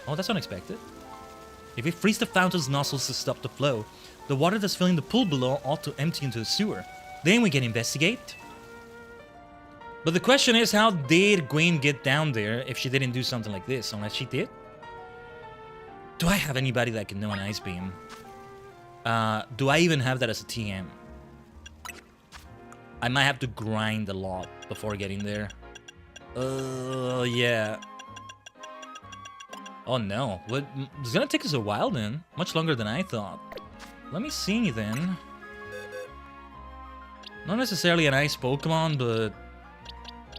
Oh, that's unexpected. If we freeze the fountain's nozzles to stop the flow, the water that's filling the pool below ought to empty into the sewer. Then we can investigate. But the question is, how did Gwyn get down there if she didn't do something like this, unless she did? Do I have anybody that can know an Ice Beam? Do I even have that as a TM? I might have to grind a lot before getting there. Yeah. Oh no, it's gonna take us a while then. Much longer than I thought. Let me see then. Not necessarily an ice Pokemon, but...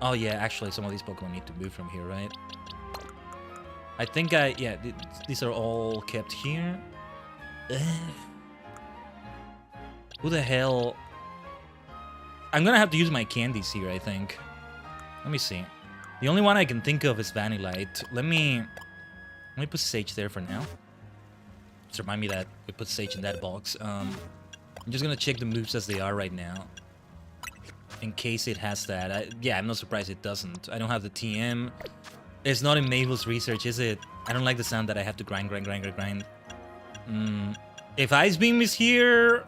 Oh yeah, actually some of these Pokemon need to move from here, right? I think yeah, these are all kept here. Who the hell... I'm gonna have to use my candies here, I think. Let me see. The only one I can think of is Vanillite. Let me put Sage there for now. Just remind me that we put Sage in that box. I'm just gonna check the moves as they are right now. In case it has that. Yeah, I'm not surprised it doesn't. I don't have the TM. It's not in Mabel's research, is it? I don't like the sound that I have to grind. If Ice Beam is here,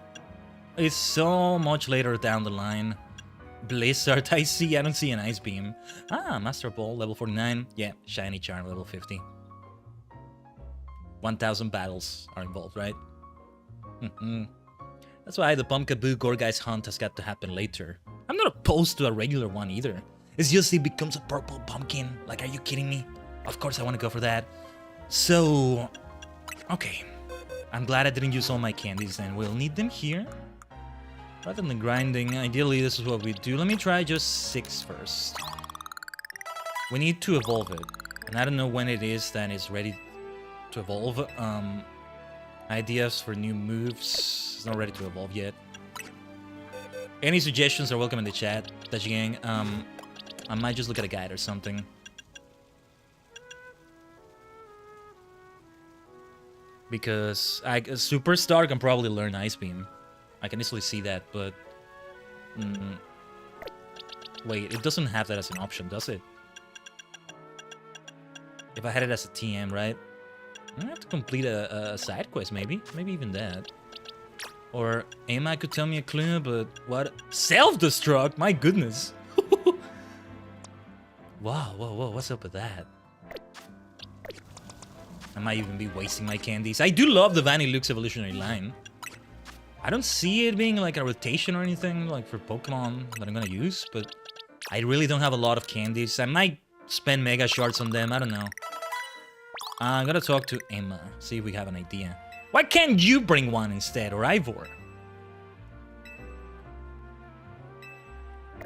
it's so much later down the line. Blizzard, I see. I don't see an Ice Beam. Ah, Master Ball, level 49. Yeah, Shiny Charm, level 50. 1,000 battles are involved, right? That's why the Pumpkaboo Gorgeist hunt has got to happen later. I'm not opposed to a regular one either. It's just it becomes a purple pumpkin. Like, are you kidding me? Of course I want to go for that. So, okay. I'm glad I didn't use all my candies then. We'll need them here. Rather than grinding, ideally this is what we do. Let me try just 6 first. We need to evolve it. And I don't know when it is that it's ready to evolve. Ideas for new moves. It's not ready to evolve yet. Any suggestions are welcome in the chat, Tajigen. I might just look at a guide or something. Because a Superstar can probably learn Ice Beam. I can easily see that, but... wait, it doesn't have that as an option, does it? If I had it as a TM, right? I'm gonna have to complete a side quest, maybe. Maybe even that. Or Emma could tell me a clue, but what? Self-destruct? My goodness. Wow, whoa, what's up with that? I might even be wasting my candies. I do love the Vanillux evolutionary line. I don't see it being like a rotation or anything like for Pokemon that I'm gonna use, but I really don't have a lot of candies. I might spend Mega Shards on them, I don't know. I'm gonna talk to Emma, see if we have an idea. Why can't you bring one instead, or Ivor?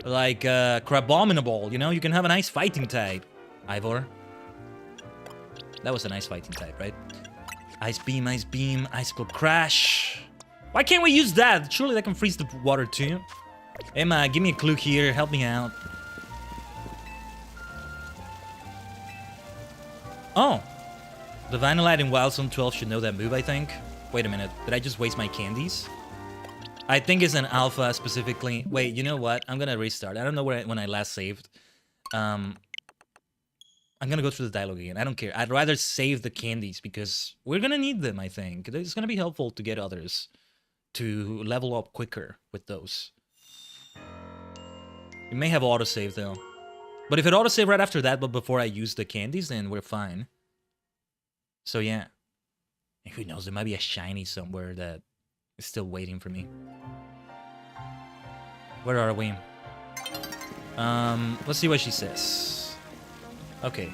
Like, Crabominable, you know? You can have a nice fighting type, Ivor. That was a nice fighting type, right? Ice Beam, Icicle Crash. Why can't we use that? Surely that can freeze the water too. Emma, give me a clue here. Help me out. Oh. The Vanillite in Wild Zone 12 should know that move, I think. Wait a minute. Did I just waste my candies? I think it's an alpha specifically. Wait, you know what? I'm gonna restart. I don't know when I last saved. I'm gonna go through the dialogue again. I don't care. I'd rather save the candies because we're gonna need them, I think. It's gonna be helpful to get others to level up quicker with those. It may have autosave though. But if it autosave right after that, but before I use the candies, then we're fine. So yeah. And who knows, there might be a shiny somewhere that is still waiting for me. Where are we? Let's see what she says. Okay.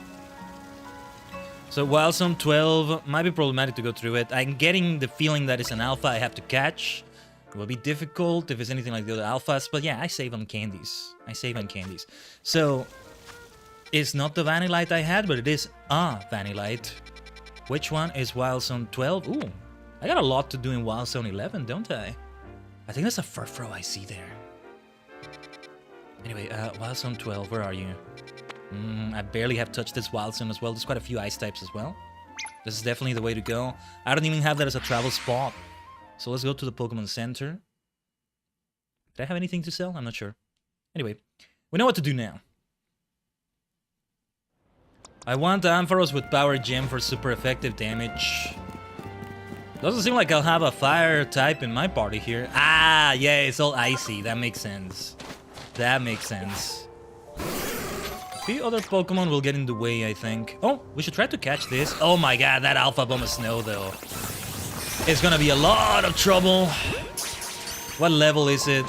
So Wild Zone 12 might be problematic to go through it. I'm getting the feeling that it's an alpha I have to catch. It will be difficult if it's anything like the other alphas, but yeah, I save on candies. So, it's not the Vanillite I had, but it is a Vanillite. Which one is Wild Zone 12? Ooh, I got a lot to do in Wild Zone 11, don't I? I think that's a Furfrou I see there. Anyway, Wild Zone 12, where are you? I barely have touched this Wild Zone as well. There's quite a few ice types as well. This is definitely the way to go. I don't even have that as a travel spot. So let's go to the Pokemon Center. Did I have anything to sell? I'm not sure. Anyway, we know what to do now. I want Ampharos with Power Gem for super effective damage. Doesn't seem like I'll have a fire type in my party here. Ah, yeah, it's all icy. That makes sense. That makes sense. A few other Pokemon will get in the way, I think. Oh, we should try to catch this. Oh my god, that Alpha Bomb of Snow, though. It's gonna be a lot of trouble. What level is it?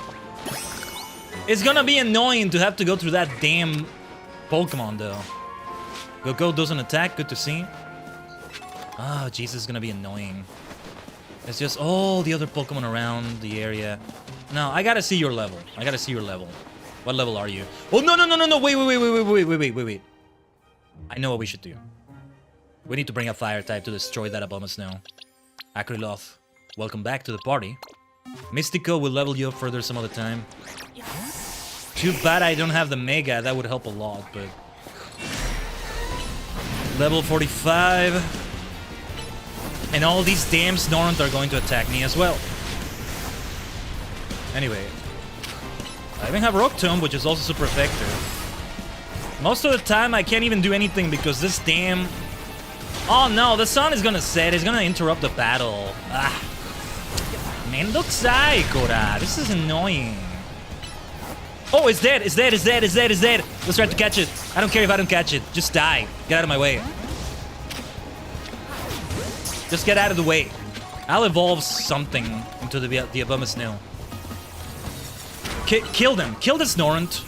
It's gonna be annoying to have to go through that damn Pokemon, though. Go doesn't attack, good to see. Oh, Jesus, it's gonna be annoying. It's just all the other Pokemon around the area. No, I gotta see your level. What level are you? Oh, no, wait. I know what we should do. We need to bring a fire type to destroy that Bomb of Snow. Akriloth, welcome back to the party. Mystico will level you up further some other time. Too bad I don't have the Mega. That would help a lot, but... Level 45. And all these damn Snorant are going to attack me as well. Anyway. I even have Rock Tomb, which is also super effective. Most of the time, I can't even do anything because this damn... Oh no, the sun is gonna set. It's gonna interrupt the battle. Ah. Mendokusai, Kora. This is annoying. Oh, it's dead. It's dead. It's dead. It's dead. It's dead. Let's try to catch it. I don't care if I don't catch it. Just die. Get out of my way. Just get out of the way. I'll evolve something into the Aboma Snow. Kill them. Kill the Snorant.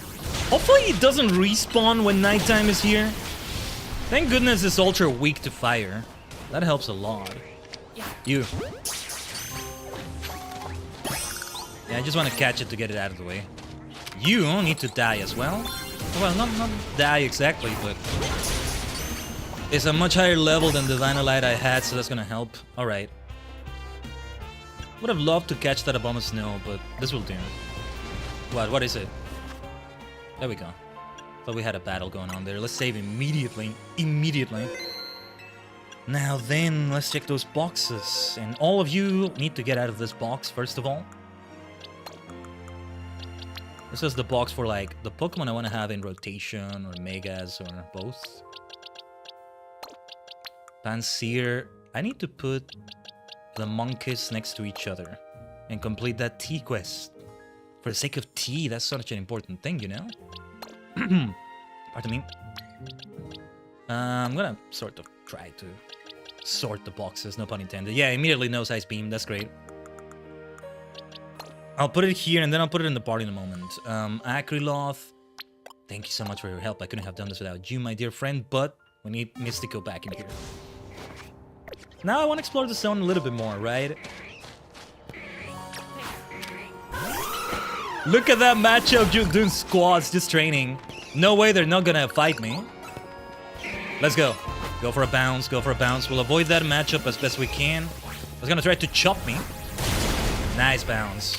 Hopefully he doesn't respawn when nighttime is here. Thank goodness it's ultra weak to fire. That helps a lot. You. Yeah, I just want to catch it to get it out of the way. You need to die as well. Well, not die exactly, but... It's a much higher level than the Vanillite I had, so that's gonna help. Alright. Would have loved to catch that Aboma Snow, but this will do. What is it? There we go. Thought we had a battle going on there. Let's save immediately. Immediately. Now then, let's check those boxes. And all of you need to get out of this box, first of all. This is the box for, like, the Pokemon I want to have in rotation, or Megas, or both. Panseer. I need to put the monkeys next to each other and complete that T quest. For the sake of T, that's such an important thing, you know? Pardon me. I'm gonna sort of try to sort the boxes, no pun intended. Yeah, immediately Nose Ice Beam, that's great. I'll put it here and then I'll put it in the party in a moment. Acriloth, thank you so much for your help. I couldn't have done this without you, my dear friend, but we need Mystico back in here. Now I want to explore the zone a little bit more, right? Look at that matchup doing squads, just training. No way they're not gonna fight me. Let's go. Go for a bounce, go for a bounce. We'll avoid that matchup as best we can. It's gonna try to chop me. Nice bounce.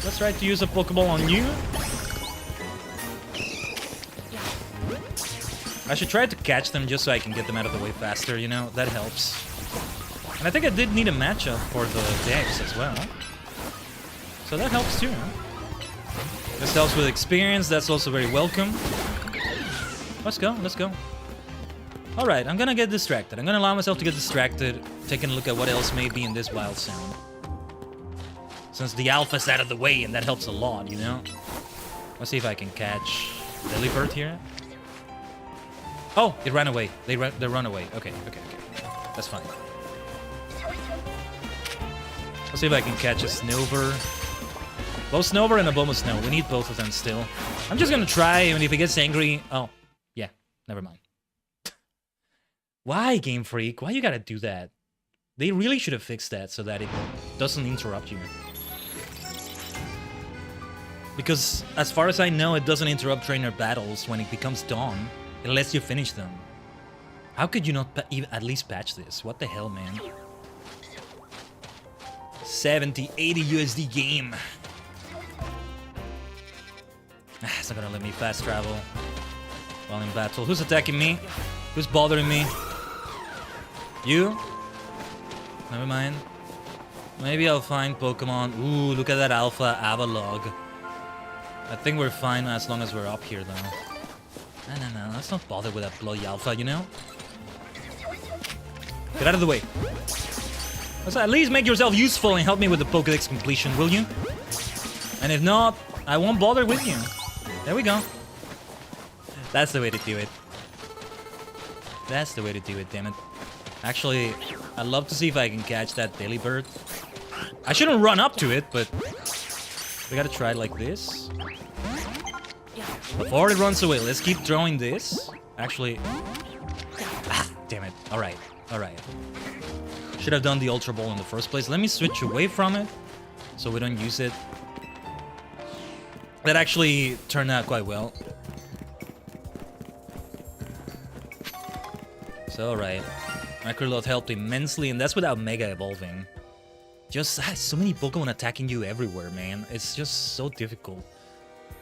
Let's try to use a Pokeball on you. I should try to catch them just so I can get them out of the way faster, you know? That helps. And I think I did need a matchup for the Dex as well. So that helps too, huh? This helps with experience, that's also very welcome. Let's go, let's go. Alright, I'm gonna get distracted. I'm gonna allow myself to get distracted, taking a look at what else may be in this wild zone. Since the alpha's out of the way, and that helps a lot, you know? Let's see if I can catch Delibird here. Oh, it ran away. They run away. Okay. That's fine. Let's see if I can catch a Snover. Both Snover and a Aboma Snow. We need both of them still. I'm just gonna try, and if he gets angry... Oh, yeah. Never mind. Why, Game Freak? Why you gotta do that? They really should have fixed that so that it doesn't interrupt you. Because, as far as I know, it doesn't interrupt trainer battles when it becomes dawn. It lets you finish them. How could you not even at least patch this? What the hell, man? 70, 80 USD game. It's not gonna let me fast travel while in battle. Who's attacking me? Who's bothering me? You? Never mind. Maybe I'll find Pokemon. Ooh, look at that Alpha Avalog. I think we're fine as long as we're up here, though. No. Let's not bother with that bloody Alpha, you know? Get out of the way. Let's at least make yourself useful and help me with the Pokédex completion, will you? And if not, I won't bother with you. There we go. That's the way to do it. That's the way to do it, damn it. Actually, I'd love to see if I can catch that Delibird. I shouldn't run up to it, but we gotta try it like this. Before it runs away, let's keep throwing this. Actually... damn it. Alright. Should have done the Ultra Ball in the first place. Let me switch away from it so we don't use it. That actually turned out quite well. So, alright. Microloth helped immensely, and that's without Mega Evolving. Just so many Pokemon attacking you everywhere, man. It's just so difficult.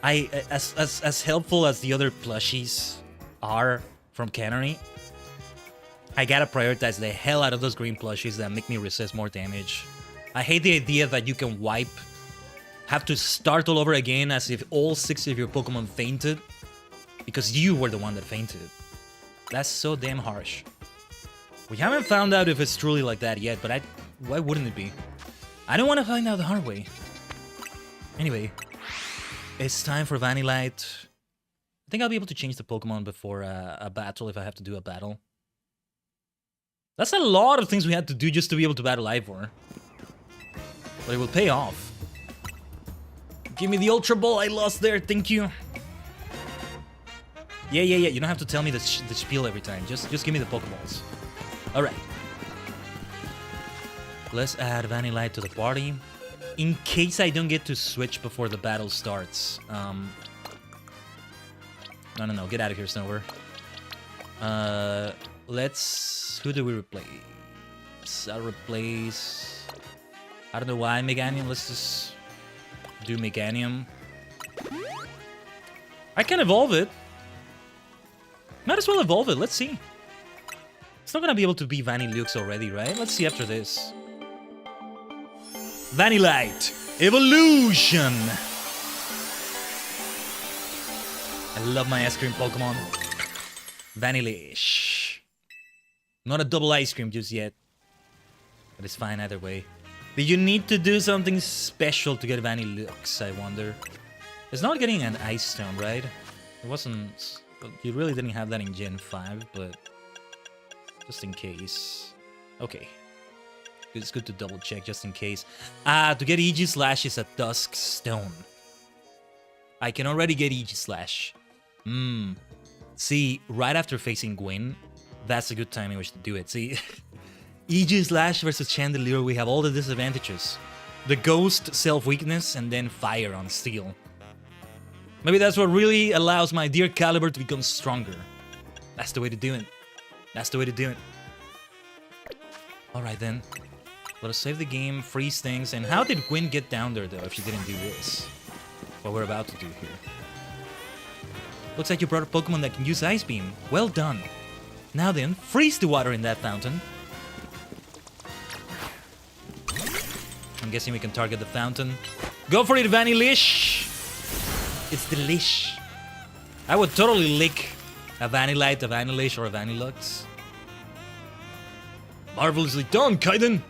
As helpful as the other plushies are from Cannery, I gotta prioritize the hell out of those green plushies that make me resist more damage. I hate the idea that you can have to start all over again as if all 6 of your Pokemon fainted because you were the one that fainted. That's so damn harsh. We haven't found out if it's truly like that yet, but why wouldn't it be? I don't want to find out the hard way. Anyway, it's time for Vanillite. I think I'll be able to change the Pokemon before a battle if I have to do a battle. That's a lot of things we had to do just to be able to battle Ivor. But it will pay off. Give me the Ultra Ball I lost there, thank you. Yeah, you don't have to tell me the spiel every time. Just give me the Pokeballs. Alright. Let's add Vanillite to the party. In case I don't get to switch before the battle starts. No, get out of here, Snover. Who do we replace? I'll replace... I don't know why Meganium. Let's just do Meganium. I can evolve it. Might as well evolve it. Let's see. It's not gonna be able to be Vanillux already, right? Let's see after this. Vanillite Evolution! I love my ice cream Pokemon. Vanillish. Not a double ice cream just yet. But it's fine either way. Do you need to do something special to get Vanillux, I wonder? It's not getting an Ice Stone, right? It wasn't... You really didn't have that in Gen 5, but... Just in case. Okay. It's good to double check just in case. To get Aegislash is a Dusk Stone. I can already get Aegislash. See, right after facing Gwyn, that's a good time in which to do it. See, Aegislash versus Chandelier, we have all the disadvantages. The Ghost, Self-Weakness, and then Fire on Steel. Maybe that's what really allows my dear Caliber to become stronger. That's the way to do it. That's the way to do it. Alright then. Let us save the game, freeze things, and how did Gwyn get down there though if she didn't do this? What we're about to do here. Looks like you brought a Pokemon that can use Ice Beam. Well done. Now then, freeze the water in that fountain. I'm guessing we can target the fountain. Go for it, Vanillish! It's delish. I would totally lick a Vanillite, a Vanillish, or a Vanillux. Marvelously done, Khaiden!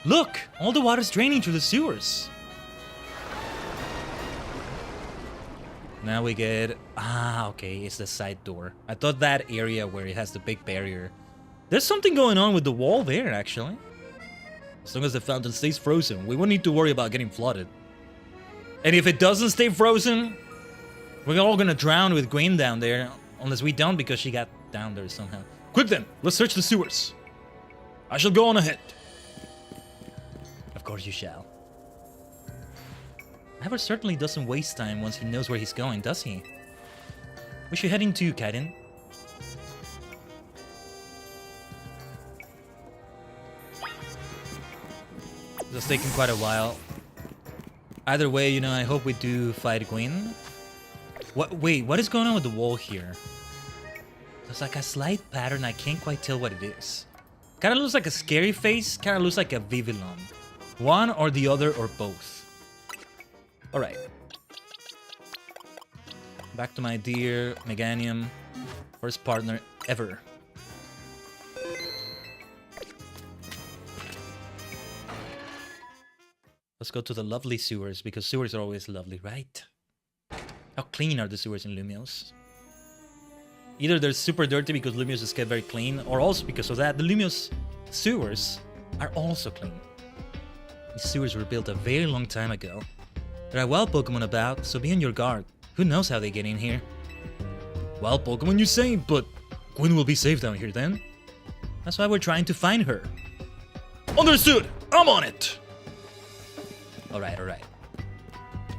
Look! All the water's draining through the sewers. Now we get... okay, it's the side door. I thought that area where it has the big barrier. There's something going on with the wall there, actually. As long as the fountain stays frozen, we won't need to worry about getting flooded. And if it doesn't stay frozen, we're all gonna drown with Gwyn down there. Unless we don't because she got down there somehow. Quick then, let's search the sewers. I shall go on ahead. Of course you shall. Ivor certainly doesn't waste time once he knows where he's going, does he? We should head into Khaiden. It's taking quite a while. Either way, you know, I hope we do fight Gwyn. Wait, what is going on with the wall here? There's like a slight pattern, I can't quite tell what it is. Kinda looks like a scary face, kinda looks like a Vivillon. One or the other or both. Alright. Back to my dear Meganium. First partner ever. Let's go to the lovely sewers, because sewers are always lovely, right? How clean are the sewers in Lumiose? Either they're super dirty because Lumiose is kept very clean, or also because of that, the Lumiose sewers are also clean. These sewers were built a very long time ago. There are wild Pokemon about, so be on your guard. Who knows how they get in here? Wild Pokemon you say, but Gwyn will be safe down here then. That's why we're trying to find her. Understood! I'm on it! Alright.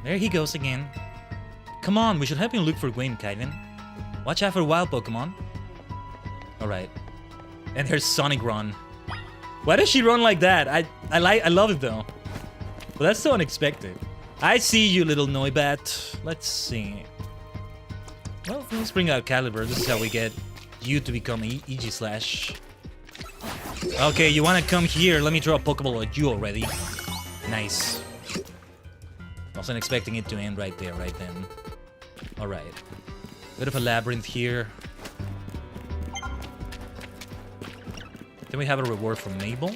There he goes again. Come on, we should help him look for Gwyn, Khaiden. Watch out for wild Pokemon. Alright. And her Sonic run. Why does she run like that? I love it though. But that's so unexpected. I see you, little Noibat. Let's see. Well, let's bring out Caliber. This is how we get you to become EG Slash. Okay, you want to come here? Let me draw a Pokeball at you already. Nice. Wasn't expecting it to end right there, right then. Alright. Bit of a labyrinth here. Then we have a reward from Mabel.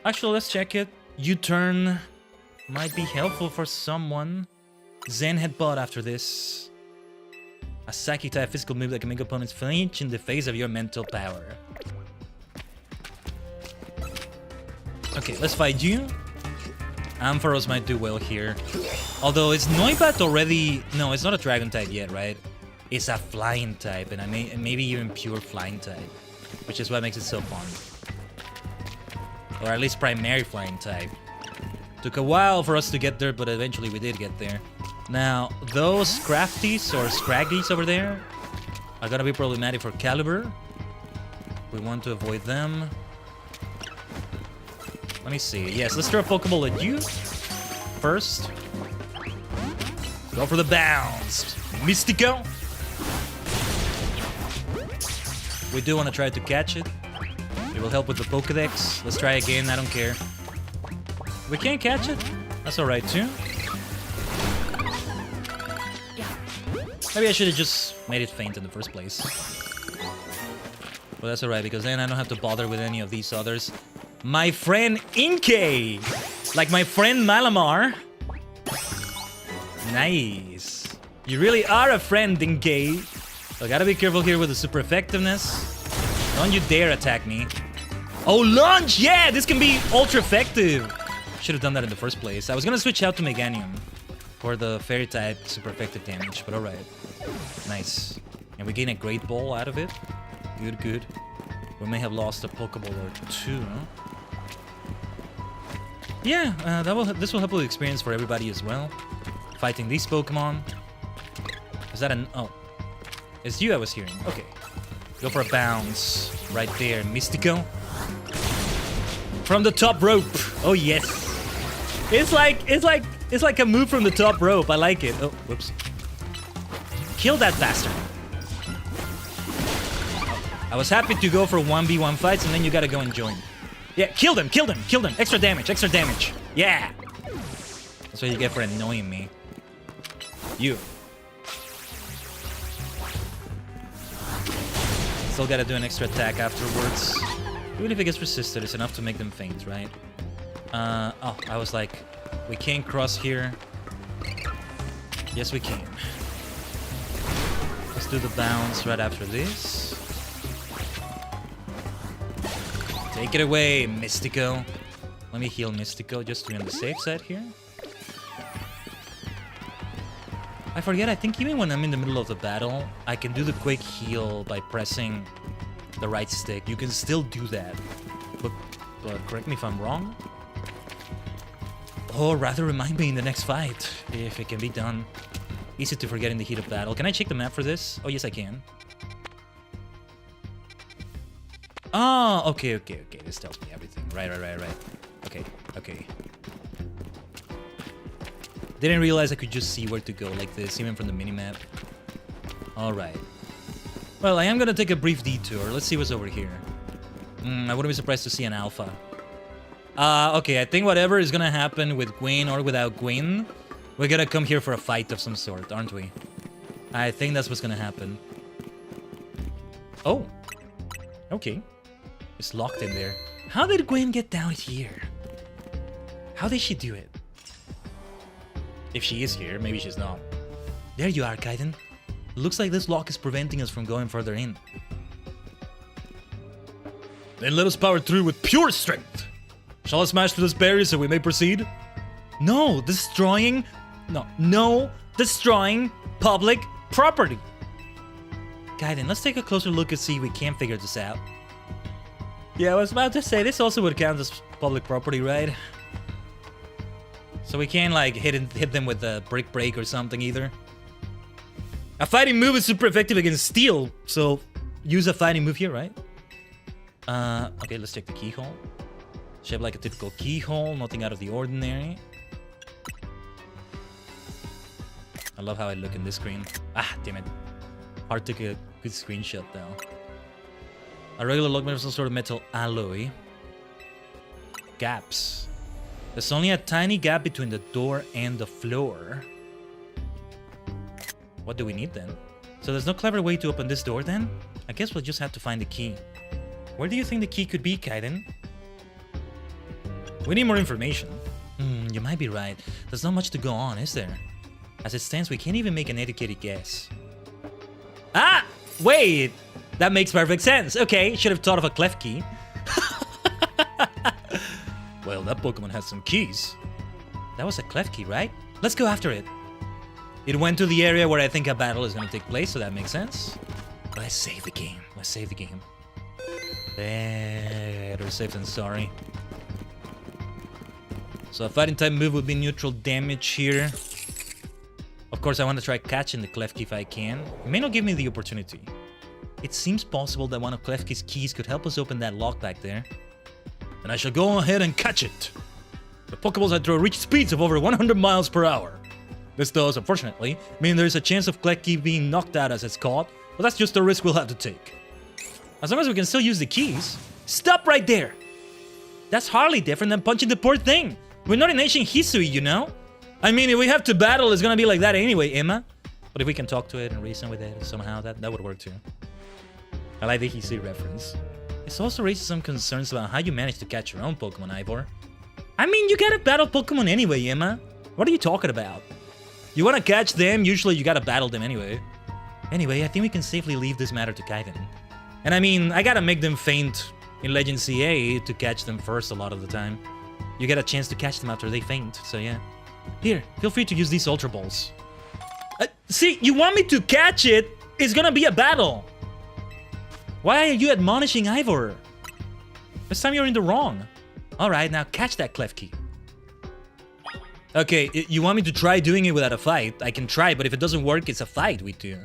Actually, let's check it. U-turn might be helpful for someone. Zen Headbutt after this. A psychic type physical move that can make opponents flinch in the face of your mental power. Okay, let's fight you. Ampharos might do well here. Although, is Noibat already... No, it's not a dragon type yet, right? It's a flying type, and maybe even pure flying type. Which is what makes it so fun. Or at least primary flying type. Took a while for us to get there, but eventually we did get there. Now, those Crafties or Scraggies over there are gonna be problematic for Caliber. We want to avoid them. Let me see. Yes, let's throw a Pokeball at you first. Go for the bounce. Mystico. We do want to try to catch it. It will help with the Pokedex. Let's try again. I don't care. We can't catch it. That's alright too. Maybe I should have just made it faint in the first place. But that's alright, because then I don't have to bother with any of these others. My friend Inkay! Like my friend Malamar. Nice. You really are a friend, Inkay. So I gotta be careful here with the super effectiveness. Don't you dare attack me. Oh, launch! Yeah, this can be ultra effective. Should have done that in the first place. I was gonna switch out to Meganium for the fairy type super effective damage, but alright. Nice. And we gain a great ball out of it. Good, good. We may have lost a Pokeball or two. Yeah, this will help with experience for everybody as well. Fighting these Pokemon. Is that an... Oh. It's you I was hearing. Okay. Go for a bounce. Right there. Mystico. From the top rope. Oh, yes. It's like a move from the top rope. I like it. Oh, whoops. Kill that bastard. I was happy to go for 1v1 fights, and then you gotta go and join. Yeah, kill them, kill them, kill them. Extra damage, extra damage. Yeah. That's what you get for annoying me. You. Still gotta do an extra attack afterwards. Even if it gets resisted, it's enough to make them faint, right? Oh, I was like, we can't cross here. Yes, we can. Let's do the bounce right after this. Take it away, Mystico. Let me heal Mystico just to be on the safe side here. I forget, I think even when I'm in the middle of the battle, I can do the quick heal by pressing the right stick. You can still do that. But correct me if I'm wrong. Or rather remind me in the next fight, if it can be done. Easy to forget in the heat of battle. Can I check the map for this? Oh, yes, I can. Oh, okay. This tells me everything. Right. Okay. Didn't realize I could just see where to go like this, even from the minimap. Alright. Well, I am gonna take a brief detour. Let's see what's over here. I wouldn't be surprised to see an alpha. Okay, I think whatever is gonna happen with Gwyn or without Gwyn, we're gonna come here for a fight of some sort, aren't we? I think that's what's gonna happen. Oh. Okay. It's locked in there. How did Gwyn get down here? How did she do it? If she is here, maybe she's not. There you are, Khaiden. Looks like this lock is preventing us from going further in. Then let us power through with pure strength. Shall I smash through this barrier so we may proceed? No, destroying public property. Khaiden, let's take a closer look and see if we can figure this out. Yeah, I was about to say, this also would count as public property, right? So we can't, like, hit them with a brick break or something either. A fighting move is super effective against steel, so use a fighting move here, right? Okay, let's check the keyhole. Shaped like a typical keyhole, nothing out of the ordinary. I love how I look in this screen. Ah, damn it. Hard to get a good screenshot though. A regular lock made of some sort of metal alloy. Gaps. There's only a tiny gap between the door and the floor. What do we need then? So there's no clever way to open this door then? I guess we'll just have to find the key. Where do you think the key could be, Khaiden? We need more information. You might be right. There's not much to go on, is there? As it stands, we can't even make an educated guess. Ah! Wait! That makes perfect sense. Okay, should have thought of a clef key. Well, that Pokemon has some keys. That was a clef key, right? Let's go after it. It went to the area where I think a battle is going to take place, so that makes sense. Let's save the game. Let's save the game. Better safe than sorry. So a fighting type move would be neutral damage here. Of course, I want to try catching the Klefki if I can. It may not give me the opportunity. It seems possible that one of Klefki's keys could help us open that lock back there. Then I shall go ahead and catch it. The Pokeballs I throw reach speeds of over 100 miles per hour. This does, unfortunately, mean there is a chance of Klefki being knocked out as it's caught, but that's just a risk we'll have to take. As long as we can still use the keys. Stop right there! That's hardly different than punching the poor thing. We're not in ancient history, you know? I mean, if we have to battle, it's gonna be like that anyway, Emma. But if we can talk to it and reason with it somehow, that would work too. I like the history reference. This also raises some concerns about how you manage to catch your own Pokemon, Ivor. I mean, you gotta battle Pokemon anyway, Emma. What are you talking about? You wanna catch them, usually you gotta battle them anyway. Anyway, I think we can safely leave this matter to Khaiden. And I mean, I gotta make them faint in Legend CA to catch them first a lot of the time. You get a chance to catch them after they faint, so yeah. Here, feel free to use these Ultra Balls. See, you want me to catch it? It's gonna be a battle. Why are you admonishing Ivor? This time you're in the wrong. Alright, now catch that Klefki. Okay, you want me to try doing it without a fight? I can try, but if it doesn't work, it's a fight we do.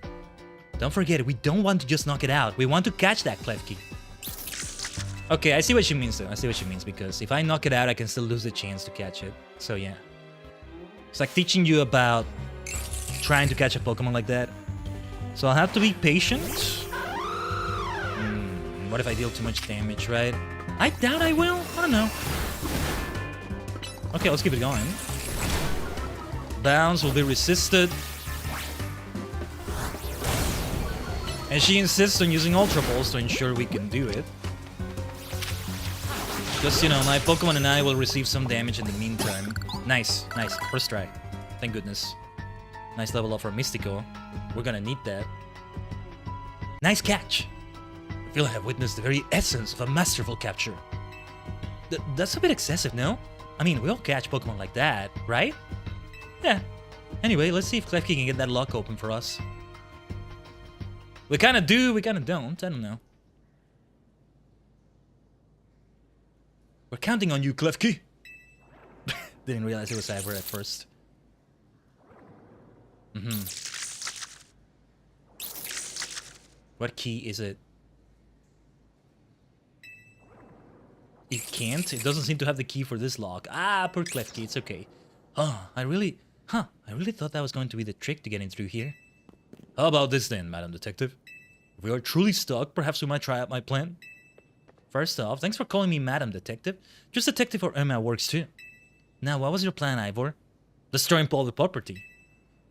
Don't forget, we don't want to just knock it out. We want to catch that Klefki. Okay, I see what she means though. I see what she means, because if I knock it out, I can still lose the chance to catch it. So yeah. It's like teaching you about trying to catch a Pokemon like that. So I'll have to be patient. What if I deal too much damage, right? I doubt I will. I don't know. Okay, let's keep it going. Bounce will be resisted. And she insists on using Ultra Balls to ensure we can do it. Just, you know, my Pokemon and I will receive some damage in the meantime. Nice, nice. First try. Thank goodness. Nice level up for Mystico. We're gonna need that. Nice catch. I feel I have witnessed the very essence of a masterful capture. That's a bit excessive, no? I mean, we all catch Pokemon like that, right? Yeah. Anyway, let's see if Klefki can get that lock open for us. We kinda do, we kinda don't. I don't know. We're counting on you, Klefki. Didn't realize it was Ivor at first. What key is it? It can't? It doesn't seem to have the key for this lock. Ah, poor Klefki, it's okay. I really thought that was going to be the trick to getting through here. How about this then, Madam Detective? If we are truly stuck, perhaps we might try out my plan. First off, thanks for calling me Madam Detective. Just Detective or Emma works too. Now, what was your plan, Ivor? Destroying public property.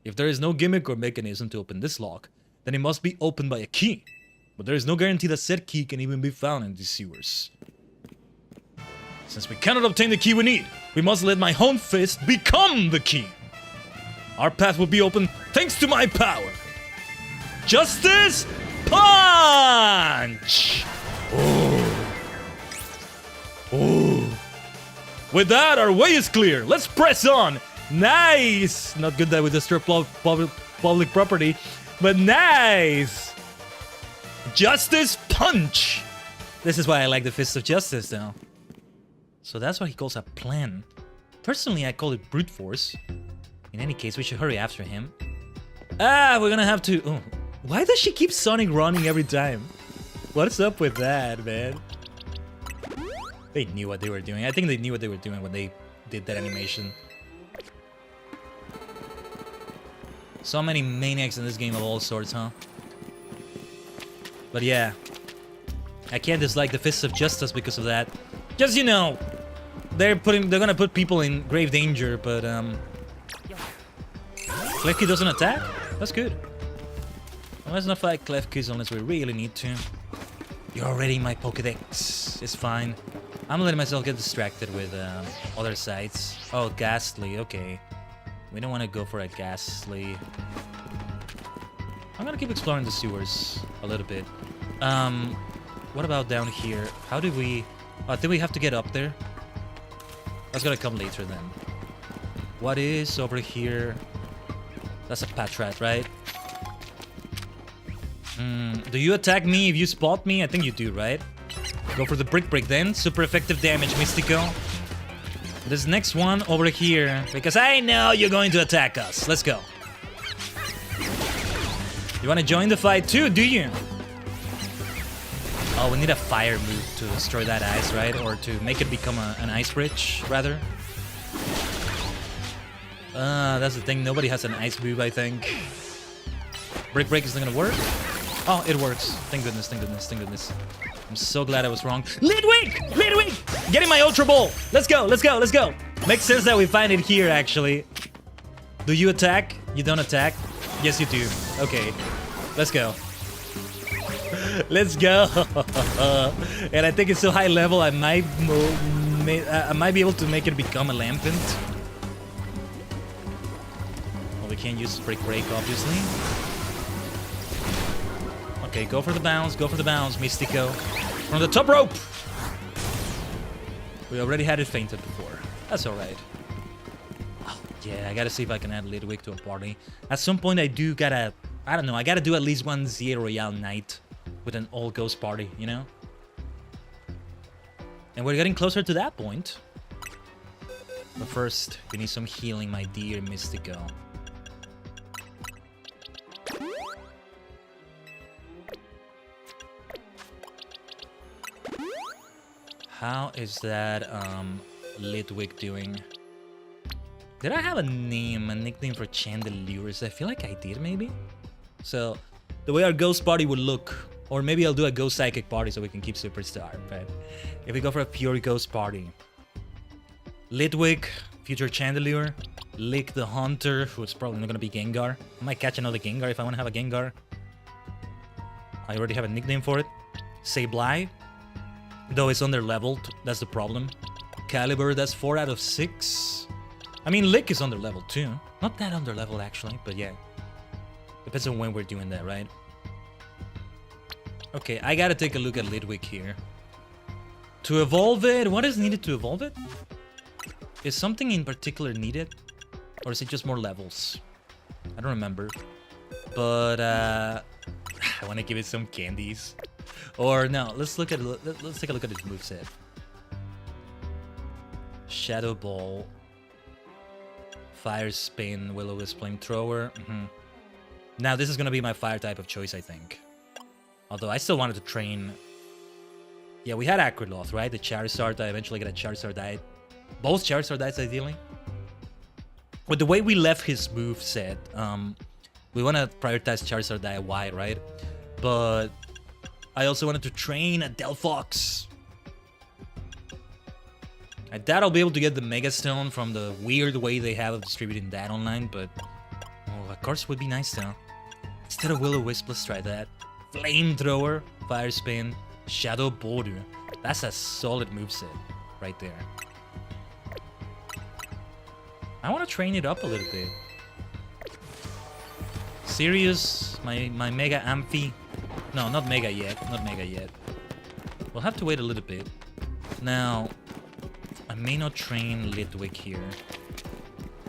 If there is no gimmick or mechanism to open this lock, then it must be opened by a key. But there is no guarantee that said key can even be found in these sewers. Since we cannot obtain the key we need, we must let my home fist become the key. Our path will be open thanks to my power. Justice Punch! Ooh. With that, our way is clear. Let's press on. Nice. Not good that we disturb public property, but nice. Justice Punch. This is why I like the Fist of Justice, though. So that's what he calls a plan. Personally, I call it brute force. In any case, we should hurry after him. Ah, we're gonna have to... Oh. Why does she keep Sonic running every time? What's up with that, man? They knew what they were doing. I think they knew what they were doing when they did that animation. So many maniacs in this game of all sorts, huh? But yeah, I can't dislike the Fists of Justice because of that. Just, you know, they're gonna put people in grave danger, but Klefki doesn't attack? That's good. Well, let's not fight Klefkis unless we really need to. You're already in my Pokedex. It's fine. I'm letting myself get distracted with other sites. Oh, Ghastly, okay. We don't want to go for a Ghastly. I'm gonna keep exploring the sewers a little bit. What about down here? How do we... Oh, did we have to get up there? That's gonna come later then. What is over here? That's a Patrat, right? Do you attack me if you spot me? I think you do, right? Go for the Brick Break then. Super effective damage, Mystico. This next one over here, because I know you're going to attack us. Let's go. You want to join the fight too, do you? Oh, we need a fire move to destroy that ice, right? Or to make it become an ice bridge, rather. That's the thing. Nobody has an ice move, I think. Brick Break is not gonna work. Oh, it works. Thank goodness, thank goodness, thank goodness. I'm so glad I was wrong. Lidwig! Lidwig! Getting my Ultra Ball! Let's go, let's go, let's go! Makes sense that we find it here, actually. Do you attack? You don't attack? Yes, you do. Okay. Let's go. Let's go! And I think it's so high level, I might be able to make it become a Lampent. Well, we can't use Brick Break, obviously. Okay, go for the bounce, Mystico. From the top rope! We already had it fainted before. That's alright. Oh, yeah, I gotta see if I can add Lidwig to a party. At some point, I gotta do at least one Zia Royale night with an all-ghost party, you know? And we're getting closer to that point. But first, we need some healing, my dear Mystico. How is that Lidwig doing? Did I have a nickname for Chandelures? I feel like I did, maybe? So, the way our ghost party would look, or maybe I'll do a ghost psychic party so we can keep Superstar, right? If we go for a pure ghost party. Lidwig, future Chandelure, Lick the Hunter, who's probably not gonna be Gengar. I might catch another Gengar if I wanna have a Gengar. I already have a nickname for it. Sableye. Though it's under-leveled, that's the problem. Caliber, that's 4 out of 6. I mean, Lick is under-leveled too. Not that under-leveled, actually, but yeah. Depends on when we're doing that, right? Okay, I gotta take a look at Lidwig here. To evolve it, what is needed to evolve it? Is something in particular needed? Or is it just more levels? I don't remember. But, I want to give it some candies. Or no, let's take a look at his moveset. Shadow Ball, Fire Spin, Will-O-Wisp, Flamethrower. Now this is gonna be my fire type of choice, I think. Although I still wanted to train. Yeah, we had Acroloth, right? The Charizard. I eventually get a Charizard diet. Both Charizard diets, ideally. With the way we left his moveset, we want to prioritize Charizard diet wide, right? But I also wanted to train a Delphox. I doubt I'll be able to get the Mega Stone from the weird way they have of distributing that online, but oh, of course would be nice though. Instead of Will-O-Wisp, let's try that. Flamethrower, Fire Spin, Shadow Border. That's a solid moveset right there. I want to train it up a little bit. Sirius, my Mega Amphi. No, not Mega yet. Not Mega yet. We'll have to wait a little bit. Now, I may not train Lidwig here.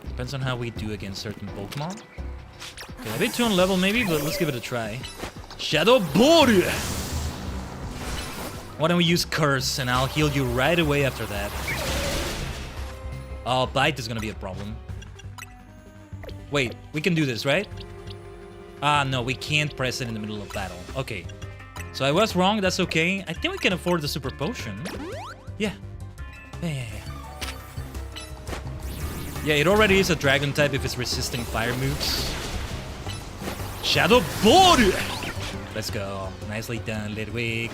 Depends on how we do against certain Pokemon. Okay, a bit too on level maybe, but let's give it a try. Shadow Border! Why don't we use Curse and I'll heal you right away after that. Oh, Bite is gonna be a problem. Wait, we can do this, right? Ah, no, we can't press it in the middle of battle. Okay. So I was wrong, that's okay. I think we can afford the Super Potion. Yeah. Yeah, it already is a Dragon type if it's resisting fire moves. Shadow Board! Let's go. Nicely done, Lidwig.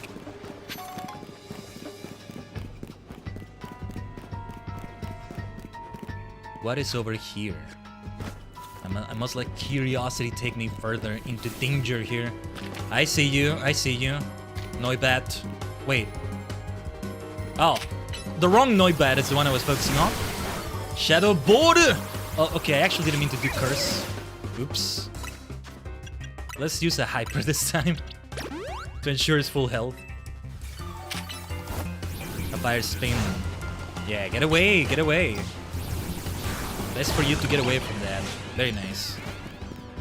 What is over here? I must let curiosity take me further into danger here. I see you. I see you. Noibat. Wait. Oh. The wrong Noibat is the one I was focusing on. Shadow Board! Oh, okay. I actually didn't mean to do curse. Oops. Let's use a hyper this time to ensure his full health. A fire spin. Yeah, get away, get away. Best for you to get away from that. Very nice.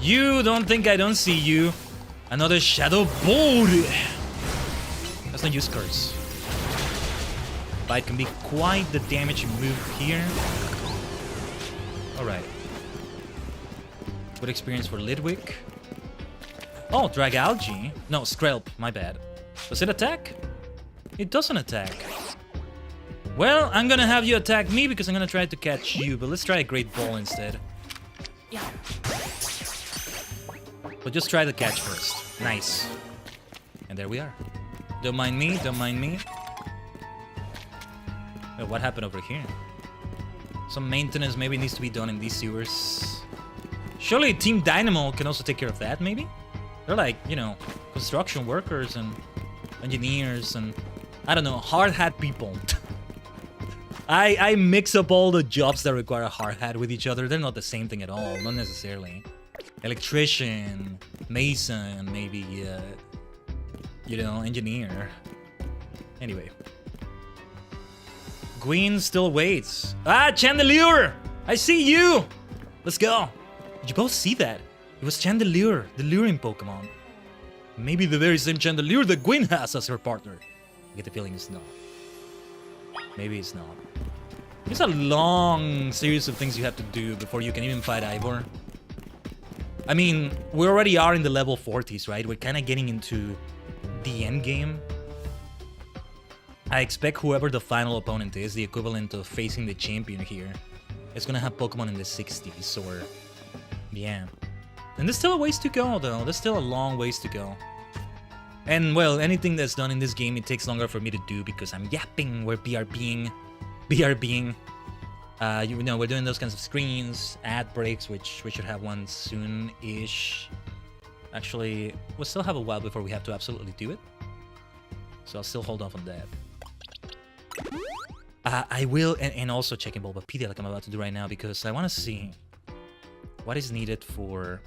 You don't think I don't see you. Another Shadow Board. Let's not use curse. But it can be quite the damage move here. Alright. Good experience for Lidwig. Oh, Drag Algae. No, Skrelp, my bad. Does it attack? It doesn't attack. Well, I'm gonna have you attack me because I'm gonna try to catch you, but let's try a Great Ball instead. Yeah. But just try the catch first. Nice. And there we are. Don't mind me, don't mind me. Oh, what happened over here? Some maintenance maybe needs to be done in these sewers. Surely Team Dynamo can also take care of that, maybe? They're like, you know, construction workers and engineers and, I don't know, hard hat people. I mix up all the jobs that require a hard hat with each other. They're not the same thing at all, not necessarily. Electrician, mason, maybe, you know, engineer. Anyway. Gwyn still waits. Ah, Chandelier! I see you! Let's go. Did you both see that? It was Chandelier, the luring Pokemon. Maybe the very same Chandelier that Gwyn has as her partner. I get the feeling it's not. Maybe it's not. There's a long series of things you have to do before you can even fight Ivor. I mean, we already are in the level 40s, right? We're kind of getting into the end game. I expect whoever the final opponent is, the equivalent of facing the champion here, is gonna have Pokemon in the 60s, or... yeah. And there's still a ways to go, though. There's still a long ways to go. And, well, anything that's done in this game, it takes longer for me to do because I'm yapping. We're BRBing. You know, we're doing those kinds of screens, ad breaks, which we should have one soon-ish. Actually, we'll still have a while before we have to absolutely do it. So I'll still hold off on that. I will, and also checking Bulbapedia like I'm about to do right now because I want to see what is needed for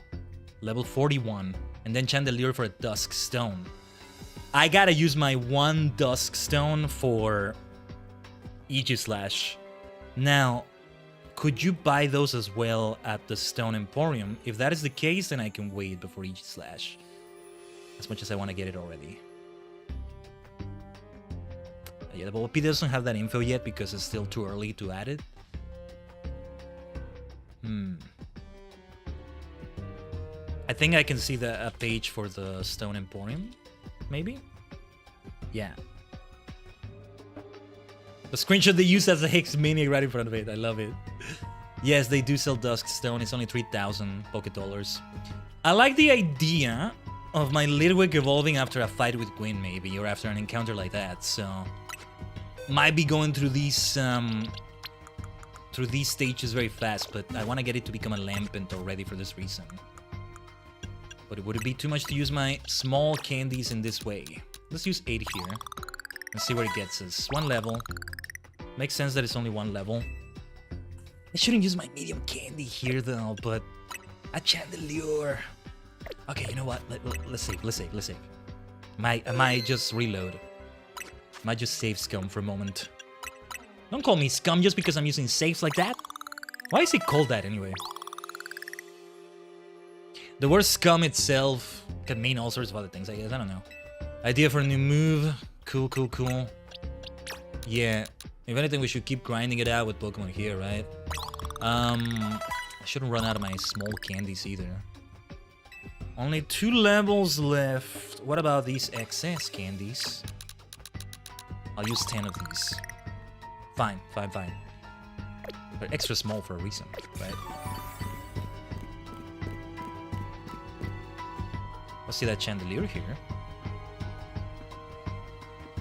level 41 and then Chandelier for a Dusk Stone. I gotta use my one Dusk Stone for Aegislash. Now, could you buy those as well at the Stone Emporium? If that is the case, then I can wait before Aegislash. As much as I want to get it already. Yeah, the Bulbapedia doesn't have that info yet because it's still too early to add it. I think I can see a page for the Stone Emporium, maybe? Yeah. The screenshot they use as a Higgs Mini right in front of it. I love it. Yes, they do sell Dusk Stone. It's only 3,000 Poké-Dollars. I like the idea of my Lidwig evolving after a fight with Gwyn, maybe, or after an encounter like that, so... might be going through these stages very fast, but I want to get it to become a Lampent already for this reason. But would it be too much to use my small candies in this way? Let's use 8 here and see where it gets us. 1 level. Makes sense that it's only 1 level. I shouldn't use my medium candy here though, but a Chandelier. Okay, you know what? Let's save. I might just reload. Might just save Scum for a moment. Don't call me Scum just because I'm using saves like that. Why is it called that anyway? The word Scum itself can mean all sorts of other things, I guess. I don't know. Idea for a new move. Cool. Yeah. If anything, we should keep grinding it out with Pokemon here, right? I shouldn't run out of my small candies either. Only 2 levels left. What about these excess candies? I'll use 10 of these. Fine. They're extra small for a reason, right? Let's see that chandelier here.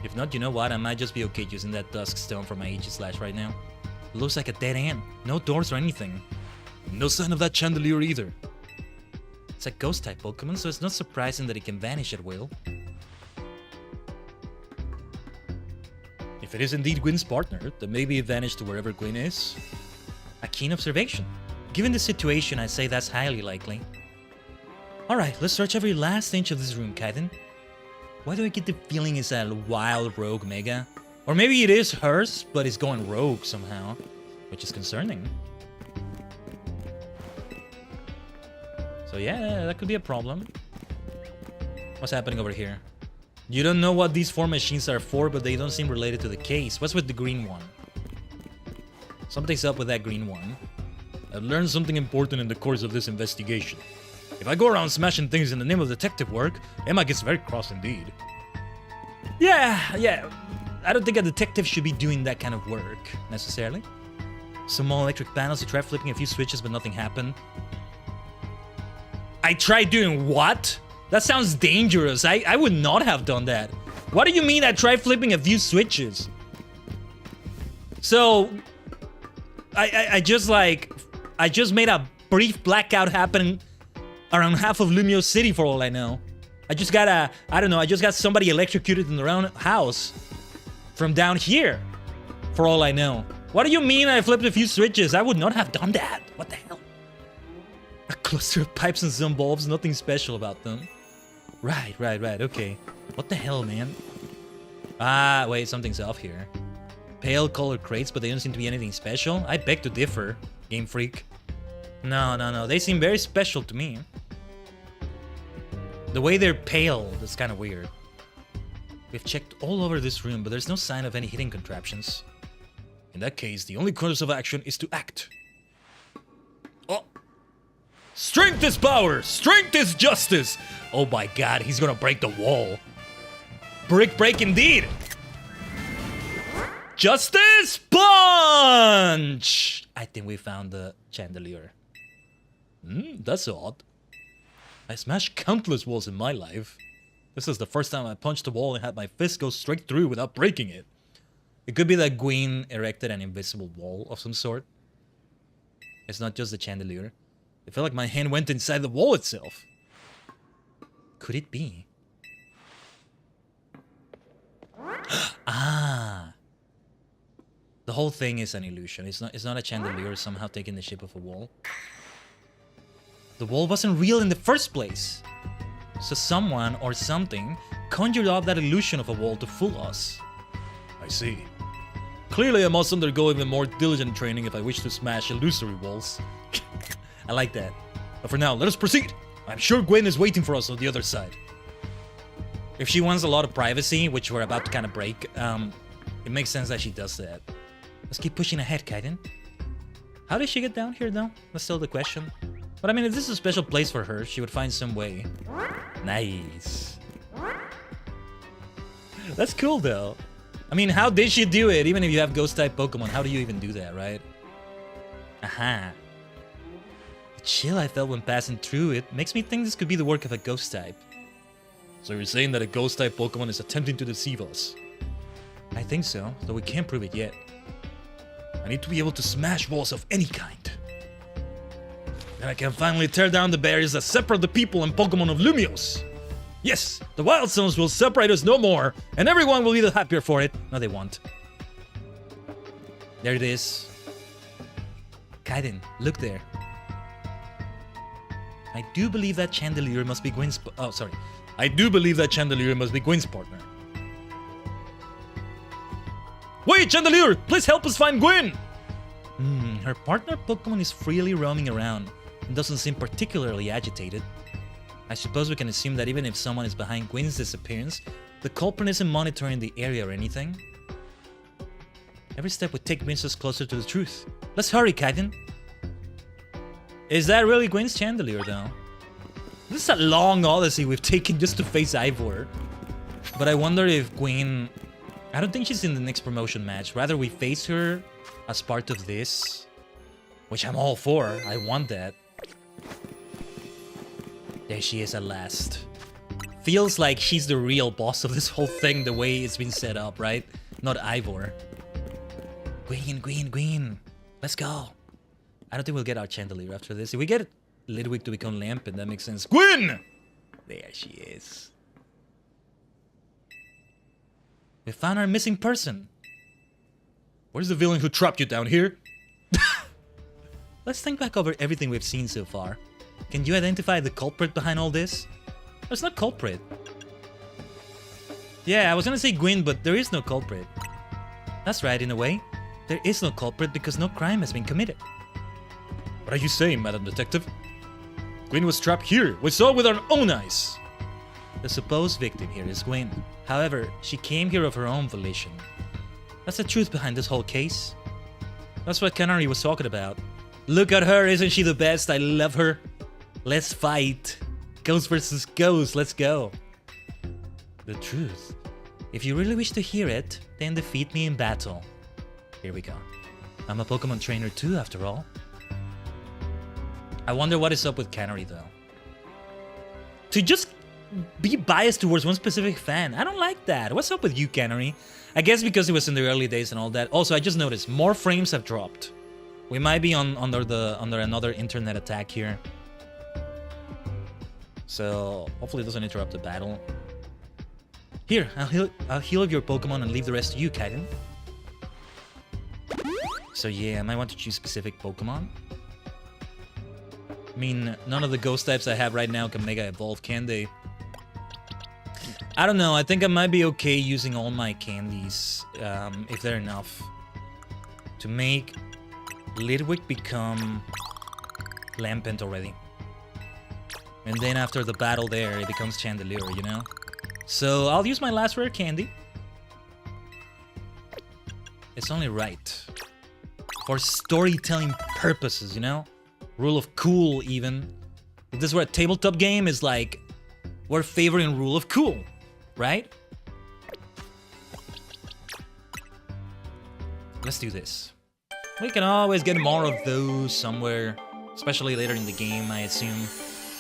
If not, you know what? I might just be okay using that dusk stone for my Aegis Slash right now. It looks like a dead end. No doors or anything. No sign of that chandelier either. It's a ghost-type Pokemon, so it's not surprising that it can vanish at will. If it is indeed Gwyn's partner, then maybe it vanished to wherever Gwyn is. A keen observation. Given the situation, I'd say that's highly likely. Alright, let's search every last inch of this room, Khaiden. Why do I get the feeling it's a wild rogue Mega? Or maybe it is hers, but it's going rogue somehow, which is concerning. So yeah, that could be a problem. What's happening over here? You don't know what these 4 machines are for, but they don't seem related to the case. What's with the green one? Something's up with that green one. I've learned something important in the course of this investigation. If I go around smashing things in the name of detective work, Emma gets very cross indeed. Yeah. I don't think a detective should be doing that kind of work, necessarily. Small electric panels, you tried flipping a few switches, but nothing happened. I tried doing what? That sounds dangerous. I would not have done that. What do you mean I tried flipping a few switches? So, I just made a brief blackout happen around half of Lumio City for all I know. I just got somebody electrocuted in their own house from down here for all I know. What do you mean I flipped a few switches? I would not have done that. What the hell? A cluster of pipes and some bulbs, nothing special about them. Right, okay. What the hell, man? Ah, wait, something's off here. Pale colored crates, but they don't seem to be anything special. I beg to differ, Game Freak. No, they seem very special to me. The way they're pale, that's kind of weird. We've checked all over this room, but there's no sign of any hidden contraptions. In that case, the only course of action is to act. Oh! Strength is power! Strength is justice! Oh my god, he's gonna break the wall. Brick break indeed! Justice Punch! I think we found the chandelier. That's odd. I smashed countless walls in my life. This is the first time I punched a wall and had my fist go straight through without breaking it. It could be that Gwyn erected an invisible wall of some sort. It's not just the chandelier. It felt like my hand went inside the wall itself. Could it be? Ah! The whole thing is an illusion. It's not a chandelier somehow taking the shape of a wall. The wall wasn't real in the first place. So someone or something conjured up that illusion of a wall to fool us. I see. Clearly I must undergo even more diligent training if I wish to smash illusory walls. I like that. But for now, let us proceed. I'm sure Gwyn is waiting for us on the other side. If she wants a lot of privacy, which we're about to kind of break, it makes sense that she does that. Let's keep pushing ahead, Khaiden. How did she get down here, though? That's still the question. But I mean, if this is a special place for her, she would find some way. Nice. That's cool, though. I mean, how did she do it? Even if you have ghost-type Pokemon, how do you even do that, right? Aha. The chill I felt when passing through it makes me think this could be the work of a ghost-type. So you're saying that a ghost-type Pokemon is attempting to deceive us? I think so, though we can't prove it yet. I need to be able to smash walls of any kind. Then I can finally tear down the barriers that separate the people and Pokemon of Lumios. Yes, the Wild Stones will separate us no more, and everyone will be the happier for it. No, they won't. There it is. Khaiden, look there. I do believe that chandelier must be Gwyn's... I do believe that chandelier must be Gwyn's partner. Wait, Chandelier! Please help us find Gwyn! Her partner Pokemon is freely roaming around and doesn't seem particularly agitated. I suppose we can assume that even if someone is behind Gwyn's disappearance, the culprit isn't monitoring the area or anything. Every step we take brings us closer to the truth. Let's hurry, Khaiden. Is that really Gwyn's chandelier, though? This is a long odyssey we've taken just to face Ivor. But I wonder if Gwyn... I don't think she's in the next promotion match. Rather, we face her as part of this. Which I'm all for. I want that. There she is at last. Feels like she's the real boss of this whole thing, the way it's been set up, right? Not Ivor. Queen. Let's go. I don't think we'll get our Chandelier after this. If we get Lidwig to become Lampin, that makes sense. Gwyn! There she is. We found our missing person. Where's the villain who trapped you down here? Let's think back over everything we've seen so far. Can you identify the culprit behind all this? There's no culprit. Yeah, I was gonna say Gwyn, but there is no culprit. That's right, in a way. There is no culprit because no crime has been committed. What are you saying, Madam Detective? Gwyn was trapped here. We saw it with our own eyes. The supposed victim here is Gwyn. However, she came here of her own volition. That's the truth behind this whole case. That's what Canary was talking about. Look at her, isn't she the best? I love her. Let's fight. Ghost versus ghost, let's go. The truth. If you really wish to hear it, then defeat me in battle. Here we go. I'm a Pokemon trainer too, after all. I wonder what is up with Canary, though. To just be biased towards one specific fan, I don't like that. What's up with you, Canary? I guess because it was in the early days and all that. Also, I just noticed more frames have dropped. We might be under another internet attack here. So hopefully it doesn't interrupt the battle. Here, I'll heal your Pokemon and leave the rest to you, Khaiden. So yeah, I might want to choose specific Pokemon. I mean, none of the ghost types I have right now can Mega Evolve, can they? I don't know, I think I might be okay using all my candies, if they're enough, to make Lidwig become Lampent already. And then after the battle there, it becomes Chandelier, you know? So I'll use my last rare candy. It's only right. For storytelling purposes, you know? Rule of cool, even. If this were a tabletop game, it's like, we're favoring rule of cool, right? Let's do this. We can always get more of those somewhere, especially later in the game, I assume.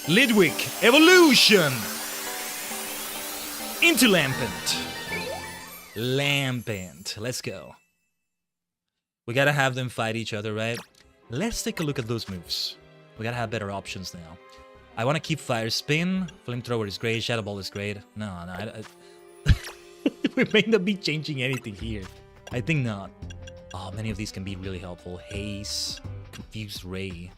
Lidwig Evolution! Into Lampent. Lampent. Let's go. We gotta have them fight each other, right? Let's take a look at those moves. We gotta have better options now. I want to keep Fire Spin. Flamethrower is great. Shadow Ball is great. No. We may not be changing anything here. I think not. Oh, many of these can be really helpful. Haze. Confused Ray.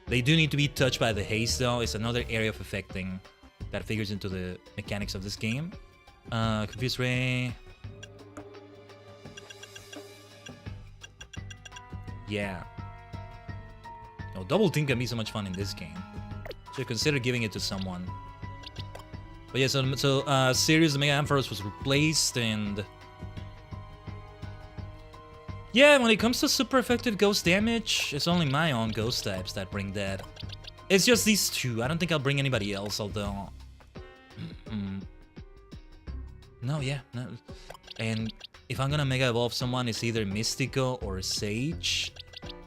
They do need to be touched by the haze, though. It's another area of affecting that figures into the mechanics of this game. Confused Ray. Yeah. No, Double Team can be so much fun in this game. Should consider giving it to someone. But yeah, so Sirius the Mega Ampharos was replaced, and yeah, when it comes to super effective ghost damage, it's only my own ghost types that bring that. It's just these two. I don't think I'll bring anybody else, although no. And if I'm gonna Mega Evolve someone, it's either Mystico or Sage.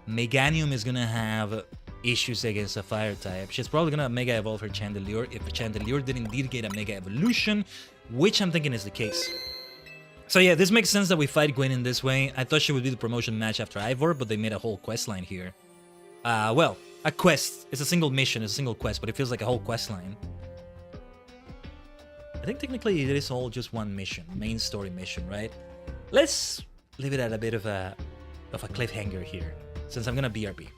Meganium is gonna have issues against a fire type. She's probably gonna Mega Evolve her Chandelier if Chandelier did indeed get a Mega Evolution, which I'm thinking is the case. So yeah, this makes sense that we fight Gwyn in this way. I thought she would be the promotion match after Ivor, but they made a whole quest line here. Well, a quest. It's a single mission, it's a single quest, but it feels like a whole quest line. I think technically it is all just one mission, main story mission, right? Let's leave it at a bit of a cliffhanger here, since I'm gonna BRB.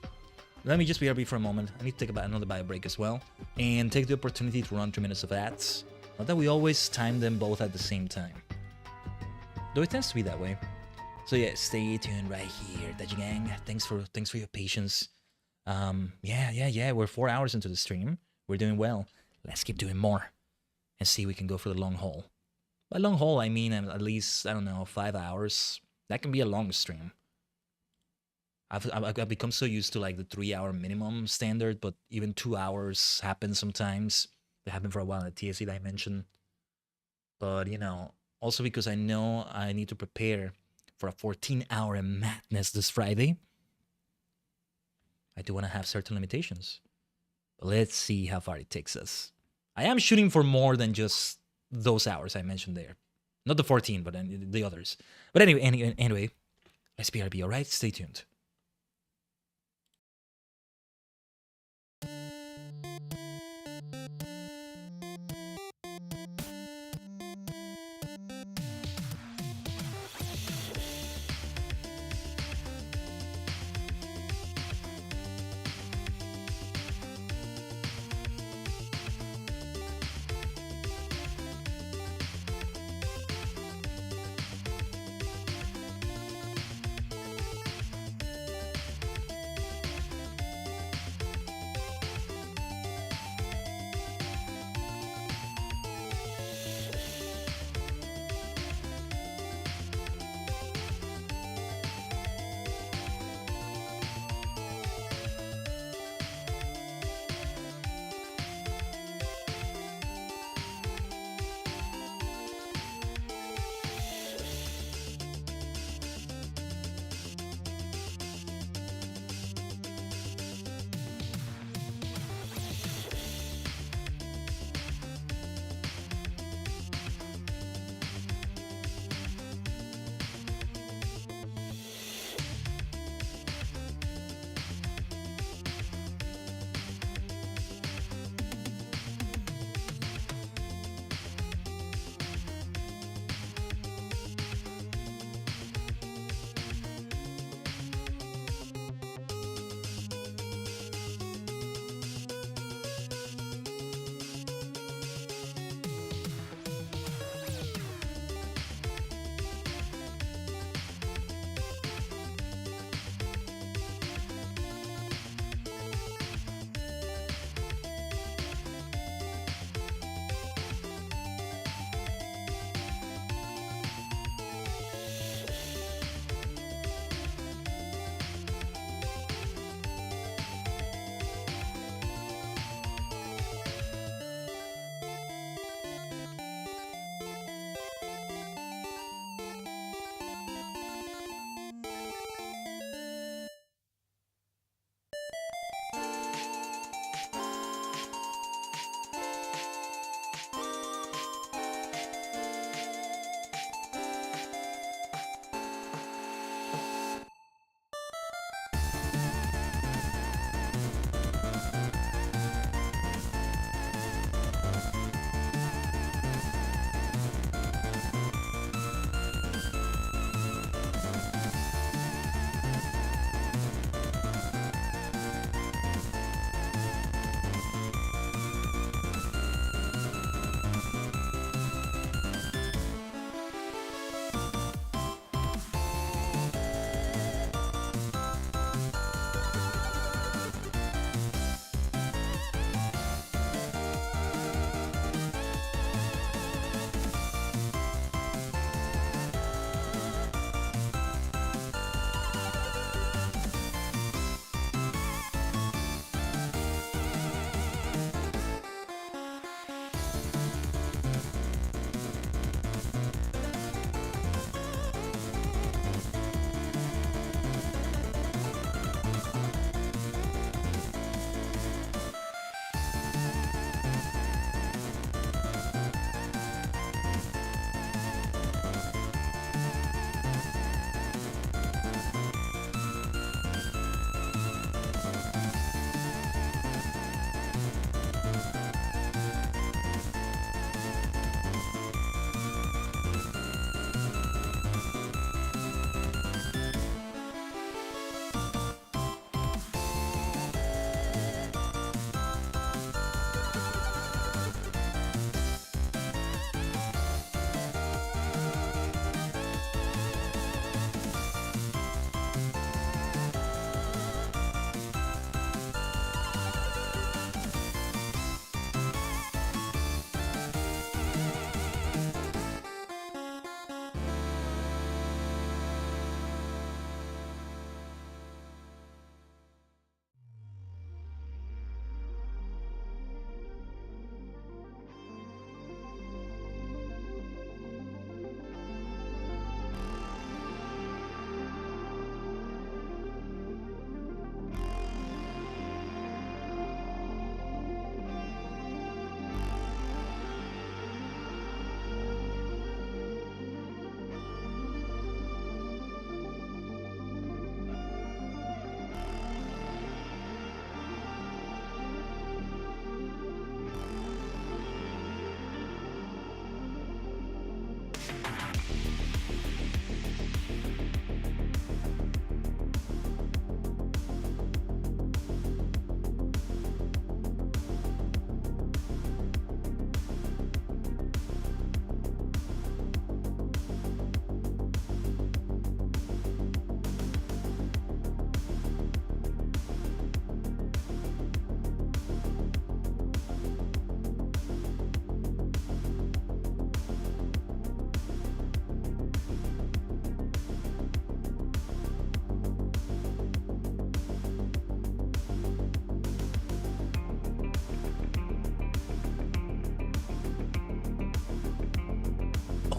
Let me just BRB for a moment. I need to take another bio break as well, and take the opportunity to run 3 minutes of ads. Not that we always time them both at the same time, though it tends to be that way. So yeah, stay tuned right here, Tajigen. Thanks for your patience. Yeah. We're 4 hours into the stream. We're doing well. Let's keep doing more, and see if we can go for the long haul. By long haul, I mean at least, I don't know, 5 hours. That can be a long stream. I've become so used to like the 3-hour minimum standard, but even 2 hours happen sometimes. They happen for a while in the TSC dimension. But, you know, also because I know I need to prepare for a 14-hour madness this Friday, I do want to have certain limitations. Let's see how far it takes us. I am shooting for more than just those hours I mentioned there. Not the 14, but the others. But anyway, SPRB, all right? Stay tuned.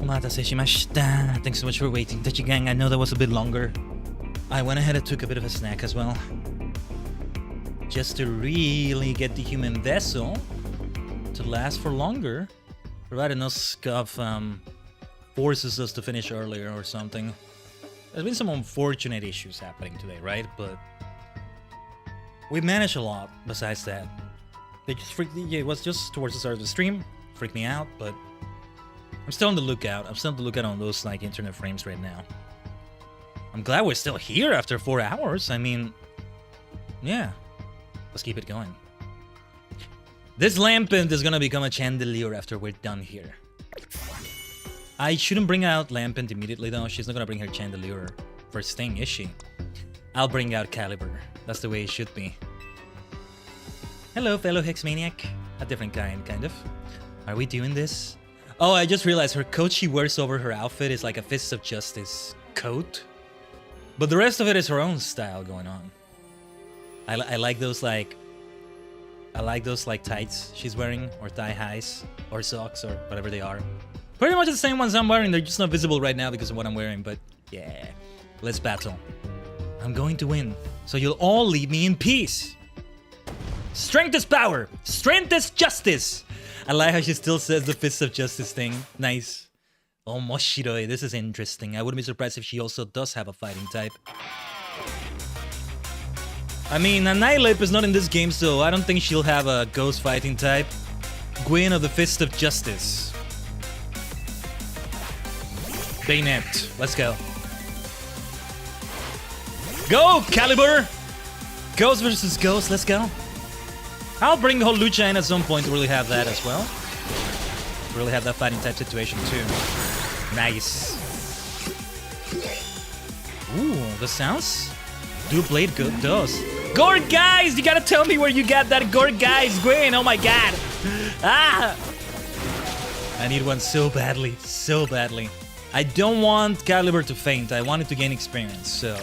Omatase shimashita. Thanks so much for waiting, Tajigen. I know that was a bit longer. I went ahead and took a bit of a snack as well. Just to really get the human vessel to last for longer. Provided no scuff forces us to finish earlier or something. There's been some unfortunate issues happening today, right? But we managed a lot besides that. They just freaked me. Yeah, it was just towards the start of the stream. Freaked me out, but I'm still on the lookout. I'm still on the lookout on those like internet frames right now. I'm glad we're still here after 4 hours. I mean, yeah. Let's keep it going. This lampant is gonna become a chandelier after we're done here. I shouldn't bring out lampant immediately though. She's not gonna bring her chandelier first thing, is she? I'll bring out caliber. That's the way it should be. Hello, fellow Hexmaniac. A different kind of. Are we doing this? Oh, I just realized her coat she wears over her outfit is like a Fists of Justice coat. But the rest of it is her own style going on. I like those like tights she's wearing, or thigh highs, or socks, or whatever they are. Pretty much the same ones I'm wearing. They're just not visible right now because of what I'm wearing. But yeah, let's battle. I'm going to win, so you'll all leave me in peace. Strength is power. Strength is justice. I like how she still says the Fists of Justice thing. Nice. Oh, Moshiroi. This is interesting. I wouldn't be surprised if she also does have a fighting type. I mean, Annihilate is not in this game, so I don't think she'll have a ghost fighting type. Gwen of the Fist of Justice. Bayonet. Let's go. Go, Caliber! Ghost versus Ghost, let's go. I'll bring Holucha in at some point to really have that as well. Really have that fighting type situation too. Nice. Ooh, the sounds do blade good does. Gore guys, you gotta tell me where you got that Gore guys, Gwen. Oh my god. Ah! I need one so badly, so badly. I don't want Caliber to faint. I want it to gain experience, so.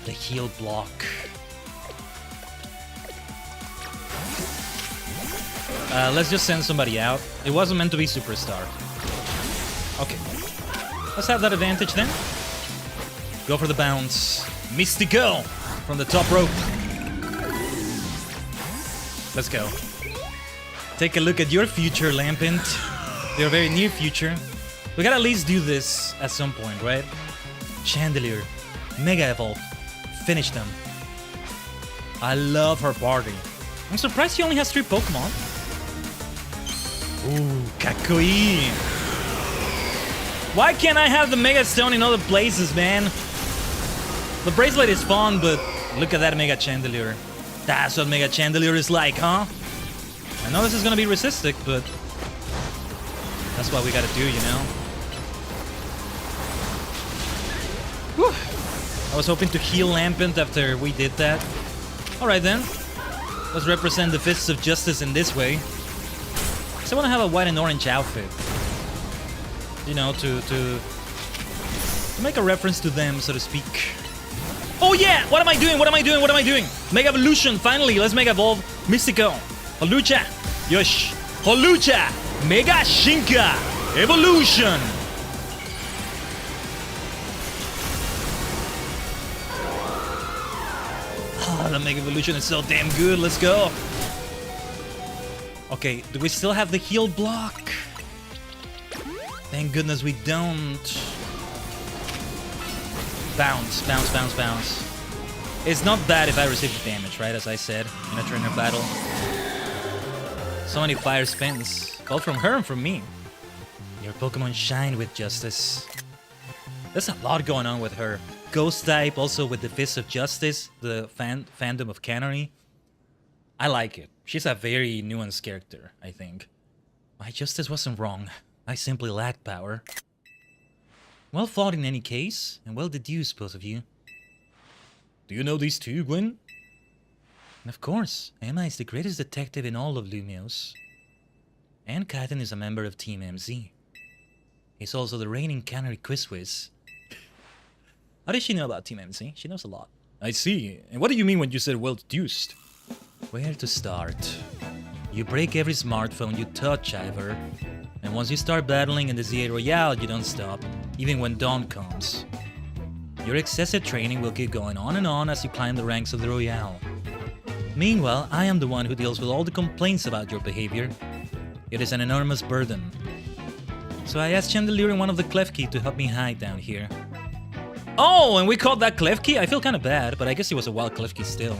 The heal block. Let's just send somebody out. It wasn't meant to be Superstar. Okay. Let's have that advantage then. Go for the bounce. Mystico from the top rope. Let's go. Take a look at your future, Lampant. Your very near future. We gotta at least do this at some point, right? Chandelier. Mega Evolve. Finish them. I love her party. I'm surprised she only has 3 Pokemon. Ooh, kakoi. Why can't I have the Mega Stone in other places, man? The bracelet is fun, but look at that Mega Chandelier. That's what Mega Chandelier is like, huh? I know this is gonna be resistic, but that's what we gotta do, you know? Whew. I was hoping to heal Lampant after we did that. Alright then. Let's represent the Fists of Justice in this way. I want to have a white and orange outfit. You know, to make a reference to them, so to speak. Oh yeah! What am I doing? What am I doing? What am I doing? Mega Evolution! Finally, let's Mega Evolve Mystico. Holucha! Yosh! Holucha! Mega Shinka! Evolution! Ah, the Mega Evolution is so damn good. Let's go. Okay, do we still have the heal block? Thank goodness we don't. Bounce, bounce, bounce, bounce. It's not bad if I receive the damage, right? As I said in a trainer battle. So many fire spins, both from her and from me. Your Pokemon shine with justice. There's a lot going on with her. Ghost type, also with the Fist of Justice, the fandom of Cannery. I like it. She's a very nuanced character, I think. My justice wasn't wrong. I simply lacked power. Well thought in any case, and well deduced, both of you. Do you know these two, Gwen? Of course, Emma is the greatest detective in all of Lumios. And Khaiden is a member of Team MZ. He's also the reigning Cannery Quizwiz. How does she know about Team MZ? She knows a lot. I see. And what do you mean when you said well deduced? Where to start? You break every smartphone you touch, Ivor. And once you start battling in the Z8 Royale, you don't stop, even when dawn comes. Your excessive training will keep going on and on as you climb the ranks of the Royale. Meanwhile, I am the one who deals with all the complaints about your behavior. It is an enormous burden. So I asked Chandelier and one of the Klefki to help me hide down here. Oh, and we called that Klefki? I feel kind of bad, but I guess he was a wild Klefki still.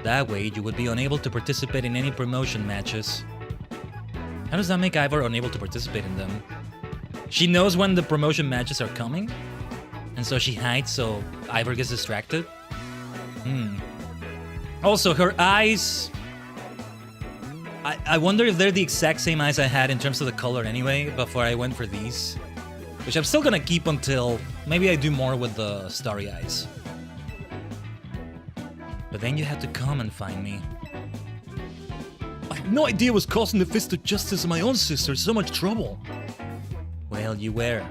That way, you would be unable to participate in any promotion matches. How does that make Ivor unable to participate in them? She knows when the promotion matches are coming? And so she hides so Ivor gets distracted? Also, her eyes... I wonder if they're the exact same eyes I had in terms of the color anyway, before I went for these. Which I'm still gonna keep until maybe I do more with the starry eyes. But then you have to come and find me. I had no idea was causing the Fist of Justice and my own sister so much trouble. Well, you were.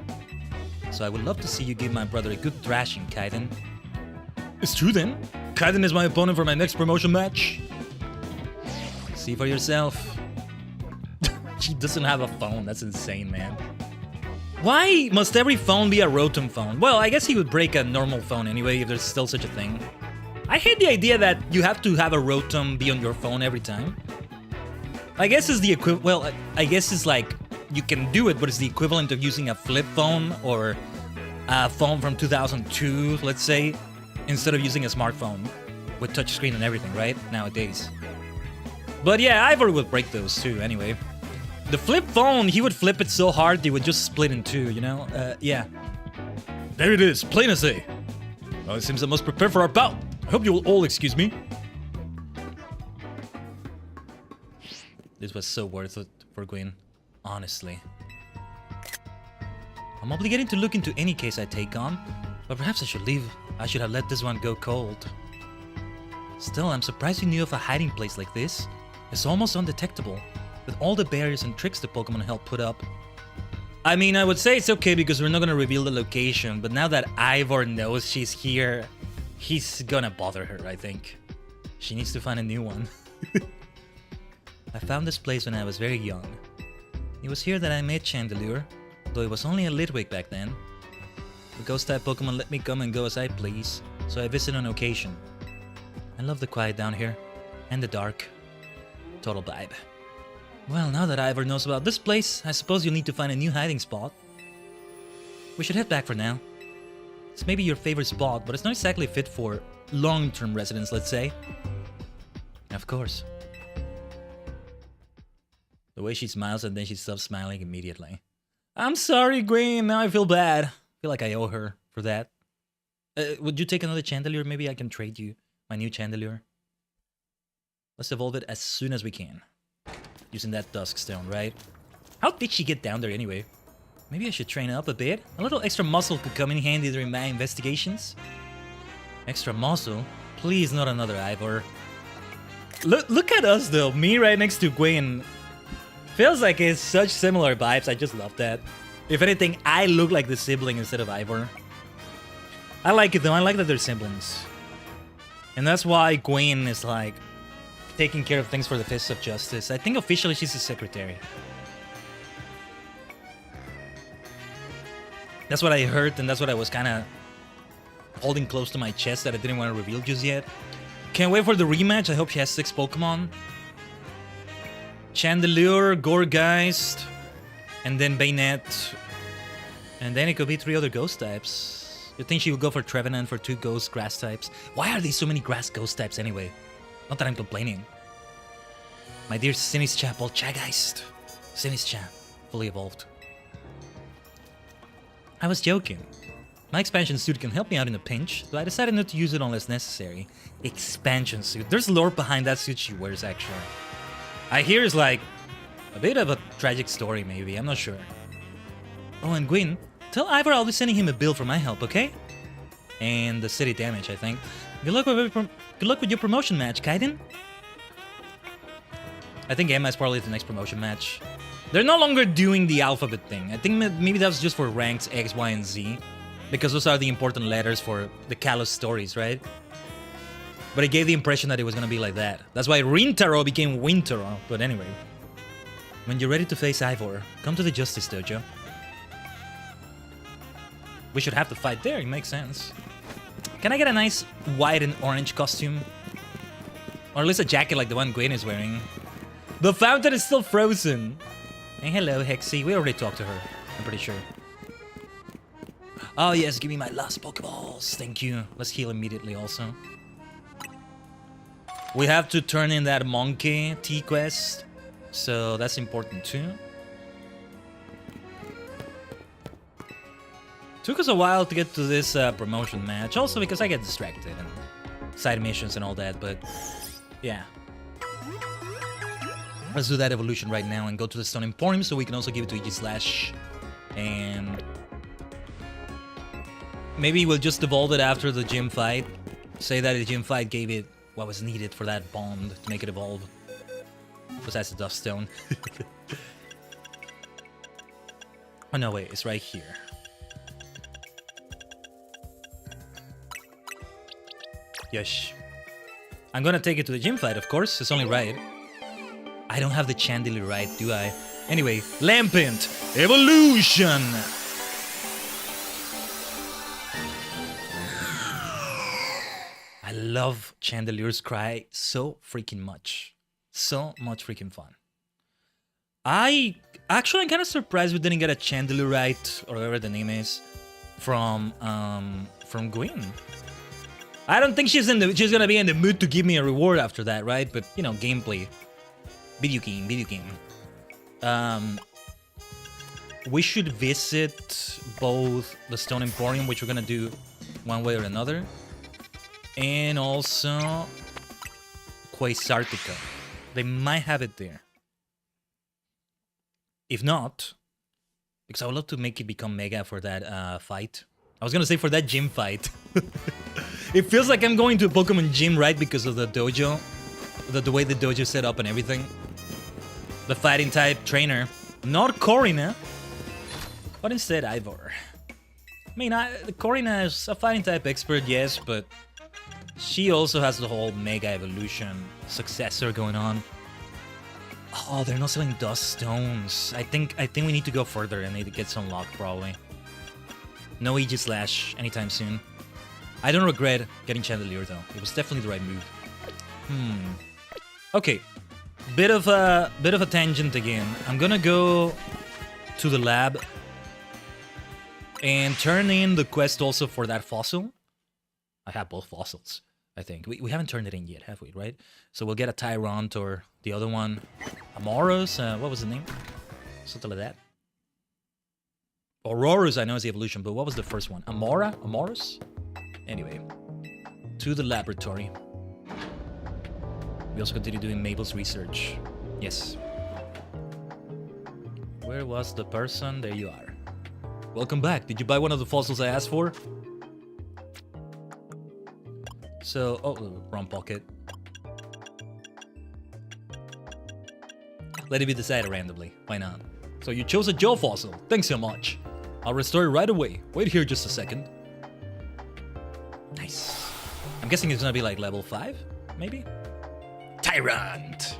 So I would love to see you give my brother a good thrashing, Khaiden. It's true then? Khaiden is my opponent for my next promotion match? See for yourself. She doesn't have a phone, that's insane, man. Why must every phone be a Rotom phone? Well, I guess he would break a normal phone anyway, if there's still such a thing. I hate the idea that you have to have a Rotom be on your phone every time. I guess it's the equivalent, well, I guess it's like, you can do it, but it's the equivalent of using a flip phone or a phone from 2002, let's say, instead of using a smartphone with touchscreen and everything, right? Nowadays. But yeah, Ivor would break those too, anyway. The flip phone, he would flip it so hard, they would just split in two, you know? Yeah. There it is, plain as day. Well, it seems I must prepare for our bout. I hope you will all excuse me. This was so worth it for Gwyn, honestly. I'm obligated to look into any case I take on, but perhaps I should leave. I should have let this one go cold. Still, I'm surprised you knew of a hiding place like this. It's almost undetectable, with all the barriers and tricks the Pokemon help put up. I mean, I would say it's okay because we're not gonna reveal the location, but now that Ivor knows she's here, he's gonna bother her, I think. She needs to find a new one. I found this place when I was very young. It was here that I met Chandelure, though it was only a Litwick back then. The ghost-type Pokemon let me come and go as I please, so I visit on occasion. I love the quiet down here, and the dark. Total vibe. Well, now that Ivor knows about this place, I suppose you'll need to find a new hiding spot. We should head back for now. It's maybe your favorite spot, but it's not exactly fit for long-term residents, let's say. Of course. The way she smiles and then she stops smiling immediately. I'm sorry, Gwyn, now I feel bad. I feel like I owe her for that. Would you take another Chandelure? Maybe I can trade you my new Chandelure. Let's evolve it as soon as we can. Using that Dusk Stone, right? How did she get down there anyway? Maybe I should train up a bit? A little extra muscle could come in handy during my investigations. Extra muscle? Please, not another Ivor. Look at us though, me right next to Gwyn. Feels like it's such similar vibes, I just love that. If anything, I look like the sibling instead of Ivor. I like it though, I like that they're siblings. And that's why Gwyn is like taking care of things for the Fist of Justice. I think officially she's the secretary. That's what I heard, and that's what I was kind of holding close to my chest that I didn't want to reveal just yet. Can't wait for the rematch. I hope she has 6 Pokemon. Chandelure, Gourgeist, and then Bayonet. And then it could be 3 other ghost types. You think she would go for Trevenant for 2 ghost grass types? Why are there so many grass ghost types anyway? Not that I'm complaining. My dear Sinistcha Poltergeist. Sinistcha, fully evolved. I was joking. My expansion suit can help me out in a pinch, though I decided not to use it unless necessary. Expansion suit. There's lore behind that suit she wears, actually. I hear it's like a bit of a tragic story, maybe. I'm not sure. Oh, and Gwyn, tell Ivor I'll be sending him a bill for my help, okay? And the city damage, I think. Good luck with your promotion match, Khaiden. I think Emma is probably the next promotion match. They're no longer doing the alphabet thing. I think maybe that was just for ranks X, Y, and Z. Because those are the important letters for the Kalos stories, right? But it gave the impression that it was gonna be like that. That's why Rintaro became Wintaro. But anyway. When you're ready to face Ivor, come to the Justice Dojo. We should have the fight there, it makes sense. Can I get a nice white and orange costume? Or at least a jacket like the one Gwen is wearing. The fountain is still frozen. Hey, hello, Hexy. We already talked to her, I'm pretty sure. Oh yes, give me my last Pokeballs. Thank you. Let's heal immediately also. We have to turn in that monkey T-Quest. So that's important too. Took us a while to get to this promotion match. Also because I get distracted and side missions and all that. But yeah. Let's do that evolution right now and go to the Stone Emporium so we can also give it to EG Slash. And maybe we'll just evolve it after the gym fight. Say that the gym fight gave it what was needed for that bond to make it evolve. Besides the Dust Stone. Oh no, wait, it's right here. Yes. I'm gonna take it to the gym fight, of course. It's only right. I don't have the Chandelier right, do I? Anyway, Lampent Evolution! I love Chandelier's Cry so freaking much. So much freaking fun. I'm kind of surprised we didn't get a Chandelier right, or whatever the name is, from Gwen. I don't think she's gonna be in the mood to give me a reward after that, right? But you know, gameplay, video game. We should visit both the Stone Emporium, which we're gonna do one way or another, and also Quasartica. They might have it there. If not, because I would love to make it become Mega for that fight. I was gonna say for that gym fight. It feels like I'm going to a Pokemon gym, right? Because of the dojo. The way the dojo is set up and everything. The fighting type trainer. Not Corina. But instead Ivor. I mean, Corina is a fighting type expert, yes, but she also has the whole Mega Evolution successor going on. Oh, they're not selling Dust Stones. I think we need to go further and need to get some luck, probably. No EG Slash anytime soon. I don't regret getting Chandelier though. It was definitely the right move. Okay, bit of a tangent again. I'm gonna go to the lab and turn in the quest also for that fossil. I have both fossils, I think. We haven't turned it in yet, have we? Right? So we'll get a Tyrant or the other one, Amoros. What was the name? Something like that. Aurorus, I know is the evolution, but what was the first one? Amoros? Anyway, to the laboratory. We also continue doing Mabel's research. Yes. Where was the person? There you are. Welcome back. Did you buy one of the fossils I asked for? So, oh, wrong pocket. Let it be decided randomly. Why not? So you chose a Joe fossil. Thanks so much. I'll restore it right away. Wait here just a second. Nice. I'm guessing it's gonna be like level 5, maybe? Tyrant!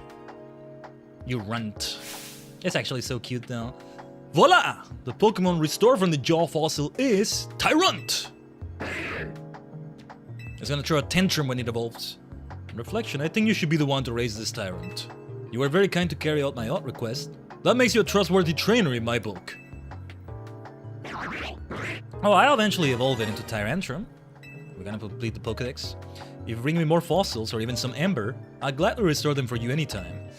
You runt. It's actually so cute though. Voila! The Pokemon restored from the Jaw fossil is Tyrant! It's gonna throw a tantrum when it evolves. On reflection, I think you should be the one to raise this Tyrant. You were very kind to carry out my odd request. That makes you a trustworthy trainer in my book. Oh, I'll eventually evolve it into Tyrantrum. We're gonna complete the Pokedex. If you bring me more fossils or even some Amber, I'll gladly restore them for you anytime.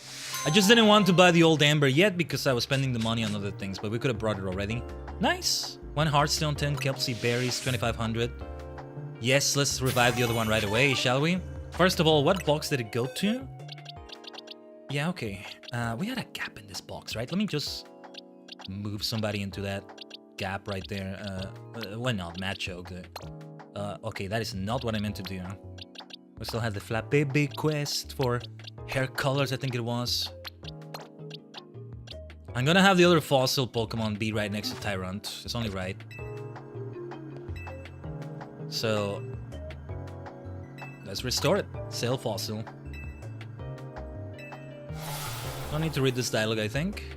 I just didn't want to buy the old Amber yet because I was spending the money on other things, but we could have brought it already. Nice! 1 Hearthstone, 10 Kelpsy Berries, 2500. Yes, let's revive the other one right away, shall we? First of all, what box did it go to? Yeah, okay. We had a gap in this box, right? Let me just move somebody into that gap right there. Why not? Machoke. Okay, that is not what I meant to do. We still have the Flabébé quest for hair colors, I think it was. I'm gonna have the other fossil Pokemon be right next to Tyrant. It's only right. So, let's restore it. Sell fossil. Don't need to read this dialogue, I think.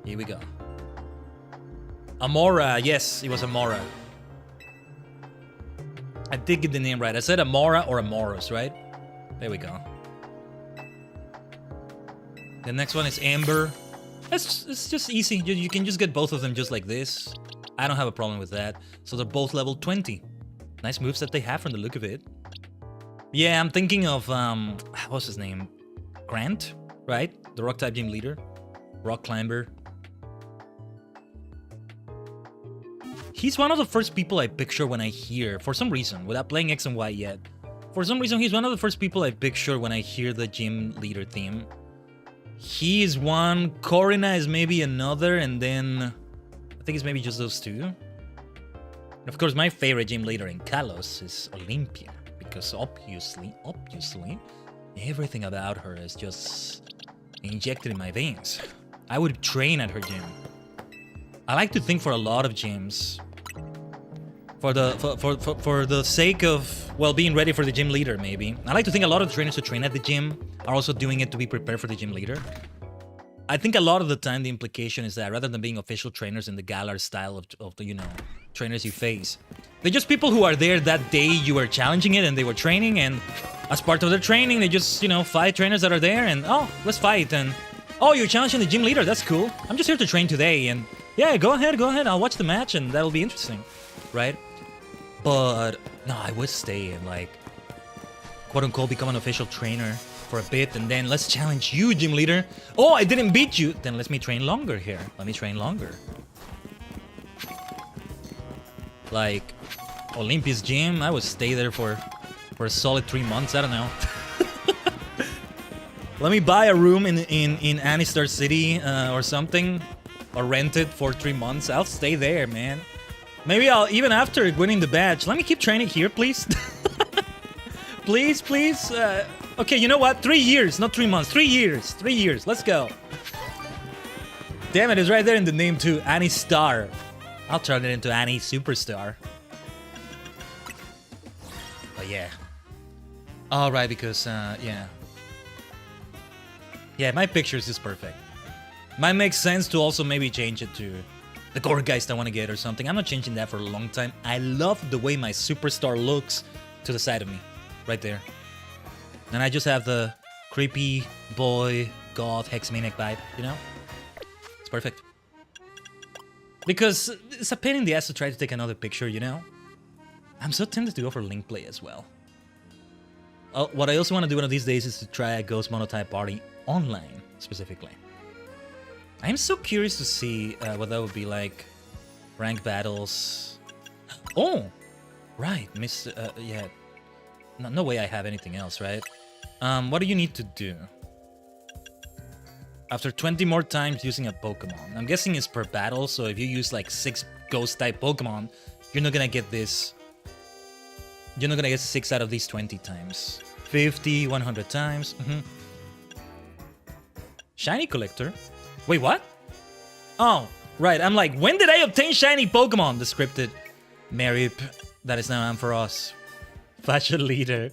Here we go. Amora, yes, it was Amora. I did get the name right. I said Amora or Amoros, right? There we go. The next one is Amber. It's just easy. You can just get both of them just like this. I don't have a problem with that. So they're both level 20. Nice moves that they have from the look of it. Yeah, I'm thinking of, what's his name? Grant, right? The rock type gym leader. Rock climber. He's one of the first people I picture when I hear, for some reason, without playing X and Y yet. For some reason, he's one of the first people I picture when I hear the gym leader theme. He is one, Corina is maybe another, and then I think it's maybe just those two. And of course, my favorite gym leader in Kalos is Olympia, because obviously, everything about her is just injected in my veins. I would train at her gym. I like to think for a lot of gyms, for the sake of, well, being ready for the gym leader, maybe. I like to think a lot of the trainers who train at the gym are also doing it to be prepared for the gym leader. I think a lot of the time the implication is that rather than being official trainers in the Galar style of the, you know, trainers you face, they're just people who are there that day you were challenging it and they were training, and as part of their training, they just, you know, fight trainers that are there and, oh, let's fight, and, oh, you're challenging the gym leader, that's cool. I'm just here to train today, and yeah, go ahead, I'll watch the match and that'll be interesting, right? But, no, I would stay and, like, quote-unquote become an official trainer for a bit, and then let's challenge you, gym leader. Oh, I didn't beat you. Then let me train longer here. Let me train longer. Like, Olympia's gym, I would stay there for a solid 3 months. I don't know. Let me buy a room in Anistar City or something, or rent it for 3 months. I'll stay there, man. Maybe I'll, even after winning the badge, let me keep training here, please. Please. Okay, you know what? 3 years, not 3 months. 3 years. 3 years. Let's go. Damn it, it's right there in the name too. Annie Star. I'll turn it into Annie Superstar. But yeah. Alright, because, yeah. Yeah, my picture is just perfect. Might make sense to also maybe change it to the gore guys I want to get or something. I'm not changing that for a long time. I love the way my superstar looks to the side of me. Right there. And I just have the creepy boy goth hexmaniac vibe, you know? It's perfect. Because it's a pain in the ass to try to take another picture, you know? I'm so tempted to go for link play as well. What I also want to do one of these days is to try a Ghost Monotype party online, specifically. I'm so curious to see what that would be like. Rank battles. Oh! Right, yeah. No way I have anything else, right? What do you need to do? After 20 more times using a Pokemon. I'm guessing it's per battle, so if you use like 6 Ghost-type Pokemon, you're not gonna get this. You're not gonna get 6 out of these 20 times. 50, 100 times. Shiny Collector? Wait, what? Oh, right. I'm like, when did I obtain Shiny Pokemon? The scripted Marip that is now Ampharos. Fashion leader.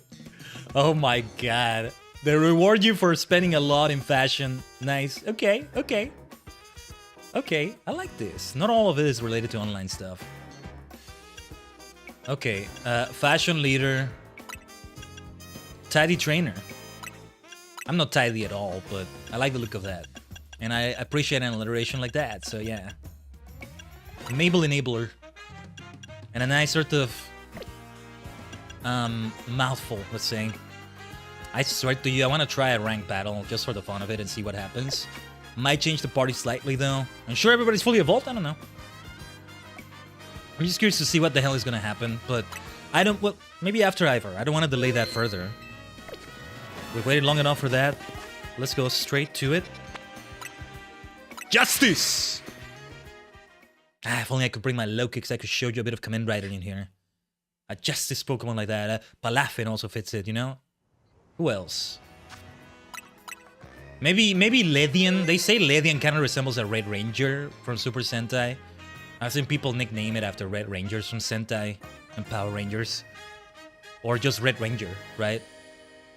Oh my god. They reward you for spending a lot in fashion. Nice. Okay. I like this. Not all of it is related to online stuff. Okay. Fashion leader. Tidy trainer. I'm not tidy at all, but I like the look of that. And I appreciate an alliteration like that, so yeah. Mabel enabler. And a nice sort of mouthful, let's say. I swear to you, I want to try a rank battle just for the fun of it and see what happens. Might change the party slightly though. I'm sure everybody's fully evolved, I don't know. I'm just curious to see what the hell is gonna happen, but I don't, well, maybe after Ivor. I don't want to delay that further. We've waited long enough for that. Let's go straight to it. Justice! Ah, if only I could bring my low kicks, I could show you a bit of Kamen Rider in here. A Justice Pokemon like that. Palafin also fits it, you know? Who else? Maybe Ledian. They say Ledian kind of resembles a Red Ranger from Super Sentai. I've seen people nickname it after Red Rangers from Sentai and Power Rangers. Or just Red Ranger, right?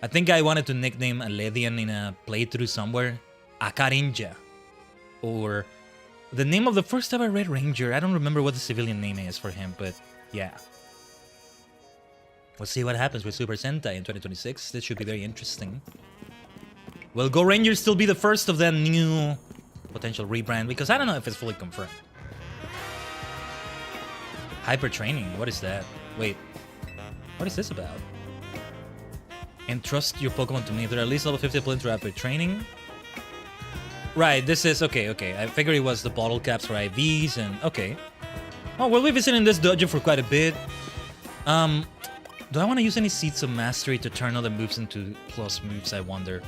I think I wanted to nickname a Ledian in a playthrough somewhere Akarinja. Or The name of the first ever Red Ranger. I don't remember what the civilian name is for him, but yeah. We'll see what happens with Super Sentai in 2026. This should be very interesting. Will Go Rangers still be the first of the new potential rebrand? Because I don't know if it's fully confirmed. Hyper training, what is that? Wait, what is this about? Entrust your Pokemon to me. If they're at least level 50, play through hyper training. Right, this is okay. I figured it was the bottle caps for IVs and okay. Oh, we'll be visiting this dojo for quite a bit. Do I want to use any Seeds of Mastery to turn other moves into plus moves, I wonder?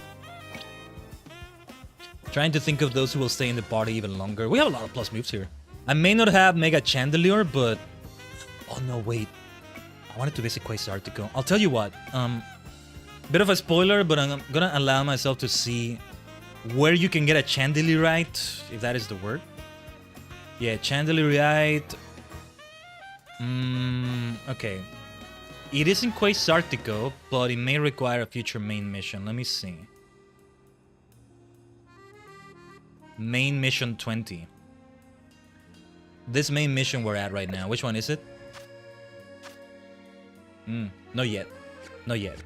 Trying to think of those who will stay in the party even longer. We have a lot of plus moves here. I may not have Mega Chandelier, but... Oh no, wait. I wanted to visit Quasartico. I'll tell you what. Bit of a spoiler, but I'm gonna allow myself to see where you can get a Chandelierite, if that is the word. Yeah, Chandelierite. Okay. It is in Quasartico, but it may require a future main mission. Let me see. Main mission 20. This main mission we're at right now. Which one is it? Not yet. Not yet.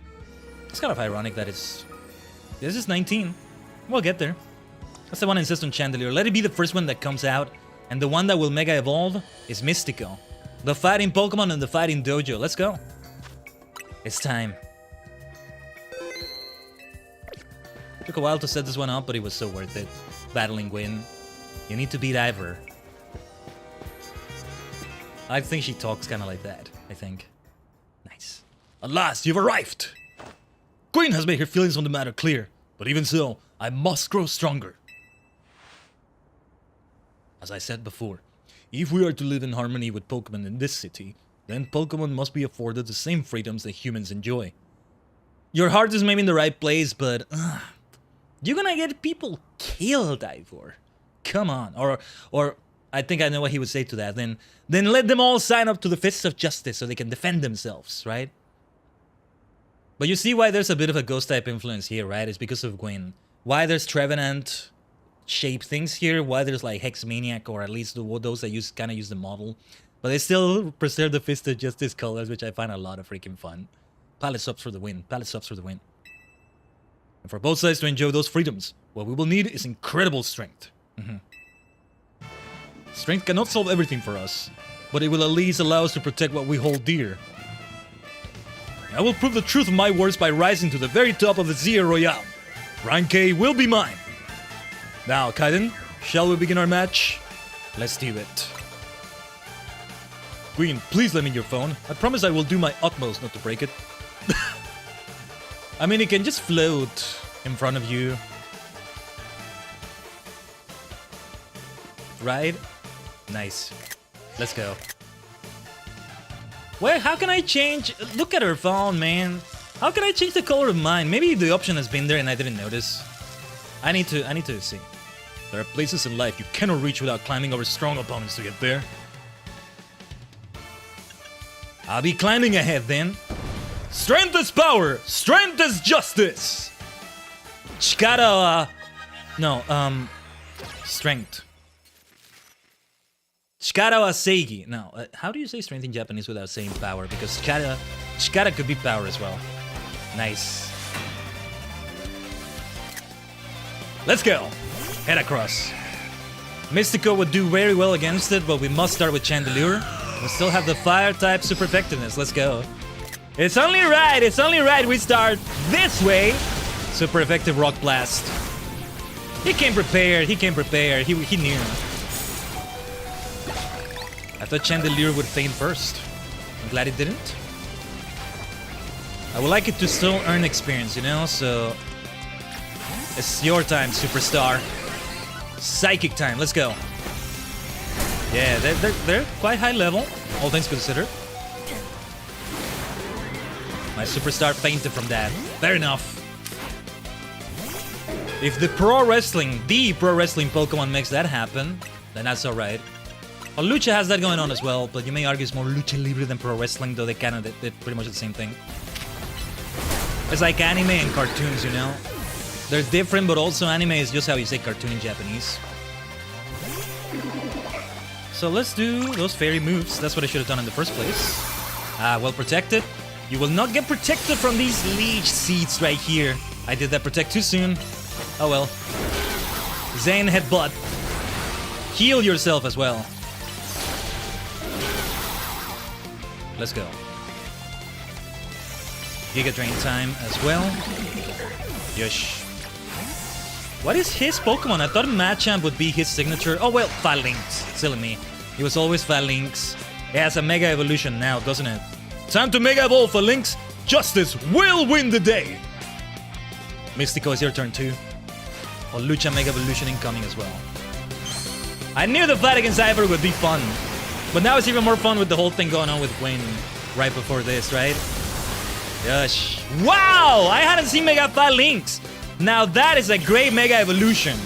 It's kind of ironic that it's... This is 19. We'll get there. That's the one insist on Chandelier. Let it be the first one that comes out. And the one that will Mega Evolve is Mystico. The fighting Pokemon and the fighting dojo. Let's go. It's time. Took a while to set this one up, but it was so worth it. Battling Gwyn. You need to beat Ivor. I think she talks kind of like that, I think. Nice. At last, you've arrived! Gwyn has made her feelings on the matter clear, but even so, I must grow stronger. As I said before, if we are to live in harmony with Pokemon in this city, then Pokemon must be afforded the same freedoms that humans enjoy. Your heart is maybe in the right place, but... you're gonna get people killed, Ivor. Come on. Or I think I know what he would say to that. Then let them all sign up to the Fists of Justice so they can defend themselves, right? But you see why there's a bit of a ghost-type influence here, right? It's because of Gwyn. Why there's Trevenant-shaped things here, why there's like Hexmaniac, or at least those that kind of use the model. But they still preserve the Fist of Justice colors, which I find a lot of freaking fun. Palette subs for the win. Palette subs for the win. And for both sides to enjoy those freedoms, what we will need is incredible strength. Strength cannot solve everything for us, but it will at least allow us to protect what we hold dear. I will prove the truth of my words by rising to the very top of the Zia Royale. Rank A will be mine. Now, Khaiden, shall we begin our match? Let's do it. Queen, please lend me your phone. I promise I will do my utmost not to break it. I mean, it can just float in front of you. Right? Nice. Let's go. Wait, how can I change? Look at her phone, man. How can I change the color of mine? Maybe the option has been there and I didn't notice. I need to see. There are places in life you cannot reach without climbing over strong opponents to get there. I'll be climbing ahead then. Strength is power! Strength is justice! Chikara... Strength. Chikara wa seigi. No, how do you say strength in Japanese without saying power? Because chikara could be power as well. Nice. Let's go. Head across. Mystico would do very well against it, but we must start with Chandelure. We still have the fire type super effectiveness. Let's go. It's only right we start this way. Super effective Rock Blast. He came prepared, he knew. I thought Chandelure would faint first. I'm glad it didn't. I would like it to still earn experience, you know, so... It's your time, superstar. Psychic time, let's go. Yeah, they're quite high level, all things considered. My superstar fainted from that. Fair enough. If the pro wrestling Pokemon makes that happen, then that's alright. Well, Lucha has that going on as well, but you may argue it's more Lucha Libre than pro wrestling, though they're pretty much the same thing. It's like anime and cartoons, you know? They're different, but also anime is just how you say cartoon in Japanese. So let's do those fairy moves. That's what I should have done in the first place. Well protected. You will not get protected from these leech seeds right here. I did that protect too soon. Oh well. Zen headbutt. Heal yourself as well. Let's go. Giga Drain time as well. Yosh. What is his Pokemon? I thought Machamp would be his signature. Oh well, Phalanx. Silly me. He was always Phalanx. It has a Mega Evolution now, doesn't it? Time to Mega Evolve, Phalanx. Justice will win the day. Mystico, it's your turn too. Or Lucha Mega Evolution incoming as well. I knew the fight against Ivor would be fun. But now it's even more fun with the whole thing going on with Gwen right before this, right? Gosh. Wow! I hadn't seen Mega Phalanx. Now that is a great Mega Evolution.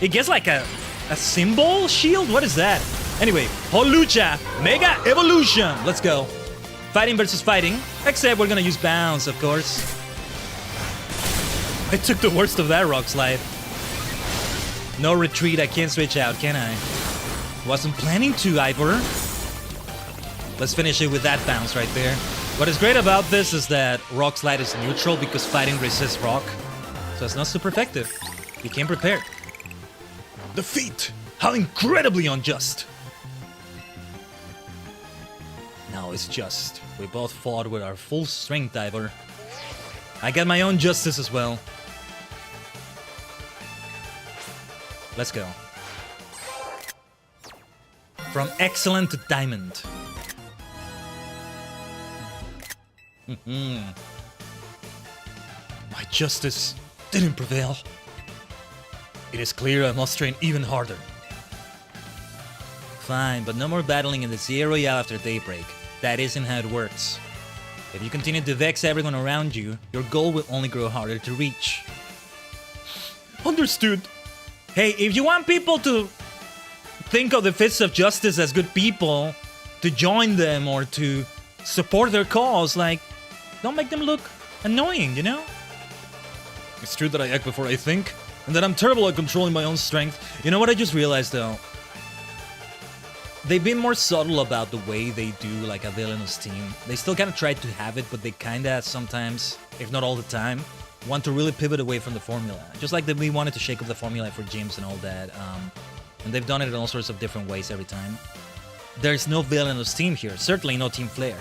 It gets like a symbol shield? What is that? Anyway, Holucha Mega Evolution. Let's go. Fighting versus fighting. Except we're gonna use Bounce, of course. I took the worst of that Rock Slide. No retreat, I can't switch out, can I? Wasn't planning to, Ivor. Let's finish it with that bounce right there. What is great about this is that Rock Slide is neutral because fighting resists rock. So it's not super effective. You came prepared. Defeat! How incredibly unjust! No, it's just. We both fought with our full strength, Ivor. I got my own justice as well. Let's go. From excellent to diamond. My justice didn't prevail. It is clear I must train even harder. Fine, but no more battling in the Sea Royale after daybreak. That isn't how it works. If you continue to vex everyone around you, your goal will only grow harder to reach. Understood. Hey, if you want people to think of the Fists of Justice as good people, to join them or to support their cause, like, don't make them look annoying, you know? It's true that I act before I think, and that I'm terrible at controlling my own strength. You know what I just realized, though? They've been more subtle about the way they do, like, a villainous team. They still kind of try to have it, but they kind of sometimes, if not all the time, want to really pivot away from the formula. Just like we wanted to shake up the formula for gyms and all that. And they've done it in all sorts of different ways every time. There's no villainous team here. Certainly no Team Flare.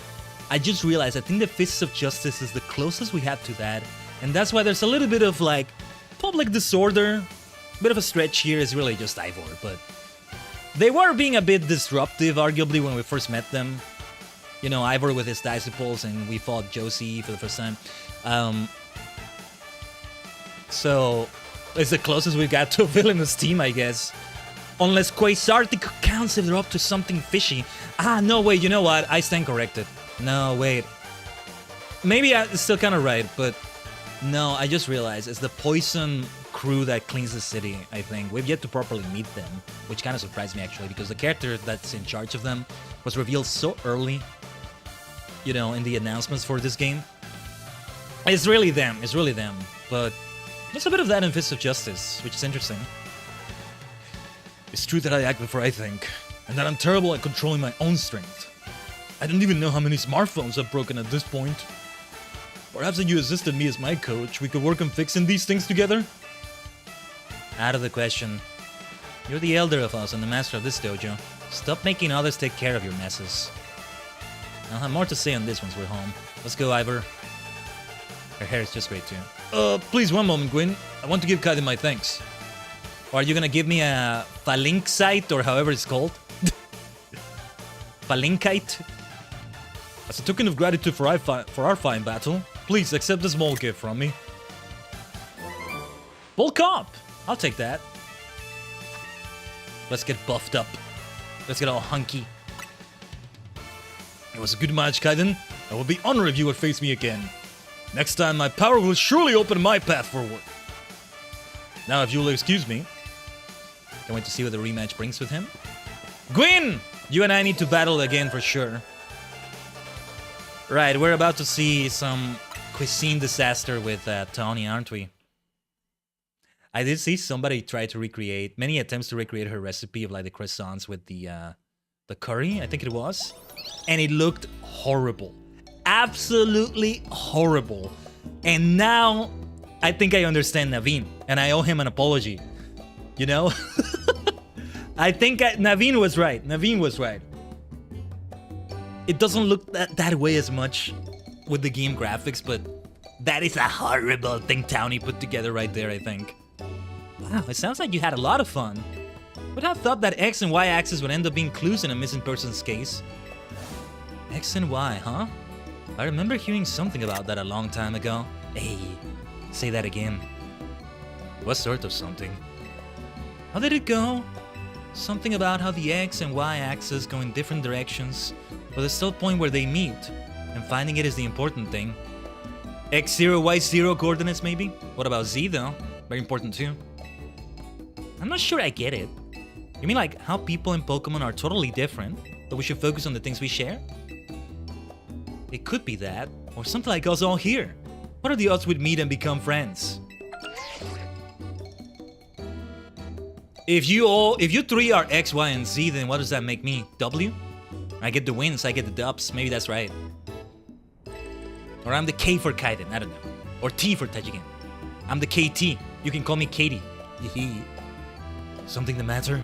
I just realized I think the Fists of Justice is the closest we have to that. And that's why there's a little bit of, like, public disorder. A bit of a stretch here is really just Ivor, but... They were being a bit disruptive, arguably, when we first met them. You know, Ivor with his Disciples, and we fought Josie for the first time. So, it's the closest we've got to a villainous team, I guess. Unless Quasartic counts if they're up to something fishy. Ah, no, wait, you know what? I stand corrected. No, wait. Maybe I'm still kind of right, but... No, I just realized it's the Poison crew that cleans the city, I think. We've yet to properly meet them, which kind of surprised me, actually, because the character that's in charge of them was revealed so early, you know, in the announcements for this game. It's really them, but there's a bit of that in Fists of Justice, which is interesting. It's true that I act before I think, and that I'm terrible at controlling my own strength. I don't even know how many smartphones I've broken at this point. Perhaps if you assisted me as my coach, we could work on fixing these things together? Out of the question. You're the elder of us and the master of this dojo. Stop making others take care of your messes. I'll have more to say on this once we're home. Let's go, Ivor. Her hair is just great, too. Please, one moment, Gwyn. I want to give Khaiden my thanks. Or are you gonna give me a Phalanxite, or however it's called? Phalanxite? As a token of gratitude for our fine battle, please accept a small gift from me. Bulk up! I'll take that. Let's get buffed up. Let's get all hunky. It was a good match, Khaiden. I will be honored if you would face me again. Next time, my power will surely open my path forward. Now, if you'll excuse me. Can't wait to see what the rematch brings with him. Gwyn! You and I need to battle again for sure. Right, we're about to see some cuisine disaster with Tawny, aren't we? I did see somebody try to recreate, many attempts to recreate her recipe of like the croissants with the the curry, I think it was. And it looked horrible. Absolutely horrible. And now I think I understand Naveen. And I owe him an apology. You know? I think Naveen was right. Naveen was right. It doesn't look that way as much with the game graphics, but that is a horrible thing Townie put together right there, I think. Wow, it sounds like you had a lot of fun. Would have thought that X and Y axis would end up being clues in a missing person's case. X and Y, huh? I remember hearing something about that a long time ago. Hey, say that again. What sort of something? How did it go? Something about how the X and Y axis go in different directions, but there's still a point where they meet, and finding it is the important thing. X0, Y0 coordinates maybe? What about Z though? Very important too. I'm not sure I get it. You mean like how people in Pokemon are totally different, but we should focus on the things we share? It could be that, or something like us all here. What are the odds we'd meet and become friends? If you three are X, Y, and Z, then what does that make me? W? I get the wins, I get the dubs, maybe that's right. Or I'm the K for Khaiden, I don't know. Or T for Tajigen. I'm the KT, you can call me Katie. Something the matter?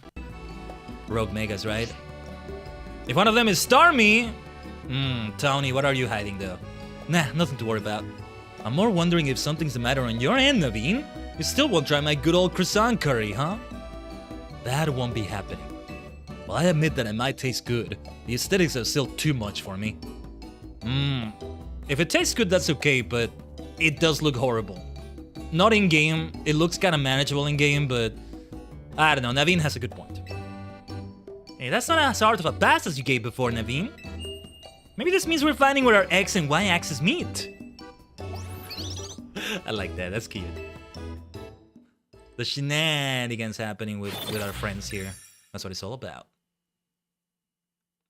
Rogue Megas, right? If one of them is Starmie... Tony, what are you hiding though? Nah, nothing to worry about. I'm more wondering if something's the matter on your end, Naveen. You still won't try my good old croissant curry, huh? That won't be happening. Well, I admit that it might taste good. The aesthetics are still too much for me. If it tastes good, that's okay, but it does look horrible. Not in-game, it looks kinda manageable in-game, but... I don't know, Naveen has a good point. Hey, that's not as hard of a pass as you gave before, Naveen. Maybe this means we're finding where our X and Y axis meet. I like that, that's cute. The shenanigans happening with our friends here. That's what it's all about.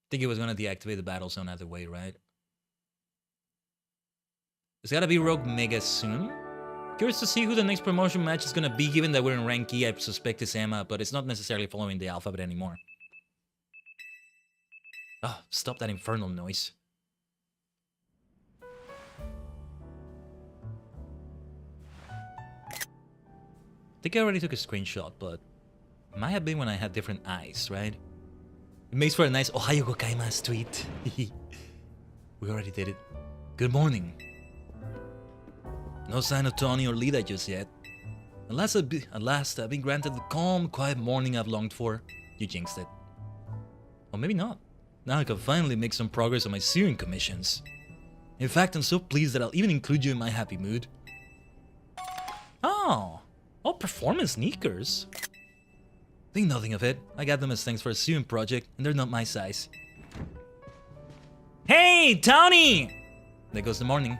Think it was gonna deactivate the battle zone either way, right? It's gotta be Rogue Mega soon. Curious to see who the next promotion match is gonna be, given that we're in rank E. I suspect it's Emma, but it's not necessarily following the alphabet anymore. Oh, stop that infernal noise. I think I already took a screenshot, but it might have been when I had different eyes, right? It makes for a nice Ohayo gozaimasu tweet. We already did it. Good morning. No sign of Tony or Lida just yet. At last I've been granted the calm, quiet morning I've longed for. You jinxed it. Or maybe not. Now I can finally make some progress on my sewing commissions. In fact, I'm so pleased that I'll even include you in my happy mood. Oh, performance sneakers. Think nothing of it. I got them as thanks for a sewing project, and they're not my size. Hey, Tony! There goes the morning.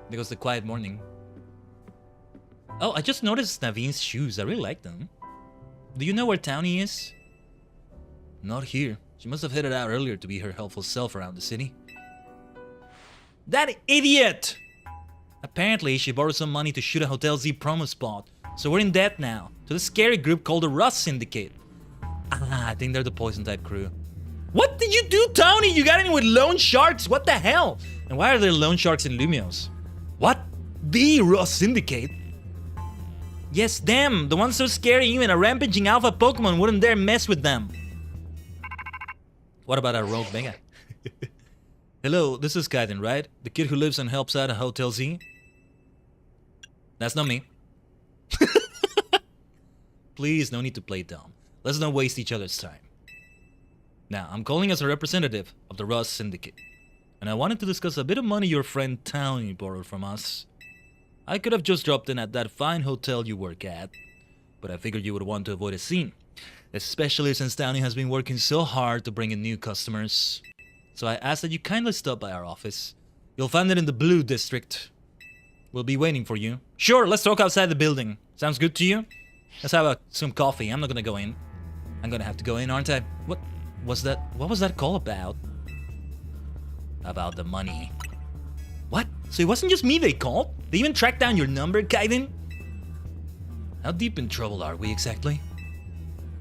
There goes the quiet morning. Oh, I just noticed Naveen's shoes. I really like them. Do you know where Townie is? Not here. She must have headed out earlier to be her helpful self around the city. That idiot! Apparently, she borrowed some money to shoot a Hotel Z promo spot, so we're in debt now, to the scary group called the Rust Syndicate. I think they're the poison-type crew. What did you do, Tony? You got in with loan sharks? What the hell? And why are there loan sharks in Lumios? What? The Rust Syndicate? Yes, them! The ones so scary even a rampaging alpha Pokemon wouldn't dare mess with them. What about our Rogue Mega? Hello, this is Khaiden, right? The kid who lives and helps out at Hotel Z? That's not me. Please, no need to play dumb. Let's not waste each other's time. Now, I'm calling as a representative of the Rust Syndicate, and I wanted to discuss a bit of money your friend Townie borrowed from us. I could have just dropped in at that fine hotel you work at, but I figured you would want to avoid a scene, especially since Townie has been working so hard to bring in new customers. So I asked that you kindly stop by our office. You'll find it in the Blue District. We'll be waiting for you. Sure, let's talk outside the building. Sounds good to you? Let's have some coffee. I'm not gonna go in. I'm gonna have to go in, aren't I? What was that? What was that call about? About the money. What? So it wasn't just me they called? They even tracked down your number, Khaiden? How deep in trouble are we exactly?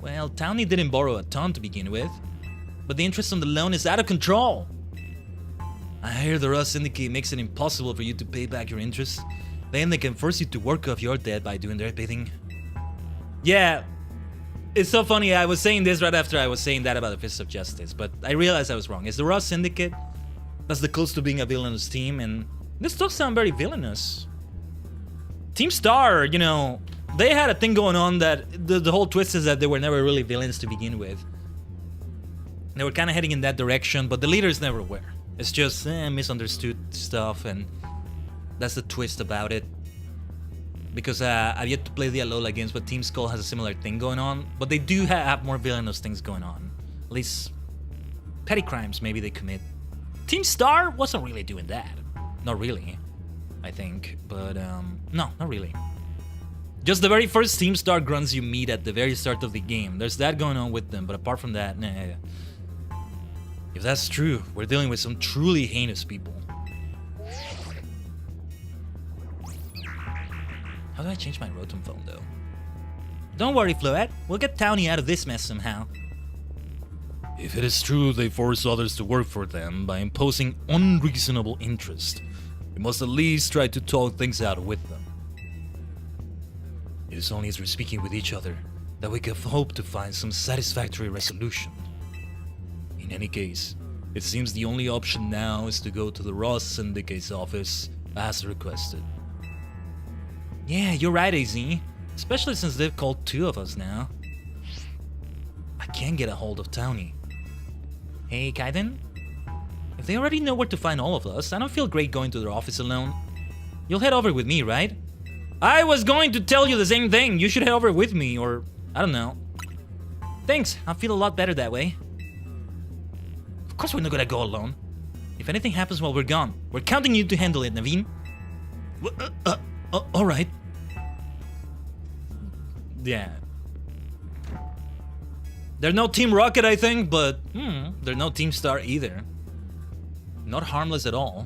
Well, Townie didn't borrow a ton to begin with. but the interest on the loan is out of control. I hear the Rust Syndicate makes it impossible for you to pay back your interest. Then they can force you to work off your debt by doing their bidding. Yeah, it's so funny. I was saying this right after I was saying that about the Fist of Justice, but I realized I was wrong. It's the Rust Syndicate that's the close to being a villainous team, and this does sound very villainous. Team Star, you know, they had a thing going on that the whole twist is that they were never really villains to begin with. They were kind of heading in that direction, but the leaders never were. It's just misunderstood stuff, and that's the twist about it. Because I've yet to play the Alola games, but Team Skull has a similar thing going on. But they do have more villainous things going on. At least petty crimes maybe they commit. Team Star wasn't really doing that. Not really, I think. But no, not really. Just the very first Team Star grunts you meet at the very start of the game. There's that going on with them, but apart from that, nah. If that's true, we're dealing with some truly heinous people. How do I change my Rotom phone, though? Don't worry, Floette. We'll get Townie out of this mess somehow. If it is true they force others to work for them by imposing unreasonable interest, we must at least try to talk things out with them. It is only as we're speaking with each other that we can hope to find some satisfactory resolution. In any case, it seems the only option now is to go to the Rust Syndicate's office as requested. Yeah, you're right, AZ. Especially since they've called 2 of us now. I can't get a hold of Townie. Hey, Khaiden? If they already know where to find all of us, I don't feel great going to their office alone. You'll head over with me, right? I was going to tell you the same thing. You should head over with me, or I don't know. Thanks, I feel a lot better that way. Of course we're not gonna go alone. If anything happens while we're gone, we're counting you to handle it, Naveen. Alright. Yeah. They're no Team Rocket, I think, but they're no Team Star either. Not harmless at all.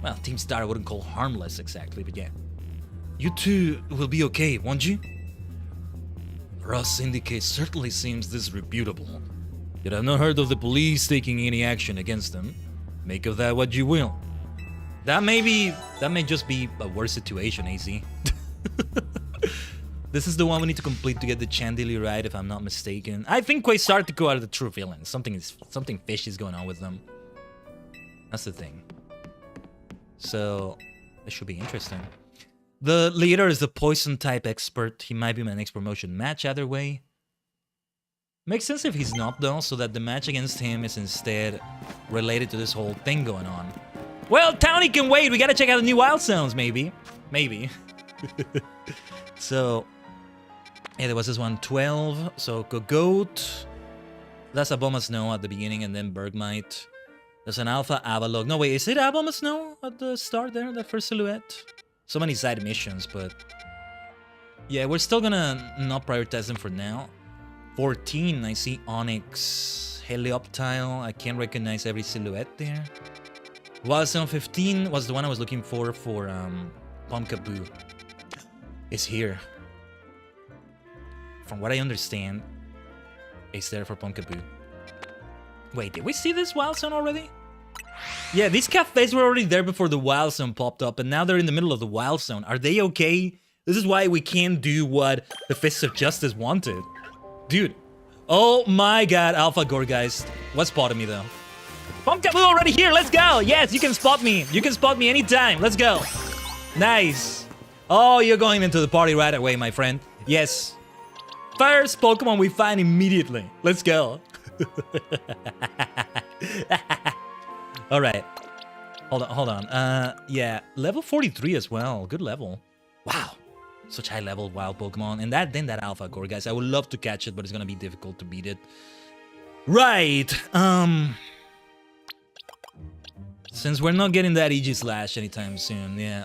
Well, Team Star I wouldn't call harmless exactly, but yeah. You two will be okay, won't you? Rust Syndicate certainly seems disreputable. Yet I've not heard of the police taking any action against them. Make of that what you will. That may just be a worse situation, AZ. This is the one we need to complete to get the Chandelier right, if I'm not mistaken. I think Quasartico are the true villains. Something fishy is going on with them. That's the thing. So, this should be interesting. The leader is the poison type expert. He might be my next promotion match either way. Makes sense if he's not though, so that the match against him is instead related to this whole thing going on. Well, Townie can wait. We gotta check out the new Wild Zones, maybe. Maybe. So, yeah, there was this one, 12. So, Gogoat. That's Aboma Snow at the beginning, and then Bergmite. There's an Alpha Avalok. No, wait, is it Aboma Snow at the start there, that first silhouette? So many side missions, but... yeah, we're still gonna not prioritize them for now. 14, I see Onyx, Helioptile. I can't recognize every silhouette there. Wild Zone 15 was the one I was looking for Pumpkaboo. It's here. From what I understand, it's there for Pumpkaboo. Wait, did we see this Wild Zone already? Yeah, these cafes were already there before the Wild Zone popped up, and now they're in the middle of the Wild Zone. Are they okay? This is why we can't do what the Fists of Justice wanted. Dude. Oh my god, Alpha Gorgeist. What spotted me though? Pumpkaboo already here, let's go! Yes, you can spot me. You can spot me anytime. Let's go. Nice. Oh, you're going into the party right away, my friend. Yes. First Pokemon we find immediately. Let's go. Alright. Hold on. Yeah, level 43 as well. Good level. Wow. Such high level wild Pokemon. And then that Alpha Core, guys. I would love to catch it, but it's gonna be difficult to beat it. Right. Since we're not getting that Aegislash anytime soon, yeah.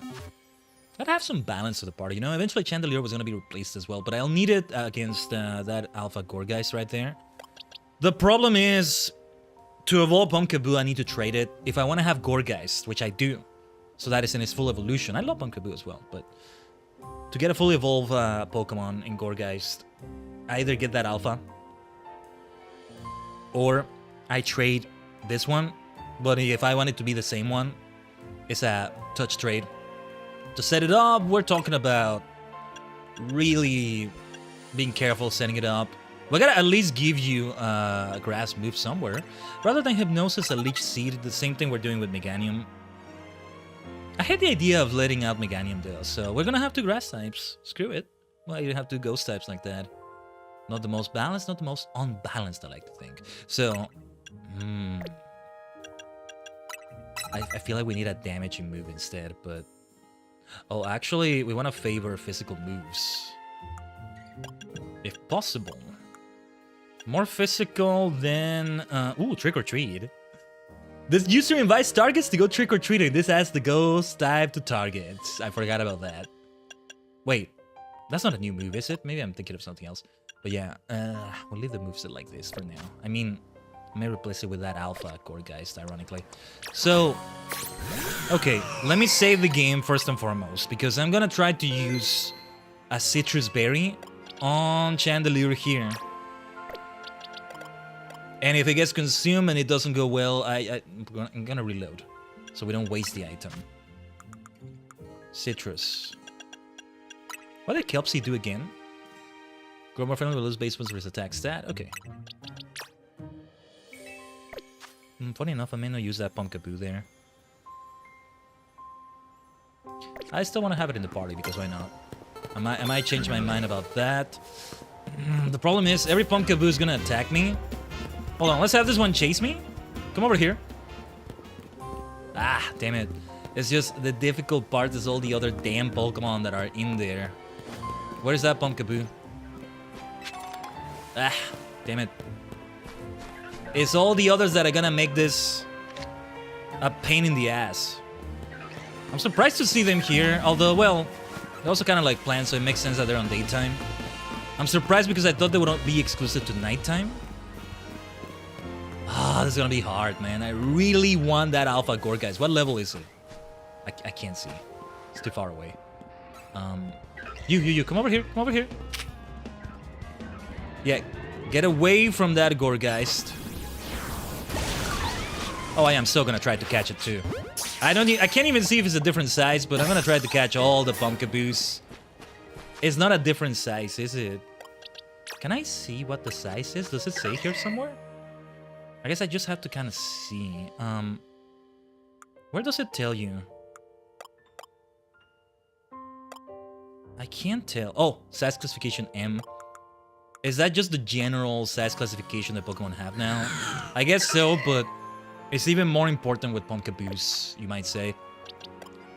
I'd have some balance to the party, you know? Eventually Chandelier was gonna be replaced as well, but I'll need it against that Alpha Gorgeist right there. The problem is, to evolve Pumpkaboo, I need to trade it. If I want to have Gorgeist, which I do, so that is in its full evolution. I love Pumpkaboo as well, but to get a fully evolved Pokemon in Gorgeist, I either get that Alpha, or I trade this one, but if I want it to be the same one, it's a touch trade. To set it up, we're talking about really being careful setting it up. We gotta at least give you a grass move somewhere. Rather than Hypnosis, a Leech Seed, the same thing we're doing with Meganium. I hate the idea of letting out Meganium though, so we're gonna have two grass types. Screw it. Well, you have two ghost types like that. Not the most balanced, not the most unbalanced, I like to think. So, I feel like we need a damaging move instead, but... Oh, actually, we want to favor physical moves. If possible. More physical than... ooh, Trick or Treat. This user invites targets to go trick or treating. This adds the ghost type to targets. I forgot about that. Wait, that's not a new move, is it? Maybe I'm thinking of something else. But yeah, we'll leave the moveset like this for now. I mean, I may replace it with that Alpha Gourgeist, ironically. So, okay, let me save the game first and foremost, because I'm gonna try to use a Citrus Berry on Chandelier here. And if it gets consumed and it doesn't go well, I'm gonna reload, so we don't waste the item. Citrus. What did Kelpsy do again? Grow more friendly with lose base ones versus attack stat? Okay. Funny enough, I may not use that Pumpkaboo there. I still want to have it in the party, because why not? I might change my mind about that. The problem is, every Pumpkaboo is gonna attack me. Hold on, let's have this one chase me. Come over here. Ah, damn it. It's just the difficult part is all the other damn Pokemon that are in there. Where's that Pumpkaboo? Ah, damn it. It's all the others that are gonna make this a pain in the ass. I'm surprised to see them here, although, well, they're also kind of like planned, so it makes sense that they're on daytime. I'm surprised because I thought they would be exclusive to nighttime. Ah, this is gonna be hard, man. I really want that Alpha Gourgeist. What level is it? I can't see. It's too far away. You, come over here, come over here. Yeah, get away from that Gourgeist. Oh, I am so gonna try to catch it too. I can't even see if it's a different size, but I'm gonna try to catch all the Pumpkaboos. It's not a different size, is it? Can I see what the size is? Does it say here somewhere? I guess I just have to kind of see. Where does it tell you? I can't tell. Oh, size classification M. Is that just the general size classification that Pokemon have now? I guess so, but it's even more important with Pumpkaboos, you might say.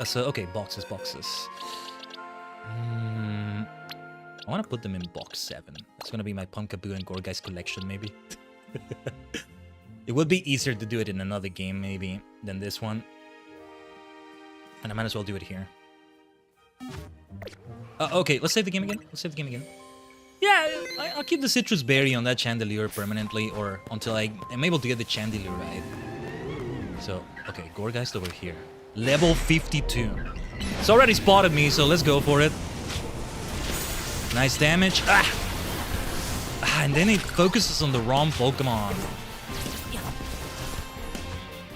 So, okay, boxes. I want to put them in box 7. It's going to be my Pumpkaboo and Gourgeist collection, maybe. It would be easier to do it in another game, maybe, than this one. And I might as well do it here. Okay, let's save the game again. Yeah, I'll keep the Citrus Berry on that Chandelier permanently, or until I am able to get the Chandelier right. So, okay, Gourgeist over here. Level 52. It's already spotted me, so let's go for it. Nice damage. And then it focuses on the wrong Pokemon.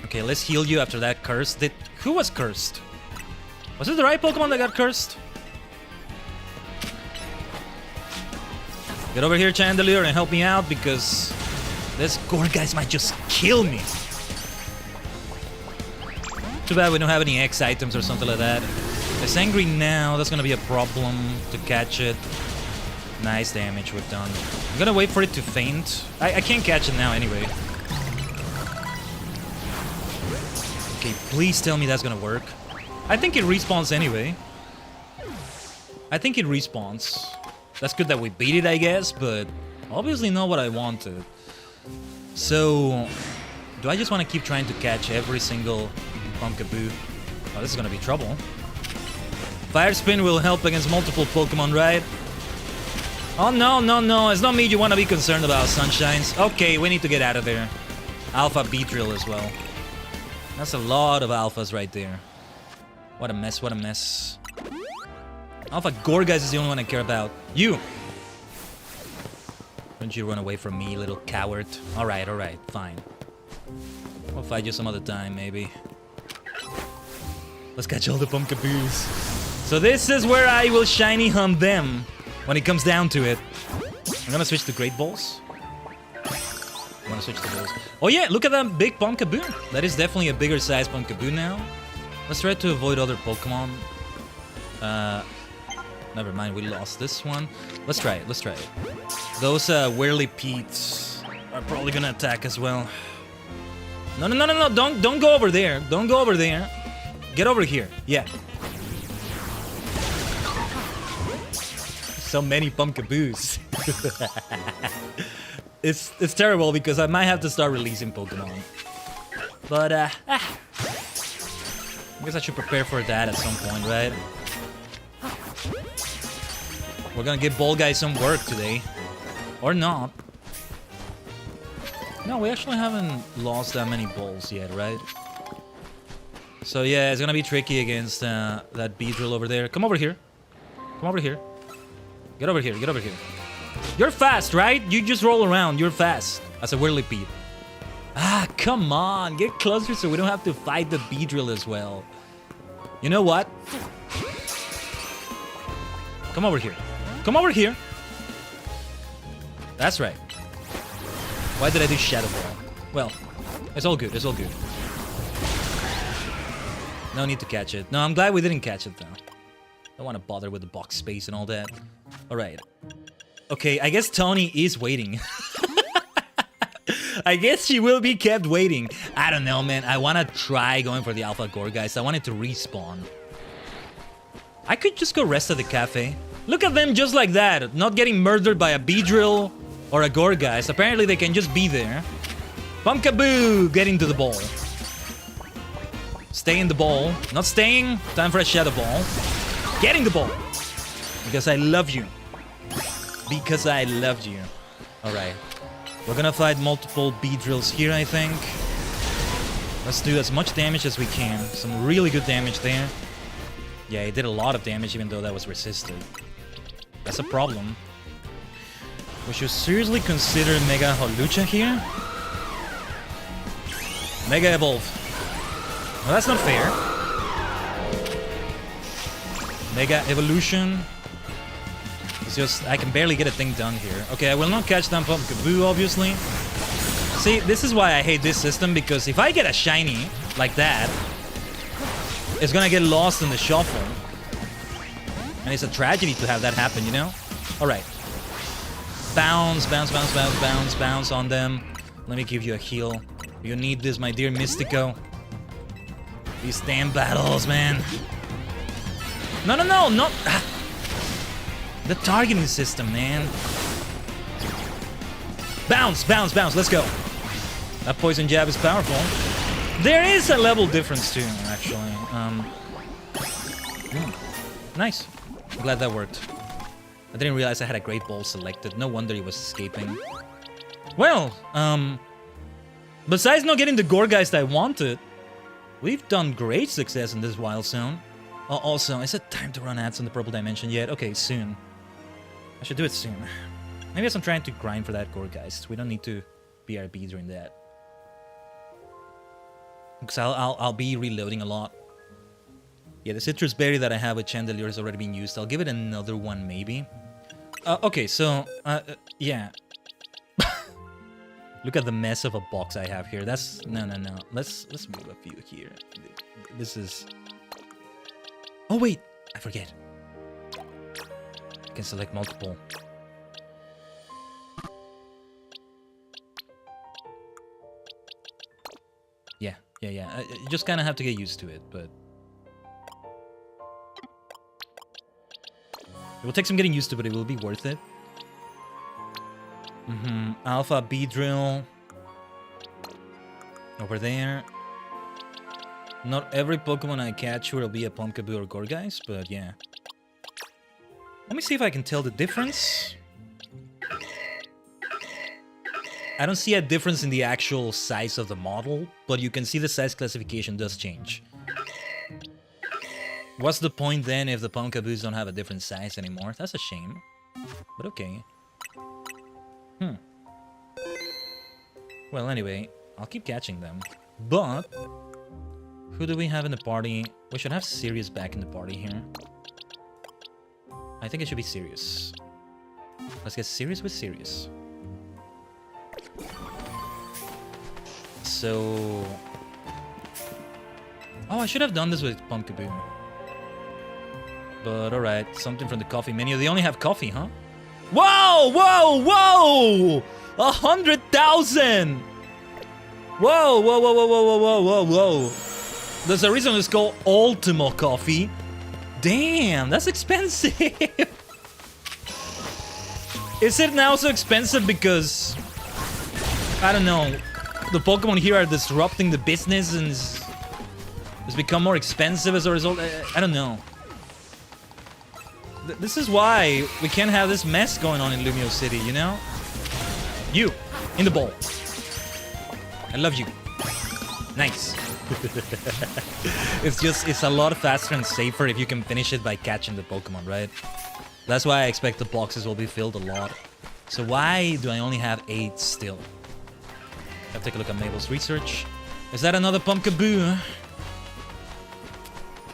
Okay, let's heal you after that curse. Who was cursed? Was it the right Pokemon that got cursed? Get over here, Chandelier, and help me out, because this Gourgeist might just kill me. Too bad we don't have any X items or something like that. It's angry now. That's gonna be a problem to catch it. Nice damage we've done. I'm gonna wait for it to faint. I can't catch it now anyway. Okay, please tell me that's gonna work. I think it respawns anyway. That's good that we beat it, I guess, but obviously not what I wanted. So, do I just want to keep trying to catch every single Pumpkaboo? Oh, this is gonna be trouble. Fire Spin will help against multiple Pokemon, right? Oh, no. It's not me you want to be concerned about, Sunshines. Okay, we need to get out of there. Alpha Beatrill as well. That's a lot of alphas right there. What a mess. Alpha Gourgeist is the only one I care about. You! Don't you run away from me, little coward. Alright, fine. We'll fight you some other time, maybe. Let's catch all the pumpkaboos. So this is where I will shiny hunt them when it comes down to it. I'm gonna switch to Great Balls. I'm gonna switch to balls. Oh yeah, look at that big pumpkaboo. That is definitely a bigger size pumpkaboo now. Let's try to avoid other Pokemon. Never mind, we lost this one. Let's try it, let's try it. Those Whirlipedes are probably gonna attack as well. No, no, no, no, no, don't go over there. Don't go over there. Get over here. Yeah. So many pumpkaboos. It's terrible because I might have to start releasing Pokemon. But I guess I should prepare for that at some point, right? We're gonna give Ball Guy some work today. Or not. No, we actually haven't lost that many balls yet, right? So yeah, it's gonna be tricky against that Beedrill over there. Come over here. Come over here. Get over here, get over here. You're fast, right? You just roll around, you're fast. As a Whirlipede. Ah, come on. Get closer so we don't have to fight the Beedrill as well. You know what? Come over here. Come over here. That's right. Why did I do Shadow Ball? Well, it's all good, it's all good. No need to catch it. No, I'm glad we didn't catch it though. Don't want to bother with the box space and all that. Alright. Okay, I guess Tony is waiting. I guess she will be kept waiting. I don't know, man. I want to try going for the Alpha Gore, guys. I want it to respawn. I could just go rest at the cafe. Look at them just like that. Not getting murdered by a Beedrill or a Gore, guys. Apparently they can just be there. Pumpkaboo! Getting to the ball. Stay in the ball. Not staying. Time for a Shadow Ball. Getting the ball. Because I love you. Because I loved you. Alright. We're gonna fight multiple Beedrills here, I think. Let's do as much damage as we can. Some really good damage there. Yeah, it did a lot of damage even though that was resisted. That's a problem. We should seriously consider Mega Holucha here. Mega Evolve. No, that's not fair. Mega Evolution. It's just, I can barely get a thing done here. Okay, I will not catch down Pumpkaboo, obviously. See, this is why I hate this system, because if I get a shiny like that, it's gonna get lost in the shuffle. And it's a tragedy to have that happen, you know? Alright. Bounce, bounce, bounce, bounce, bounce, bounce on them. Let me give you a heal. You need this, my dear Mystico. These damn battles, man. No, no, no, not... The targeting system, man. Bounce, bounce, bounce, let's go. That poison jab is powerful. There is a level difference too, actually. Nice. I'm glad that worked. I didn't realize I had a Great Ball selected. No wonder he was escaping. Well, besides not getting the Gorgeist I wanted, we've done great success in this Wild Zone. Oh, also, is it time to run ads in the Purple Dimension yet? Okay, soon. I should do it soon. Maybe as I'm trying to grind for that Gorgeist. We don't need to BRB during that. Because I'll be reloading a lot. Yeah, the citrus berry that I have with Chandelier has already been used. I'll give it another one, maybe. Okay, so, yeah. Look at the mess of a box I have here. That's... No, no, no. Let's move a few here. This is... Oh, wait! I forget. I can select multiple. Yeah. You just kind of have to get used to it, but... It will take some getting used to, but it will be worth it. Alpha Beedrill. Over there. Not every Pokemon I catch will be a Pumpkaboo or Gorgeist, but yeah. Let me see if I can tell the difference. I don't see a difference in the actual size of the model, but you can see the size classification does change. What's the point then if the Pumpkaboos don't have a different size anymore? That's a shame. But okay. Well, anyway, I'll keep catching them. But who do we have in the party? We should have Sirius back in the party here. I think it should be Sirius. Let's get Sirius with Sirius. So... Oh, I should have done this with Pumpkaboo. But alright, something from the coffee menu. They only have coffee, huh? Whoa! Whoa! Whoa! 100,000! Whoa! Whoa! Whoa! Whoa! Whoa! Whoa! Whoa! Whoa! There's a reason it's called Ultimo Coffee. Damn, that's expensive. Is it now so expensive because... I don't know. The Pokemon here are disrupting the business and it's become more expensive as a result? I don't know. This is why we can't have this mess going on in Lumio City, you know? You, in the bowl. I love you. Nice. It's a lot faster and safer if you can finish it by catching the Pokemon, right? That's why I expect the boxes will be filled a lot. So why do I only have 8 still? I'll take a look at Mabel's research. Is that another Pumpkaboo?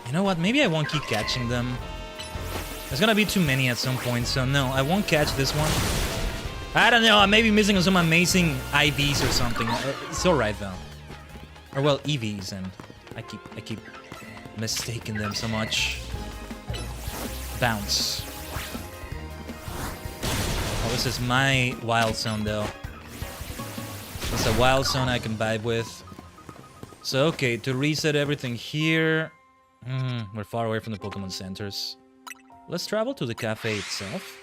You know what? Maybe I won't keep catching them. There's gonna be too many at some point, so no, I won't catch this one. I don't know, I may be missing some amazing IVs or something. It's alright though. Or well, EVs, and I keep mistaking them so much. Bounce. Oh, this is my wild zone though. It's a wild zone I can vibe with. So okay, to reset everything here. We're far away from the Pokemon centers. Let's travel to the cafe itself.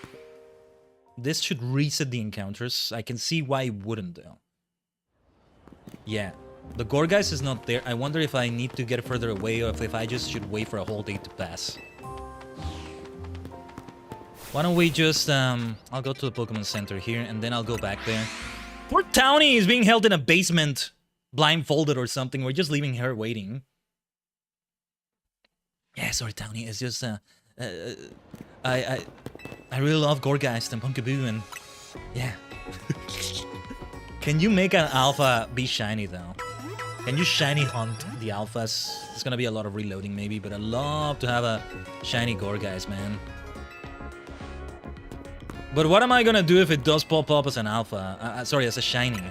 This should reset the encounters. I can see why it wouldn't though. Yeah, the Gorgeist is not there. I wonder if I need to get further away or if I just should wait for a whole day to pass. Why don't we just, I'll go to the Pokemon Center here and then I'll go back there. Poor Townie is being held in a basement, blindfolded or something. We're just leaving her waiting. Yeah, sorry Townie, it's just, I really love Gorgeist and Pumpkaboo and yeah. Can you make an alpha be shiny though? Can you shiny hunt the alphas? There's gonna be a lot of reloading maybe, but I'd love to have a shiny Gorgeist, man. But what am I gonna do if it does pop up as an alpha? Sorry, as a shiny.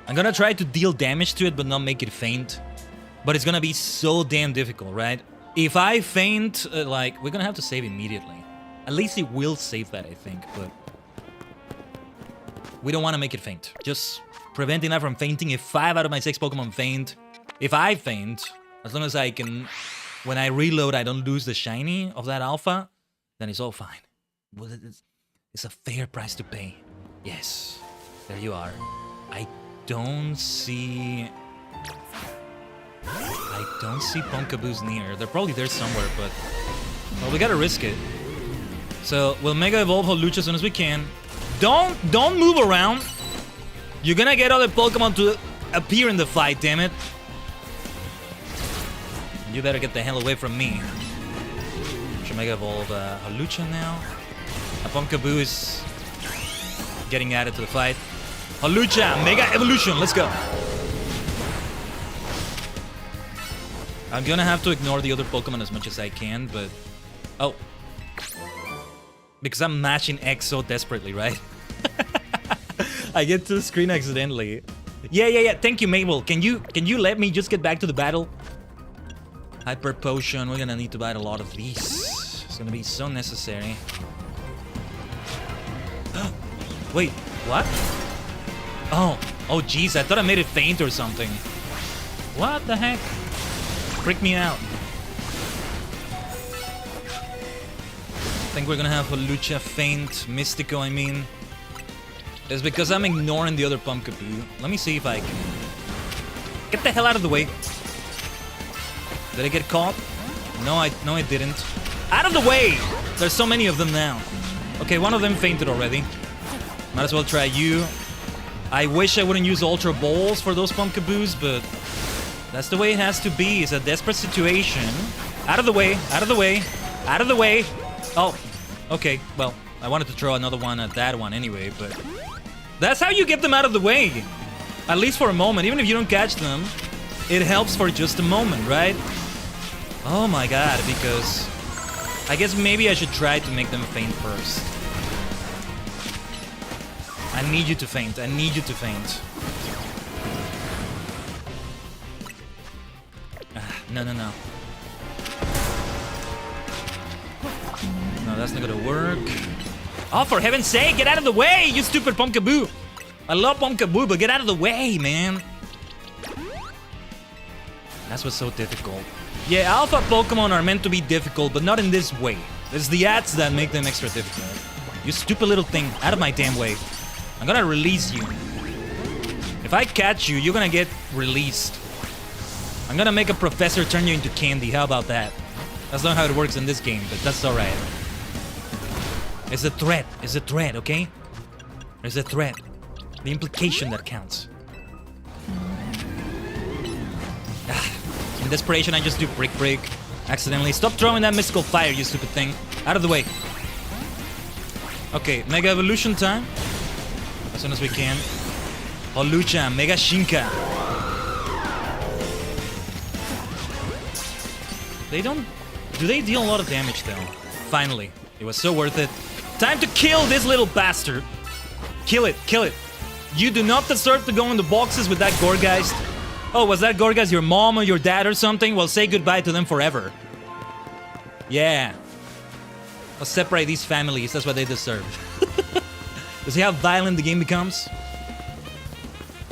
I'm gonna try to deal damage to it but not make it faint. But it's gonna be so damn difficult, right? If I faint, like, we're gonna have to save immediately. At least it will save that, I think, but... we don't want to make it faint. Just preventing that from fainting. If 5 out of my 6 Pokemon faint, if I faint, as long as I can... when I reload, I don't lose the shiny of that alpha, then it's all fine. Well, it's a fair price to pay. Yes, there you are. I don't see Pumpkaboos near. They're probably there somewhere, but... well, we gotta risk it. So, we'll Mega Evolve Holucha as soon as we can. Don't move around. You're gonna get other Pokemon to appear in the fight, damn it. You better get the hell away from me. Should Mega Evolve Holucha now. A Pumpkaboo is getting added to the fight. Holucha, Mega Evolution, let's go. I'm gonna have to ignore the other Pokemon as much as I can, but... oh. Because I'm mashing X so desperately, right? I get to the screen accidentally. Yeah. Thank you, Mabel. Can you let me just get back to the battle? Hyper Potion. We're gonna need to buy a lot of these. It's gonna be so necessary. Wait, what? Oh, jeez. I thought I made it faint or something. What the heck? Freak me out. I think we're gonna have Holucha faint, Mystico, I mean. It's because I'm ignoring the other Pumpkaboo. Let me see if I can... get the hell out of the way. Did I get caught? No, I didn't. Out of the way! There's so many of them now. Okay, one of them fainted already. Might as well try you. I wish I wouldn't use Ultra Balls for those Pumpkaboos, but... that's the way it has to be. It's a desperate situation. Out of the way, out of the way, out of the way. Oh, okay. Well, I wanted to throw another one at that one anyway, but... that's how you get them out of the way. At least for a moment. Even if you don't catch them, it helps for just a moment, right? Oh my god, because I guess maybe I should try to make them faint first. I need you to faint. I need you to faint. No, no, no. No, that's not gonna work. Oh, for heaven's sake, get out of the way, you stupid Pumpkaboo! I love Pumpkaboo, but get out of the way, man! That's what's so difficult. Yeah, alpha Pokemon are meant to be difficult, but not in this way. It's the ads that make them extra difficult. You stupid little thing, out of my damn way. I'm gonna release you. If I catch you, you're gonna get released. I'm gonna make a professor turn you into candy, how about that? That's not how it works in this game, but that's alright. It's a threat, it's a threat, okay? There's a threat. The implication that counts. In desperation, I just do brick break. Accidentally. Stop throwing that mystical fire, you stupid thing. Out of the way. Okay, Mega Evolution time. As soon as we can. Holucha, Mega Shinka. They don't... Do they deal a lot of damage, though? Finally. It was so worth it. Time to kill this little bastard. Kill it, kill it. You do not deserve to go in the boxes with that Gorgeist. Oh, was that Gorgeist your mom or your dad or something? Well, say goodbye to them forever. Yeah. Let's separate these families. That's what they deserve. You see how violent the game becomes?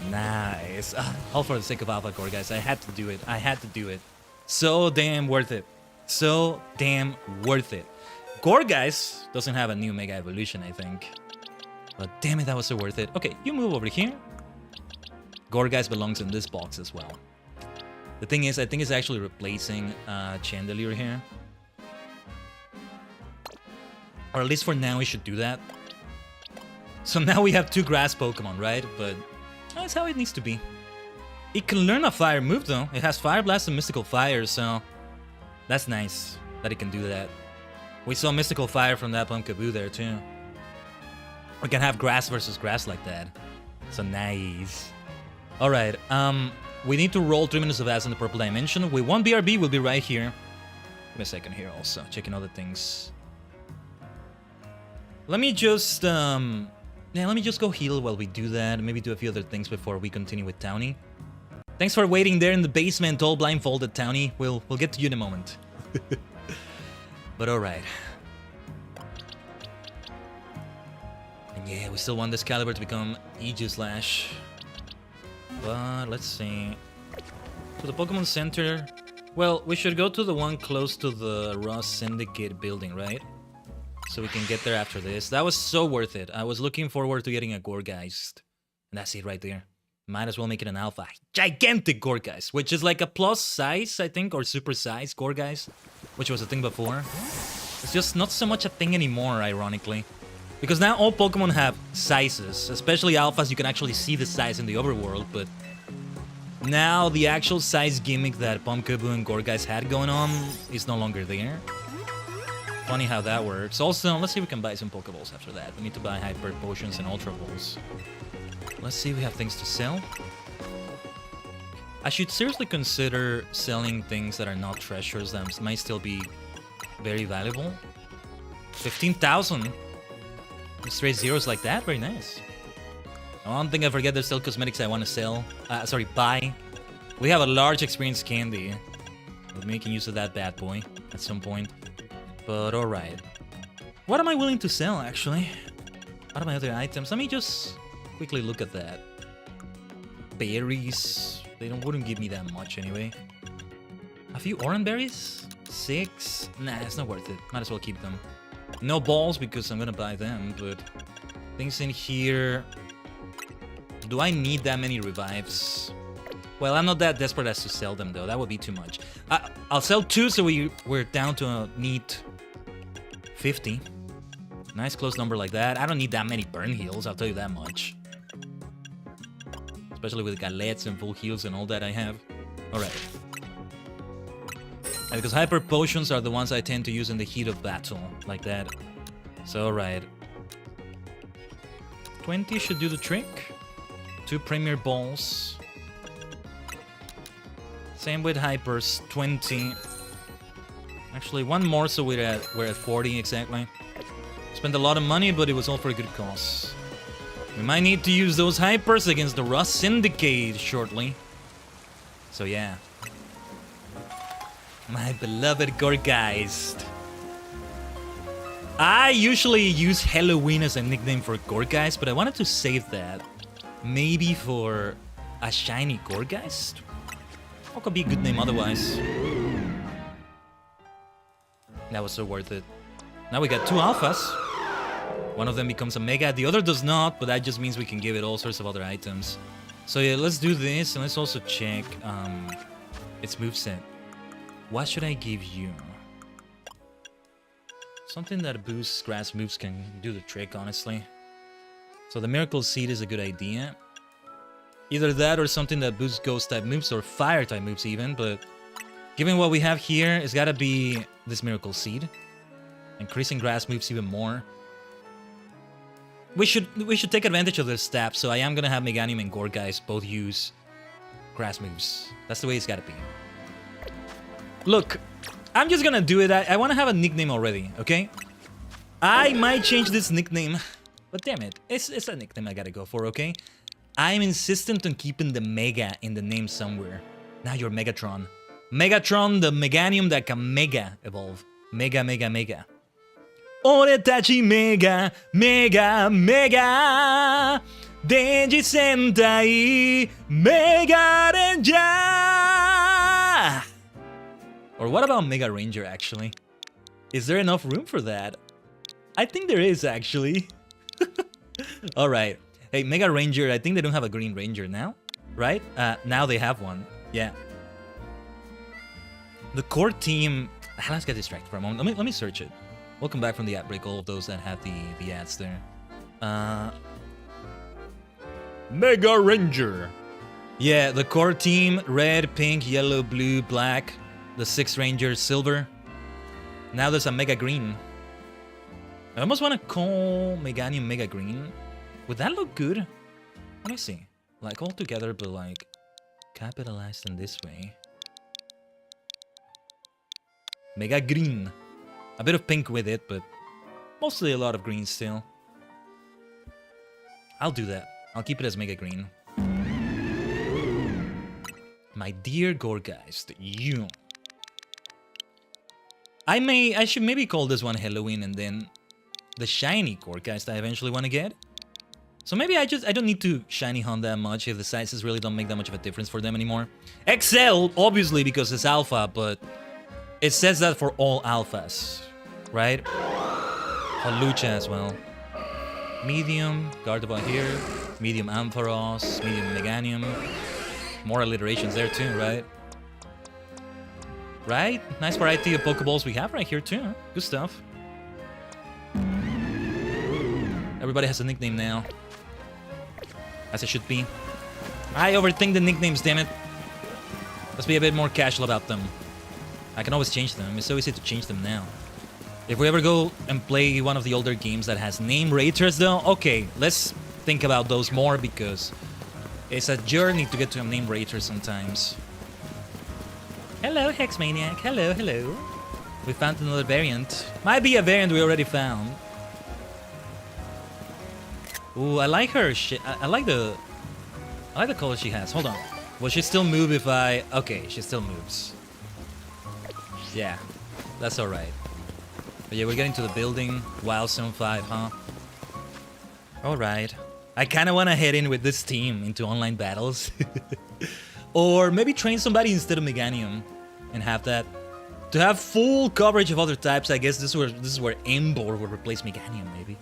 Nice. All for the sake of Alpha Gorgeist. I had to do it. I had to do it. So damn worth it. So damn worth it. Gorgeist doesn't have a new Mega Evolution, I think. But damn it, that was so worth it. Okay, you move over here. Gorgeist belongs in this box as well. The thing is, I think it's actually replacing Chandelier here. Or at least for now, we should do that. So now we have two grass Pokemon, right? But that's how it needs to be. It can learn a fire move, though. It has Fire Blast and Mystical Fire, so that's nice that it can do that. We saw Mystical Fire from that Pumpkaboo there, too. We can have grass versus grass like that. So nice. Alright, we need to roll 3 minutes of ads in the purple dimension. We want BRB, we'll be right here. Give me a second here also, checking other things. Let me just, yeah, let me just go heal while we do that. Maybe do a few other things before we continue with Townie. Thanks for waiting there in the basement, all blindfolded, Townie. We'll get to you in a moment. But alright. And yeah, we still want this caliber to become Aegislash. But let's see. To the Pokemon Center. Well, we should go to the one close to the Ross Syndicate building, right? So we can get there after this. That was so worth it. I was looking forward to getting a Gorgeist. And that's it right there. Might as well make it an alpha. Gigantic Gorgeist, which is like a plus size, I think, or super size Gorgeist, which was a thing before. It's just not so much a thing anymore, ironically. Because now all Pokemon have sizes, especially alphas. You can actually see the size in the overworld, but now the actual size gimmick that Pumpkaboo and Gorgeist had going on is no longer there. Funny how that works. Also, let's see if we can buy some Pokeballs after that. We need to buy Hyper Potions and Ultra Balls. Let's see if we have things to sell. I should seriously consider selling things that are not treasures that might still be very valuable. 15,000. Straight zeros like that, very nice. I don't think I forget there's still cosmetics I want to sell. Sorry, buy. We have a large experience candy. We're making use of that bad boy at some point. But alright. What am I willing to sell, actually? What are my other items? Let me just quickly look at that. Berries. They wouldn't give me that much anyway. A few orange berries? 6? Nah, it's not worth it. Might as well keep them. No balls because I'm gonna buy them, but things in here. Do I need that many revives? Well, I'm not that desperate as to sell them though. That would be too much. I'll sell 2 so we're down to a neat 50. Nice close number like that. I don't need that many burn heals, I'll tell you that much. Especially with galettes and full heals and all that I have. Alright. Because Hyper Potions are the ones I tend to use in the heat of battle, like that. So, alright. 20 should do the trick. 2 Premier Balls. Same with Hypers, 20. Actually, one more, so we're at 40 exactly. Spent a lot of money, but it was all for a good cause. We might need to use those Hypers against the Rust Syndicate shortly. So yeah. My beloved Gorgeist. I usually use Halloween as a nickname for Gorgeist, but I wanted to save that. Maybe for a shiny Gorgeist? What could be a good name otherwise? That was so worth it. Now we got 2 alphas. One of them becomes a mega, the other does not, but that just means we can give it all sorts of other items. So yeah, let's do this, and let's also check its moveset. What should I give you? Something that boosts grass moves can do the trick, honestly. So the Miracle Seed is a good idea. Either that or something that boosts ghost type moves or fire type moves even, but given what we have here, it's gotta be this Miracle Seed. Increasing grass moves even more. We should take advantage of this stab, so I am gonna have Meganium and Gorgeist both use grass moves. That's the way it's gotta be. Look, I'm just gonna do it. I wanna have a nickname already, okay? I might change this nickname, but damn it, it's a nickname I gotta go for, okay? I'm insistent on keeping the Mega in the name somewhere. Now you're Megatron. Megatron, the Meganium that can Mega evolve. Mega, Mega, Mega. Oretachi Mega, Mega, Mega. Denji Sentai, Mega Ranger. Or what about Mega Ranger, actually? Is there enough room for that? I think there is, actually. Alright. Hey, Mega Ranger, I think they don't have a Green Ranger now, right? Now they have one. Yeah. The core team... Let's get distracted for a moment. Let me search it. Welcome back from the ad break, all of those that have the ads there. Mega Ranger. Yeah, the core team, red, pink, yellow, blue, black. The 6 Rangers, silver. Now there's a Mega Green. I almost want to call Meganium Mega Green. Would that look good? Let me see. Like all together, but like capitalized in this way. Mega Green. A bit of pink with it, but mostly a lot of green still. I'll do that. I'll keep it as Mega Green. My dear Gorgeist, you. I should maybe call this one Halloween and then the shiny Gorgeist I eventually want to get. So maybe I don't need to shiny hunt that much if the sizes really don't make that much of a difference for them anymore. XL, obviously, because it's alpha, but it says that for all alphas, right? Halucha as well. Medium, Gardevoir here. Medium Ampharos, medium Meganium. More alliterations there too, right? Right? Nice variety of Pokeballs we have right here too. Good stuff. Everybody has a nickname now. As it should be. I overthink the nicknames, damn it. Let's be a bit more casual about them. I can always change them. It's so easy to change them now. If we ever go and play one of the older games that has name raters though, okay, let's think about those more because it's a journey to get to a name rater sometimes. Hello, Hexmaniac. Hello, hello. We found another variant. Might be a variant we already found. Ooh, I like her. I like the color she has. Hold on. Will she still move if I... Okay, she still moves. Yeah, that's alright. But yeah, we're getting to the building. Wild Zone 5, huh? Alright. I kind of want to head in with this team into online battles. Or maybe train somebody instead of Meganium. And have that. To have full coverage of other types, I guess this is where Emboar would replace Meganium, maybe.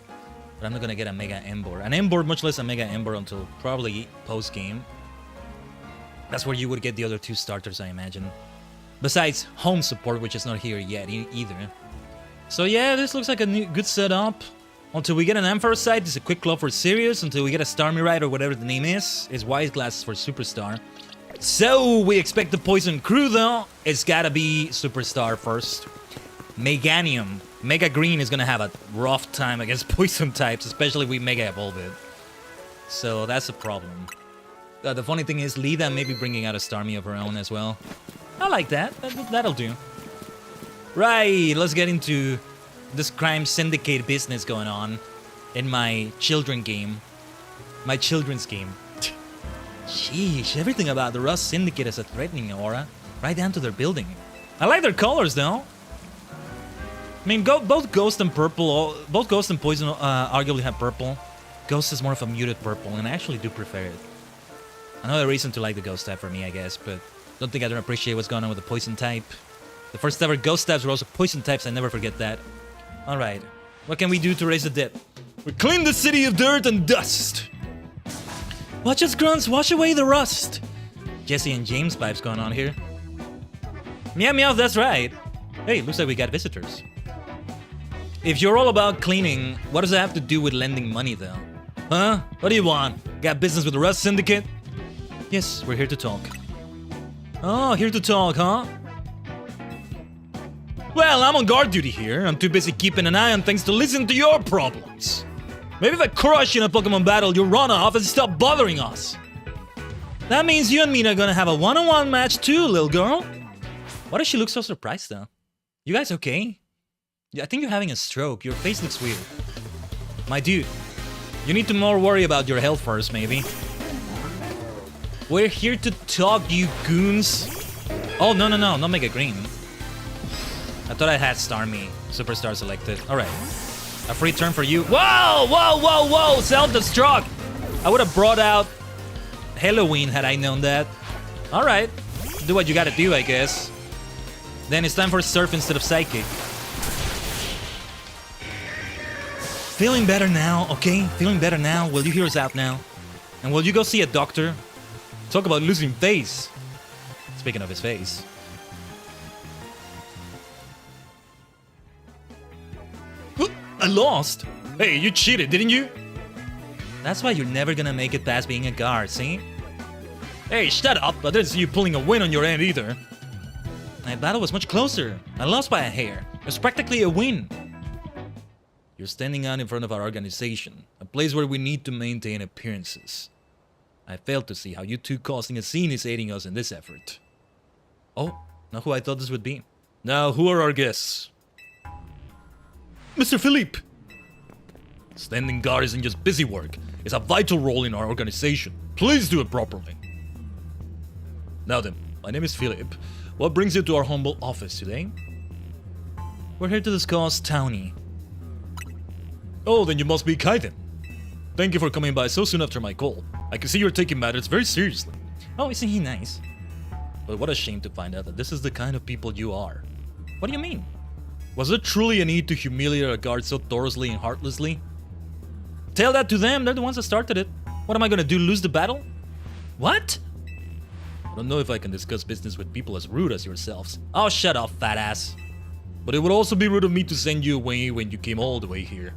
But I'm not gonna get a Mega Emboar. An Emboar, much less a Mega Emboar until probably post-game. That's where you would get the other 2 starters, I imagine. Besides home support, which is not here yet either. So yeah, this looks like a good setup. Until we get an Ampharocyte, it's a Quick Claw for Sirius. Until we get a Starmie or whatever the name is. It's Wise Glasses for Superstar. So we expect the Poison Crew though. It's gotta be Superstar first. Meganium. Mega Green is gonna have a rough time against Poison types, especially if we Mega Evolve it. So that's a problem. The funny thing is, Lida may be bringing out a Starmie of her own as well. I like that. That'll do. Right, let's get into this crime syndicate business going on in my children game. My children's game. Sheesh, everything about the Rust Syndicate has a threatening aura. Right down to their building. I like their colors, though. I mean, both Ghost and Purple, both Ghost and Poison arguably have purple. Ghost is more of a muted purple, and I actually do prefer it. Another reason to like the Ghost type for me, I guess, but don't think I don't appreciate what's going on with the Poison type. The first ever Ghost types were also Poison types, I never forget that. Alright, what can we do to raise the dead? We clean the city of dirt and dust! Watch us, grunts, wash away the rust! Jesse and James vibes going on here. Meow meow, that's right! Hey, looks like we got visitors. If you're all about cleaning, what does that have to do with lending money, though? Huh? What do you want? Got business with the Rust Syndicate? Yes, we're here to talk. Oh, here to talk, huh? Well, I'm on guard duty here. I'm too busy keeping an eye on things to listen to your problems. Maybe if I crush you in a Pokemon battle, you'll run off and stop bothering us. That means you and me are gonna have a one-on-one match too, little girl. Why does she look so surprised, though? You guys okay? I think you're having a stroke. Your face looks weird. My dude, you need to more worry about your health first, maybe. We're here to talk, you goons. Oh, no, not Mega Green. I thought I had Starmie. Superstar selected. Alright. A free turn for you. Whoa! Self-destruct! I would have brought out Halloween had I known that. Alright. Do what you gotta do, I guess. Then it's time for Surf instead of Psychic. Feeling better now, okay? Feeling better now. Will you hear us out now? And will you go see a doctor? Talk about losing face. Speaking of his face. I lost? Hey, you cheated, didn't you? That's why you're never gonna make it past being a guard, see? Hey, shut up! I didn't see you pulling a win on your end either. My battle was much closer. I lost by a hair. It was practically a win. You're standing out in front of our organization, a place where we need to maintain appearances. I failed to see how you two causing a scene is aiding us in this effort. Oh, not who I thought this would be. Now, who are our guests? Mr. Philippe! Standing guard isn't just busy work. It's a vital role in our organization. Please do it properly. Now then, my name is Philippe. What brings you to our humble office today? We're here to discuss Townie. Oh, then you must be Khaiden. Thank you for coming by so soon after my call. I can see you're taking matters very seriously. Oh, isn't he nice? But what a shame to find out that this is the kind of people you are. What do you mean? Was there truly a need to humiliate a guard so thoughtlessly and heartlessly? Tell that to them, they're the ones that started it. What am I gonna do, lose the battle? What? I don't know if I can discuss business with people as rude as yourselves. Oh, shut up, fat ass. But it would also be rude of me to send you away when you came all the way here.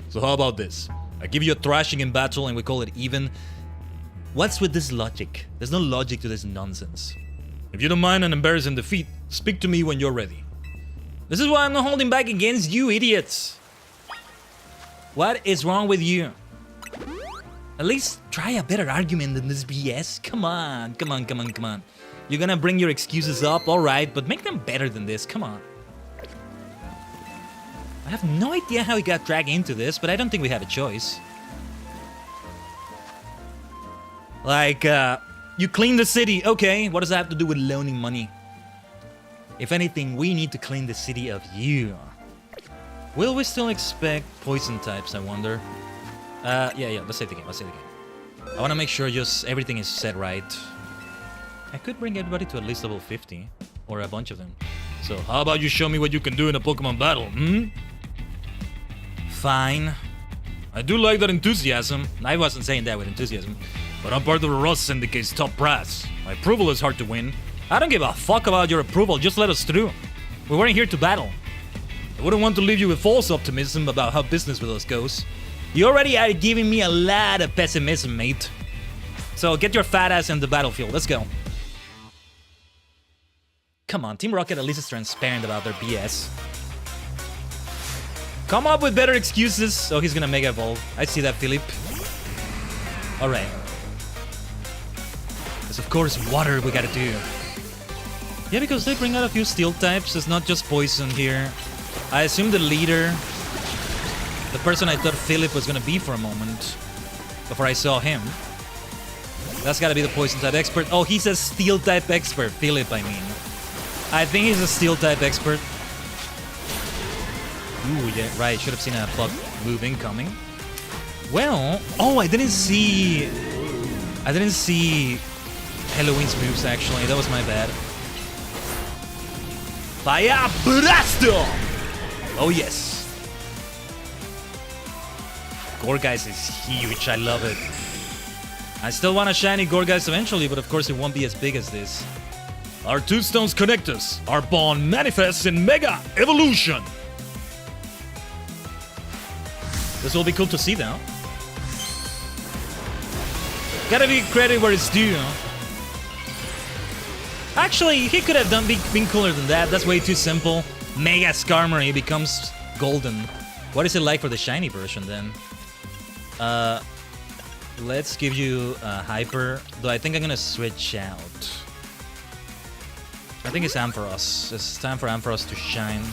So how about this? I give you a thrashing in battle and we call it even. What's with this logic? There's no logic to this nonsense. If you don't mind an embarrassing defeat, speak to me when you're ready. This is why I'm not holding back against you, idiots. What is wrong with you? At least try a better argument than this BS. Come on. You're gonna bring your excuses up, alright, but make them better than this, come on. I have no idea how he got dragged into this, but I don't think we have a choice. Like, you clean the city, okay, what does that have to do with loaning money? If anything, we need to clean the city of you. Will we still expect poison types, I wonder? Yeah, let's save the game, I want to make sure just everything is set right. I could bring everybody to at least level 50, or a bunch of them. So how about you show me what you can do in a Pokemon battle, hmm? Fine. I do like that enthusiasm. I wasn't saying that with enthusiasm. But I'm part of the Rust Syndicate's top brass. My approval is hard to win. I don't give a fuck about your approval, just let us through. We weren't here to battle. I wouldn't want to leave you with false optimism about how business with us goes. You already are giving me a lot of pessimism, mate. So get your fat ass in the battlefield, let's go. Come on, Team Rocket at least is transparent about their BS. Come up with better excuses. Oh, he's gonna Mega Evolve. I see that, Philippe. Alright. Because of course, water we gotta do. Yeah, because they bring out a few steel types. It's not just poison here. I assume the leader, the person I thought Philip was gonna be for a moment, before I saw him. That's gotta be the poison type expert. Oh, he's a steel type expert. Philip, I mean. I think he's a steel type expert. Ooh, yeah, right. Should have seen a bug move incoming. Well, oh, I didn't see Halloween's moves actually. That was my bad. Fire Blasto! Oh yes. Gorgeist is huge. I love it. I still want a shiny Gorgeist eventually, but of course it won't be as big as this. Our two stones connect us. Our bond manifests in Mega Evolution. This will be cool to see though. Gotta be credit where it's due. Actually, he could have been cooler than that. That's way too simple. Mega Skarmory, he becomes golden. What is it like for the shiny version then? Let's give you Hyper. Though I think I'm gonna switch out. I think it's Ampharos. It's time for Ampharos to shine.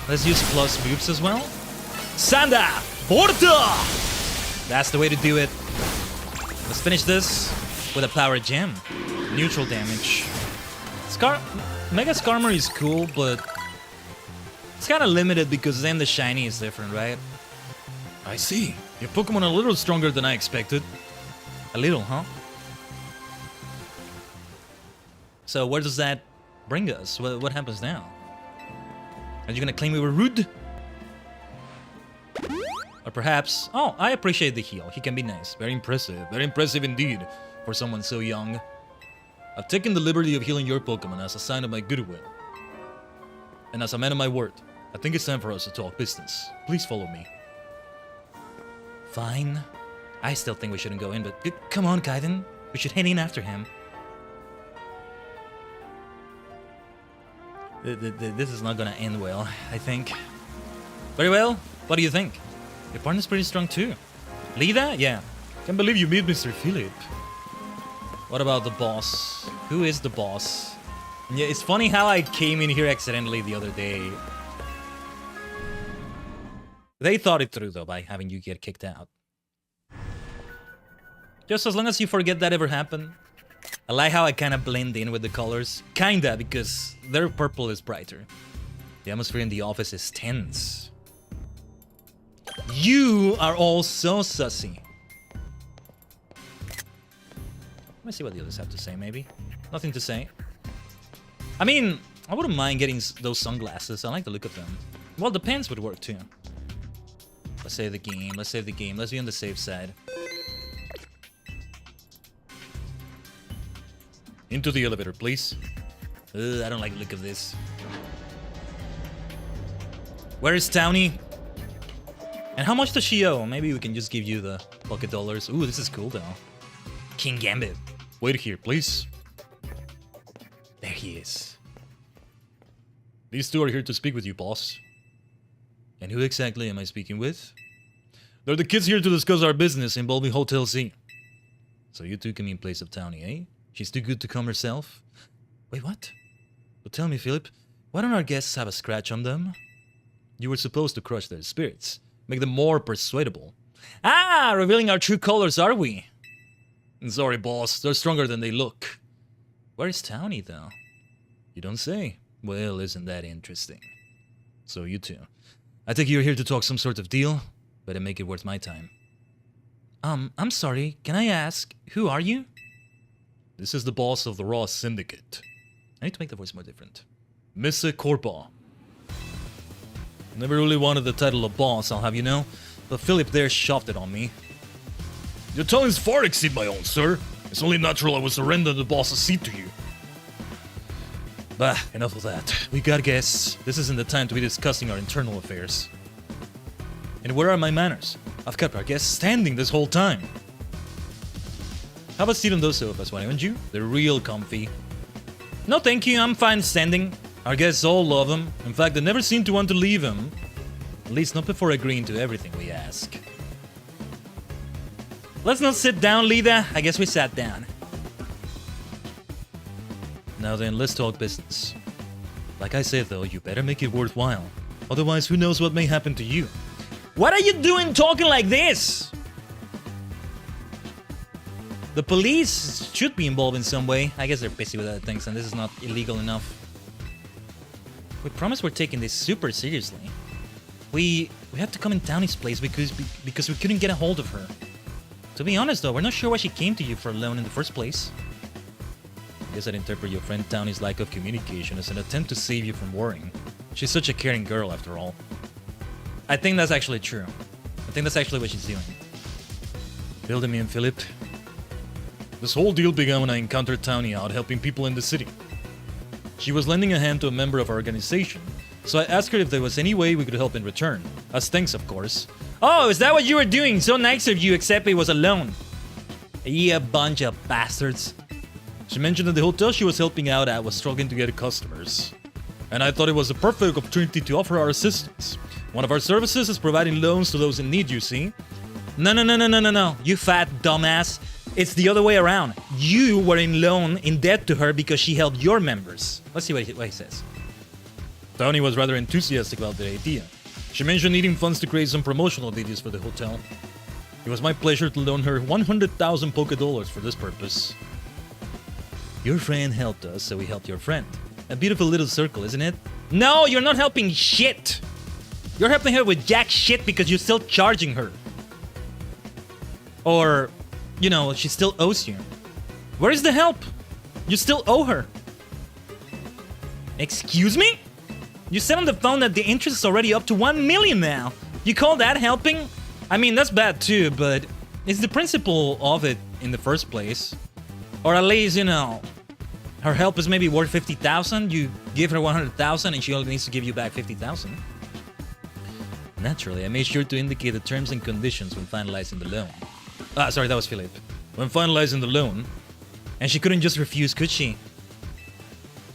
Let's use plus moves as well. Sanda! Porta! That's the way to do it. Let's finish this with a power gem. Neutral damage. Mega Skarmory is cool, but it's kind of limited because then the shiny is different, right? I see. Your Pokemon are a little stronger than I expected. A little, huh? So where does that bring us? What happens now? Are you gonna claim we were rude? Or perhaps... Oh, I appreciate the heal. He can be nice. Very impressive indeed for someone so young. I've taken the liberty of healing your Pokemon as a sign of my goodwill. And as a man of my word, I think it's time for us to talk business. Please follow me. Fine. I still think we shouldn't go in, but come on, Khaiden. We should head in after him. This is not gonna end well, I think. Very well. What do you think? Your partner's pretty strong too. Lida? Yeah. Can't believe you meet Mr. Philip. What about the boss? Who is the boss? Yeah, it's funny how I came in here accidentally the other day. They thought it through though by having you get kicked out. Just as long as you forget that ever happened. I like how I kind of blend in with the colors. Kinda, because their purple is brighter. The atmosphere in the office is tense. You are all so sussy. Let me see what the others have to say, maybe. Nothing to say. I mean, I wouldn't mind getting those sunglasses. I like the look of them. Well, the pants would work too. Let's save the game. Let's save the game. Let's be on the safe side. Into the elevator, please. I don't like the look of this. Where is Townie? And how much does she owe? Maybe we can just give you the pocket dollars. Ooh, this is cool though. King Gambit. Wait here, please. There he is. These two are here to speak with you, boss. And who exactly am I speaking with? They're the kids here to discuss our business involving Hotel Z. So you two can be in place of Townie, eh? She's too good to come herself? Wait, what? But tell me, Philip, why don't our guests have a scratch on them? You were supposed to crush their spirits. Make them more persuadable. Ah, revealing our true colors, are we? Sorry, boss. They're stronger than they look. Where is Townie, though? You don't say. Well, isn't that interesting? So you two. I think you're here to talk some sort of deal. Better make it worth my time. I'm sorry. Can I ask, who are you? This is the boss of the Raw Syndicate. I need to make the voice more different. Mr. Corpa. Never really wanted the title of boss, I'll have you know. But Philip there shoved it on me. Your talents far exceed my own, sir. It's only natural I would surrender the boss's seat to you. Bah, enough of that. We got guests. This isn't the time to be discussing our internal affairs. And where are my manners? I've kept our guests standing this whole time. Have a seat on those sofas, why don't you? They're real comfy. No thank you, I'm fine standing. Our guests all love them. In fact, they never seem to want to leave them. At least not before agreeing to everything we ask. Let's not sit down, Lida. I guess we sat down. Now then, let's talk business. Like I said though, you better make it worthwhile. Otherwise, who knows what may happen to you. What are you doing talking like this? The police should be involved in some way. I guess they're busy with other things and this is not illegal enough. We promise we're taking this super seriously. We had to come in Townie's place because we couldn't get a hold of her. To be honest though, we're not sure why she came to you for a loan in the first place. I guess I'd interpret your friend Townie's lack of communication as an attempt to save you from worrying. She's such a caring girl after all. I think that's actually true. I think that's actually what she's doing. Fill me in, Philip. This whole deal began when I encountered Townie out helping people in the city. She was lending a hand to a member of our organization, so I asked her if there was any way we could help in return. As thanks, of course. Oh, is that what you were doing? So nice of you, except it was a loan. You bunch of bastards. She mentioned that the hotel she was helping out at was struggling to get customers. And I thought it was a perfect opportunity to offer our assistance. One of our services is providing loans to those in need, you see. No, you fat dumbass. It's the other way around. You were in debt to her because she helped your members. Let's see what he says. Townie was rather enthusiastic about the idea. She mentioned needing funds to create some promotional videos for the hotel. It was my pleasure to loan her 100,000 Poké Dollars for this purpose. Your friend helped us, so we helped your friend. A beautiful little circle, isn't it? No, you're not helping shit! You're helping her with jack shit because you're still charging her. Or, you know, she still owes you. Where is the help? You still owe her. Excuse me? You said on the phone that the interest is already up to 1 million now. You call that helping? I mean, that's bad too, but it's the principle of it in the first place. Or at least, you know, her help is maybe worth 50,000. You give her 100,000 and she only needs to give you back 50,000. Naturally, I made sure to indicate the terms and conditions when finalizing the loan. Ah, sorry, that was Philip. When finalizing the loan. And she couldn't just refuse, could she?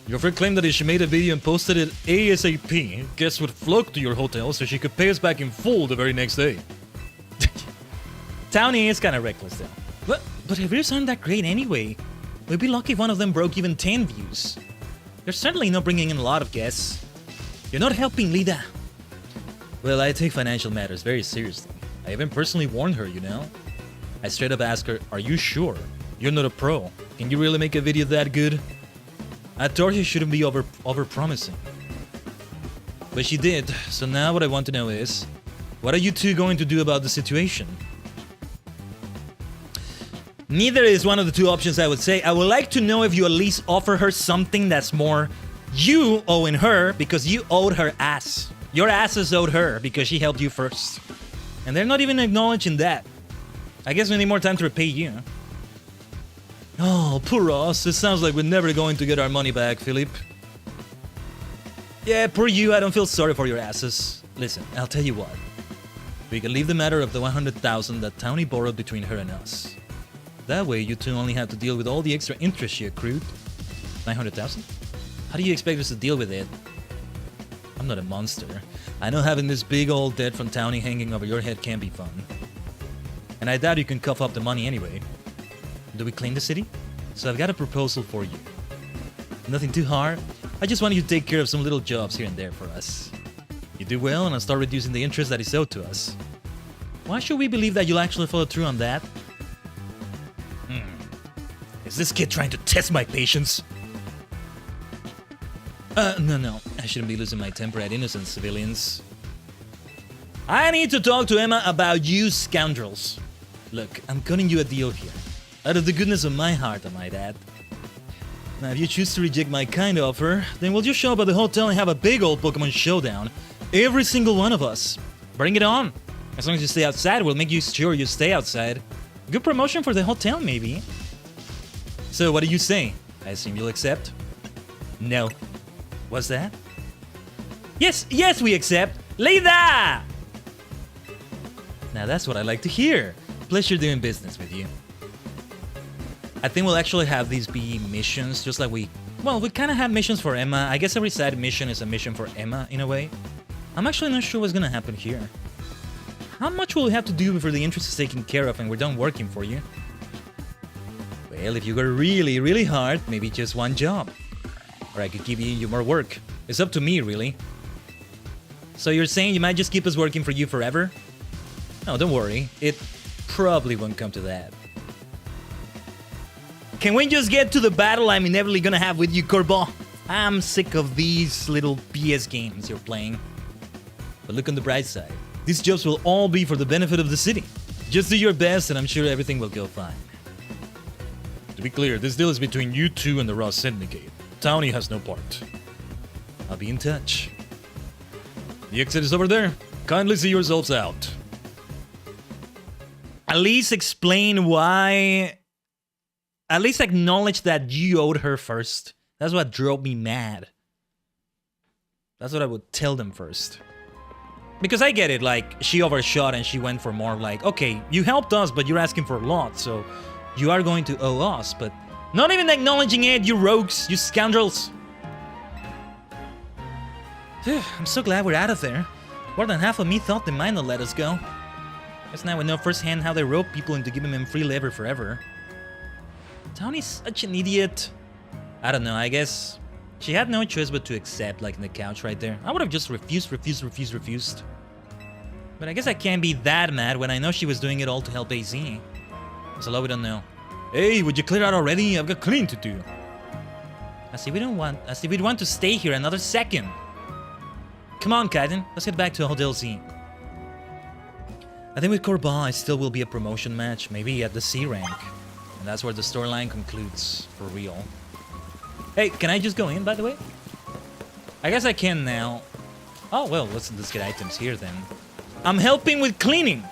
Your friend claimed that if she made a video and posted it ASAP, guests would flock to your hotel so she could pay us back in full the very next day. Townie is kind of reckless though. But her views aren't that great anyway. We'd be lucky if one of them broke even 10 views. You're certainly not bringing in a lot of guests. You're not helping Lida. Well, I take financial matters very seriously. I even personally warned her, you know? I straight up asked her, are you sure? You're not a pro. Can you really make a video that good? I told her she shouldn't be over-promising. But she did, so now what I want to know is, what are you two going to do about the situation? Neither is one of the two options I would say. I would like to know if you at least offer her something that's more you owing her because you owed her ass. Your asses owed her because she helped you first. And they're not even acknowledging that. I guess we need more time to repay you. Oh, poor us. It sounds like we're never going to get our money back, Philip. Yeah, poor you. I don't feel sorry for your asses. Listen, I'll tell you what. We can leave the matter of the 100,000 that Townie borrowed between her and us. That way, you two only have to deal with all the extra interest she accrued. 900,000? How do you expect us to deal with it? I'm not a monster. I know having this big old debt from Townie hanging over your head can be fun. And I doubt you can cough up the money anyway. Do we clean the city? So I've got a proposal for you. Nothing too hard. I just want you to take care of some little jobs here and there for us. You do well and I'll start reducing the interest that is owed to us. Why should we believe that you'll actually follow through on that? Is this kid trying to test my patience? No. I shouldn't be losing my temper at innocent civilians. I need to talk to Emma about you scoundrels. Look, I'm cutting you a deal here. Out of the goodness of my heart, I might add. Now, if you choose to reject my kind offer, then we'll just show up at the hotel and have a big old Pokemon showdown. Every single one of us. Bring it on. As long as you stay outside, we'll make you sure you stay outside. Good promotion for the hotel, maybe. So, what do you say? I assume you'll accept? No. What's that? Yes, we accept. Lida! Now that's what I like to hear. Pleasure doing business with you. I think we'll actually have these be missions, just like we kind of have missions for Emma. I guess every side mission is a mission for Emma, in a way. I'm actually not sure what's gonna happen here. How much will we have to do before the interest is taken care of and we're done working for you? Well, if you go really, really hard, maybe just one job. Or I could give you more work. It's up to me, really. So you're saying you might just keep us working for you forever? No, don't worry. It probably won't come to that. Can we just get to the battle I'm inevitably gonna have with you, Corbo? I'm sick of these little PS games you're playing. But look on the bright side. These jobs will all be for the benefit of the city. Just do your best and I'm sure everything will go fine. To be clear, this deal is between you two and the Raw Syndicate. Townie has no part. I'll be in touch. The exit is over there. Kindly see yourselves out. At least explain why... At least acknowledge that you owed her first. That's what drove me mad. That's what I would tell them first. Because I get it, like, she overshot and she went for more, like, okay, you helped us, but you're asking for a lot, so you are going to owe us, but not even acknowledging it, you rogues, you scoundrels. I'm so glad we're out of there. More than half of me thought they might not let us go. Guess now we know firsthand how they rope people into giving them free labor forever. Townie's such an idiot. I don't know, I guess she had no choice but to accept, like in the couch right there. I would have just refused. But I guess I can't be that mad when I know she was doing it all to help AZ. There's a lot we don't know. Hey, would you clear out already? I've got cleaning to do. As if we'd want to stay here another second. Come on, Khaiden. Let's get back to Hotel Z. I think with Corban, it still will be a promotion match, maybe at the C rank. And that's where the storyline concludes, for real. Hey, can I just go in, by the way? I guess I can now. Oh, well, let's get items here, then. I'm helping with cleaning!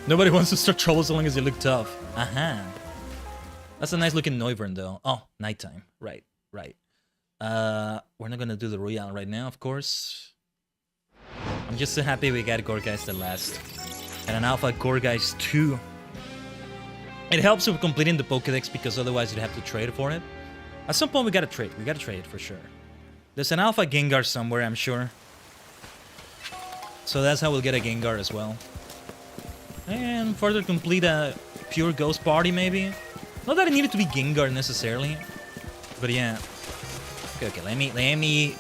Nobody wants to start trouble so long as you look tough. Aha. That's a nice-looking Noivern, though. Oh, nighttime. Right. We're not gonna do the Royale right now, of course. I'm just so happy we got Gorgeist at last. And an Alpha Gorgeist 2. It helps with completing the Pokédex because otherwise you'd have to trade for it. At some point we gotta trade. We gotta trade it for sure. There's an Alpha Gengar somewhere, I'm sure. So that's how we'll get a Gengar as well. And further complete a pure Ghost Party, maybe. Not that it needed to be Gengar necessarily, but yeah. Okay. Let me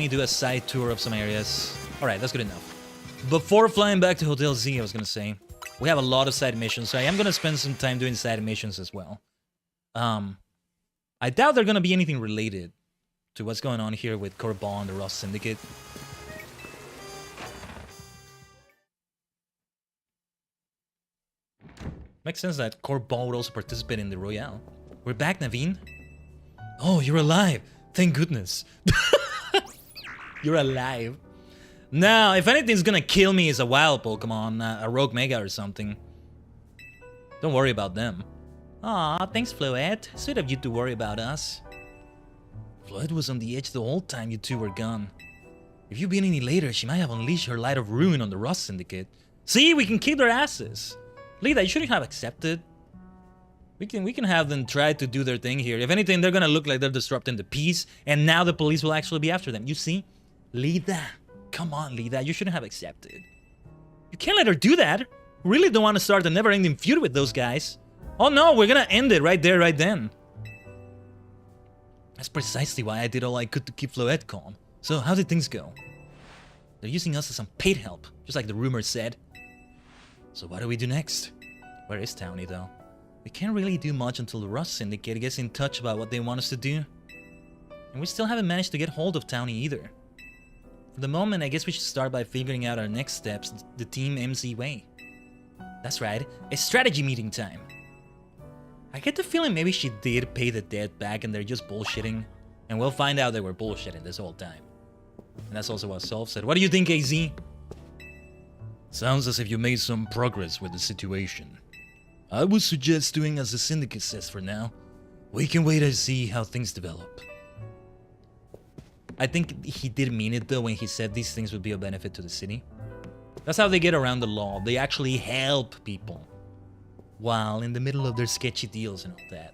do a side tour of some areas. All right, that's good enough. Before flying back to Hotel Z, I was gonna say we have a lot of side missions, so I am gonna spend some time doing side missions as well. I doubt they're gonna be anything related to what's going on here with Corban and the Ross Syndicate. Makes sense that Corban would also participate in the Royale. We're back, Naveen. Oh, you're alive. Thank goodness. You're alive. Now, if anything's gonna kill me is a wild Pokemon, a Rogue Mega or something. Don't worry about them. Aw, thanks, Floette. Sweet of you to worry about us. Floette was on the edge the whole time you two were gone. If you'd been any later, she might have unleashed her light of ruin on the Ross Syndicate. See, we can kick their asses. Lida, you shouldn't have accepted. We can have them try to do their thing here. If anything, they're gonna look like they're disrupting the peace, and now the police will actually be after them. You see? Lida. Come on, Lida. You shouldn't have accepted. You can't let her do that. We really don't want to start a never-ending feud with those guys. Oh no, we're gonna end it right there, right then. That's precisely why I did all I could to keep Floette calm. So, how did things go? They're using us as some paid help, just like the rumors said. So what do we do next? Where is Townie, though? We can't really do much until the Ross Syndicate gets in touch about what they want us to do. And we still haven't managed to get hold of Townie either. For the moment, I guess we should start by figuring out our next steps the Team MZ way. That's right, it's strategy meeting time. I get the feeling maybe she did pay the debt back and they're just bullshitting. And we'll find out they were bullshitting this whole time. And that's also what Solve said. What do you think, AZ? Sounds as if you made some progress with the situation. I would suggest doing as the Syndicate says for now. We can wait and see how things develop. I think he did mean it though when he said these things would be a benefit to the city. That's how they get around the law. They actually help people while in the middle of their sketchy deals and all that.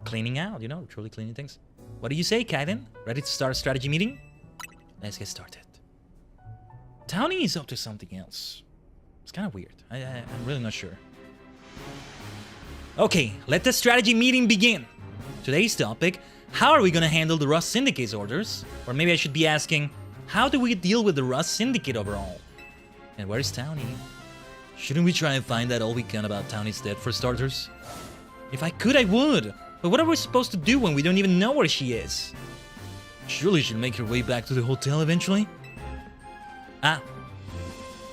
Cleaning out, you know, truly cleaning things. What do you say, Khaiden? Ready to start a strategy meeting? Let's get started. Townie is up to something else. It's kind of weird. I'm really not sure. Okay, let the strategy meeting begin. Today's topic, how are we gonna handle the Rust Syndicate's orders? Or maybe I should be asking, how do we deal with the Rust Syndicate overall? And where is Townie? Shouldn't we try and find out all we can about Townie's death for starters? If I could, I would. But what are we supposed to do when we don't even know where she is? Surely she'll make her way back to the hotel eventually? Ah.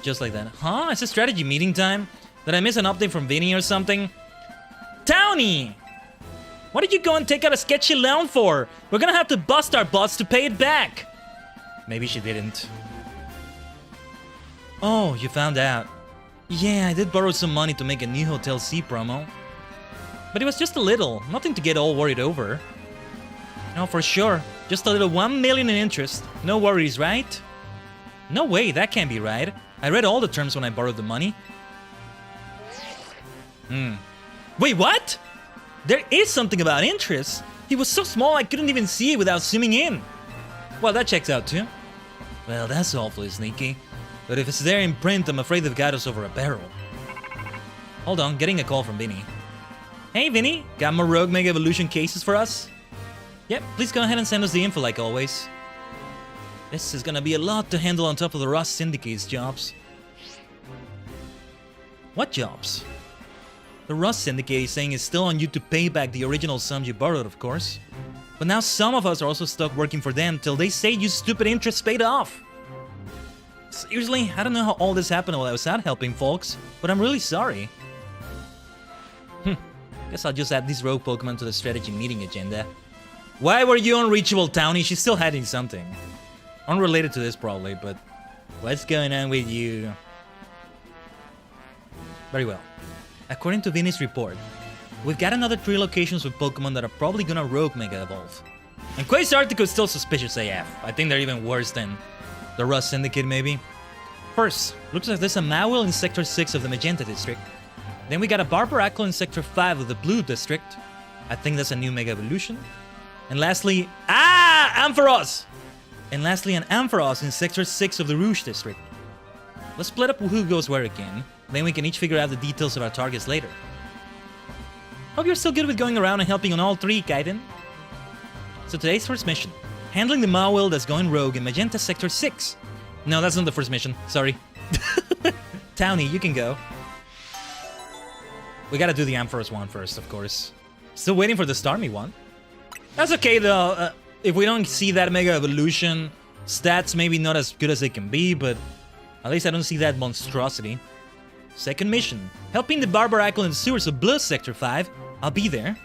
Just like that. Huh? It's a strategy meeting time? Did I miss an update from Vinny or something? Townie! What did you go and take out a sketchy loan for? We're gonna have to bust our butts to pay it back. Maybe she didn't. Oh, you found out. Yeah, I did borrow some money to make a new Hotel C promo. But it was just a little, nothing to get all worried over. No, for sure. Just a little 1 million in interest. No worries, right? No way, that can't be right. I read all the terms when I borrowed the money. Wait, what? There is something about interest. It was so small I couldn't even see it without zooming in. Well, that checks out too. Well, that's awfully sneaky. But if it's there in print, I'm afraid they've got us over a barrel. Hold on, getting a call from Vinny. Hey, Vinny, got more Rogue Mega Evolution cases for us? Yep, please go ahead and send us the info like always. This is gonna be a lot to handle on top of the Rust Syndicate's jobs. What jobs? The Rust Syndicate is saying it's still on you to pay back the original sums you borrowed, of course. But now some of us are also stuck working for them till they say you stupid interest paid off. Seriously, I don't know how all this happened while I was out helping folks, but I'm really sorry. Guess I'll just add this rogue Pokemon to the strategy meeting agenda. Why were you unreachable, Townie? She's still hiding something. Unrelated to this probably, but what's going on with you? Very well. According to Vinny's report, we've got another 3 locations with Pokemon that are probably gonna Rogue Mega Evolve. And Quasartico is still suspicious AF. I think they're even worse than the Rust Syndicate, maybe. First, looks like there's a Mawile in Sector 6 of the Magenta District. Then we got a Barbaracle in Sector 5 of the Blue District. I think that's a new Mega Evolution. And lastly, Ampharos! And lastly, an Ampharos in Sector 6 of the Rouge District. Let's split up who goes where again. Then we can each figure out the details of our targets later. Hope you're still good with going around and helping on all 3, Khaiden. So today's first mission. Handling the Mawile that's going rogue in Magenta Sector 6. No, that's not the first mission. Sorry. Townie, you can go. We gotta do the Ampharos one first, of course. Still waiting for the Starmie one. That's okay, though. If we don't see that Mega Evolution, stats maybe not as good as they can be, but at least I don't see that monstrosity. Second mission. Helping the Barbaracle in the sewers of Blue Sector 5. I'll be there.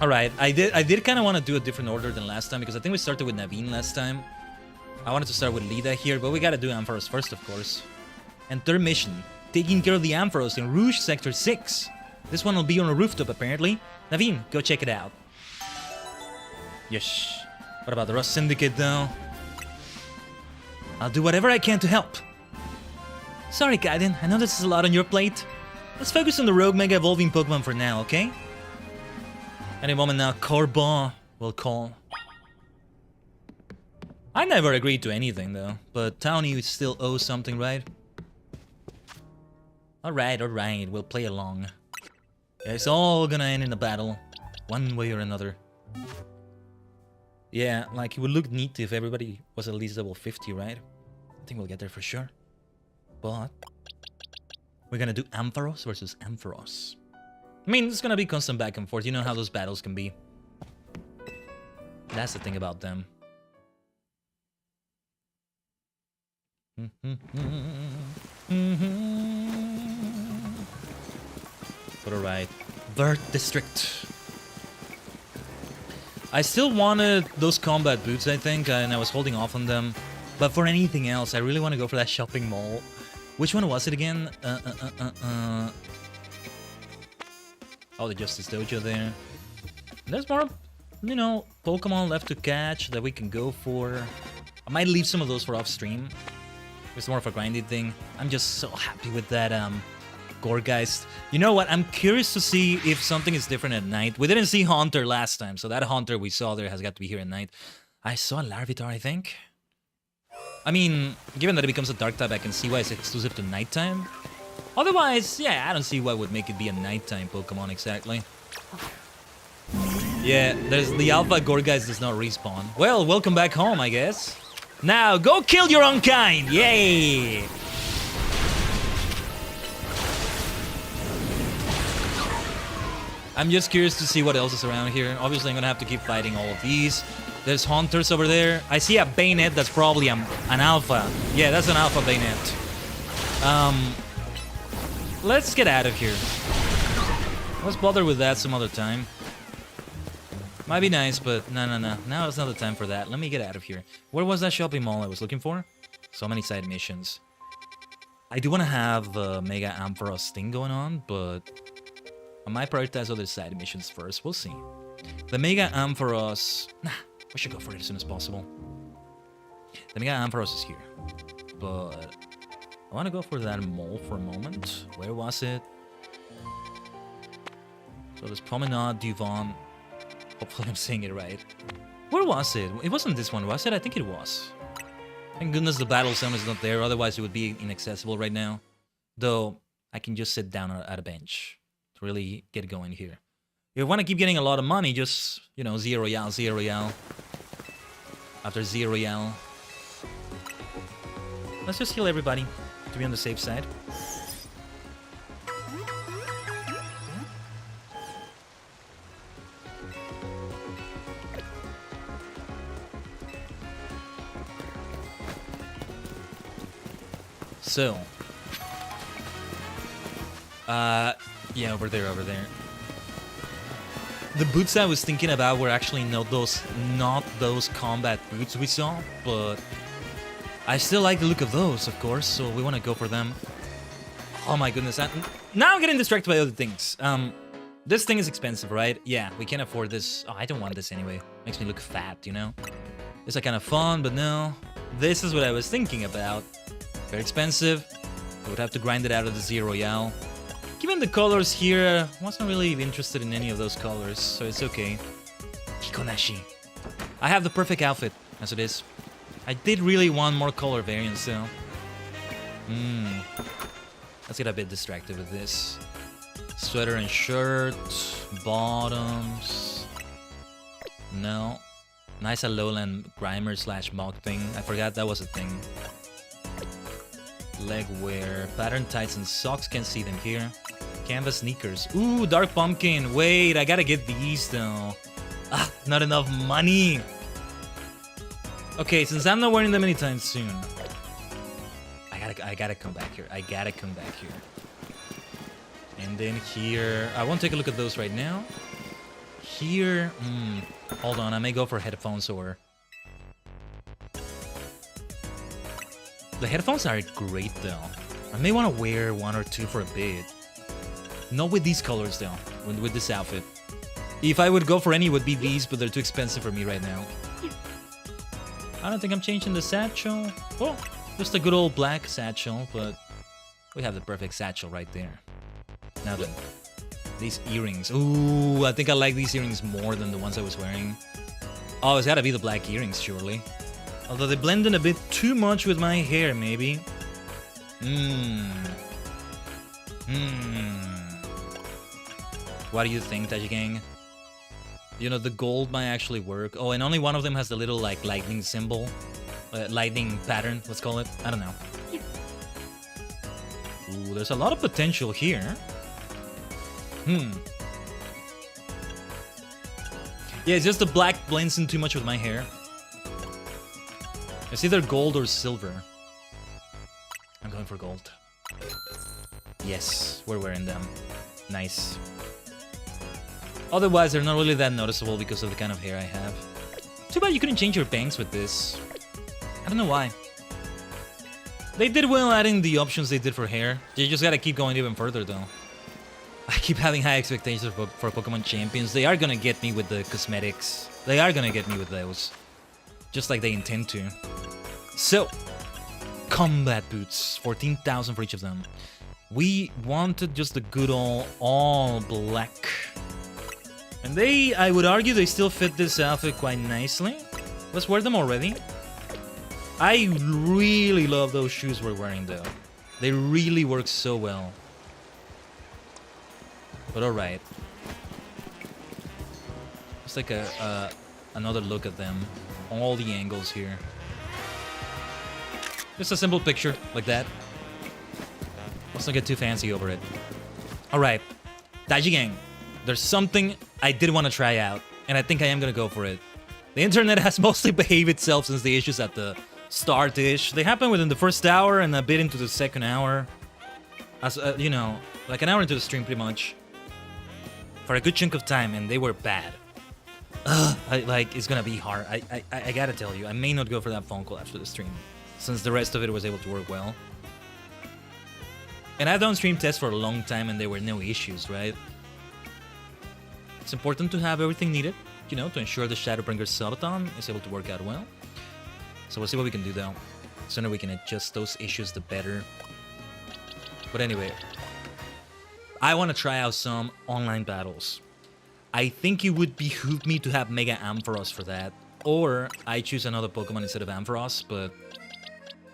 Alright, I did kind of want to do a different order than last time, because I think we started with Naveen last time. I wanted to start with Lida here, but we gotta do Ampharos first, of course. And third mission. Taking care of the Ampharos in Rouge Sector 6. This one will be on a rooftop, apparently. Naveen, go check it out. Yes. What about the Rust Syndicate, though? I'll do whatever I can to help. Sorry, Khaiden. I know this is a lot on your plate. Let's focus on the Rogue Mega Evolving Pokemon for now, okay? Any moment now, Corbin will call. I never agreed to anything, though. But Townie still owes something, right? Alright, we'll play along. Yeah, it's all gonna end in a battle, one way or another. Yeah, like, it would look neat if everybody was at least level 50, right? I think we'll get there for sure. But we're gonna do Ampharos versus Ampharos. I mean, it's gonna be constant back and forth. You know how those battles can be. That's the thing about them. But alright. Vert District. I still wanted those combat boots, I think, and I was holding off on them. But for anything else, I really want to go for that shopping mall. Which one was it again? Oh, the Justice Dojo there. There's more, you know, Pokemon left to catch that we can go for. I might leave some of those for off-stream. It's more of a grindy thing. I'm just so happy with that Gourgeist. You know what? I'm curious to see if something is different at night. We didn't see Haunter last time, so that Haunter we saw there has got to be here at night. I saw a Larvitar, I think. I mean, given that it becomes a dark type, I can see why it's exclusive to nighttime. Otherwise, yeah, I don't see what would make it be a nighttime Pokemon exactly. Yeah, there's the Alpha Gorgeist does not respawn. Well, welcome back home, I guess. Now, go kill your own kind! Yay! I'm just curious to see what else is around here. Obviously, I'm gonna have to keep fighting all of these. There's Hunters over there. I see a Bayonet that's probably an Alpha. Yeah, that's an Alpha Bayonet. Let's get out of here. Let's bother with that some other time. Might be nice, but no. Now it's not the time for that. Let me get out of here. Where was that shopping mall I was looking for? So many side missions. I do want to have the Mega Ampharos thing going on, but I might prioritize other side missions first. We'll see. The Mega Ampharos... Nah, we should go for it as soon as possible. The Mega Ampharos is here, but I want to go for that mall for a moment. Where was it? So there's Promenade du Vent. Hopefully I'm saying it right. Where was it? It wasn't this one, was it? I think it was. Thank goodness the battle zone is not there, otherwise it would be inaccessible right now. Though, I can just sit down at a bench to really get going here. If you want to keep getting a lot of money, just, you know, 0 Royale. After 0 Royale. Let's just heal everybody to be on the safe side. So, yeah, over there. The boots I was thinking about were actually not those combat boots we saw, but I still like the look of those, of course, so we want to go for them. Oh my goodness, now I'm getting distracted by other things. This thing is expensive, right? Yeah, we can't afford this. Oh, I don't want this anyway. Makes me look fat, you know? It's like kind of fun, but no. This is what I was thinking about. Very expensive. I would have to grind it out of the 0 Royale. Given the colors here, I wasn't really interested in any of those colors, so it's okay. Hikonashi. I have the perfect outfit, as it is. I did really want more color variants, though. Let's get a bit distracted with this. Sweater and shirt. Bottoms. No. Nice Alolan Grimer / Mog thing. I forgot that was a thing. Leg wear, pattern tights and socks, can't see them here. Canvas sneakers. Ooh, Dark Pumpkin. Wait, I gotta get these though. Ah, not enough money. Okay, since I'm not wearing them anytime soon, I gotta come back here. And then here, I won't take a look at those right now. Here, hold on, I may go for headphones or... The headphones are great though. I may want to wear 1 or 2 for a bit. Not with these colors though, with this outfit. If I would go for any, it would be these, but they're too expensive for me right now. I don't think I'm changing the satchel. Oh, just a good old black satchel, but we have the perfect satchel right there. Now then, these earrings. Ooh, I think I like these earrings more than the ones I was wearing. Oh, it's gotta be the black earrings, surely. Although they blend in a bit too much with my hair, maybe. What do you think, Tajigen? You know, the gold might actually work. Oh, and only one of them has the little, like, lightning symbol. Lightning pattern, let's call it. I don't know. Ooh, there's a lot of potential here. Yeah, it's just the black blends in too much with my hair. It's either gold or silver. I'm going for gold. Yes, we're wearing them. Nice. Otherwise, they're not really that noticeable because of the kind of hair I have. Too bad you couldn't change your bangs with this. I don't know why. They did well adding the options they did for hair. You just gotta keep going even further, though. I keep having high expectations for Pokemon Champions. They are gonna get me with the cosmetics. They are gonna get me with those. Just like they intend to. So, combat boots. 14,000 for each of them. We wanted just the good old all black. And they, I would argue, they still fit this outfit quite nicely. Let's wear them already. I really love those shoes we're wearing, though. They really work so well. But alright. Let's take another look at them. All the angles here. Just a simple picture, like that. Let's not get too fancy over it. Alright. Tajigen. There's something I did want to try out, and I think I am gonna go for it. The internet has mostly behaved itself since the issues at the start-ish. They happened within the first hour and a bit into the second hour. As you know, like an hour into the stream pretty much. For a good chunk of time, and they were bad. It's gonna be hard. I gotta tell you, I may not go for that phone call after the stream, since the rest of it was able to work well. And I've done stream tests for a long time and there were no issues, right? It's important to have everything needed, you know, to ensure the Shadowbringer subathon is able to work out well. So we'll see what we can do though. The sooner we can adjust those issues, the better. But anyway, I want to try out some online battles. I think it would behoove me to have Mega Ampharos for that. Or I choose another Pokemon instead of Ampharos, but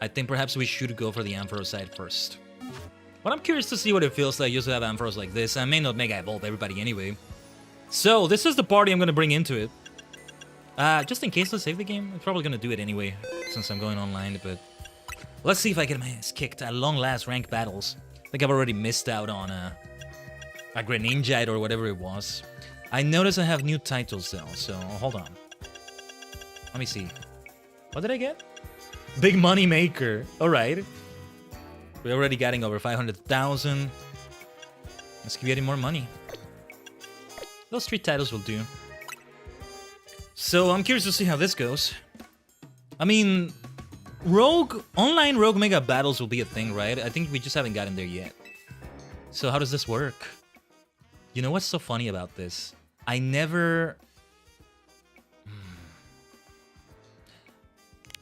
I think perhaps we should go for the Ampharos side first. But I'm curious to see what it feels like just to have Ampharos like this. I may not Mega Evolve everybody anyway. So, this is the party I'm going to bring into it. Just in case, let's save the game. I'm probably going to do it anyway, since I'm going online, but... Let's see if I get my ass kicked at long last ranked battles. I think I've already missed out on a Greninjite or whatever it was. I notice I have new titles though, so hold on. Let me see. What did I get? Big Money Maker. Alright. We're already getting over 500,000. Let's keep getting more money. Those 3 titles will do. So I'm curious to see how this goes. I mean, online Rogue Mega Battles will be a thing, right? I think we just haven't gotten there yet. So how does this work? You know what's so funny about this? I never...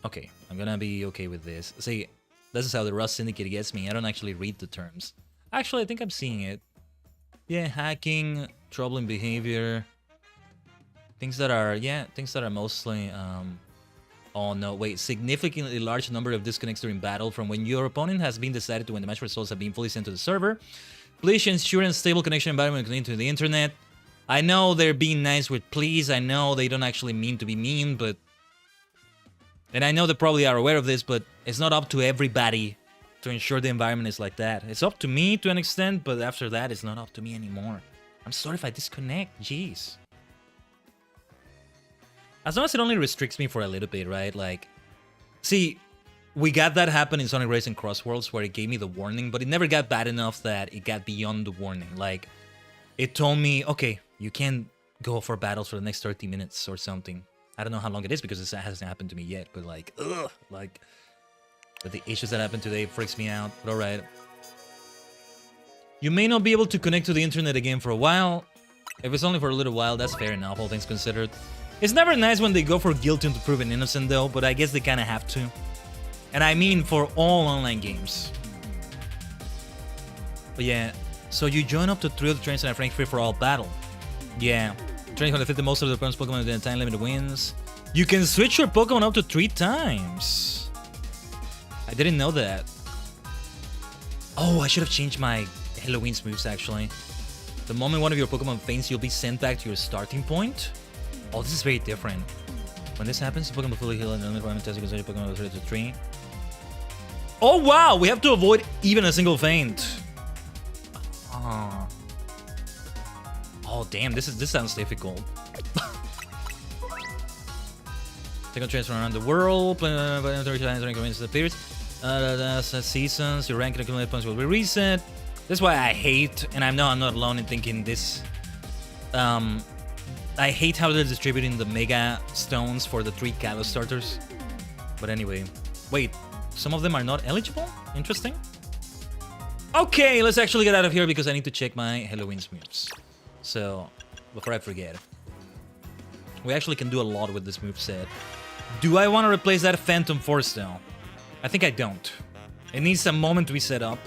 Okay, I'm gonna be okay with this. See, this is how the Rust Syndicate gets me. I don't actually read the terms. Actually, I think I'm seeing it. Yeah, hacking, troubling behavior. Things that are, mostly, oh no, wait. Significantly large number of disconnects during battle from when your opponent has been decided to when the match results have been fully sent to the server. Please ensure a stable connection environment connected to the internet. I know they're being nice with please. I know they don't actually mean to be mean, but... And I know they probably are aware of this, but it's not up to everybody to ensure the environment is like that. It's up to me to an extent, but after that, it's not up to me anymore. I'm sorry if I disconnect. Jeez. As long as it only restricts me for a little bit, right? Like, see, we got that happen in Sonic Racing Cross Worlds where it gave me the warning, but it never got bad enough that it got beyond the warning. Like, it told me, okay, you can't go for battles for the next 30 minutes or something. I don't know how long it is because it hasn't happened to me yet, but like, ugh, like, but the issues that happened today freaks me out, but alright. You may not be able to connect to the internet again for a while. If it's only for a little while, that's fair enough, all things considered. It's never nice when they go for guilty until proven innocent though, but I guess they kinda have to. And I mean for all online games. But yeah, so you join up to 3 of the trains in a Frank free-for-all battle. Yeah, trains going to fit the most of the opponent's Pokemon within a time limit wins. You can switch your Pokemon up to 3 times. I didn't know that. Oh, I should have changed my Halloween's moves actually. The moment one of your Pokemon faints, you'll be sent back to your starting point. Oh, this is very different. When this happens, the Pokemon fully heal and the environment test, you can set your Pokemon to 3. Oh wow, we have to avoid even a single feint. Oh damn, this sounds difficult. Take on transfer around the world, seasons, your rank and accumulated points will be reset. That's why I hate, and I know I'm not alone in thinking this. I hate how they're distributing the Mega Stones for the 3 Kalos starters. But anyway, wait, some of them are not eligible? Interesting. Okay, let's actually get out of here because I need to check my Halloween's moves. So, before I forget, we actually can do a lot with this moveset. Do I want to replace that Phantom Force though? I think I don't. It needs a moment to be set up.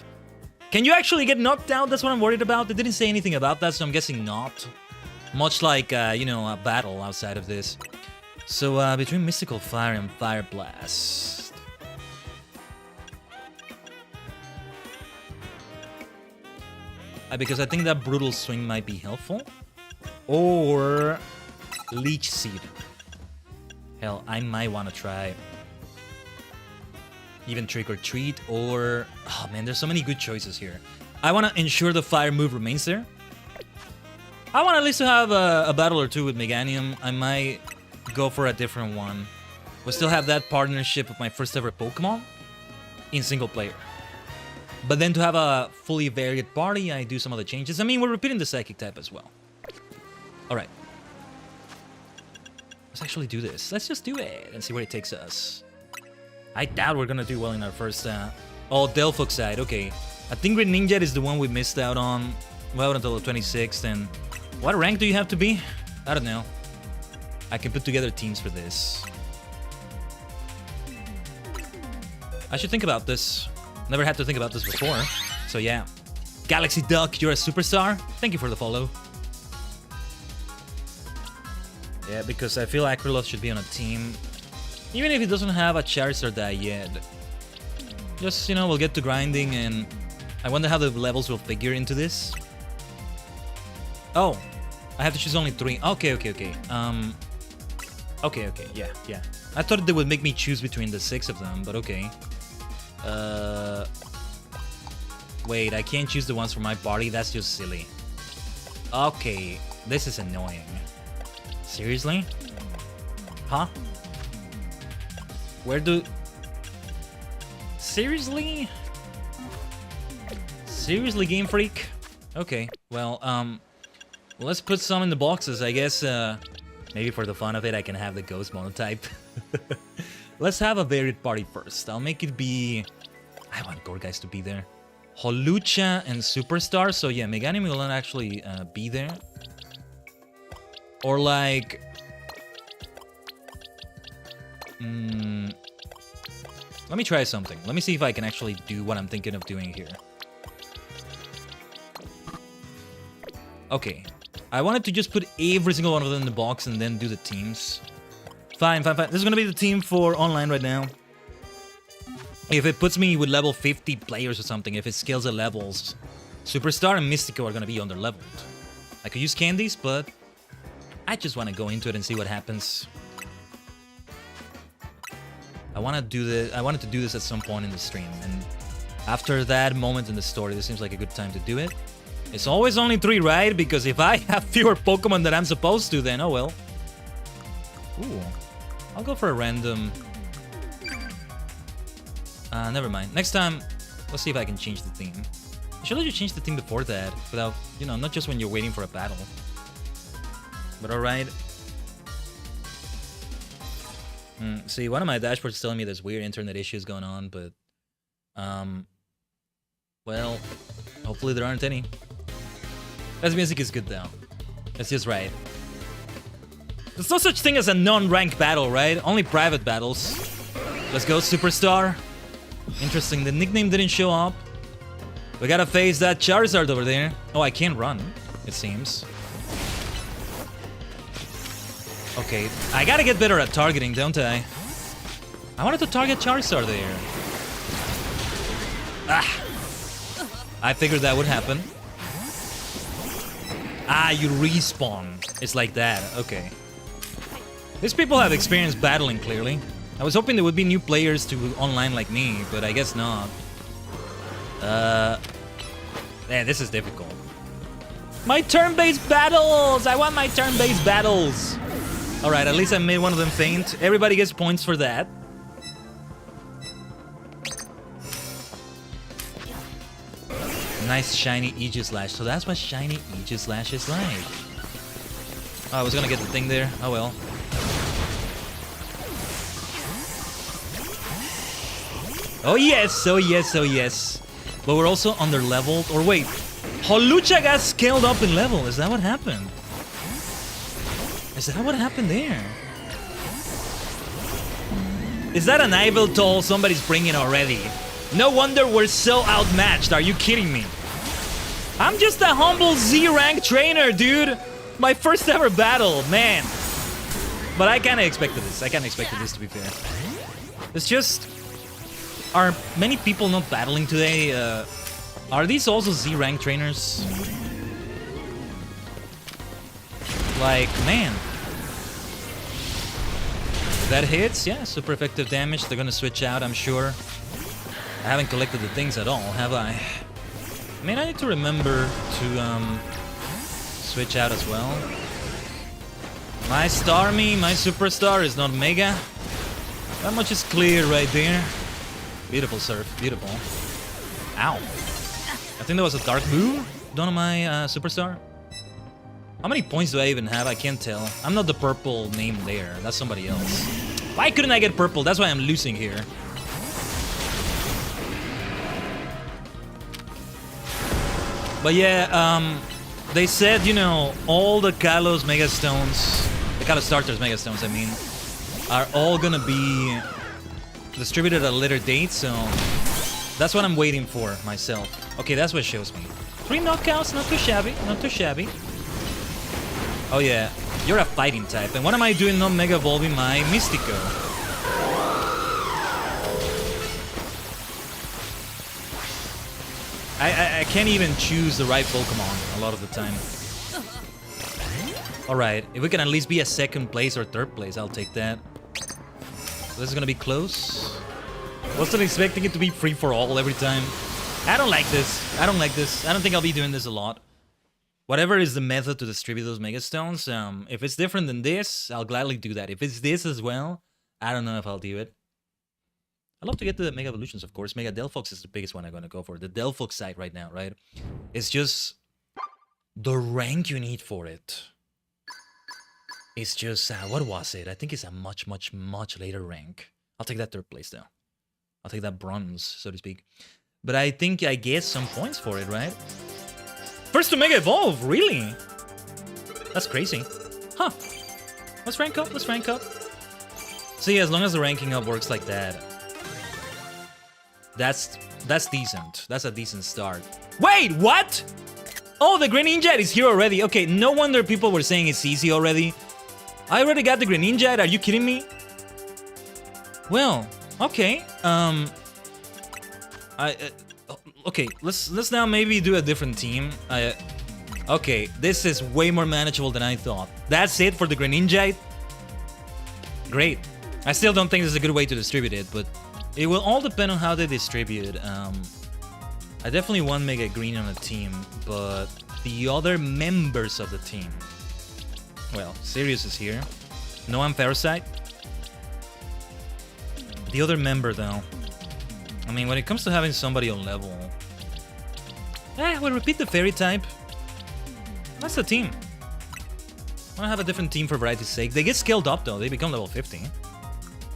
Can you actually get knocked out? That's what I'm worried about. They didn't say anything about that, so I'm guessing not. Much like, you know, a battle outside of this. So, between Mystical Fire and Fire Blast. Because I think that brutal swing might be helpful. Or leech seed. Hell, I might want to try even trick or treat, or oh man, there's so many good choices here. I want to ensure the fire move remains there. I want at least to have a battle or two with Meganium. I might go for a different one. We still have that partnership with my first ever Pokemon in single player. But then to have a fully varied party, I do some other changes. I mean, we're repeating the Psychic type as well. Alright. Let's actually do this. Let's just do it and see where it takes us. I doubt we're gonna do well in our first... Oh, Delphox side, okay. I think Green Ninja is the one we missed out on. Well, until the 26th, and... What rank do you have to be? I don't know. I can put together teams for this. I should think about this. Never had to think about this before. So yeah. Galaxy Duck, you're a superstar. Thank you for the follow. Yeah, because I feel Acrylos should be on a team. Even if he doesn't have a Charizard die yet. Just, you know, we'll get to grinding and... I wonder how the levels will figure into this. Oh. I have to choose only 3. Okay. Okay, yeah. I thought they would make me choose between the 6 of them, but okay. Wait, I can't choose the ones for my party? That's just silly. Okay, this is annoying. Seriously? Huh? Where do... Seriously? Seriously, Game Freak? Okay, well, let's put some in the boxes, I guess. Maybe for the fun of it, I can have the Ghost Monotype. Let's have a varied party first. I'll make it be... I want Gorgeist to be there. Holucha and Superstar. So yeah, Meganium will not actually be there. Or like... Let me try something. Let me see if I can actually do what I'm thinking of doing here. Okay. I wanted to just put every single one of them in the box and then do the teams. Fine. This is gonna be the team for online right now. If it puts me with level 50 players or something, if it scales the levels, Superstar and Mystico are gonna be under-leveled. I could use candies, but I just want to go into it and see what happens. I wanted to do this at some point in the stream, and after that moment in the story, this seems like a good time to do it. It's always only 3, right? Because if I have fewer Pokemon than I'm supposed to, then oh well. Ooh. I'll go for a random... never mind. Next time, let's see if I can change the theme. I should let you change the theme before that, without, you know, not just when you're waiting for a battle. But alright. See, one of my dashboards is telling me there's weird internet issues going on, but... well, hopefully there aren't any. This music is good though. It's just right. There's no such thing as a non-ranked battle, right? Only private battles. Let's go, Superstar. Interesting, the nickname didn't show up. We gotta face that Charizard over there. Oh, I can't run, it seems. Okay, I gotta get better at targeting, don't I? I wanted to target Charizard there. Ah! I figured that would happen. Ah, you respawn. It's like that, okay. These people have experience battling, clearly. I was hoping there would be new players to online like me, but I guess not. Man, this is difficult. My turn-based battles! I want my turn-based battles! Alright, at least I made one of them faint. Everybody gets points for that. Nice shiny Aegislash. So that's what shiny Aegislash is like. Oh, I was gonna get the thing there. Oh well. Oh yes, oh yes, oh yes. But we're also under-leveled. Or wait, Holucha got scaled up in level. Is that what happened? Is that what happened there? Is that an Yveltal somebody's bringing already? No wonder we're so outmatched. Are you kidding me? I'm just a humble Z-rank trainer, dude. My first ever battle, man. But I kind of expected this. I kind of expected this, to be fair. It's just... Are many people not battling today? Are these also Z rank trainers? Like, man. That hits, yeah, super effective damage. They're gonna switch out, I'm sure. I haven't collected the things at all, have I? I mean, I need to remember to switch out as well. My Starmie, my superstar is not Mega. That much is clear right there. Beautiful surf, beautiful. Ow. I think that was a dark blue done on my superstar. How many points do I even have? I can't tell. I'm not the purple name there. That's somebody else. Why couldn't I get purple? That's why I'm losing here. But yeah, they said, you know, all the Kalos Mega Stones, the Kalos Starters Mega Stones, I mean, are all gonna be distributed at a later date, so that's what I'm waiting for myself. Okay, that's what shows me. 3 knockouts, not too shabby, not too shabby. Oh yeah, you're a fighting type. And what am I doing not Mega Evolving my Mystico? I can't even choose the right Pokemon a lot of the time. Alright, if we can at least be a 2nd place or 3rd place, I'll take that. This is gonna be close. Wasn't expecting it to be free for all every time. I don't like this. I don't like this. I don't think I'll be doing this a lot. Whatever is the method to distribute those Mega Stones, if it's different than this, I'll gladly do that. If it's this as well, I don't know if I'll do it. I'd love to get the Mega Evolutions, of course. Mega Delphox is the biggest one I'm going to go for. The Delphox site right now, right? It's just the rank you need for it. It's just, what was it? I think it's a much, much, much later rank. I'll take that 3rd place, though. I'll take that bronze, so to speak. But I think I get some points for it, right? First to Mega Evolve, really? That's crazy. Huh. Let's rank up, let's rank up. See, as long as the ranking up works like that, that's decent. That's a decent start. Wait, what? Oh, the Greninja is here already. Okay, no wonder people were saying it's easy already. I already got the Greninja, are you kidding me? Well, okay. Okay, let's now maybe do a different team. Okay, this is way more manageable than I thought. That's it for the Greninja. Great. I still don't think this is a good way to distribute it, but it will all depend on how they distribute. I definitely want Mega Green on the team, but the other members of the team. Well, Sirius is here. No, I'm Parasite. The other member, though. I mean, when it comes to having somebody on level... we'll repeat the Fairy type. That's the team. I want to have a different team for variety's sake. They get scaled up, though. They become level 50.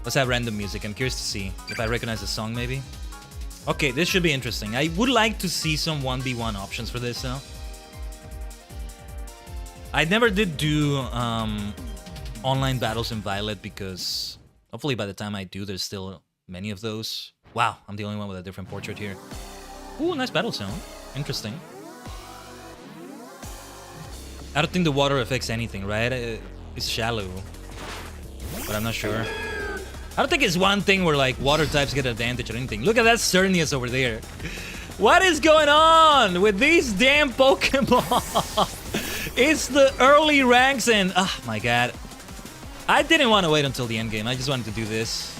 Let's have random music. I'm curious to see if I recognize the song, maybe. Okay, this should be interesting. I would like to see some 1v1 options for this, though. I never did do online battles in Violet because hopefully by the time I do, there's still many of those. Wow, I'm the only one with a different portrait here. Ooh, nice battle zone. Interesting. I don't think the water affects anything, right? It's shallow. But I'm not sure. I don't think it's one thing where, like, water types get advantage or anything. Look at that Cernius over there. What is going on with these damn Pokemon? It's the early ranks and... oh, my God. I didn't want to wait until the end game. I just wanted to do this.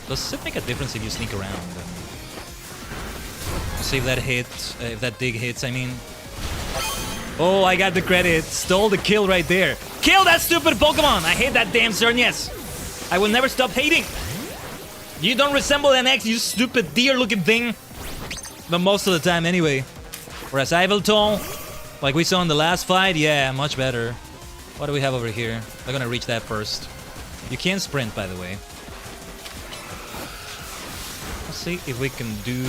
Does it make a difference if you sneak around? See if that hits, if that dig hits, I mean. Oh, I got the credit. Stole the kill right there. Kill that stupid Pokemon! I hate that damn Cernius. I will never stop hating. You don't resemble an X, you stupid deer-looking thing. But most of the time, anyway. Whereas Iveltal, like we saw in the last fight, yeah, much better. What do we have over here? I'm gonna reach that first. You can sprint, by the way. Let's see if we can do...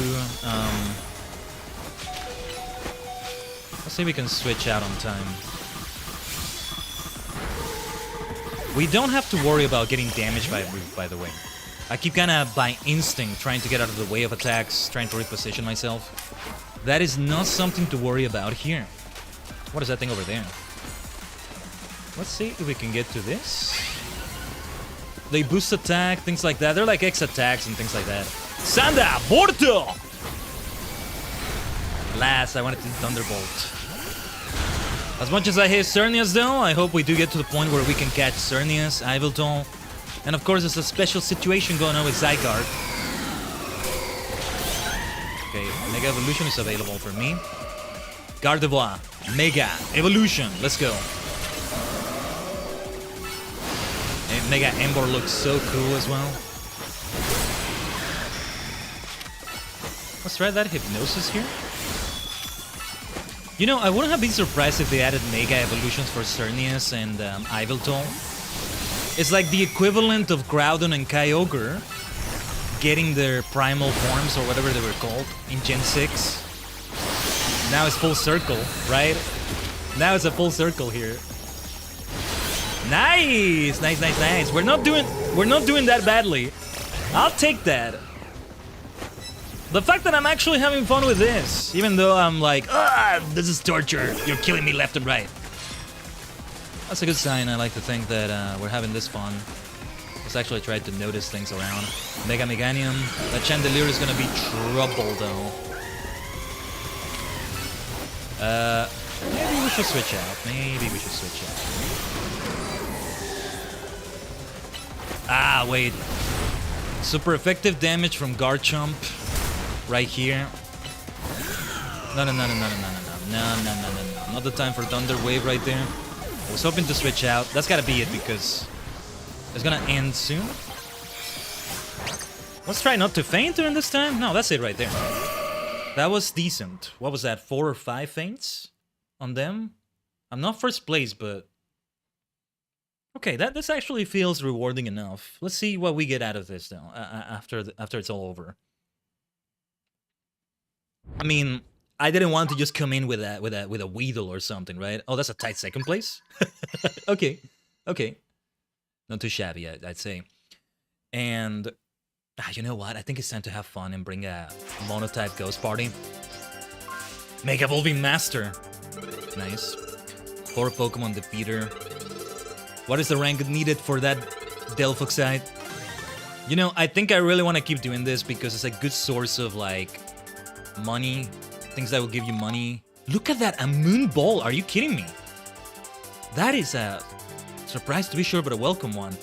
let's see if we can switch out on time. We don't have to worry about getting damaged by a move, by the way. I keep kind of by instinct trying to get out of the way of attacks, trying to reposition myself. That is not something to worry about here. What is that thing over there? Let's see if we can get to this. They boost attack, things like that. They're like X attacks and things like that. Sanda, Borto! Alas, I wanted to Thunderbolt. As much as I hate Cernius though, I hope we do get to the point where we can catch Cernius, Ivilton, and of course there's a special situation going on with Zygarde. Okay, Mega Evolution is available for me. Gardevoir, Mega Evolution, let's go. And Mega Ember looks so cool as well. Let's try that Hypnosis here. You know, I wouldn't have been surprised if they added Mega Evolutions for Cernius and Ivilton. It's like the equivalent of Groudon and Kyogre getting their primal forms, or whatever they were called, in Gen 6. Now it's full circle, right? Now it's a full circle here. Nice! Nice, nice, nice. We're not doing that badly. I'll take that. The fact that I'm actually having fun with this, even though I'm like, this is torture. You're killing me left and right. That's a good sign. I like to think that we're having this fun. Let's actually try to notice things around. Mega Meganium. That Chandelier is gonna be trouble though. Maybe we should switch out. Maybe we should switch out. Ah, wait. Super effective damage from Garchomp. Right here. No. Not the time for Thunder Wave right there. I was hoping to switch out. That's gotta be it because it's gonna end soon. Let's try not to faint during this time. No, that's it right there. That was decent. What was that? 4 or 5 faints on them? I'm not first place, but okay, this actually feels rewarding enough. Let's see what we get out of this though after it's all over. I mean, I didn't want to just come in with a Weedle or something, right? Oh, that's a tight second place. Okay. Not too shabby, I'd say. And you know what? I think it's time to have fun and bring a monotype Ghost Party. Mega Evolving Master. Nice. 4 Pokemon Defeater. What is the rank needed for that Delphoxide? You know, I think I really want to keep doing this because it's a good source of like money, things that will give you money. Look at that, a Moon Ball. Are you kidding me? That is a surprise to be sure, but a welcome one.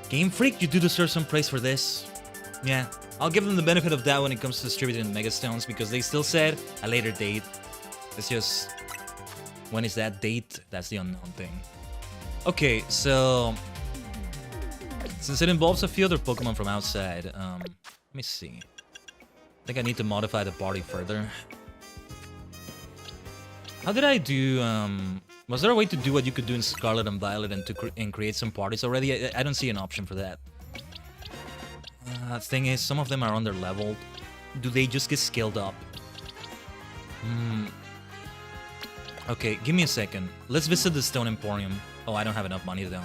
Game Freak, you do deserve some praise for this. Yeah, I'll give them the benefit of that when it comes to distributing Mega Stones because they still said a later date. It's just, when is that date? That's the unknown thing. Okay, so since it involves a few other Pokemon from outside, let me see. I think I need to modify the party further. How did I do, was there a way to do what you could do in Scarlet and Violet and create some parties already? I don't see an option for that. The thing is, some of them are under-leveled. Do they just get scaled up? Okay, give me a second. Let's visit the Stone Emporium. Oh, I don't have enough money though.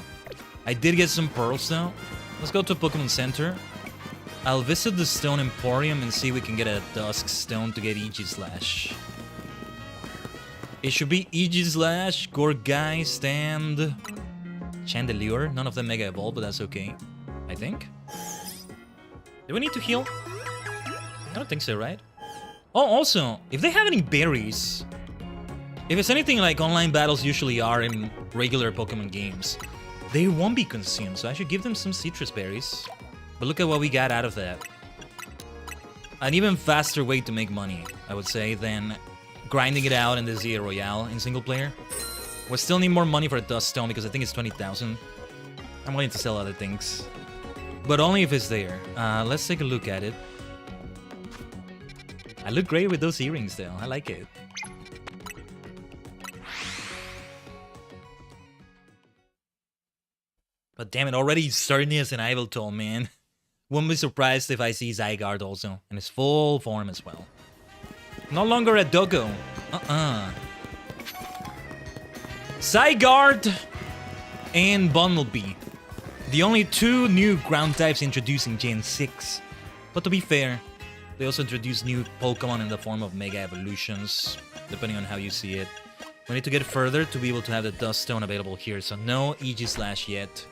I did get some pearls though. Let's go to Pokemon Center. I'll visit the Stone Emporium and see if we can get a Dusk Stone to get Aegislash. It should be Aegislash, Gourgeist, and Chandelier. None of them Mega Evolve, but that's okay. I think. Do we need to heal? I don't think so, right? Oh, also, if they have any berries, if it's anything like online battles usually are in regular Pokemon games, they won't be consumed, so I should give them some citrus berries. But look at what we got out of that. An even faster way to make money, I would say, than grinding it out in the ZA Royale in single player. We still need more money for a Dust Stone because I think it's 20,000. I'm willing to sell other things. But only if it's there. Let's take a look at it. I look great with those earrings though. I like it. But damn it, already Cernius and Ivilton, man. Wouldn't be surprised if I see Zygarde also, in his full form as well. No longer a Doggo. Zygarde and Bunnelby. The only 2 new ground types introduced in Gen 6. But to be fair, they also introduced new Pokemon in the form of Mega Evolutions, depending on how you see it. We need to get further to be able to have the Dust Stone available here, so no Aegislash yet.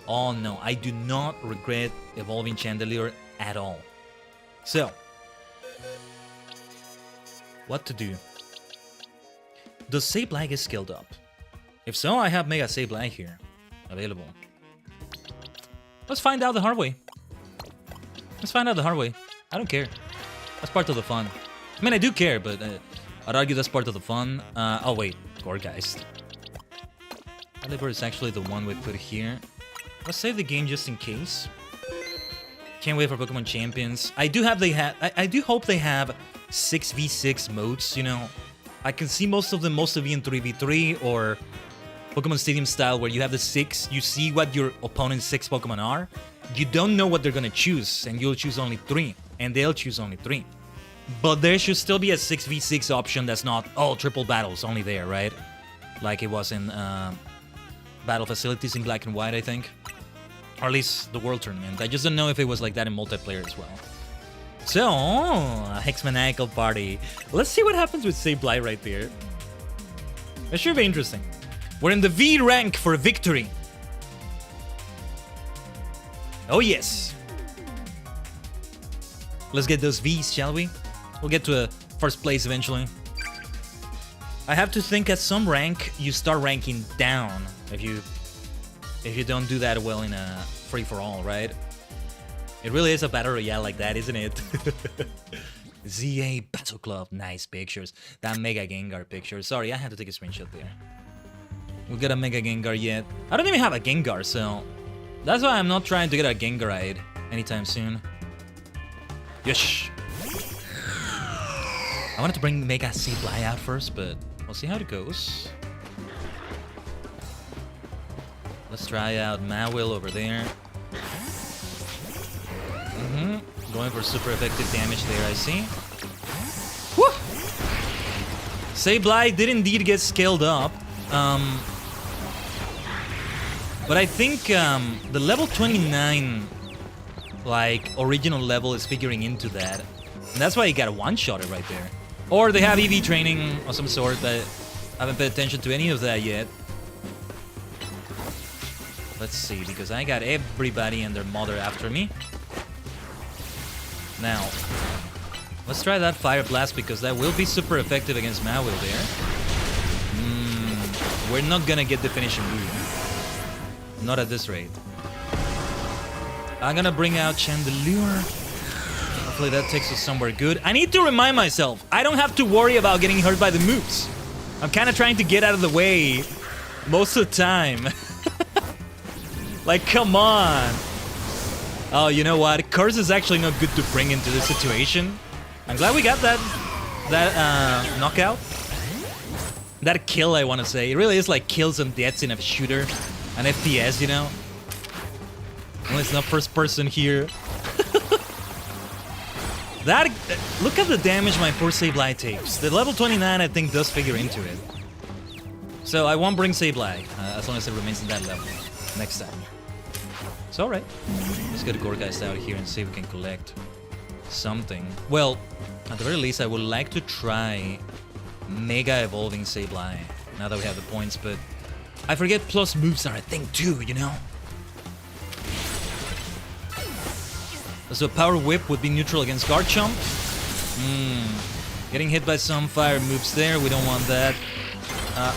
Oh no, I do not regret evolving Chandelier at all. So, what to do. Does Sableye get scaled up? If so, I have Mega Sableye here available. Let's find out the hard way. Let's find out the hard way. I don't care. That's part of the fun. I mean, I do care, but I'd argue that's part of the fun. Oh wait, Gorgeist. Caliber is actually the one we put here. Let's save the game just in case. Can't wait for Pokemon Champions. I do hope they have 6v6 modes, you know. I can see most of them mostly in 3v3 or Pokemon Stadium style where you have the 6, you see what your opponent's 6 Pokemon are. You don't know what they're gonna choose, and you'll choose only 3, and they'll choose only 3. But there should still be a 6v6 option that's not, oh, triple battles, only there, right? Like it was in Battle Facilities in Black and White, I think. Or at least the World Tournament. I just don't know if it was like that in multiplayer as well. So, Hexmaniacal Party. Let's see what happens with Sableye right there. It should be interesting. We're in the V rank for victory. Oh yes. Let's get those Vs, shall we? We'll get to a first place eventually. I have to think at some rank, you start ranking down if you don't do that well in a free-for-all, right? It really is a battle royale like that, isn't it? ZA Battle Club, nice pictures. That Mega Gengar picture. Sorry, I had to take a screenshot there. We got a Mega Gengar yet. I don't even have a Gengar, so that's why I'm not trying to get a Gengaride anytime soon. Yes. I wanted to bring Mega Sableye out first, but we'll see how it goes. Let's try out Mawile over there. Going for super effective damage there, I see. Woo! Sableye did indeed get scaled up. But I think the level 29 like original level is figuring into that. And that's why he got a one-shotter right there. Or they have EV training of some sort, but I haven't paid attention to any of that yet. Let's see, because I got everybody and their mother after me. Now, let's try that Fire Blast because that will be super effective against Mawile there. We're not gonna get the finishing move. Not at this rate. I'm gonna bring out Chandelure. Hopefully that takes us somewhere good. I need to remind myself, I don't have to worry about getting hurt by the moves. I'm kind of trying to get out of the way most of the time. Like, come on. Oh, you know what? Curse is actually not good to bring into this situation. I'm glad we got that knockout. That kill, I want to say. It really is like kills and deaths in a shooter. An FPS, you know? Well, it's not first person here. That, look at the damage my poor Sableye takes. The level 29, I think, does figure into it. So I won't bring Sableye, as long as it remains in that level next time. It's alright. Let's get Gorgeist out here and see if we can collect something. Well, at the very least, I would like to try Mega Evolving Sableye, now that we have the points, but I forget plus moves are a thing too, you know? So Power Whip would be neutral against Garchomp. Getting hit by some fire moves there, we don't want that.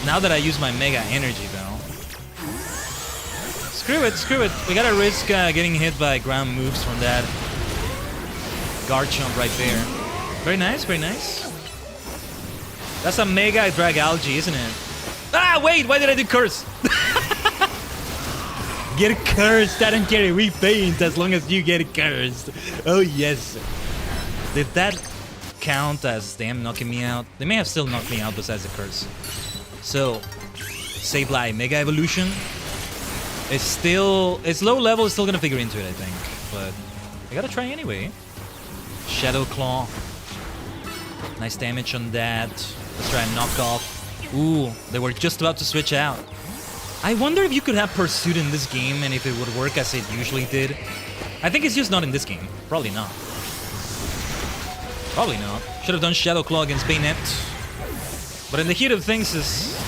Now that I use my Mega Energy though. Screw it. We gotta risk getting hit by ground moves from that Garchomp right there. Very nice, very nice. That's a Mega Drag Algae, isn't it? Ah, wait, why did I do Curse? Get cursed, I don't care, we faint as long as you get cursed. Oh yes. Did that count as them knocking me out? They may have still knocked me out besides the curse. So, Sableye Mega Evolution. It's low level, it's still gonna figure into it, I think. But I gotta try anyway. Shadow Claw. Nice damage on that. Let's try and knock off. Ooh, they were just about to switch out. I wonder if you could have Pursuit in this game and if it would work as it usually did. I think it's just not in this game. Probably not. Probably not. Should have done Shadow Claw against Bayonet. But in the heat of things, it's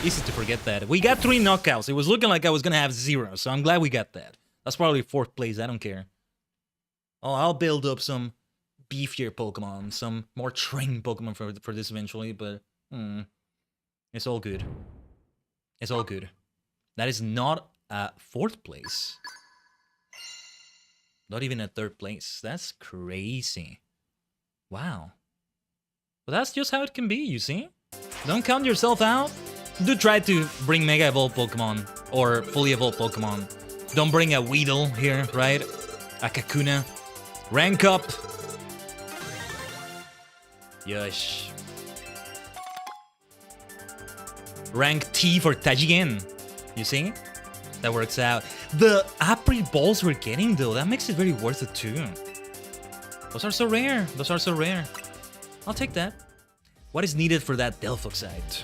easy to forget that. We got 3 knockouts. It was looking like I was gonna have 0, so I'm glad we got that. That's probably 4th place, I don't care. Oh, I'll build up some beefier Pokemon, some more trained Pokemon for this eventually, but it's all good. It's all good. That is not a 4th place. Not even a 3rd place. That's crazy. Wow. But that's just how it can be, you see? Don't count yourself out. Do try to bring Mega Evolved Pokemon or fully evolved Pokemon. Don't bring a Weedle here, right? A Kakuna. Rank up. Yosh. Rank T for Tajigen. You see? That works out. The Apri balls we're getting though, that makes it very worth it too. Those are so rare. Those are so rare. I'll take that. What is needed for that Delphoxite?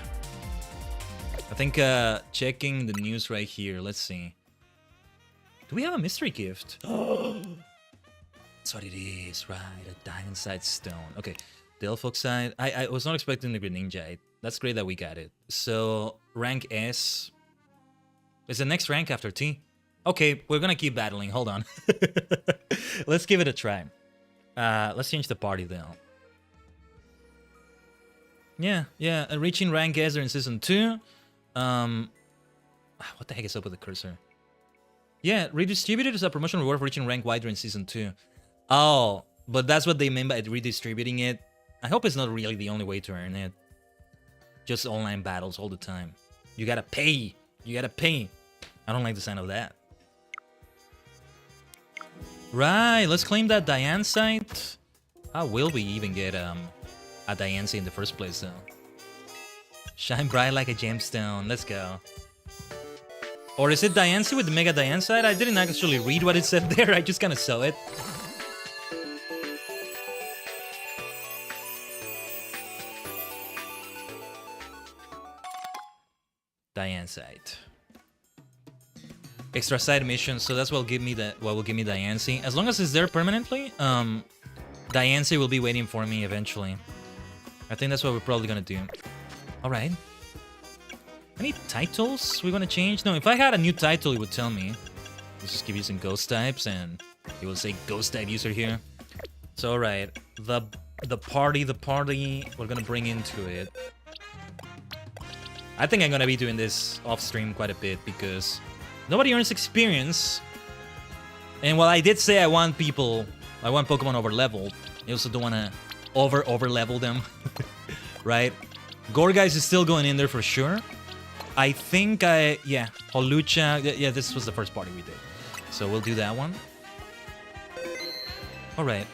I think checking the news right here. Let's see. Do we have a mystery gift? That's what it is, right? A Diamond-Side Stone. Okay, Delphoxite. I was not expecting the Greninja. That's great that we got it. So, rank S. Is the next rank after T? Okay, we're gonna keep battling. Hold on. Let's give it a try. Let's change the party though. Yeah, reaching rank S in Season 2. What the heck is up with the cursor? Yeah, redistributed is a promotion reward for reaching rank wider in Season 2. Oh, but that's what they mean by redistributing it. I hope it's not really the only way to earn it. Just online battles all the time. You gotta pay. You gotta pay. I don't like the sound of that. Right, let's claim that Diansite. How will we even get a Diansite in the first place though? Shine bright like a gemstone. Let's go. Or is it Diansite with the Mega Diansite? I didn't actually read what it said there. I just kind of saw it. Diansite. Extra side mission, so that's what will give me Diansite. As long as it's there permanently, Diansite will be waiting for me eventually. I think that's what we're probably gonna do. Alright. Any titles we want to change? No, if I had a new title, it would tell me. Let's just give you some ghost types, and it will say ghost type user here. So, alright. The party we're gonna bring into it. I think I'm gonna be doing this off stream quite a bit because nobody earns experience. And while I did say I want Pokemon over leveled, I also don't wanna over level them. Right? Gorgeist is still going in there for sure. I think yeah, Holucha, yeah, this was the first party we did. So we'll do that one. Alright.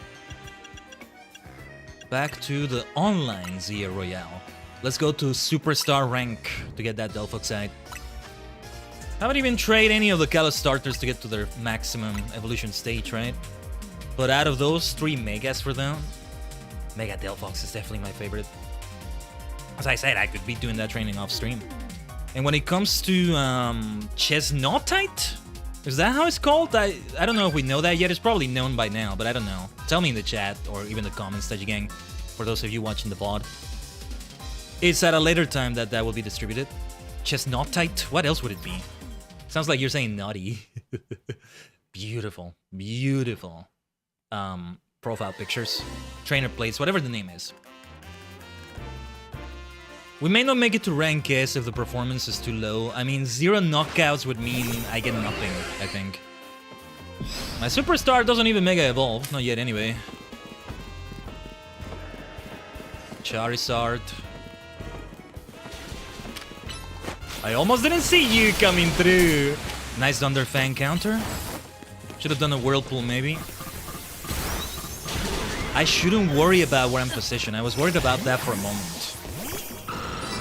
Back to the online Zia Royale. Let's go to Superstar rank to get that Delphoxite. Haven't even traded any of the Kalos starters to get to their maximum evolution stage, right? But out of those 3 Megas for them, Mega Delphox is definitely my favorite. As I said, I could be doing that training off stream. And when it comes to Chesnautite, is that how it's called? I don't know if we know that yet. It's probably known by now, but I don't know. Tell me in the chat or even the comments, Tajigen, for those of you watching the VOD. It's at a later time that will be distributed. Chesnautite? What else would it be? Sounds like you're saying naughty. Beautiful, beautiful. Profile pictures, trainer plates, whatever the name is. We may not make it to rank S if the performance is too low. I mean, 0 knockouts would mean I get nothing, I think. My Superstar doesn't even Mega Evolve, not yet anyway. Charizard. I almost didn't see you coming through. Nice Thunder Fang counter. Should have done a Whirlpool maybe. I shouldn't worry about where I'm positioned. I was worried about that for a moment.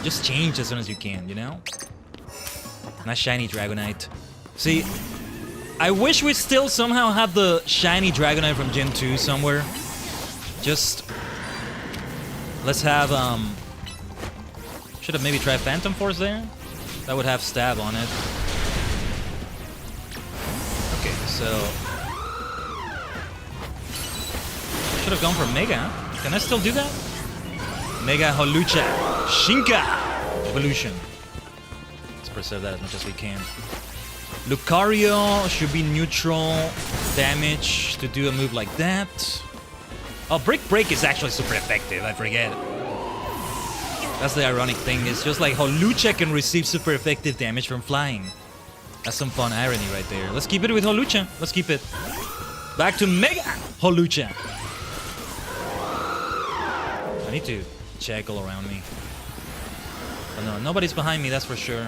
Just change as soon as you can, you know? Nice shiny Dragonite. See, I wish we still somehow have the shiny Dragonite from Gen 2 somewhere. Just... let's have, should have maybe tried Phantom Force there. That would have stab on it. Okay, so... should have gone for Mega. Can I still do that? Mega Holucha. Shinka! Evolution. Let's preserve that as much as we can. Lucario should be neutral damage to do a move like that. Oh, Brick Break is actually super effective, I forget. That's the ironic thing, it's just like how Lucha can receive super effective damage from flying. That's some fun irony right there. Let's keep it with Holucha. Let's keep it. Back to Mega Holucha. I need to check all around me. But no, nobody's behind me, that's for sure.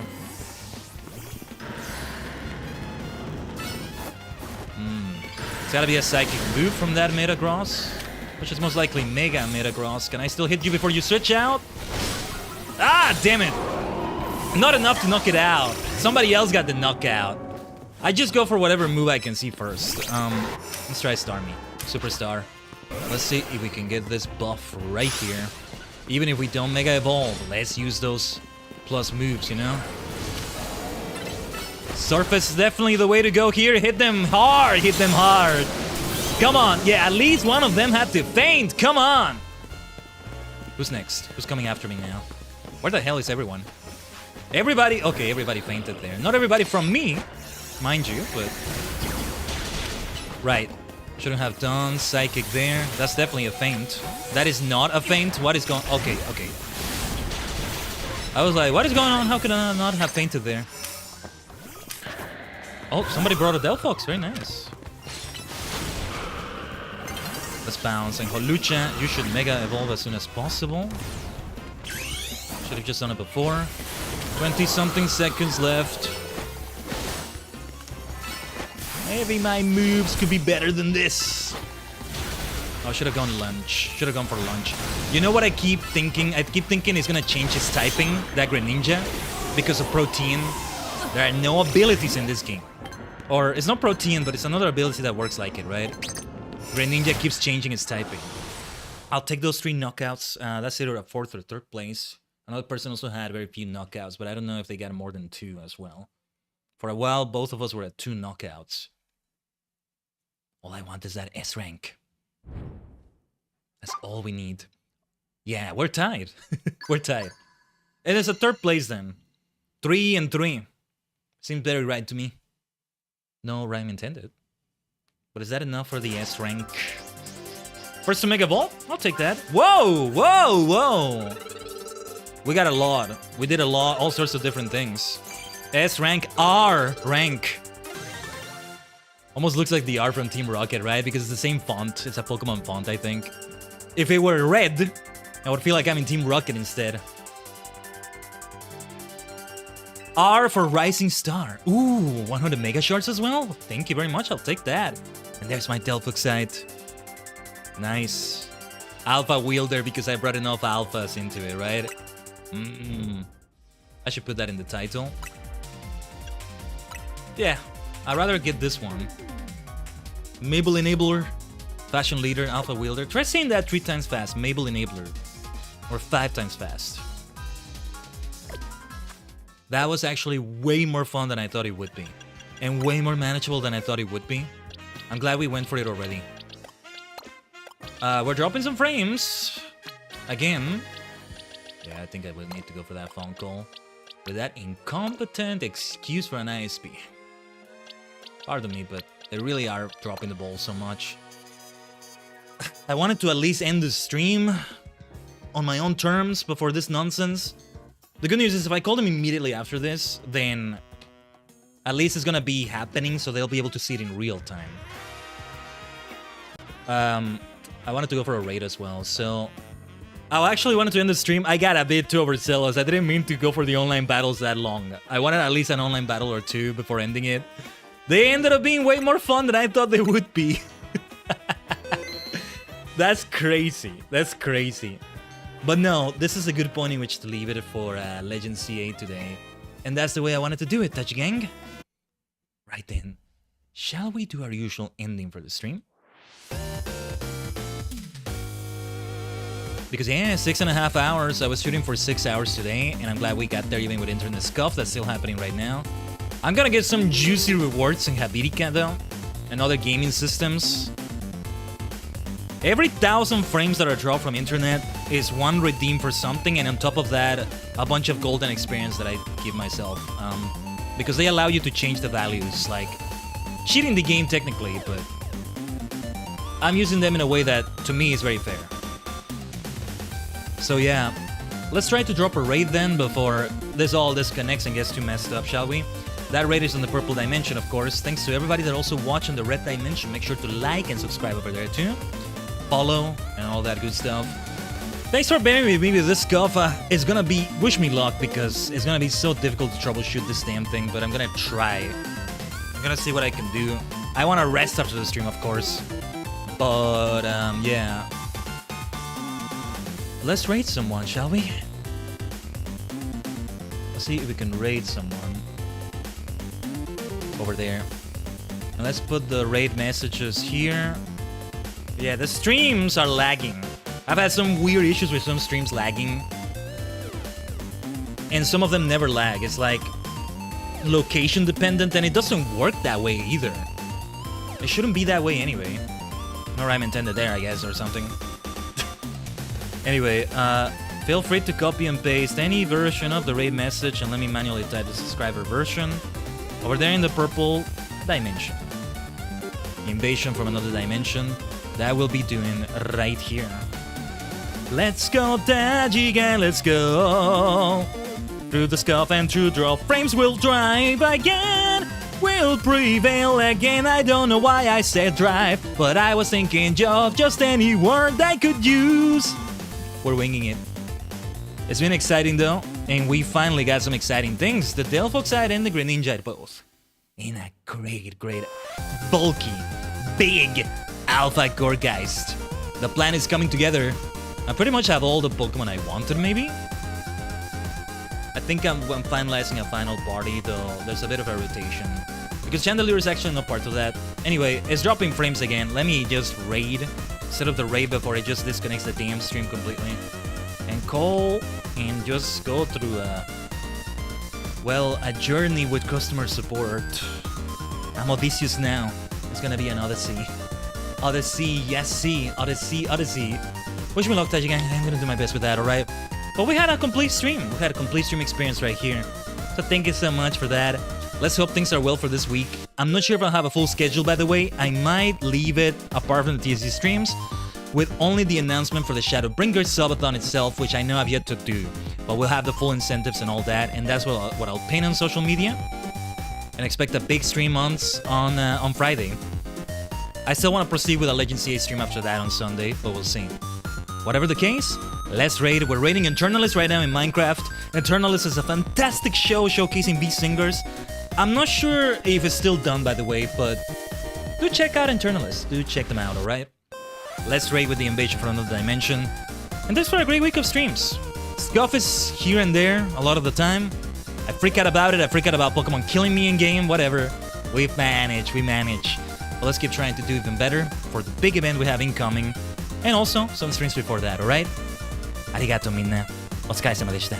It's gotta be a psychic move from that Metagross, which is most likely Mega Metagross. Can I still hit you before you switch out? Ah, damn it. Not enough to knock it out. Somebody else got the knockout. I just go for whatever move I can see first. Let's try Starmie. Superstar. Let's see if we can get this buff right here. Even if we don't Mega Evolve, let's use those plus moves, you know? Surface is definitely the way to go here. Hit them hard, hit them hard. Come on, yeah, at least one of them had to faint. Come on. Who's next? Who's coming after me now? Where the hell is everyone? Everybody, okay, everybody fainted there. Not everybody from me, mind you, but... Right, shouldn't have done Psychic there. That's definitely a feint. That is not a feint. What is going... Okay, okay. I was like, what is going on? How could I not have fainted there? Oh, somebody brought a Delphox. Very nice. Let's bounce. And Holucha, you should Mega Evolve as soon as possible. Should have just done it before. 20-something seconds left. Maybe my moves could be better than this. Oh, I should have gone lunch. Should have gone for lunch. You know what I keep thinking? I keep thinking he's gonna change his typing, that Greninja, because of Protein. There are no abilities in this game. Or, it's not Protein, but it's another ability that works like it, right? Greninja keeps changing its typing. I'll take those 3 knockouts. That's either a 4th or 3rd place. Another person also had very few knockouts, but I don't know if they got more than 2 as well. For a while, both of us were at 2 knockouts. All I want is that S rank. That's all we need. Yeah, we're tied. We're tied. It is a 3rd place then. 3 and 3. Seems very right to me. No rhyme intended. But is that enough for the S rank? First to Mega Evolve? I'll take that. Whoa! Whoa! Whoa! We got a lot. We did a lot, all sorts of different things. S rank, R rank. Almost looks like the R from Team Rocket, right? Because it's the same font. It's a Pokemon font, I think. If it were red, I would feel like I'm in Team Rocket instead. R for Rising Star. Ooh, 100 Mega Shards as well? Thank you very much, I'll take that. And there's my Delphoxite. Nice. Alpha Wielder, because I brought enough alphas into it, right? I should put that in the title. Yeah, I'd rather get this one. Mabel Enabler, Fashion Leader, Alpha Wielder. Try saying that 3 times fast. Mabel Enabler. Or 5 times fast. That was actually way more fun than I thought it would be. And way more manageable than I thought it would be. I'm glad we went for it already. We're dropping some frames. Again. Yeah, I think I will need to go for that phone call. With that incompetent excuse for an ISP. Pardon me, but they really are dropping the ball so much. I wanted to at least end the stream on my own terms before this nonsense. The good news is if I call them immediately after this, then at least it's gonna be happening, so they'll be able to see it in real time. I wanted to go for a raid as well, so... I actually wanted to end the stream. I got a bit too overzealous. I didn't mean to go for the online battles that long. I wanted at least an online battle or 2 before ending it. They ended up being way more fun than I thought they would be. That's crazy. That's crazy. But no, this is a good point in which to leave it for Legend CA today. And that's the way I wanted to do it, Tajigen. Right then, shall we do our usual ending for the stream? Because yeah, 6.5 hours. I was shooting for 6 hours today, and I'm glad we got there even with internet scuff that's still happening right now. I'm gonna get some juicy rewards in Habirica though, and other gaming systems. Every 1,000 frames that are dropped from internet is 1 redeem for something, and on top of that, a bunch of golden experience that I give myself. Because they allow you to change the values, like cheating the game technically, but I'm using them in a way that, to me, is very fair. So yeah, let's try to drop a raid then before this all disconnects and gets too messed up, shall we? That raid is on the purple dimension, of course. Thanks to everybody that also watch on the red dimension. Make sure to like and subscribe over there too. Follow and all that good stuff. Thanks for bearing with me with this scuff. It's gonna be, wish me luck, because it's gonna be so difficult to troubleshoot this damn thing, but I'm gonna try. I'm gonna see what I can do. I wanna rest after the stream, of course. But, yeah. Let's raid someone, shall we? Let's see if we can raid someone. Over there. And let's put the raid messages here. Yeah, the streams are lagging. I've had some weird issues with some streams lagging. And some of them never lag. It's like location dependent, and it doesn't work that way either. It shouldn't be that way anyway. No rhyme intended there, I guess, or something. Anyway, feel free to copy and paste any version of the raid message, and let me manually type the subscriber version over there in the purple dimension. Invasion from another dimension. That we'll be doing right here. Let's go, Tajigen, let's go. Through the scuff and through draw frames we'll drive again. We'll prevail again. I don't know why I said drive, but I was thinking of just any word I could use. We're winging it. It's been exciting though, and we finally got some exciting things. The Delphoxide and the Greninja both in a great, bulky, big Alpha Gourgeist. The plan is coming together. I pretty much have all the Pokemon I wanted, maybe? I think I'm finalizing a final party, though there's a bit of a rotation. Because Chandelier is actually not part of that. Anyway, it's dropping frames again. Let me just raid. Set up the raid before it just disconnects the damn stream completely. And call and just go through a journey with customer support. I'm Odysseus now. It's gonna be an Odyssey. Odyssey, yes, see. Odyssey. Wish me luck, Tajigen. I'm gonna do my best with that, alright? But we had a complete stream. We had a complete stream experience right here. So thank you so much for that. Let's hope things are well for this week. I'm not sure if I'll have a full schedule, by the way. I might leave it, apart from the TSC streams, with only the announcement for the Shadowbringer subathon itself, which I know I've yet to do. But we'll have the full incentives and all that, and that's what I'll paint on social media. And expect a big stream on Friday. I still want to proceed with a Legend CA stream after that on Sunday, but we'll see. Whatever the case, let's raid. We're raiding Internalist right now in Minecraft. Internalist is a fantastic show showcasing these singers. I'm not sure if it's still done, by the way, but do check out Internalist. Do check them out, alright? Let's raid with the Invasion from another dimension. And thanks for a great week of streams. Scuff is here and there a lot of the time. I freak out about it. I freak out about Pokemon killing me in-game, whatever. We manage. But let's keep trying to do even better for the big event we have incoming. And also, some streams before that, alright? Arigato minna. Otsukaresama deshita.